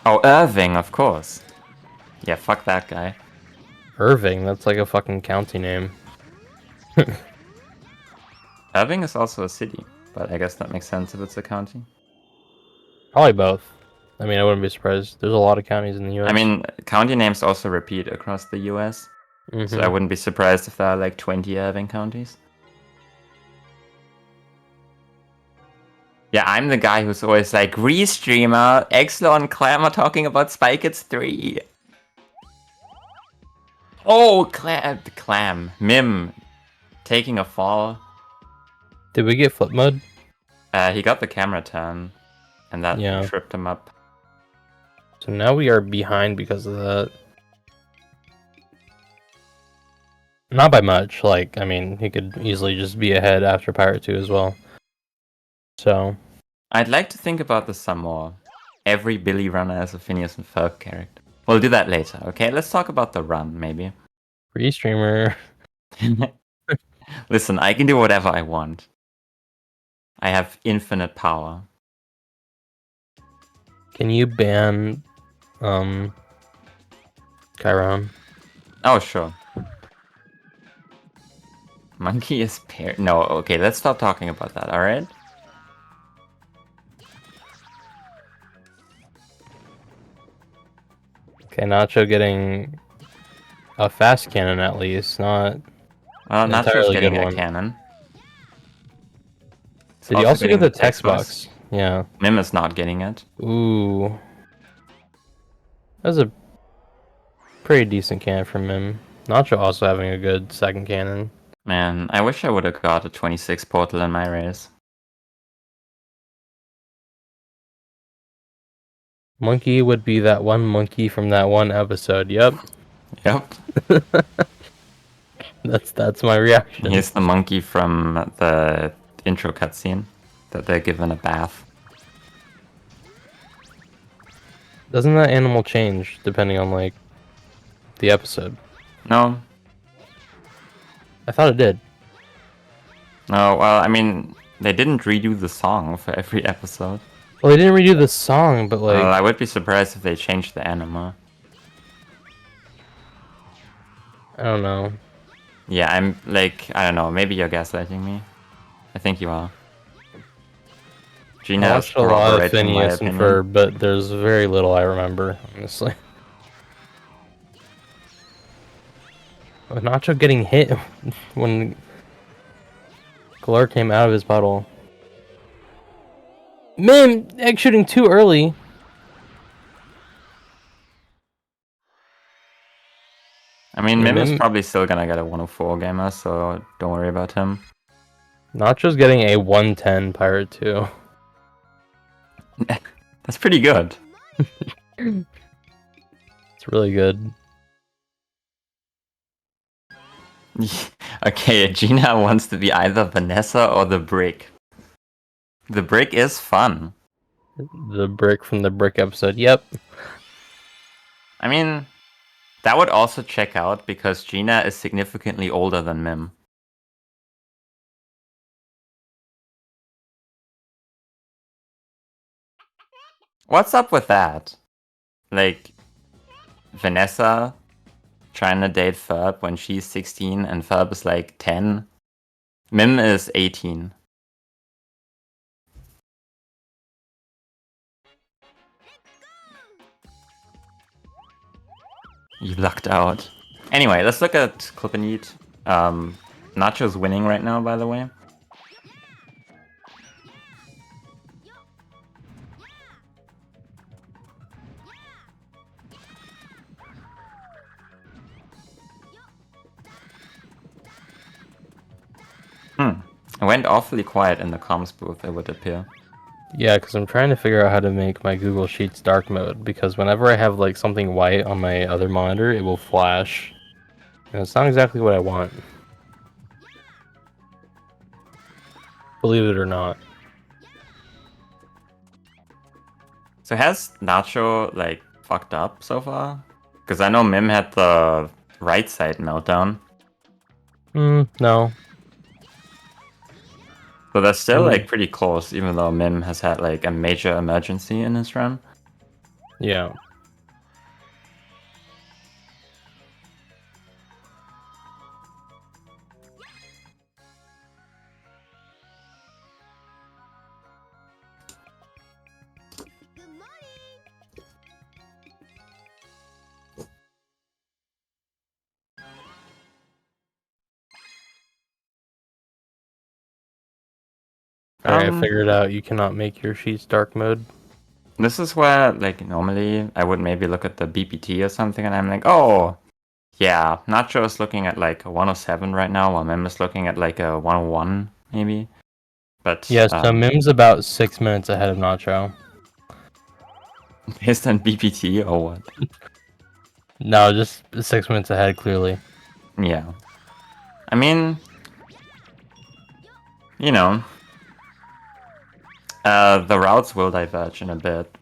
Oh, Irving, of course. Yeah, fuck that guy. Irving, that's like a fucking county name. Irving is also a city, but I guess that makes sense if it's a county. Probably both. I mean, I wouldn't be surprised. There's a lot of counties in the U.S. I mean, county names also repeat across the US, so I Mhm. wouldn't be surprised if there are like 20 Irving counties. Yeah, I'm the guy who's always like, Restreamer, Exlo and Clam are talking about Spy Kids 3. Oh, Clam. Mim taking a fall. Did we get flip mode? He got the camera turn, and that Yeah. tripped him up. So now we are behind because of that. Not by much. Like, I mean, he could easily just be ahead after Pirate 2 as well. So, I'd like to think about this some more. Every Billy runner as a Phineas and Ferb character. We'll do that later, okay? Let's talk about the run, maybe. free streamer. Listen, I can do whatever I want. I have infinite power. Can you ban, Chiron? Oh, sure. Monkey is paired. No, okay, let's stop talking about that, alright? Okay, Nacho getting a fast cannon at least, not Well, an Nacho's entirely getting good a one. cannon. He's Did he also get getting the text box? Yeah. Mim is not getting it. Ooh. That was a pretty decent cannon from him. Nacho also having a good second cannon. Man, I wish I would have got a 26 portal in my race. Monkey would be that one monkey from that one episode. Yep. Yep. That's my reaction. He's the monkey from the intro cutscene that they're given a bath. Doesn't that animal change depending on like the episode? No, I thought it did. no, well, I mean, they didn't redo the song for every episode. Well, they didn't redo the song, but like Well, I would be surprised if they changed the anima. I don't know. Yeah, I'm like, I don't know, maybe you're gaslighting me. I think you are. I Gina is watched a lot of corroborating my Phineas and opinion. Ferb, but there's very little I remember, honestly. Oh, Nacho getting hit when Galar came out of his puddle. Mim, egg shooting too early. I mean, Mim is Mim- probably still gonna get a 104 gamer, so don't worry about him. Nacho's getting a 110 Pirate 2. That's pretty good. It's really good. Okay, Gina wants to be either Vanessa or the Brick. The Brick is fun. The brick from the brick episode. Yep. I mean, that would also check out because Gina is significantly older than Mim. What's up with that? Like, Vanessa trying to date Ferb when she's 16 and Ferb is like 10. Mim is 18. You lucked out. Anyway, let's look at Clip and Eat. Nacho's winning right now, by the way. It went awfully quiet in the comms booth, it would appear. Yeah, because I'm trying to figure out how to make my Google Sheets dark mode, because whenever I have like something white on my other monitor, it will flash. And it's not exactly what I want. Believe it or not. So has Nacho, like, fucked up so far? Because I know Mim had the right side meltdown. No. So they're still, Mm. like, pretty close, even though Mim has had, like, a major emergency in his run. Yeah. Alright, I figured out you cannot make your sheets dark mode. This is where, like, normally I would maybe look at the BPT or something, and I'm like, oh, yeah, Nacho is looking at like a 107 right now, while Mim is looking at like a 101, maybe. But Yeah, so Mim's about 6 minutes ahead of Nacho. based on BPT or what? No, just 6 minutes ahead, clearly. Yeah. I mean, you know, the routes will diverge in a bit,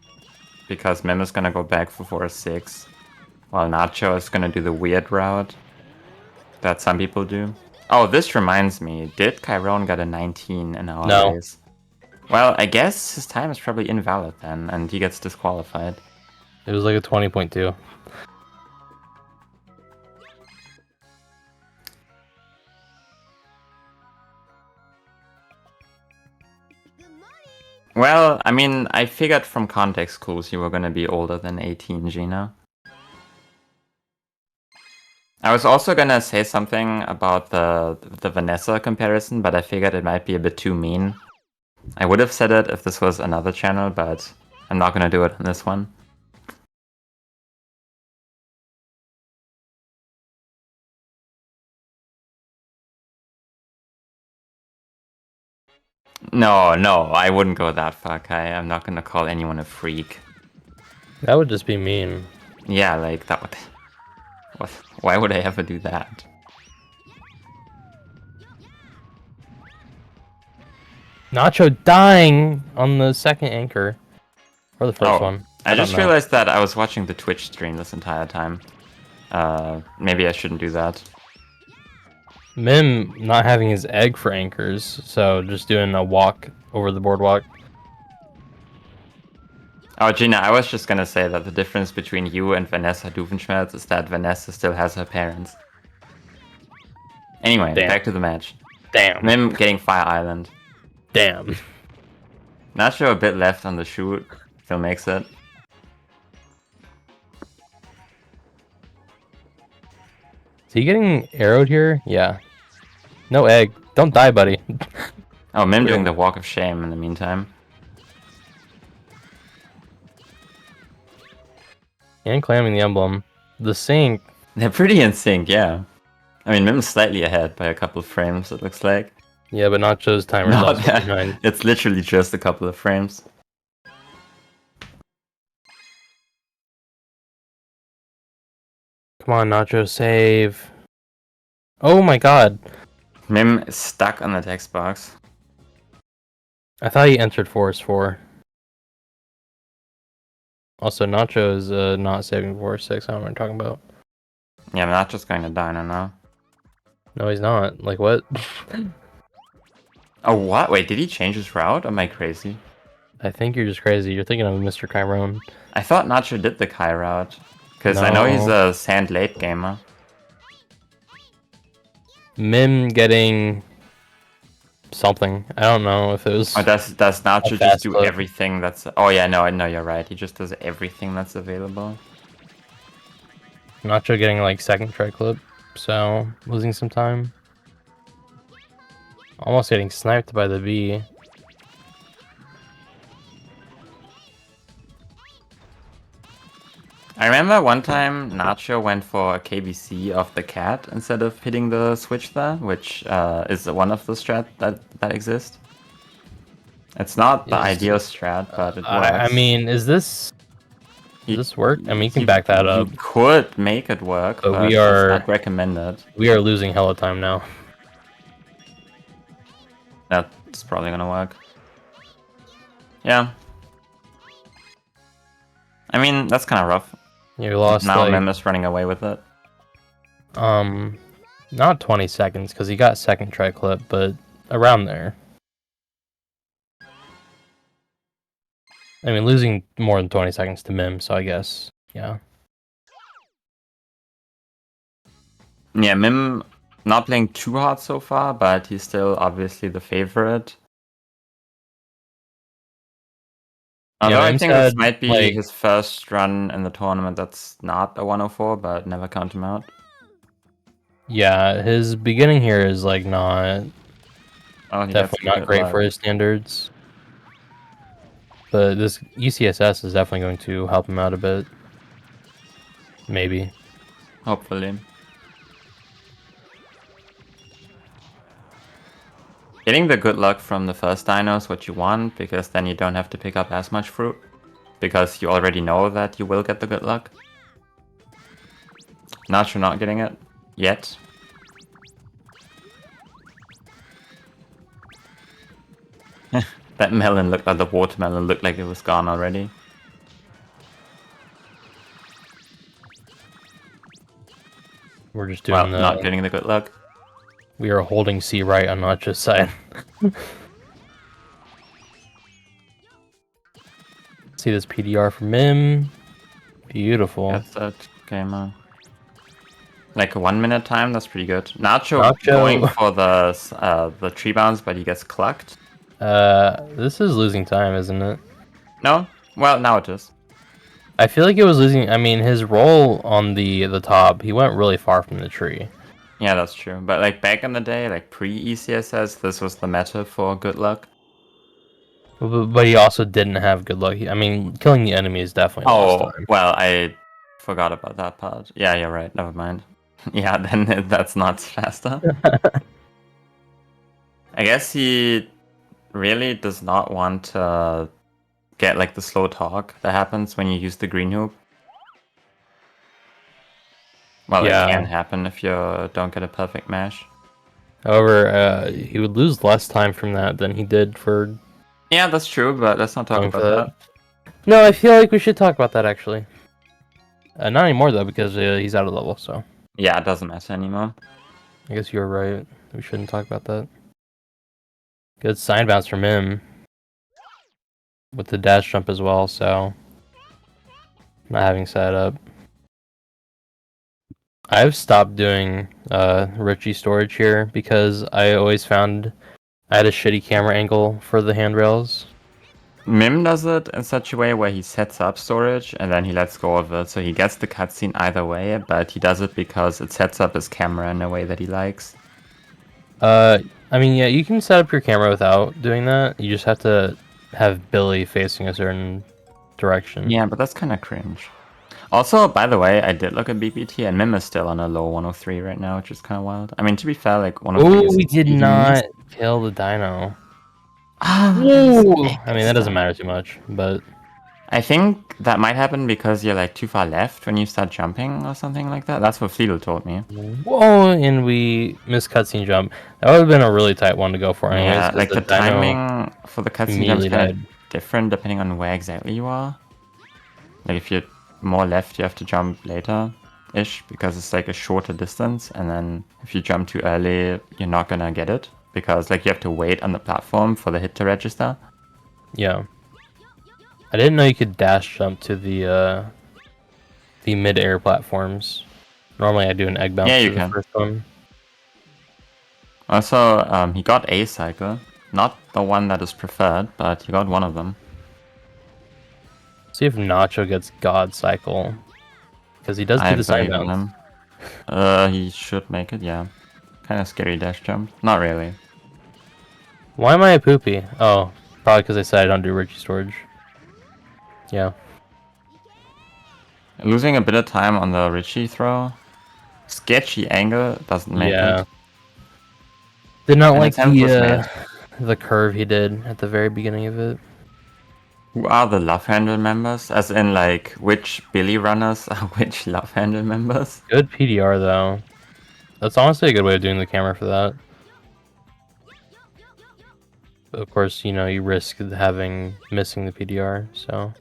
because Mim is gonna go back for 4-6, while Nacho is gonna do the weird route that some people do. Oh, this reminds me, did Chiron get a 19 in our No. race? Well, I guess his time is probably invalid then, and he gets disqualified. It was like a 20.2. Well, I mean, I figured from context clues you were gonna be older than 18, Gina. I was also gonna say something about the Vanessa comparison, but I figured it might be a bit too mean. I would have said it if this was another channel, but I'm not gonna do it on this one. No, I wouldn't go that far, Kai. I'm not gonna call anyone a freak. That would just be mean. Yeah, like, that would... What? Why would I ever do that? Nacho dying on the second anchor. Or the first Oh, one. I don't just know. realized that I was watching the Twitch stream this entire time. Maybe I shouldn't do that. Mim not having his egg for anchors, so just doing a walk over the boardwalk. Oh, Gina, I was just gonna say that the difference between you and Vanessa Doofenschmerz is that Vanessa still has her parents. Anyway, Damn. back to the match. Damn. Mim getting Fire Island. Damn. Nacho a bit left on the shoot. Still makes it. Is he getting arrowed here? Yeah. No egg. Don't die, buddy. Oh, Mim doing the Walk of Shame in the meantime. And clamming the emblem. The sink. They're pretty in sync, yeah. I mean, Mim's slightly ahead by a couple of frames, it looks like. Yeah, but Nacho's timer is No, also behind. it's literally just a couple of frames. Come on, Nacho, save. Oh my god. Mim is stuck on the text box. I thought he entered Forest 4. Also, Nacho is not saving Forest 6. I don't know what I'm talking about. Yeah, I'm not just going to Dino now. No, he's not. Like, what? Oh, what? Wait, did he change his route? Am I crazy? I think you're just crazy. You're thinking of Mr. Chiron. I thought Nacho did the Kai route. Because I know he's No. a sand late gamer. Mim getting something. I don't know if it was. Or does Nacho just fast do load. everything that's... Oh yeah, no, you're right. He just does everything that's available. Nacho getting like second try clip, so losing some time. Almost getting sniped by the bee. I remember one time Nacho went for a KBC off the cat instead of hitting the switch there, which is one of the strat that exist. It's not the Yes. ideal strat, but it works. I mean, does this work? I mean, you can back that up. You could make it work, But but we it's are- not recommended. We are losing hella time now. That's probably gonna work. Yeah. I mean, that's kind of rough. You lost Now like Mim is running away with it. not 20 seconds because he got second try clip, but around there. I mean, losing more than 20 seconds to Mim, so I guess, yeah. Yeah, Mim not playing too hard so far, but he's still obviously the favorite. Although I Mim's think this had, might be like- his first run in the tournament that's not a 104, but never count him out. Yeah, his beginning here is like not Oh, he gets Definitely not good great luck. for his standards. But this UCSS is definitely going to help him out a bit. Maybe. Hopefully. Getting the good luck from the first dino is what you want, because then you don't have to pick up as much fruit. Because you already know that you will get the good luck. Nacho not getting it. Yet. That melon looked like the watermelon looked like it was gone already. We're just doing Well, the... not getting the good luck. We are holding C right on Nacho's side. See this PDR from Mim. Beautiful. That's that gamer. Like a 1 minute time, that's pretty good. Nacho, Nacho. going for the tree bounce, but he gets clucked. This is losing time, isn't it? No? Well, now it is. I feel like it was losing. I mean, his roll on the top, he went really far from the tree. Yeah, that's true. But like back in the day, like pre-ECSS, this was the meta for good luck. But he also didn't have good luck. I mean, killing the enemy is definitely lost Oh, time. well, I forgot about that part. Yeah, you're right. Never mind. Yeah, then that's not faster. I guess he really does not want to get like the slow talk that happens when you use the green hoop. Well, Yeah. it can happen if you don't get a perfect mash. However, he would lose less time from that than he did for... Yeah, that's true, but let's not talk Going about for that. No, I feel like we should talk about that, actually. Not anymore, though, because he's out of level, so... Yeah, it doesn't matter anymore. I guess you're right. We shouldn't talk about that. Good side bounce from him. With the dash jump as well, so... Not having set up. I've stopped doing Richie storage here because I always found I had a shitty camera angle for the handrails. Mim does it in such a way where he sets up storage and then he lets go of it, so he gets the cutscene either way, but he does it because it sets up his camera in a way that he likes. I mean, yeah, you can set up your camera without doing that. You just have to have Billy facing a certain direction. Yeah, but that's kind of cringe. Also, by the way, I did look at BPT and Mim is still on a low 103 right now, which is kind of wild. I mean, to be fair, like 103 Oh, is we did easy. not kill the dino. Ah, I mean, that doesn't matter too much, but I think that might happen because you're like too far left when you start jumping or something like that. That's what Fleedle told me. whoa, and we missed cutscene jump. That would have been a really tight one to go for anyways. Yeah, 'cause like the dino timing for the cutscene jump is immediately kind of died. different depending on where exactly you are. Like if you're more left, you have to jump later-ish because it's like a shorter distance, and then if you jump too early, you're not gonna get it because like you have to wait on the platform for the hit to register. Yeah. I didn't know you could dash jump to the mid-air platforms. Normally I do an egg bounce Yeah, to you the can. first one. Also, he got a cycle, not the one that is preferred, but he got one of them. See if Nacho gets God Cycle. Because he does do I the side believe in bounce. him. He should make it, yeah. Kind of scary dash jump. Not really. Why am I a poopy? Oh, probably because I said I don't do Richie storage. Yeah. Losing a bit of time on the Richie throw. Sketchy angle doesn't make Yeah. it. Did not An like attempt was made. the curve he did at the very beginning of it. Who are the Love Handle members? As in, like, which Billy runners are which Love Handle members? Good PDR though. That's honestly a good way of doing the camera for that. But of course, you know, you risk missing the PDR, so.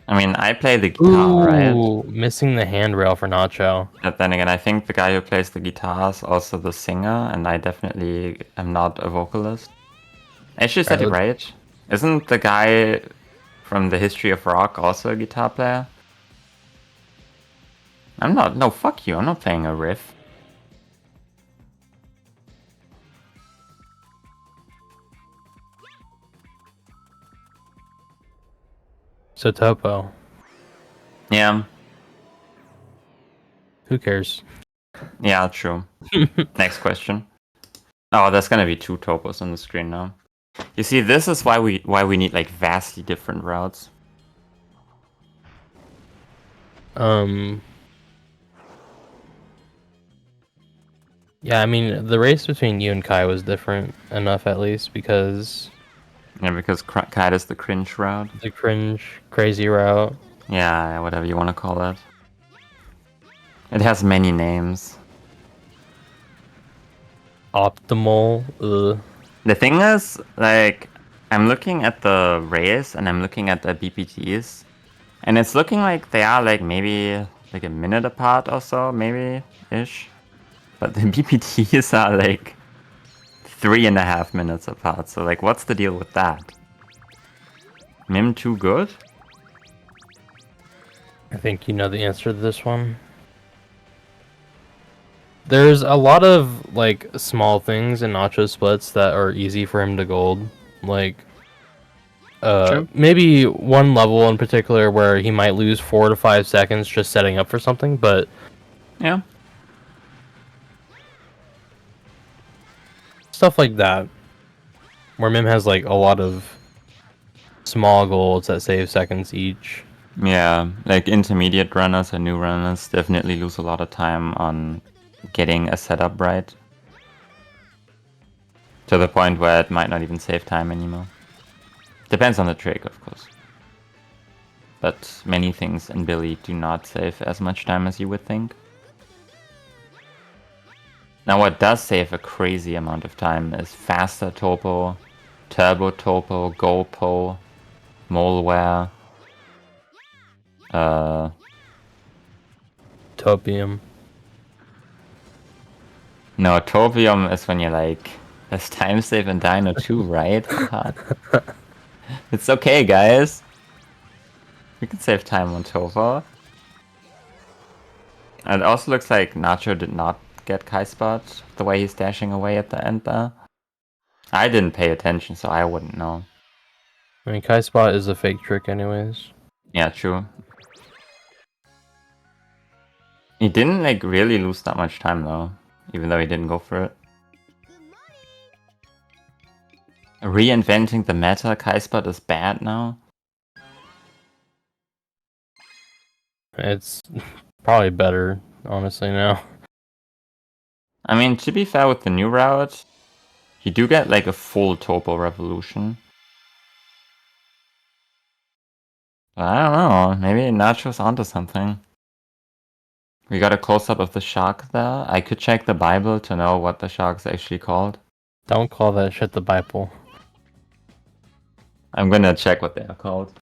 I mean, I play the guitar, right? Ooh, missing the handrail for Nacho. But then again, I think the guy who plays the guitar is also the singer, and I definitely am not a vocalist. I actually said it Alright, right. Isn't the guy from the History of Rock also a guitar player? I'm not. No, fuck you. I'm not playing a riff. So Topo. Yeah. Who cares? Yeah, true. Next question. Oh, there's gonna be 2 topos on the screen now. You see, this is why we need like vastly different routes. Yeah, I mean, the race between you and Kai was different enough, at least, because Yeah, because Kite is the cringe route. the cringe, crazy route. Yeah, whatever you want to call it. It has many names. Optimal. The thing is, like, I'm looking at the race and I'm looking at the BPTs, and it's looking like they are like maybe like a minute apart or so, maybe ish. But the BPTs are like 3.5 minutes apart. So like, what's the deal with that? Mim too good? I think you know the answer to this one. There's a lot of like small things in Nacho splits that are easy for him to gold. Like True. maybe one level in particular where he might lose 4 to 5 seconds just setting up for something, but Yeah. stuff like that. Where Mim has like a lot of small golds that save seconds each. Yeah, like intermediate runners and new runners definitely lose a lot of time on getting a setup right. To the point where it might not even save time anymore. Depends on the trick, of course. But many things in Billy do not save as much time as you would think. Now what does save a crazy amount of time is faster topo, turbo topo, GoPo, Moleware, Topium. no, Topium is when you're like, there's time save in Dino 2, right? It's okay, guys. We can save time on Topo. And it also looks like Nacho did not get Kai Spot the way he's dashing away at the end there. I didn't pay attention, so I wouldn't know. I mean, Kai Spot is a fake trick anyways. Yeah, true. He didn't like really lose that much time though, even though he didn't go for it. Reinventing the meta, Kai Spot is bad now. It's probably better, honestly, now. I mean, to be fair with the new route, you do get like a full Topo Revolution. But I don't know, maybe Nacho's onto something. We got a close-up of the shark there. I could check the Bible to know what the shark's actually called. Don't call that shit the Bible. I'm gonna check what they are called.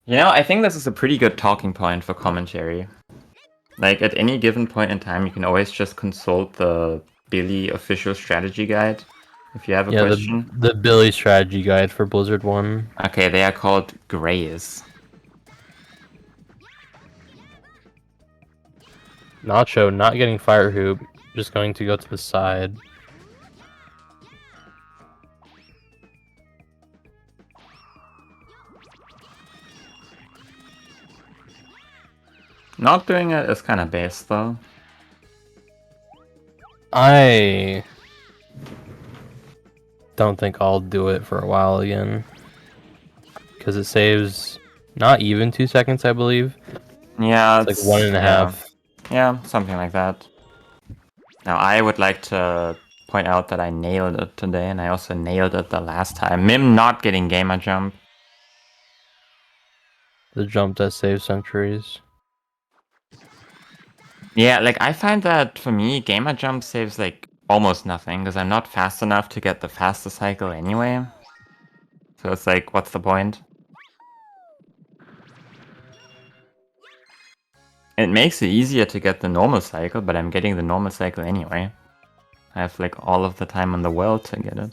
You know, I think this is a pretty good talking point for commentary. Like, at any given point in time, you can always just consult the Billy official strategy guide if you have a Yeah, question. the Billy strategy guide for Blizzard 1. Okay, they are called Grays. Nacho not getting Fire Hoop, just going to go to the side. Not doing it is kind of base, though. I don't think I'll do it for a while again. Because it saves not even 2 seconds, I believe. Yeah, It's like 1.5. Yeah, something like that. Now, I would like to point out that I nailed it today, and I also nailed it the last time. Mim not getting Gamer Jump. The jump that saves centuries. Yeah, like, I find that, for me, Gamer Jump saves, like, almost nothing, because I'm not fast enough to get the faster cycle anyway. So it's like, what's the point? It makes it easier to get the normal cycle, but I'm getting the normal cycle anyway. I have, like, all of the time in the world to get it.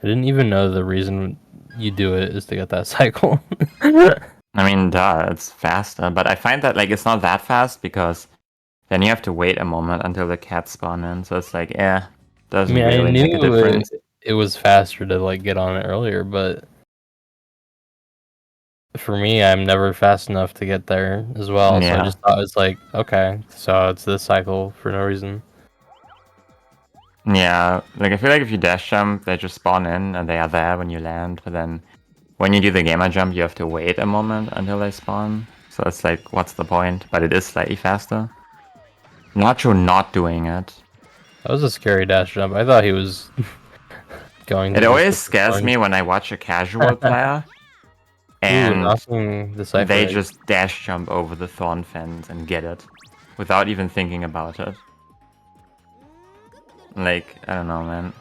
I didn't even know the reason you do it is to get that cycle. I mean, duh, it's faster, but I find that, like, it's not that fast because then you have to wait a moment until the cats spawn in, so it's like, I doesn't mean, I really make a knew difference. it was faster to like get on it earlier, but for me, I'm never fast enough to get there as well. So Yeah. I just thought it's like, okay, so it's this cycle for no reason. Yeah, like I feel like if you dash jump, they just spawn in and they are there when you land. But then when you do the gamer jump, you have to wait a moment until they spawn. So it's like, what's the point? But it is slightly faster. Nacho not doing it. That was a scary dash jump. I thought he was going. It to always just scares going- me when I watch a casual player and knocking the Cypher they egg. just dash jump over the thorn fence and get it without even thinking about it. Like, I don't know, man.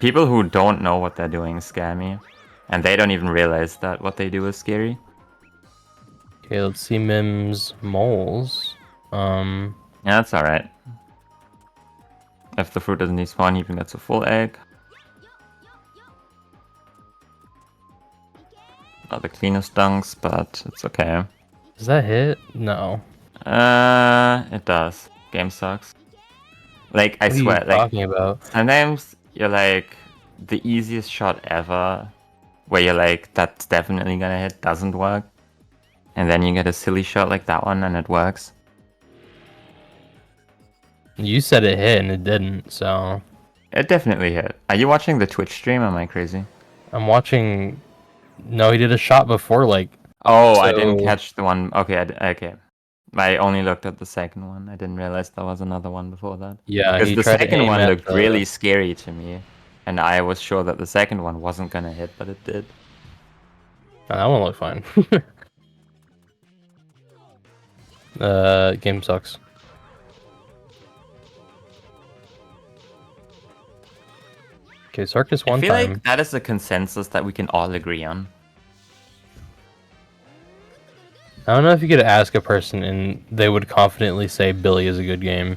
People who don't know what they're doing scare me. And they don't even realize that what they do is scary. Okay, let's see Mim's moles. Yeah, that's alright. If the fruit doesn't despawn, even gets a full egg. Not the cleanest dunks, but it's okay. Does that hit? No. It does. Game sucks. Like, I What are you swear, like, talking about? sometimes you're like, the easiest shot ever, where you're like, that's definitely gonna hit, doesn't work. And then you get a silly shot like that one and it works. You said it hit and it didn't, so It definitely hit. Are you watching the Twitch stream? Am I crazy? I'm watching. No, he did a shot before, like. Oh, I didn't So- catch the one. Okay, okay. I only looked at the second one. I didn't realize there was another one before that. Yeah, Because he the tried to second aim one at looked the- really scary to me. And I was sure that the second one wasn't gonna hit, but it did. Oh, that one looked fine. Game sucks. Okay, Sarkis I one feel time. like that is a consensus that we can all agree on. I don't know if you could ask a person and they would confidently say Billy is a good game.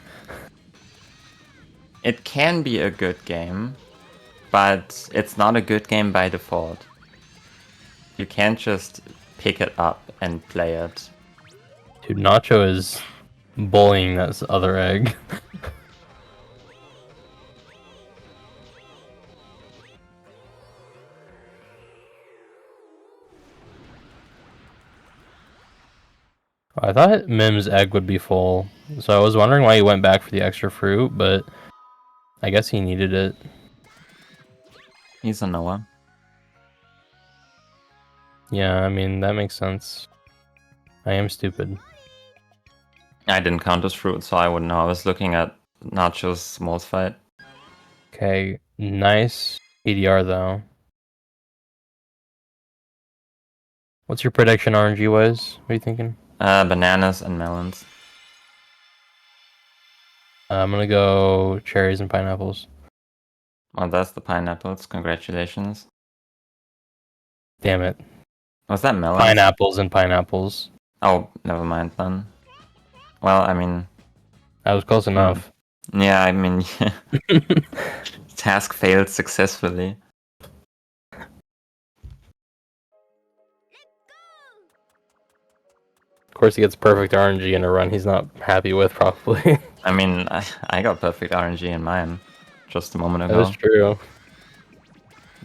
It can be a good game, but it's not a good game by default. You can't just pick it up and play it. Dude, Nacho is bullying that other egg. I thought Mim's egg would be full, so I was wondering why he went back for the extra fruit, but I guess he needed it. He's a Noah. Yeah, I mean, that makes sense. I am stupid. I didn't count as fruit, so I wouldn't know. I was looking at Nacho's Smalls fight. Okay, nice PDR though. What's your prediction RNG wise? What are you thinking? Bananas and melons. I'm gonna go cherries and pineapples. Well, that's the pineapples. Congratulations. Damn it. Was that melons? Pineapples and pineapples. Oh, never mind then. Well, I mean, That was close enough. yeah, I mean, task failed successfully. Of course, he gets perfect RNG in a run he's not happy with, probably. I mean, I got perfect RNG in mine just a moment That ago. is true.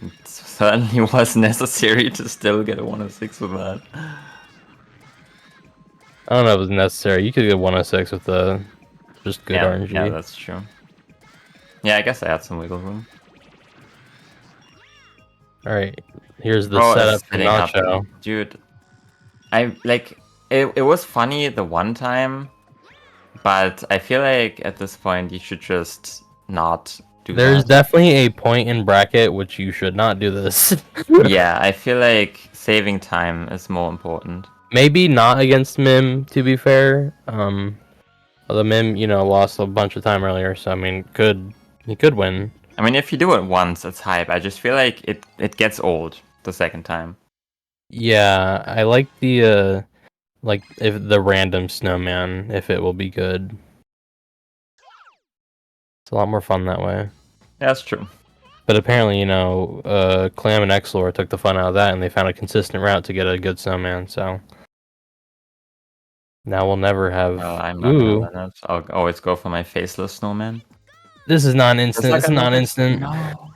It certainly was necessary to still get a 106 with that. I don't know if it was necessary. You could get 106 with the just good yeah, RNG. yeah, that's true. Yeah, I guess I had some wiggle room. Alright, here's the Bro, it's setup for spinning up. Nacho. Dude, I like it was funny the one time, but I feel like at this point you should just not do There's that. definitely a point in bracket which you should not do this. Yeah, I feel like saving time is more important. Maybe not against Mim, to be fair. Although Mim, lost a bunch of time earlier, so I mean, he could win. I mean, if you do it once, it's hype. I just feel like it gets old the second time. Yeah, I like the if the random snowman, if it will be good. It's a lot more fun that way. Yeah, that's true. But apparently, Clam and Exlor took the fun out of that, and they found a consistent route to get a good snowman. So now we'll never have. Well, I'm not Ooh, gonna let it. I'll always go for my faceless snowman. this is not an instant. like It's not another- instant. No.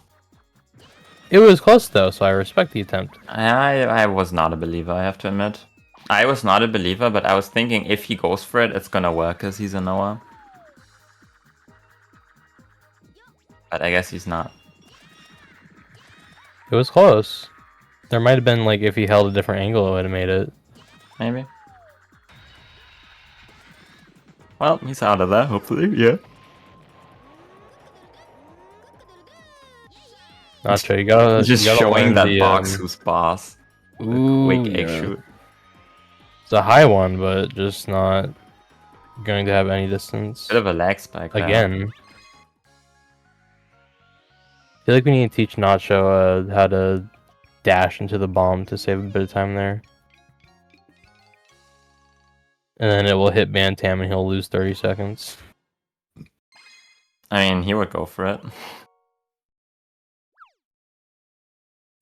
It was close though, so I respect the attempt. I was not a believer, I have to admit. I was not a believer, but I was thinking if he goes for it, it's gonna work because he's a Noah. But I guess he's not. It was close. There might have been like if he held a different angle, it would have made it. Maybe. Well, he's out of there, hopefully, yeah. Nacho, you gotta Just you gotta showing learn that the, box who's boss. Ooh, Quick egg yeah. shoot. It's a high one, but just not going to have any distance. Bit of a lag spike there. Again. I feel like we need to teach Nacho how to dash into the bomb to save a bit of time there. And then it will hit Bantam and he'll lose 30 seconds. I mean, he would go for it.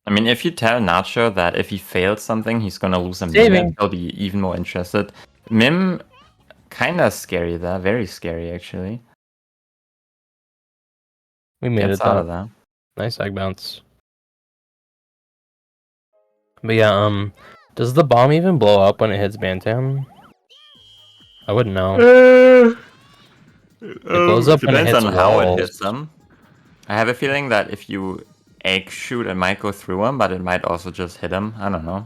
I mean, if you tell Nacho that if he fails something, he's gonna lose a Saving. million, he'll be even more interested. Mim, kinda scary there, very scary actually. We made Gets it out of though. there. Nice egg bounce. But yeah, does the bomb even blow up when it hits Bantam? I wouldn't know. It blows up when it Depends hits on how it walls. hits them. I have a feeling that if you egg shoot, it might go through him, but it might also just hit him. I don't know.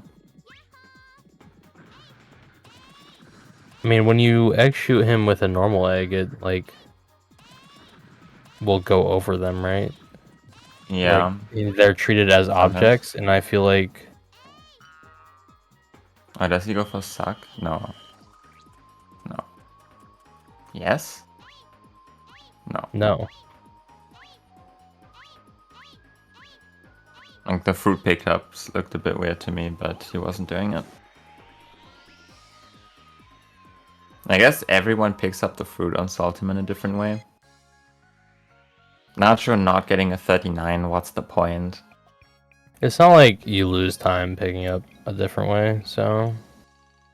I mean, when you egg shoot him with a normal egg, it like will go over them, right? Yeah. Like, they're treated as objects, and I feel like Oh, does he go for suck? No. No. Yes? No. no. Like the fruit pickups looked a bit weird to me, but he wasn't doing it. I guess everyone picks up the fruit on Saltum in a different way. Nacho not getting a 39, what's the point? It's not like you lose time picking up a different way, so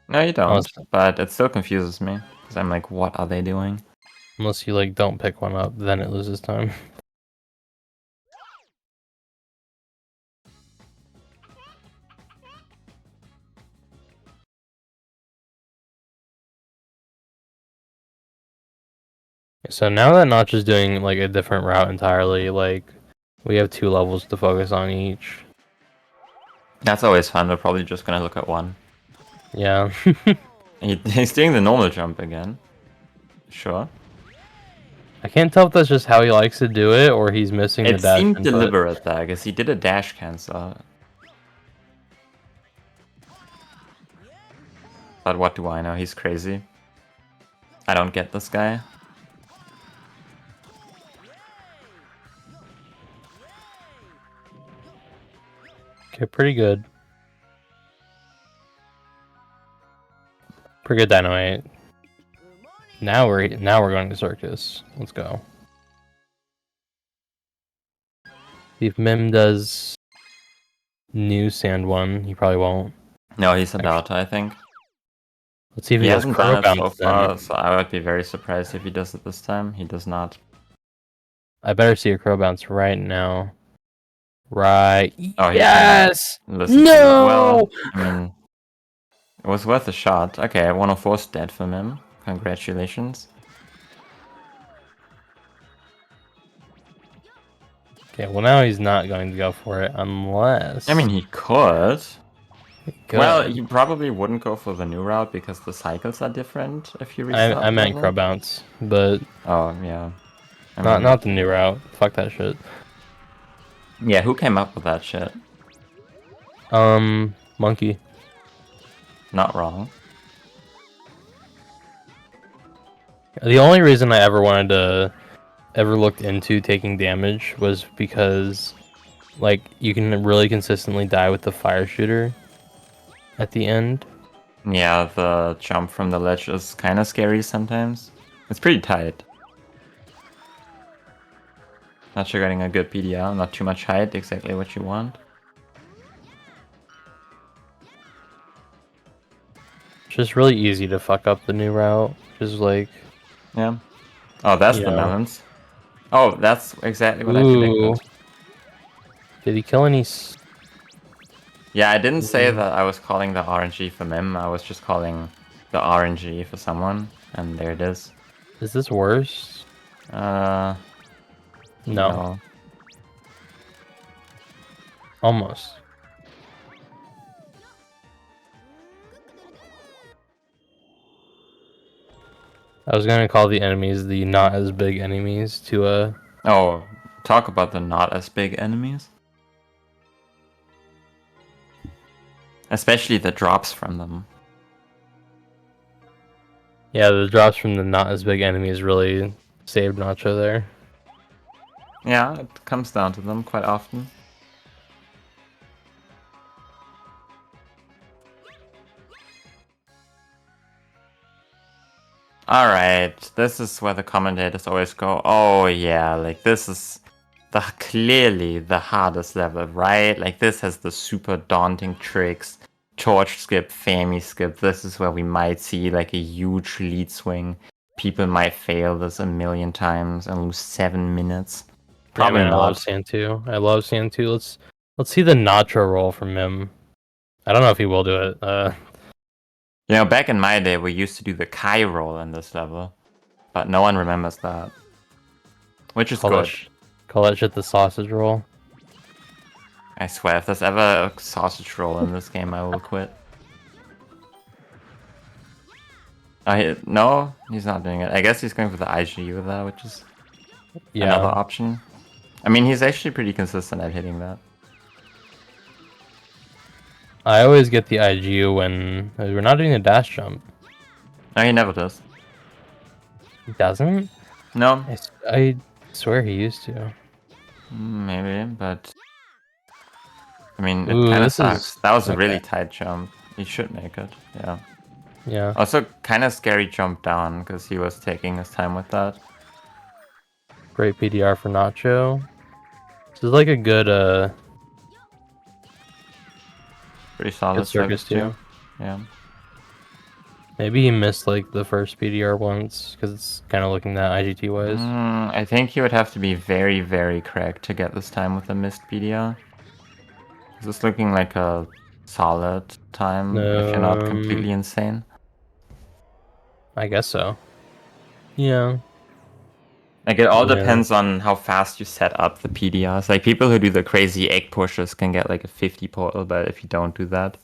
No, you don't, Honestly. but it still confuses me. Because I'm like, what are they doing? unless you like don't pick one up, then it loses time. So now that Notch is doing like a different route entirely, like we have 2 levels to focus on each. That's always fun, we're probably just gonna look at one. Yeah. He's doing the normal jump again. Sure. I can't tell if that's just how he likes to do it or he's missing the It dash seemed input. deliberate there, because he did a dash cancel. But what do I know? He's crazy. I don't get this guy. Okay, pretty good. Pretty good Dynamite. Now we're going to Circus. Let's go. See if Mim does new Sand one. He probably won't. No, he's about to, I think. Let's see if He he has hasn't Crow done it so Bounce far, then. so I would be very surprised if he does it this time. He does not. I better see a Crow Bounce right now. Right. Oh, he Yes! Listen to No! that. Well, I mean, it was worth a shot. Okay, 104's dead for him. Congratulations. Okay, well now he's not going to go for it unless... I mean, he could. Good. Well, he probably wouldn't go for the new route because the cycles are different if you restart. I meant level. Crow Bounce, but Oh, yeah. I not mean, not the new route. Fuck that shit. Yeah, who came up with that shit? Monkey. Not wrong. The only reason I ever looked into taking damage was because, like, you can really consistently die with the fire shooter at the end. Yeah, the jump from the ledge is kind of scary sometimes. It's pretty tight. Not sure getting a good PDL, not too much height, exactly what you want. It's just really easy to fuck up the new route. Just like, Yeah. Oh, that's the Yeah. melons. Oh, that's exactly what I ooh. predicted. Did he kill any? Yeah, I didn't say that I was calling the RNG for Mim. I was just calling the RNG for someone, and there it is. Is this worse? No. Almost. I was gonna call the enemies the not as big enemies to Oh, talk about the not as big enemies. Especially the drops from them. yeah, the drops from the not as big enemies really saved Nacho there. Yeah, it comes down to them quite often. Alright, this is where the commentators always go, oh yeah, like this is clearly the hardest level, right? Like this has the super daunting tricks. Torch skip, Fami skip, this is where we might see like a huge lead swing. People might fail this a million times and lose 7 minutes. Probably I love not. Santu. I love Santu. Let's see the Nacho roll from him. I don't know if he will do it. You know, back in my day, we used to do the Kai roll in this level, but no one remembers that. Which is good. Call that shit the sausage roll. I swear, if there's ever a sausage roll in this game, I will quit. No, he's not doing it. I guess he's going for the IGU there, which is another option. I mean, he's actually pretty consistent at hitting that. I always get the IGU when we're not doing a dash jump. No, he never does. He doesn't? No, I swear he used to. maybe, but I mean, it Ooh, kind of this sucks. is- That was a okay. really tight jump. He should make it. Yeah. Yeah. Also, kind of scary jump down because he was taking his time with that. Great PDR for Nacho. This is like a good Pretty solid good circus too. Yeah. Maybe he missed like the first PDR once because it's kind of looking that IGT wise. I think he would have to be very, very cracked to get this time with a missed PDR. This is looking like a solid time if you're not completely insane. I guess so. Yeah. Like it all Yeah. depends on how fast you set up the PDRs. Like people who do the crazy egg pushes can get like a 50 portal, but if you don't do that,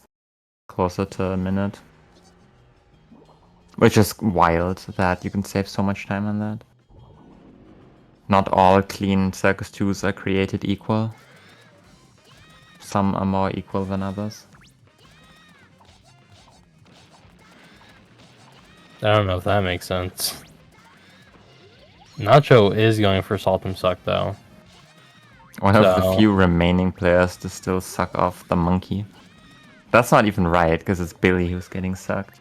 closer to a minute. Which is wild that you can save so much time on that. Not all clean Circus 2s are created equal. Some are more equal than others. I don't know if that makes sense. Nacho is going for Salt and Suck though. One of the So- few remaining players to still suck off the monkey. That's not even right, because it's Billy who's getting sucked.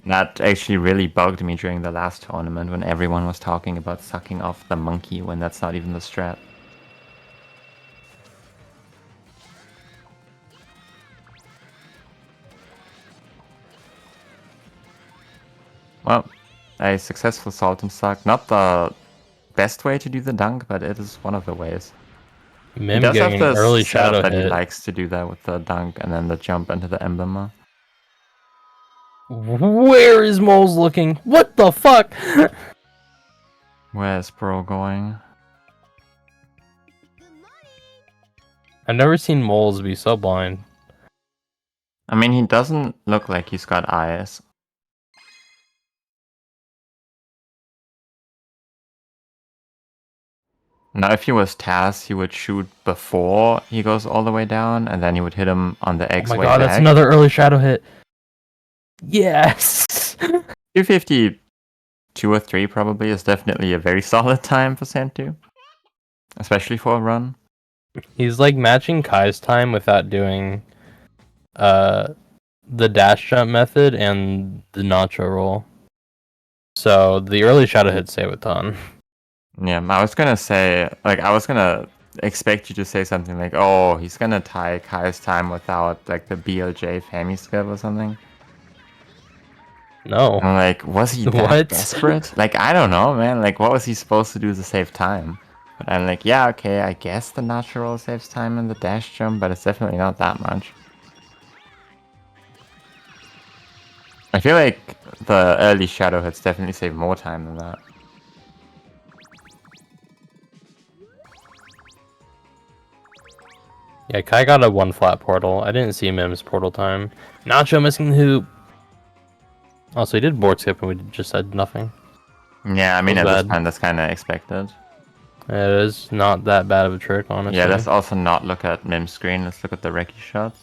That actually really bugged me during the last tournament when everyone was talking about sucking off the monkey when that's not even the strat. Well, a successful salt and suck. Not the best way to do the dunk, but it is one of the ways. He Mim does have getting the an early setup shadow that he hit. likes to do that with the dunk and then the jump into the emblem. Where is Moles looking? What the fuck? Where is Bro going? I've never seen Moles be so blind. I mean, he doesn't look like he's got eyes. Now, if he was Taz, he would shoot before he goes all the way down, and then he would hit him on the Oh X my way god, back. that's another early shadow hit. Yes. 252 or 3 probably is definitely a very solid time for Santu. Especially for a run. He's like matching Kai's time without doing the dash jump method and the Nacho roll. So the early shadow hits save a ton. Yeah, I was gonna say, like, I was gonna expect you to say something like, oh, he's gonna tie Kai's time without, like, the BLJ Fami skip or something. No. I'm like, was he that What? desperate? Like, I don't know, man. Like, what was he supposed to do to save time? But I'm like, yeah, okay, I guess the natural saves time in the dash jump, but it's definitely not that much. I feel like the early shadow hits definitely save more time than that. Yeah, Kai got a 1 flat portal. I didn't see Mim's portal time. Nacho missing the hoop. Also, he did board skip and we just said nothing. Yeah, I mean, at Feels this bad. time, that's kind of expected. It is not that bad of a trick, honestly. Yeah, let's also not look at Mim's screen. Let's look at the Reki shots.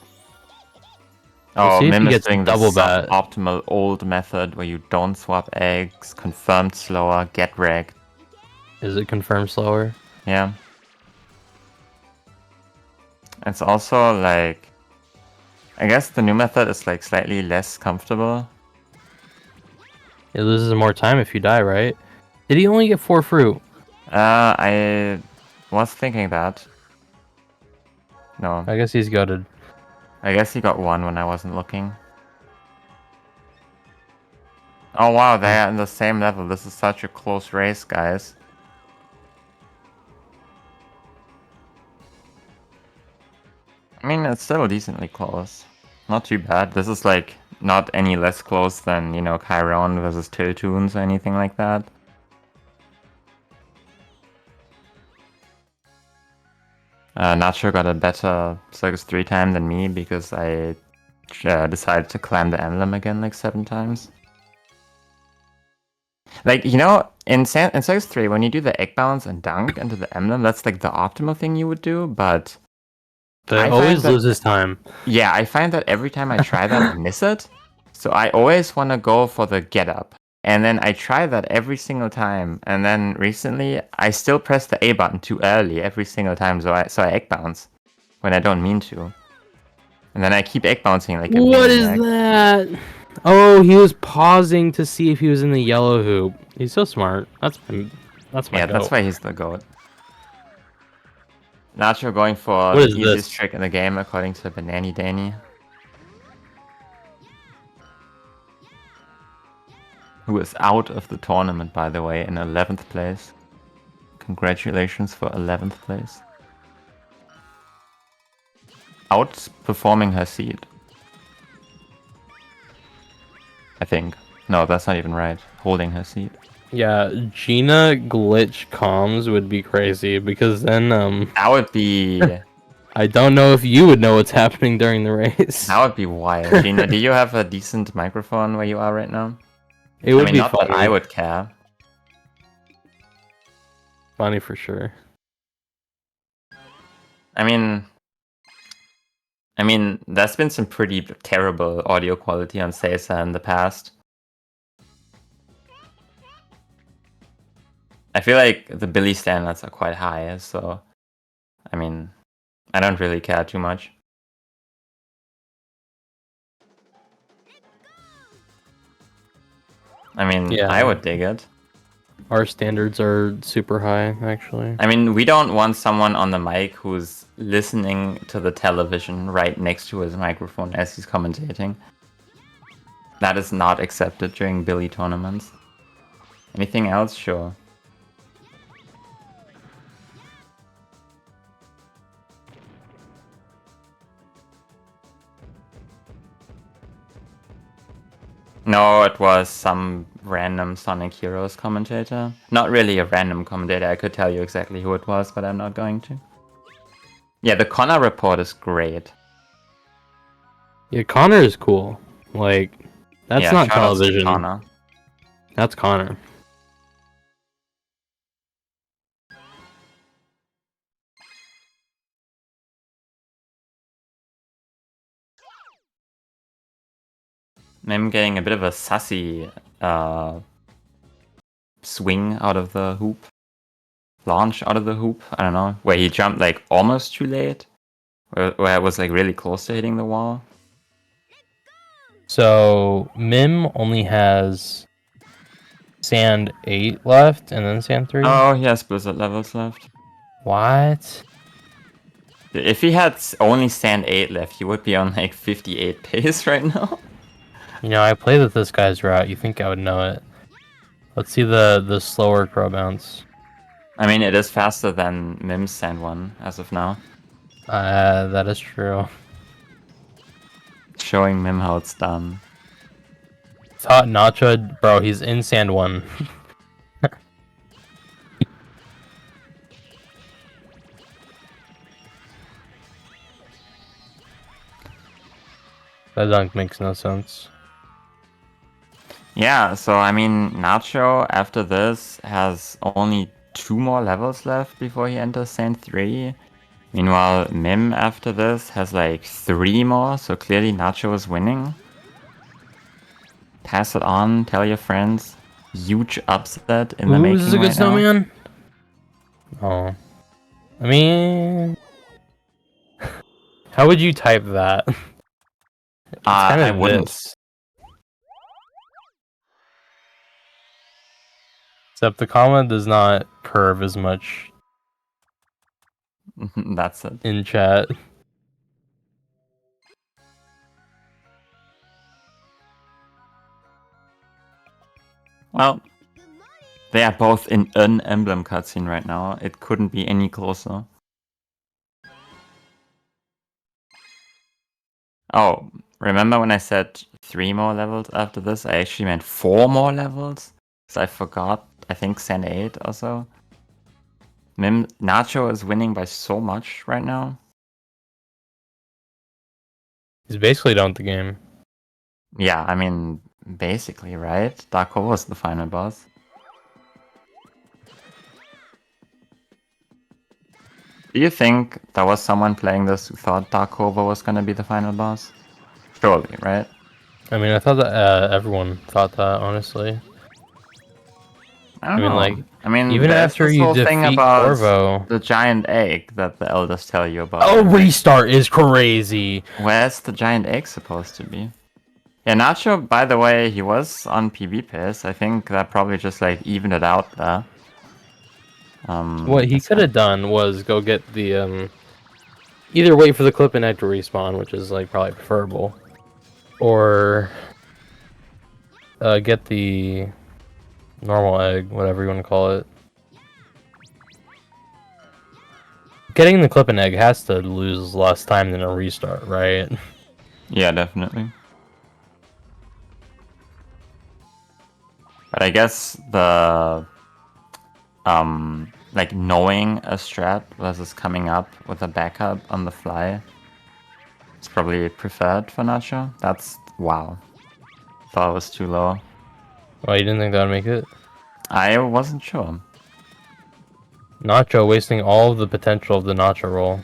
We'll Oh, see if he Mim is gets doing the double bat. optimal old method where you don't swap eggs, confirmed slower, get wrecked. Is it confirmed slower? Yeah. It's also like, I guess the new method is like slightly less comfortable. It loses more time if you die, right? Did he only get 4 fruit? I was thinking that. No, I guess he's gutted. I guess he got 1 when I wasn't looking. Oh wow, they're in the same level. This is such a close race, guys. I mean, it's still decently close. Not too bad. This is like not any less close than, you know, Chiron versus Tiltoons or anything like that. Nacho got a better Circus 3 time than me because I decided to climb the emblem again like 7 times. Like, you know, in Circus 3, when you do the egg bounce and dunk into the emblem, that's like the optimal thing you would do, but... But I it find always that- loses time. Yeah, I find that every time I try that, I miss it. So I always want to go for the get up. And then I try that every single time. And then recently, I still press the A button too early every single time. So I egg bounce when I don't mean to. And then I keep egg bouncing like a What is maniac. that? Oh, he was pausing to see if he was in the yellow hoop. He's so smart. That's my Yeah, that's goat. why he's the GOAT. Nacho going for What the is easiest this? trick in the game according to Banani Danny. Who is out of the tournament, by the way, in 11th place. Congratulations for 11th place. Outperforming her seed. I think. No, that's not even right. Holding her seed. Yeah, Gina glitch comms would be crazy because then That would be... I don't know if you would know what's happening during the race. that would be wild. Gina, do you have a decent microphone where you are right now? It would I mean, be not funny. that I would care. Funny for sure. I mean, there's been some pretty terrible audio quality on Seiza in the past. I feel like the Billy standards are quite high, so I mean, I don't really care too much. I mean, Yeah. I would dig it. Our standards are super high, actually. I mean, we don't want someone on the mic who's listening to the television right next to his microphone as he's commentating. That is not accepted during Billy tournaments. Anything else? Sure. No, it was some random Sonic Heroes commentator. Not really a random commentator, I could tell you exactly who it was, but I'm not going to. Yeah, the Connor report is great. Yeah, Connor is cool. Like, that's Yeah, not shout outs to television. Connor. That's Connor. Mim getting a bit of a sassy swing out of the hoop. Launch out of the hoop, I don't know. Where he jumped like almost too late. Where it was like really close to hitting the wall. So, Mim only has Sand 8 left and then Sand 3? Oh, he has Blizzard levels left. What? If he had only Sand 8 left, he would be on like 58 pace right now. You know, I played with this guy's route. You think I would know it. Let's see the slower pro bounce. I mean, it is faster than Mim's Sand 1 as of now. That is true. Showing Mim how it's done. Thought Nacho, bro, he's in Sand 1. That dunk makes no sense. Yeah, so I mean, Nacho after this has only 2 more levels left before he enters Sand 3. Meanwhile, Mim after this has like 3 more, so clearly Nacho is winning. Pass it on, tell your friends. Huge upset in the Ooh, making this is a good right now. snowman. Oh, I mean, how would you type that? It's kind I of wouldn't. this. Except the comma does not curve as much That's it. in chat. Well, they are both in an emblem cutscene right now. It couldn't be any closer. Oh, remember when I said 3 more levels after this? I actually meant 4 more levels. Because I forgot, I think Sand 8 or so. Nacho is winning by so much right now. He's basically done with the game. Yeah, I mean, basically, right? Darko was the final boss. Do you think there was someone playing this who thought Darkova was gonna be the final boss? Surely, right? I mean, I thought that everyone thought that, honestly. I don't I mean, know. like, I mean, even there's after this you whole thing defeat about Corvo. the giant egg that the elders tell you about. Oh, restart is crazy. Where's the giant egg supposed to be? Yeah, Nacho, by the way, he was on PB Piss. I think that probably just like evened it out there. What he could have done was go get the either wait for the clip and egg to respawn, which is like probably preferable, or get the normal egg, whatever you want to call it. Getting the clip and egg has to lose less time than a restart, right? Yeah, definitely. But I guess the like knowing a strat versus coming up with a backup on the fly is probably preferred for Nacho. That's wow. Thought it was too low. Well, you didn't think that would make it? I wasn't sure. Nacho wasting all of the potential of the Nacho roll.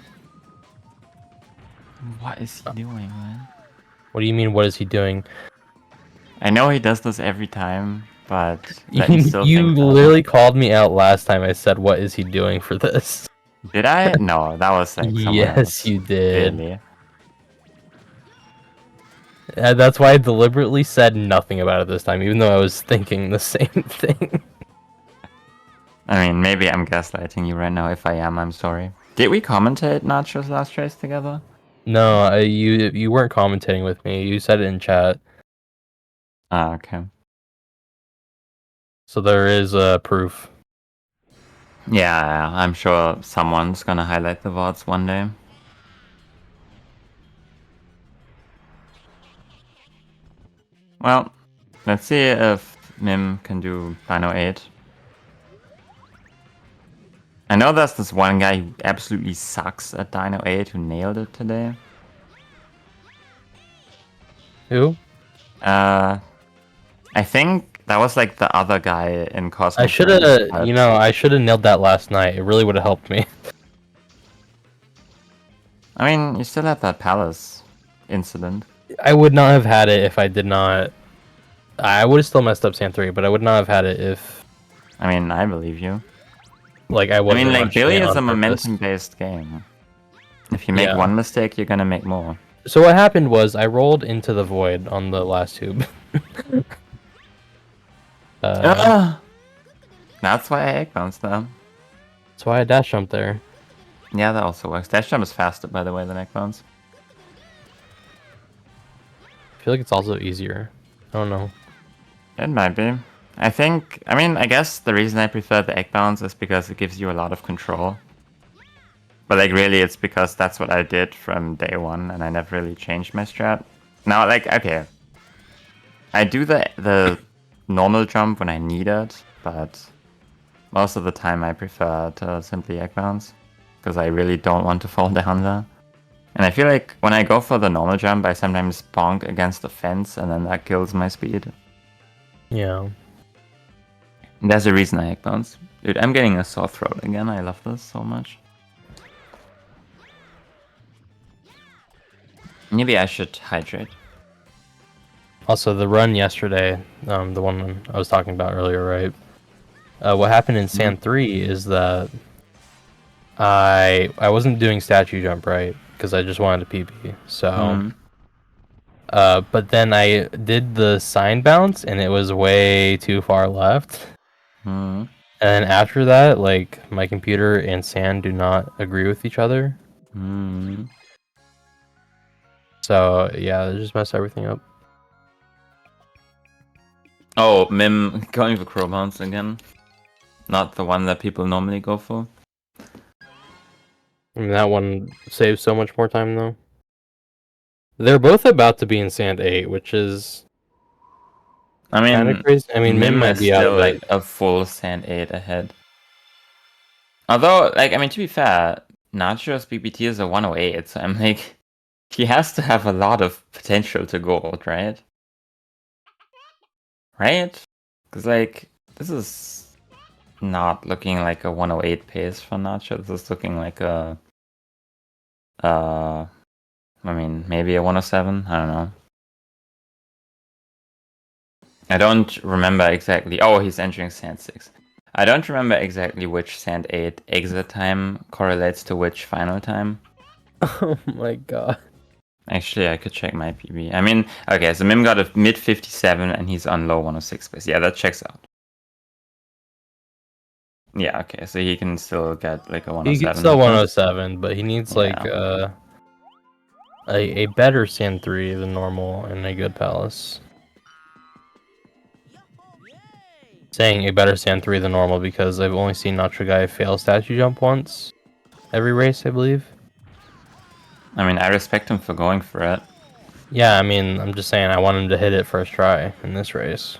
What is he doing, man? What do you mean? What is he doing? I know he does this every time, but let me still You think that. literally called me out last time I said, "What is he doing for this?" Did I? No, that was like someone Yes, else. you did. Really? That's why I deliberately said nothing about it this time, even though I was thinking the same thing. I mean, maybe I'm gaslighting you right now. If I am, I'm sorry. Did we commentate Nacho's last race together? No, you weren't commentating with me. You said it in chat, Ah, okay. so there is proof. Yeah, I'm sure someone's gonna highlight the VODs one day. Well, let's see if Mim can do Dino 8. I know there's this one guy who absolutely sucks at Dino 8 who nailed it today. Who? I think that was like the other guy in Cosmic. I should have, I should have nailed that last night. It really would have helped me. I mean, you still had that palace incident. I would not have had it if I did not. I would have still messed up Sand 3, but I would not have had it if, I mean, I believe you. like, I I wasn't. mean, like, rushing Billy it is on a purpose. momentum-based game. If you make Yeah. one mistake, you're gonna make more. So what happened was I rolled into the void on the last tube. That's why I egg bounced them. That's why I dash jumped there. Yeah, that also works. Dash jump is faster, by the way, than egg bounce. I feel like it's also easier. I don't know. It might be. I guess the reason I prefer the egg bounce is because it gives you a lot of control. But like really, it's because that's what I did from day one, and I never really changed my strat. Now, like, okay, I do the normal jump when I need it, but most of the time I prefer to simply egg bounce because I really don't want to fall down there. And I feel like when I go for the normal jump, I sometimes bonk against the fence, and then that kills my speed. Yeah. And there's a reason I egg bounce. Dude, I'm getting a sore throat again. I love this so much. Maybe I should hydrate. Also, the run yesterday, the one I was talking about earlier, right? What happened in Sand 3 is that I wasn't doing statue jump right because I just wanted to PP. So, but then I did the sign bounce and it was way too far left. And then after that, like my computer and Sand do not agree with each other. So yeah, it just messed everything up. Oh, Mim going for crow bounce again. Not the one that people normally go for. I mean, that one saves so much more time though. They're both about to be in Sand 8, which is I mean, kind of crazy. I mean, Mim might is be out still of like it. a full Sand 8 ahead. Although, like, I mean, to be fair, Nacho's BBT is a 108, so I'm like, he has to have a lot of potential to gold, right? Right? Because, like, this is not looking like a 108 pace for Nacho. This is looking like a, I mean, maybe a 107. I don't know. I don't remember exactly. Oh, he's entering Sand 6. I don't remember exactly which Sand 8 exit time correlates to which final time. Oh my god. Actually, I could check my PB. I mean, okay, so Mim got a mid 57 and he's on low 106 pace. Yeah, that checks out. Yeah, okay, so he can still get like a 107. He gets still 107, but he needs like Yeah. a better Sand 3 than normal and a good Palace. Saying a better Sand 3 than normal because I've only seen Nacho Guy fail statue jump once every race, I believe. I mean, I respect him for going for it. Yeah, I mean, I'm just saying I want him to hit it first try in this race.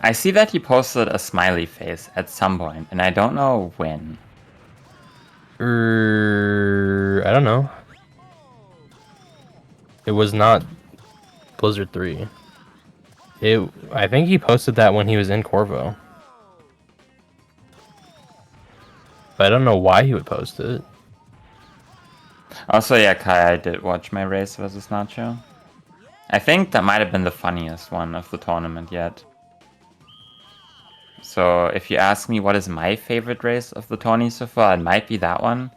I see that he posted a smiley face at some point, and I don't know when. I don't know. It was not Blizzard 3. I think he posted that when he was in Corvo. But I don't know why he would post it. Also, yeah, Kai, I did watch my race versus Nacho. I think that might have been the funniest one of the tournament yet. So if you ask me what is my favorite race of the tourney so far, it might be that one.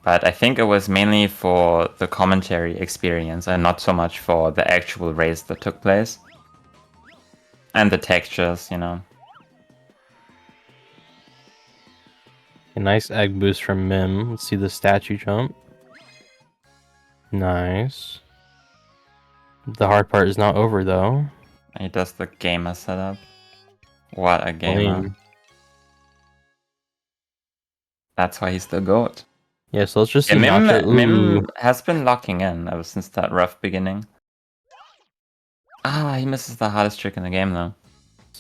But I think it was mainly for the commentary experience and not so much for the actual race that took place. And the textures, you know. A nice egg boost from Mim. Let's see the statue jump. Nice. The hard part is not over though. He does the gamer setup. What a gamer. Lame. That's why he's the GOAT. Yeah, so let's just Yeah, see Mim, Nacho. Ooh. Mim has been locking in ever since that rough beginning. Ah, he misses the hardest trick in the game though.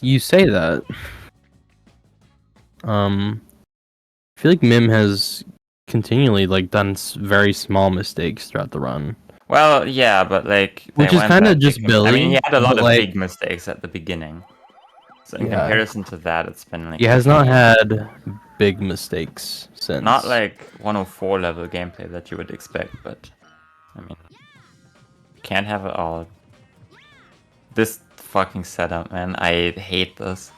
You say that. I feel like Mim has continually like done very small mistakes throughout the run. Well, yeah, but like... they Which is weren't kinda that just big. I mean, he Billy, had a lot but, of like- big mistakes at the beginning. So in Yeah. comparison to that, it's been like... He has not had big mistakes since. Not like 104 level gameplay that you would expect, but... I mean... You can't have it all. This fucking setup, man. I hate this.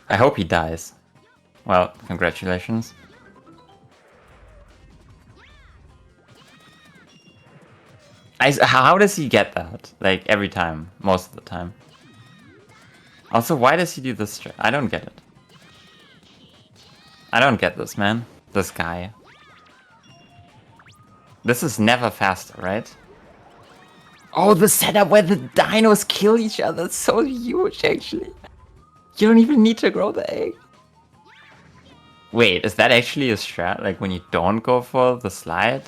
I hope he dies. Well, congratulations. How does he get that? Like, every time. Most of the time. Also, why does he do this? I don't get it. I don't get this, man. This guy. This is never faster, right? Oh, the setup where the dinos kill each other. It's so huge, actually. You don't even need to grow the egg. Wait, is that actually a strat? Like when you don't go for the slide?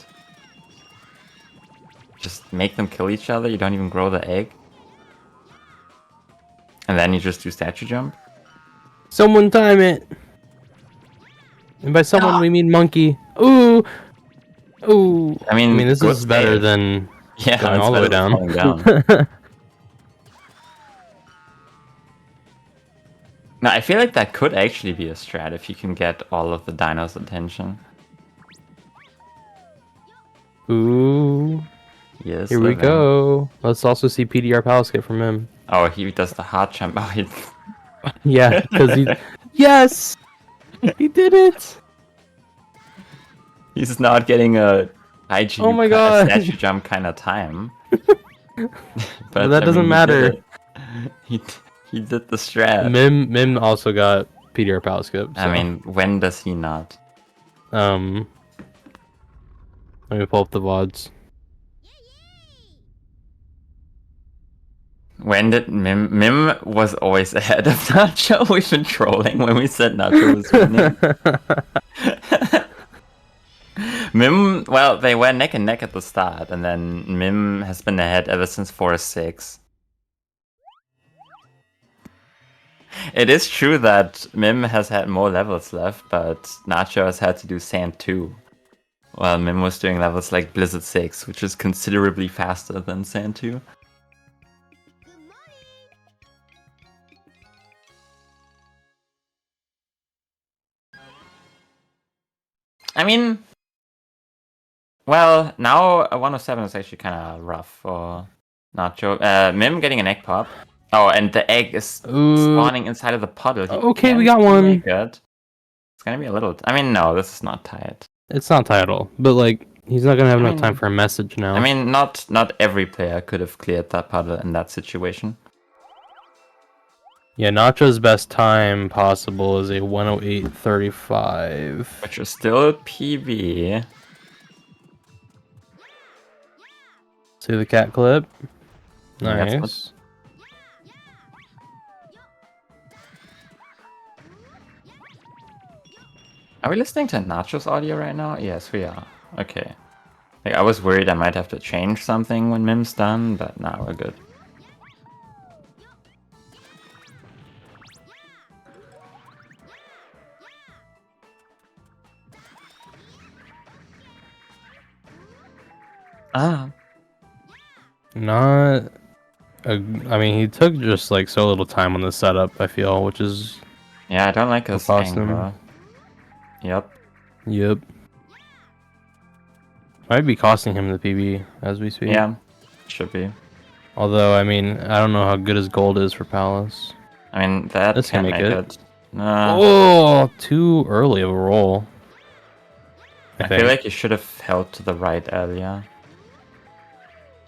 Just make them kill each other, you don't even grow the egg? And then you just do statue jump? Someone time it. And by someone we mean monkey. Ooh. Ooh. I mean, this good is better save. than Yeah, going it's all the way better down. than falling down. No, I feel like that could actually be a strat if you can get all of the dinos' attention. Ooh. Yes. Here we living. go. Let's also see PDR Palace get from him. Oh, he does the hard jump. Oh, he... Yeah, because he. Yes! He did it! he's not getting a IG Oh my God. statue jump kind of time. But that I doesn't mean, matter. He did the strat. Mim also got PDR Palace skip. So. I mean, when does he not? Let me pull up the VODs. When did Mim was always ahead of Nacho? We've been trolling when we said Nacho was winning. Mim, well, they were neck and neck at the start, and then Mim has been ahead ever since 4-6. It is true that Mim has had more levels left, but Nacho has had to do Sand 2. While Mim was doing levels like Blizzard 6, which is considerably faster than Sand 2. I mean, well, now a 107 is actually kind of rough for Nacho. Mim getting an egg pop. Oh, and the egg is Ooh. spawning inside of the puddle. He Okay, we can't got one. make it. It's gonna be a little... I mean, no, this is not tight. It's not tight at all. But, like, he's not going to have enough mean- time for a message now. I mean, not every player could have cleared that puddle in that situation. Yeah, Nacho's best time possible is a 108.35. Which is still PB. See the cat clip? Yeah, that's Nice. Are we listening to Nacho's audio right now? Yes, we are. Okay. Like, I was worried I might have to change something when Mim's done, but now we're good. Ah. Not... I mean, he took just, like, so little time on the setup, I feel, which is... Yeah, I don't like his cost him. angle. Yep. Yep. Might be costing him the PB as we speak. Yeah. Should be. Although, I mean, I don't know how good his gold is for Palace. I mean, that This can can make make it. Nah. Oh, too early of a roll. I feel like you should have held to the right earlier.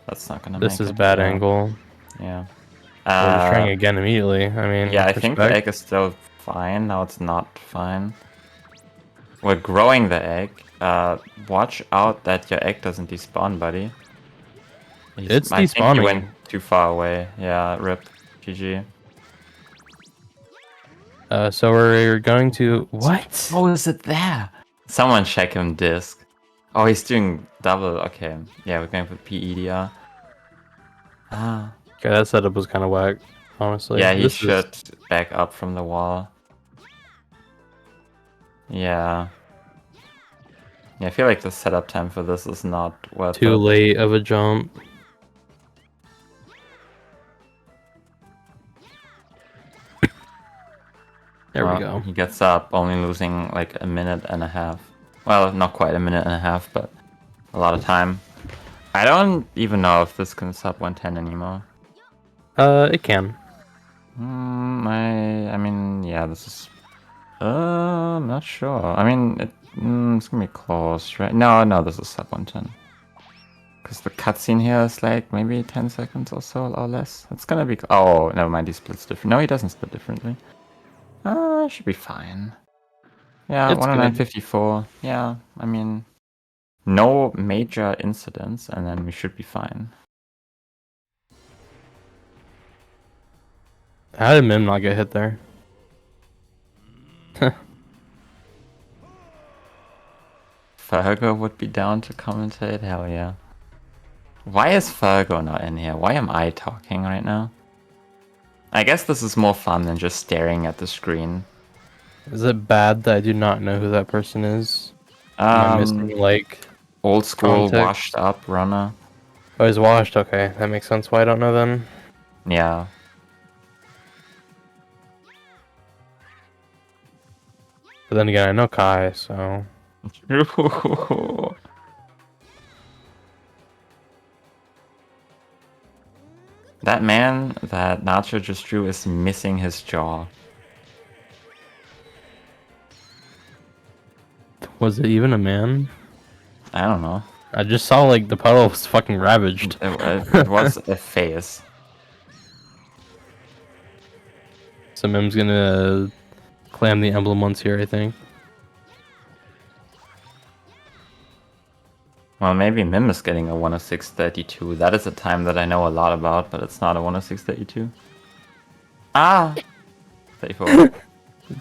That's not gonna This make is it. bad Yeah. angle. Yeah. We're trying again immediately. I mean, Yeah, I think the respect. egg is still fine. Now it's not fine. We're growing the egg. Watch out that your egg doesn't despawn, buddy. It's I think despawning. you went too far away. Yeah, rip. GG. So we're going to... What? Oh, is it there? Someone check him disc. Oh, he's doing double. Okay. Yeah, we're going for PEDR. Ah. Okay, that setup was kind of whack, honestly. Yeah, he This should is- back up from the wall. Yeah. Yeah, I feel like the setup time for this is not worth Too it. late of a jump. There Well, we go. He gets up, only losing like a minute and a half. Well, not quite a minute and a half, but a lot of time. I don't even know if this can sub 110 anymore. It can. I mean, yeah, this is... I'm not sure. I mean, it's gonna be close, right? No, this is sub 110. Because the cutscene here is like maybe 10 seconds or so, or less. It's gonna be... Oh, never mind, he splits different. No, he doesn't split differently. Should be fine. Yeah, It's good. 109.54. Yeah, I mean... No major incidents, and then we should be fine. How did Mim not get hit there? Fergo would be down to commentate? Hell yeah. Why is Fergo not in here? Why am I talking right now? I guess this is more fun than just staring at the screen. Is it bad that I do not know who that person is? Am I missing like? Old school, context? washed up runner. Oh, he's washed. Okay, that makes sense. Why I don't know then. Yeah. But then again, I know Kai, so That man that Nacho just drew is missing his jaw. was it even a man? I don't know. I just saw like the puddle was fucking ravaged. It was a face. So Mim's gonna clam the emblem once here, I think. Well, maybe Mim is getting a 106.32. That is a time that I know a lot about, but it's not a 106.32. Ah! 34.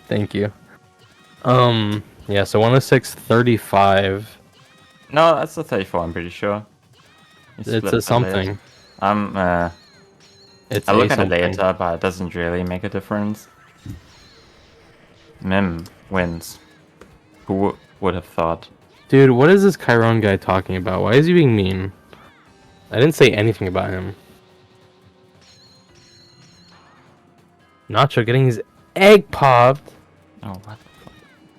Thank you. Yeah, so 106.35. No, that's a 34, I'm pretty sure. You It's split a by something. later. It's I a look at it something. later, but it doesn't really make a difference. Mim wins. Who would have thought? Dude, what is this Chiron guy talking about? Why is he being mean? I didn't say anything about him. Nacho getting his egg popped. Oh, what?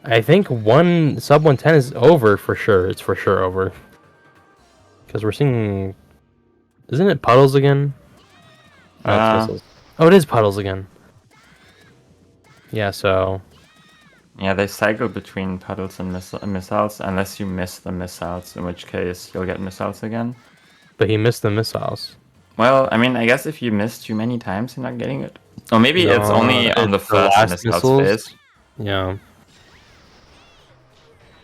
I think one sub 110 is over for sure. It's for sure over. Because we're seeing... Isn't it puddles again? Oh, it's missiles. Oh, it is puddles again. Yeah, so... Yeah, they cycle between puddles and missiles, unless you miss the missiles, in which case you'll get missiles again. But he missed the missiles. Well, I mean, I guess if you miss too many times, you're not getting it. Or maybe it's only on the it's first last missiles missiles. phase. Yeah.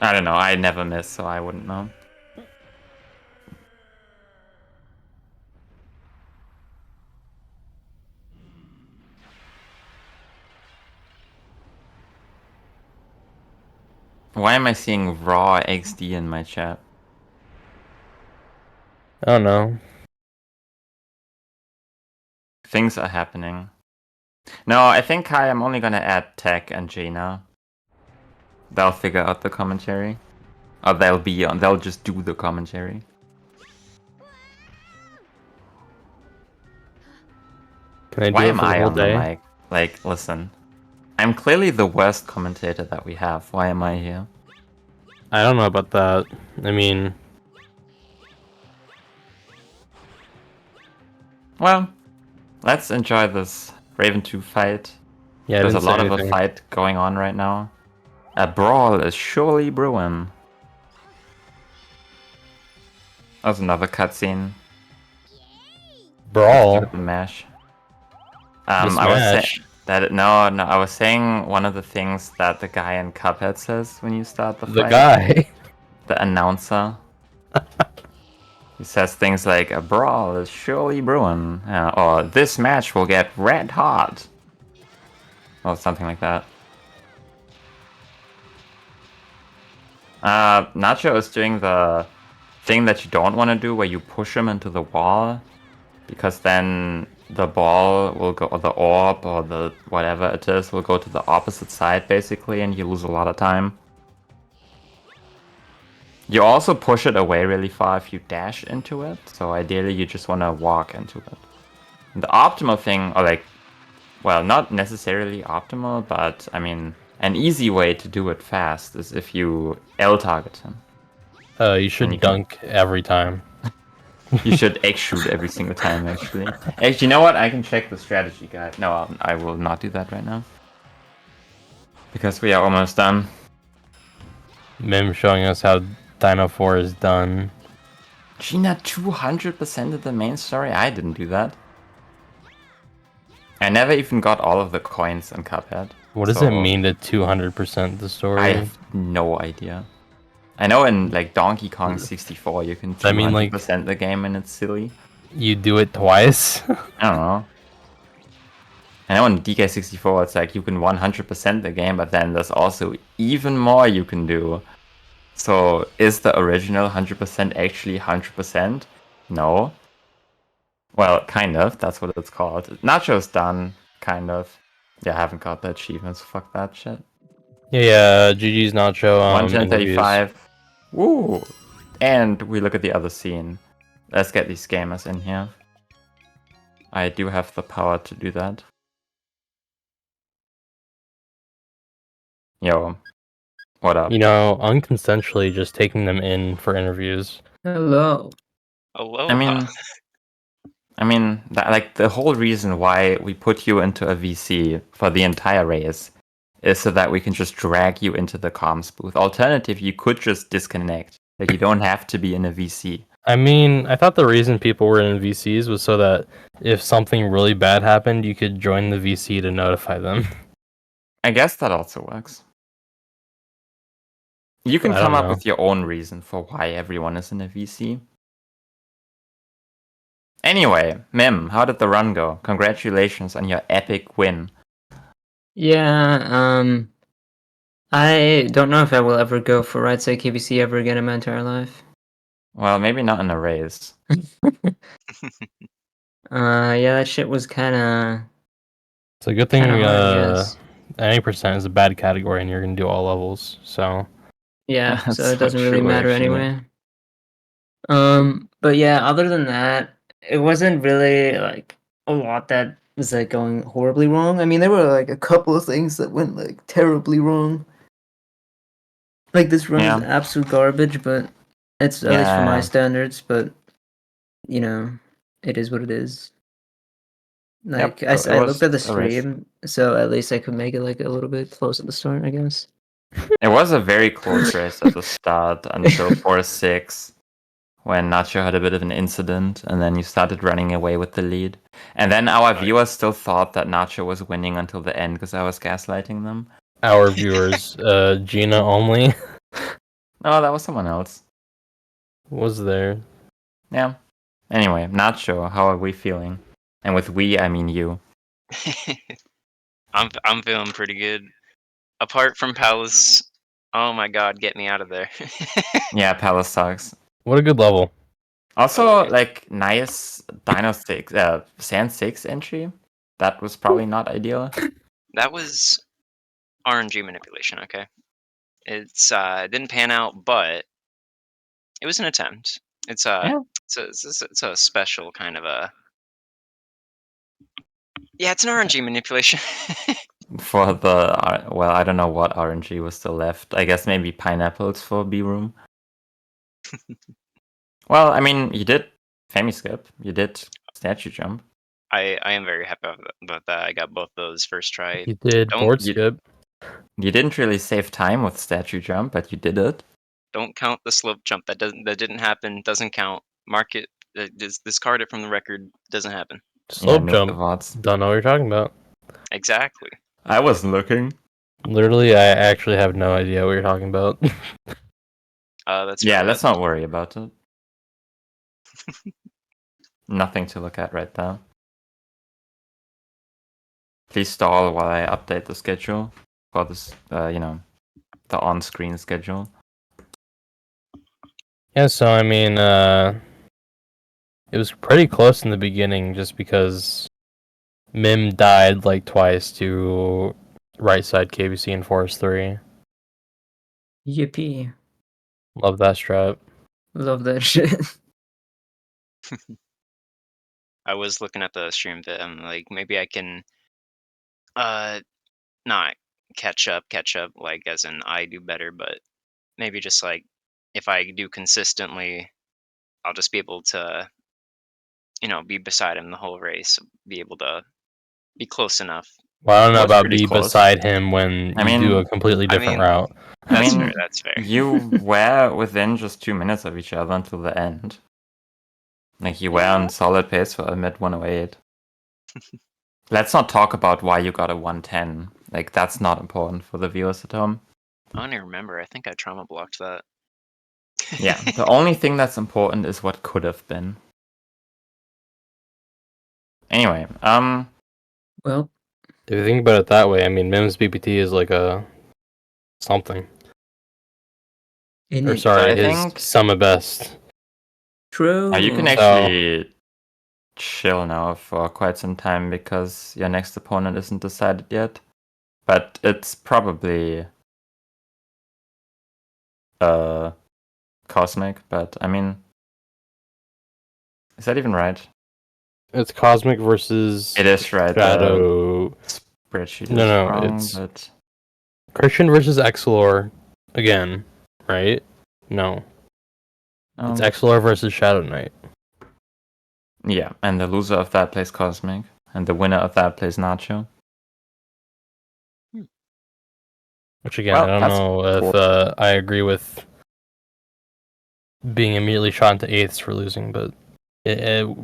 I don't know, I never miss, so I wouldn't know. Why am I seeing raw XD in my chat? I don't know. Things are happening. No, I think Kai, I'm only gonna add Tech and Jaina. They'll figure out the commentary. Or they'll just do the commentary. Can I do Why it am for the I whole on day? the mic? Like, listen. I'm clearly the worst commentator that we have. Why am I here? I don't know about that. I mean... Well, let's enjoy this Raven 2 fight. Yeah, I There's a didn't say lot of a anything. fight going on right now. A brawl is surely brewing. That was another cutscene. Brawl? The mash. The I was Smash. saying that I was saying one of the things that the guy in Cuphead says when you start the fight. The guy? The announcer. He says things like, a brawl is surely brewing, or this match will get red hot. Or something like that. Nacho is doing the thing that you don't want to do, where you push him into the wall, because then the ball will go, or the orb, or the whatever it is, will go to the opposite side, basically, and you lose a lot of time. You also push it away really far if you dash into it, so ideally you just want to walk into it. The optimal thing, or like, well, not necessarily optimal, but I mean, an easy way to do it fast is if you L target him. You should you can- dunk every time. You should X shoot every single time, actually. Actually, you know what? I can check the strategy guide. No, I will not do that right now. Because we are almost done. Mim showing us how Dino 4 is done. Gina 200% of the main story? I didn't do that. I never even got all of the coins in Cuphead. What does it mean to 200% the story? I have no idea. I know in like Donkey Kong 64 you can 200% I mean, like- the game and it's silly. You do it twice? I don't know. I know on DK64 it's like you can 100% the game, but then there's also even more you can do. So is the original 100% actually 100%? No. Well, kind of. That's what it's called. Nacho's done, kind of. Yeah, I haven't got the achievements. Fuck that shit. Yeah, GG's Nacho. Interviews. 135. Woo! And we look at the other scene. Let's get these gamers in here. I do have the power to do that. Yo, what up? You know, unconsensually just taking them in for interviews. Hello. Aloha. I mean, like the whole reason why we put you into a VC for the entire race is so that we can just drag you into the comms booth. Alternative, you could just disconnect. Like you don't have to be in a VC. I mean, I thought the reason people were in VCs was so that if something really bad happened, you could join the VC to notify them. I guess that also works. You can I come don't up know. with your own reason for why everyone is in a VC. Anyway, Mim, how did the run go? Congratulations on your epic win. Yeah, I don't know if I will ever go for Right Side KBC ever again in my entire life. Well, maybe not in a race. Yeah, that shit was kinda It's a good thing hard, I guess. any percent is a bad category and you're going to do all levels. So, Yeah, That's so so it doesn't really true, matter actually. anyway. But yeah, other than that, it wasn't really like a lot that was like going horribly wrong. I mean, there were like a couple of things that went like terribly wrong. Like this run is Yeah. absolute garbage, but it's at least for my Yeah. standards. But you know, it is what it is. Like Yep, it I was looked at the a race. stream, so at least I could make it like a little bit close at the start, I guess. It was a very close race at the start until 4-6, when Nacho had a bit of an incident, and then you started running away with the lead. And then our viewers still thought that Nacho was winning until the end because I was gaslighting them. our viewers, Gina only No, that was someone else. was there. Yeah. Anyway, Nacho, how are we feeling? And with we, I mean you. I'm feeling pretty good. Apart from Palace, oh my god, get me out of there. Yeah, Palace sucks. What a good level. Also, like, nice Dino 6, Sand 6 entry. That was probably not ideal. That was RNG manipulation, okay? It's it didn't pan out, but it was an attempt. It's Yeah. it's a special kind of a yeah, it's an RNG manipulation. For the, well, I don't know what RNG was still left. I guess maybe pineapples for B room. Well, I mean, you did Femi skip. You did statue jump. I am very happy about that. I got both those first try. You did Don't- board you- skip. You didn't really save time with statue jump, but you did it. Don't count the slope jump. That didn't happen. Doesn't count. Mark it. Discard it from the record. Doesn't happen. Slope nuke the jump. VODs. Don't know what you're talking about. Exactly. I wasn't looking. Literally, I actually have no idea what you're talking about. That's Yeah, really let's bad. not worry about it. Nothing to look at right now. Please stall while I update the schedule for this, the on-screen schedule. Yeah, so I mean, it was pretty close in the beginning just because Mim died like twice to right side KBC in Forest 3. Yippee! Love that strat. Love that shit. I was looking at the stream that I'm like, maybe I can, not catch up, like as in I do better, but maybe just like if I do consistently, I'll just be able to, be beside him the whole race, be able to be close enough. Well, I don't know Was about pretty be close. beside him when I you do mean- a completely different route. That's mean, fair. That's fair. You were within just 2 minutes of each other until the end. Like, you were on solid pace for a mid 108. Let's not talk about why you got a 110. Like, that's not important for the viewers at home. I don't even remember. I think I trauma blocked that. Yeah, the only thing that's important is what could have been. Anyway, Well, If you think about it that way, I mean, Mims BPT is like a something. Or sorry, I his think- Summer Best. True. You can actually chill now for quite some time because your next opponent isn't decided yet. But it's probably Cosmic, but I mean, is that even right? It's Cosmic versus It is right. Shadow. Spreadsheet No, is no, wrong, it's- but Christian versus Exlor again, right? No. It's um, Exlor versus Shadow Knight. yeah, and the loser of that plays Cosmic, and the winner of that plays Nacho. Which again, Well, I don't that's know if cool. I agree with being immediately shot into eighths for losing, but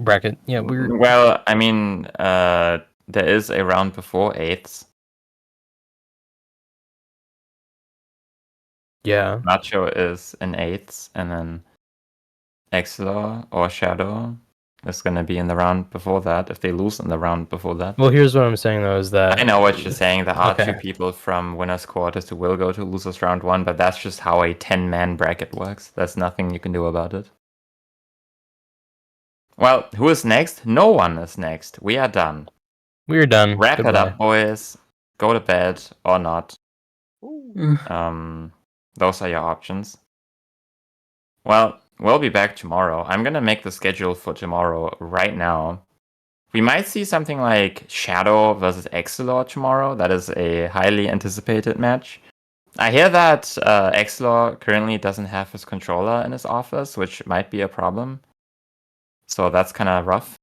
bracket, yeah, we're Well, I mean, there is a round before eighths. yeah. Nacho is in eighths, and then Exilor or Shadow is going to be in the round before that if they lose in the round before that. Well, here's what I'm saying though: is that I know what you're saying. There are Okay. 2 people from winners quarters who will go to losers round 1, but that's just how a 10-man bracket works. There's nothing you can do about it. Well, who is next? No one is next. We are done. we're done. Wrap it Goodbye. up, boys. Go to bed or not. Mm. Those are your options. Well, we'll be back tomorrow. I'm gonna make the schedule for tomorrow right now. We might see something like Shadow versus Exilor tomorrow. That is a highly anticipated match. I hear that Exilor currently doesn't have his controller in his office, which might be a problem. So that's kind of rough.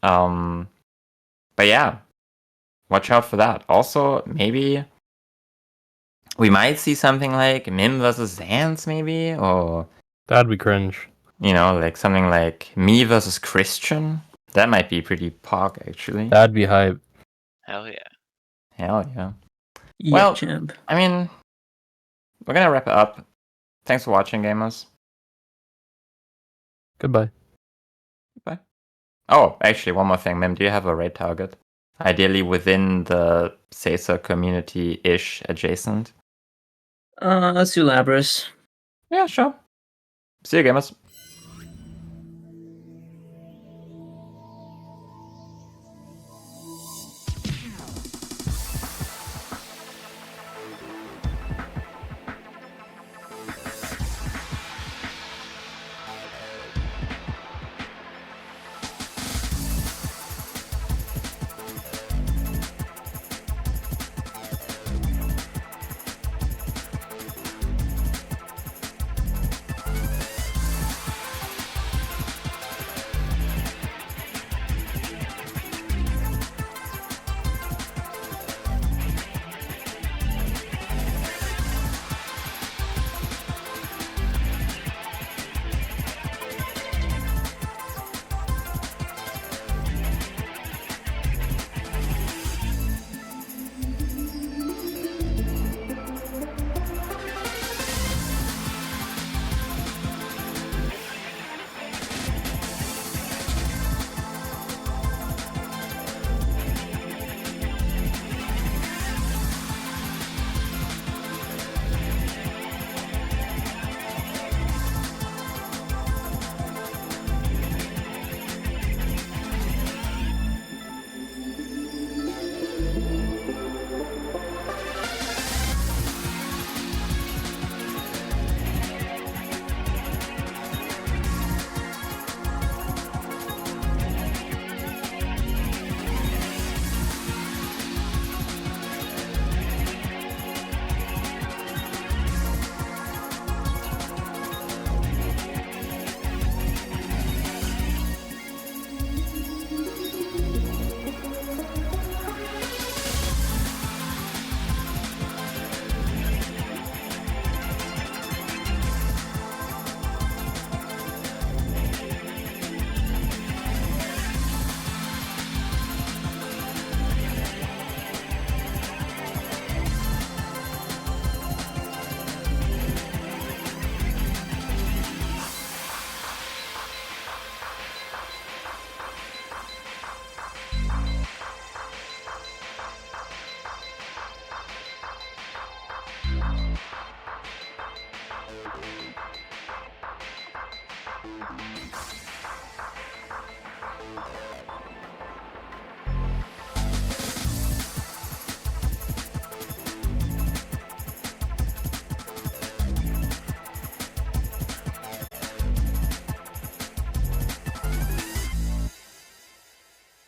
But yeah, watch out for that. Also, maybe we might see something like Mim versus Zans, maybe, or That'd be cringe. like something like me versus Christian. That might be pretty pog, actually. That'd be hype. Hell yeah. Hell yeah. Yeah, Well, champ. I mean, we're gonna wrap it up. Thanks for watching, gamers. Goodbye. Bye. Oh, actually, one more thing, Mim. Do you have a raid target? Ideally within the Caesar community-ish adjacent. Let's do Labras. Yeah, sure. See you, gamers.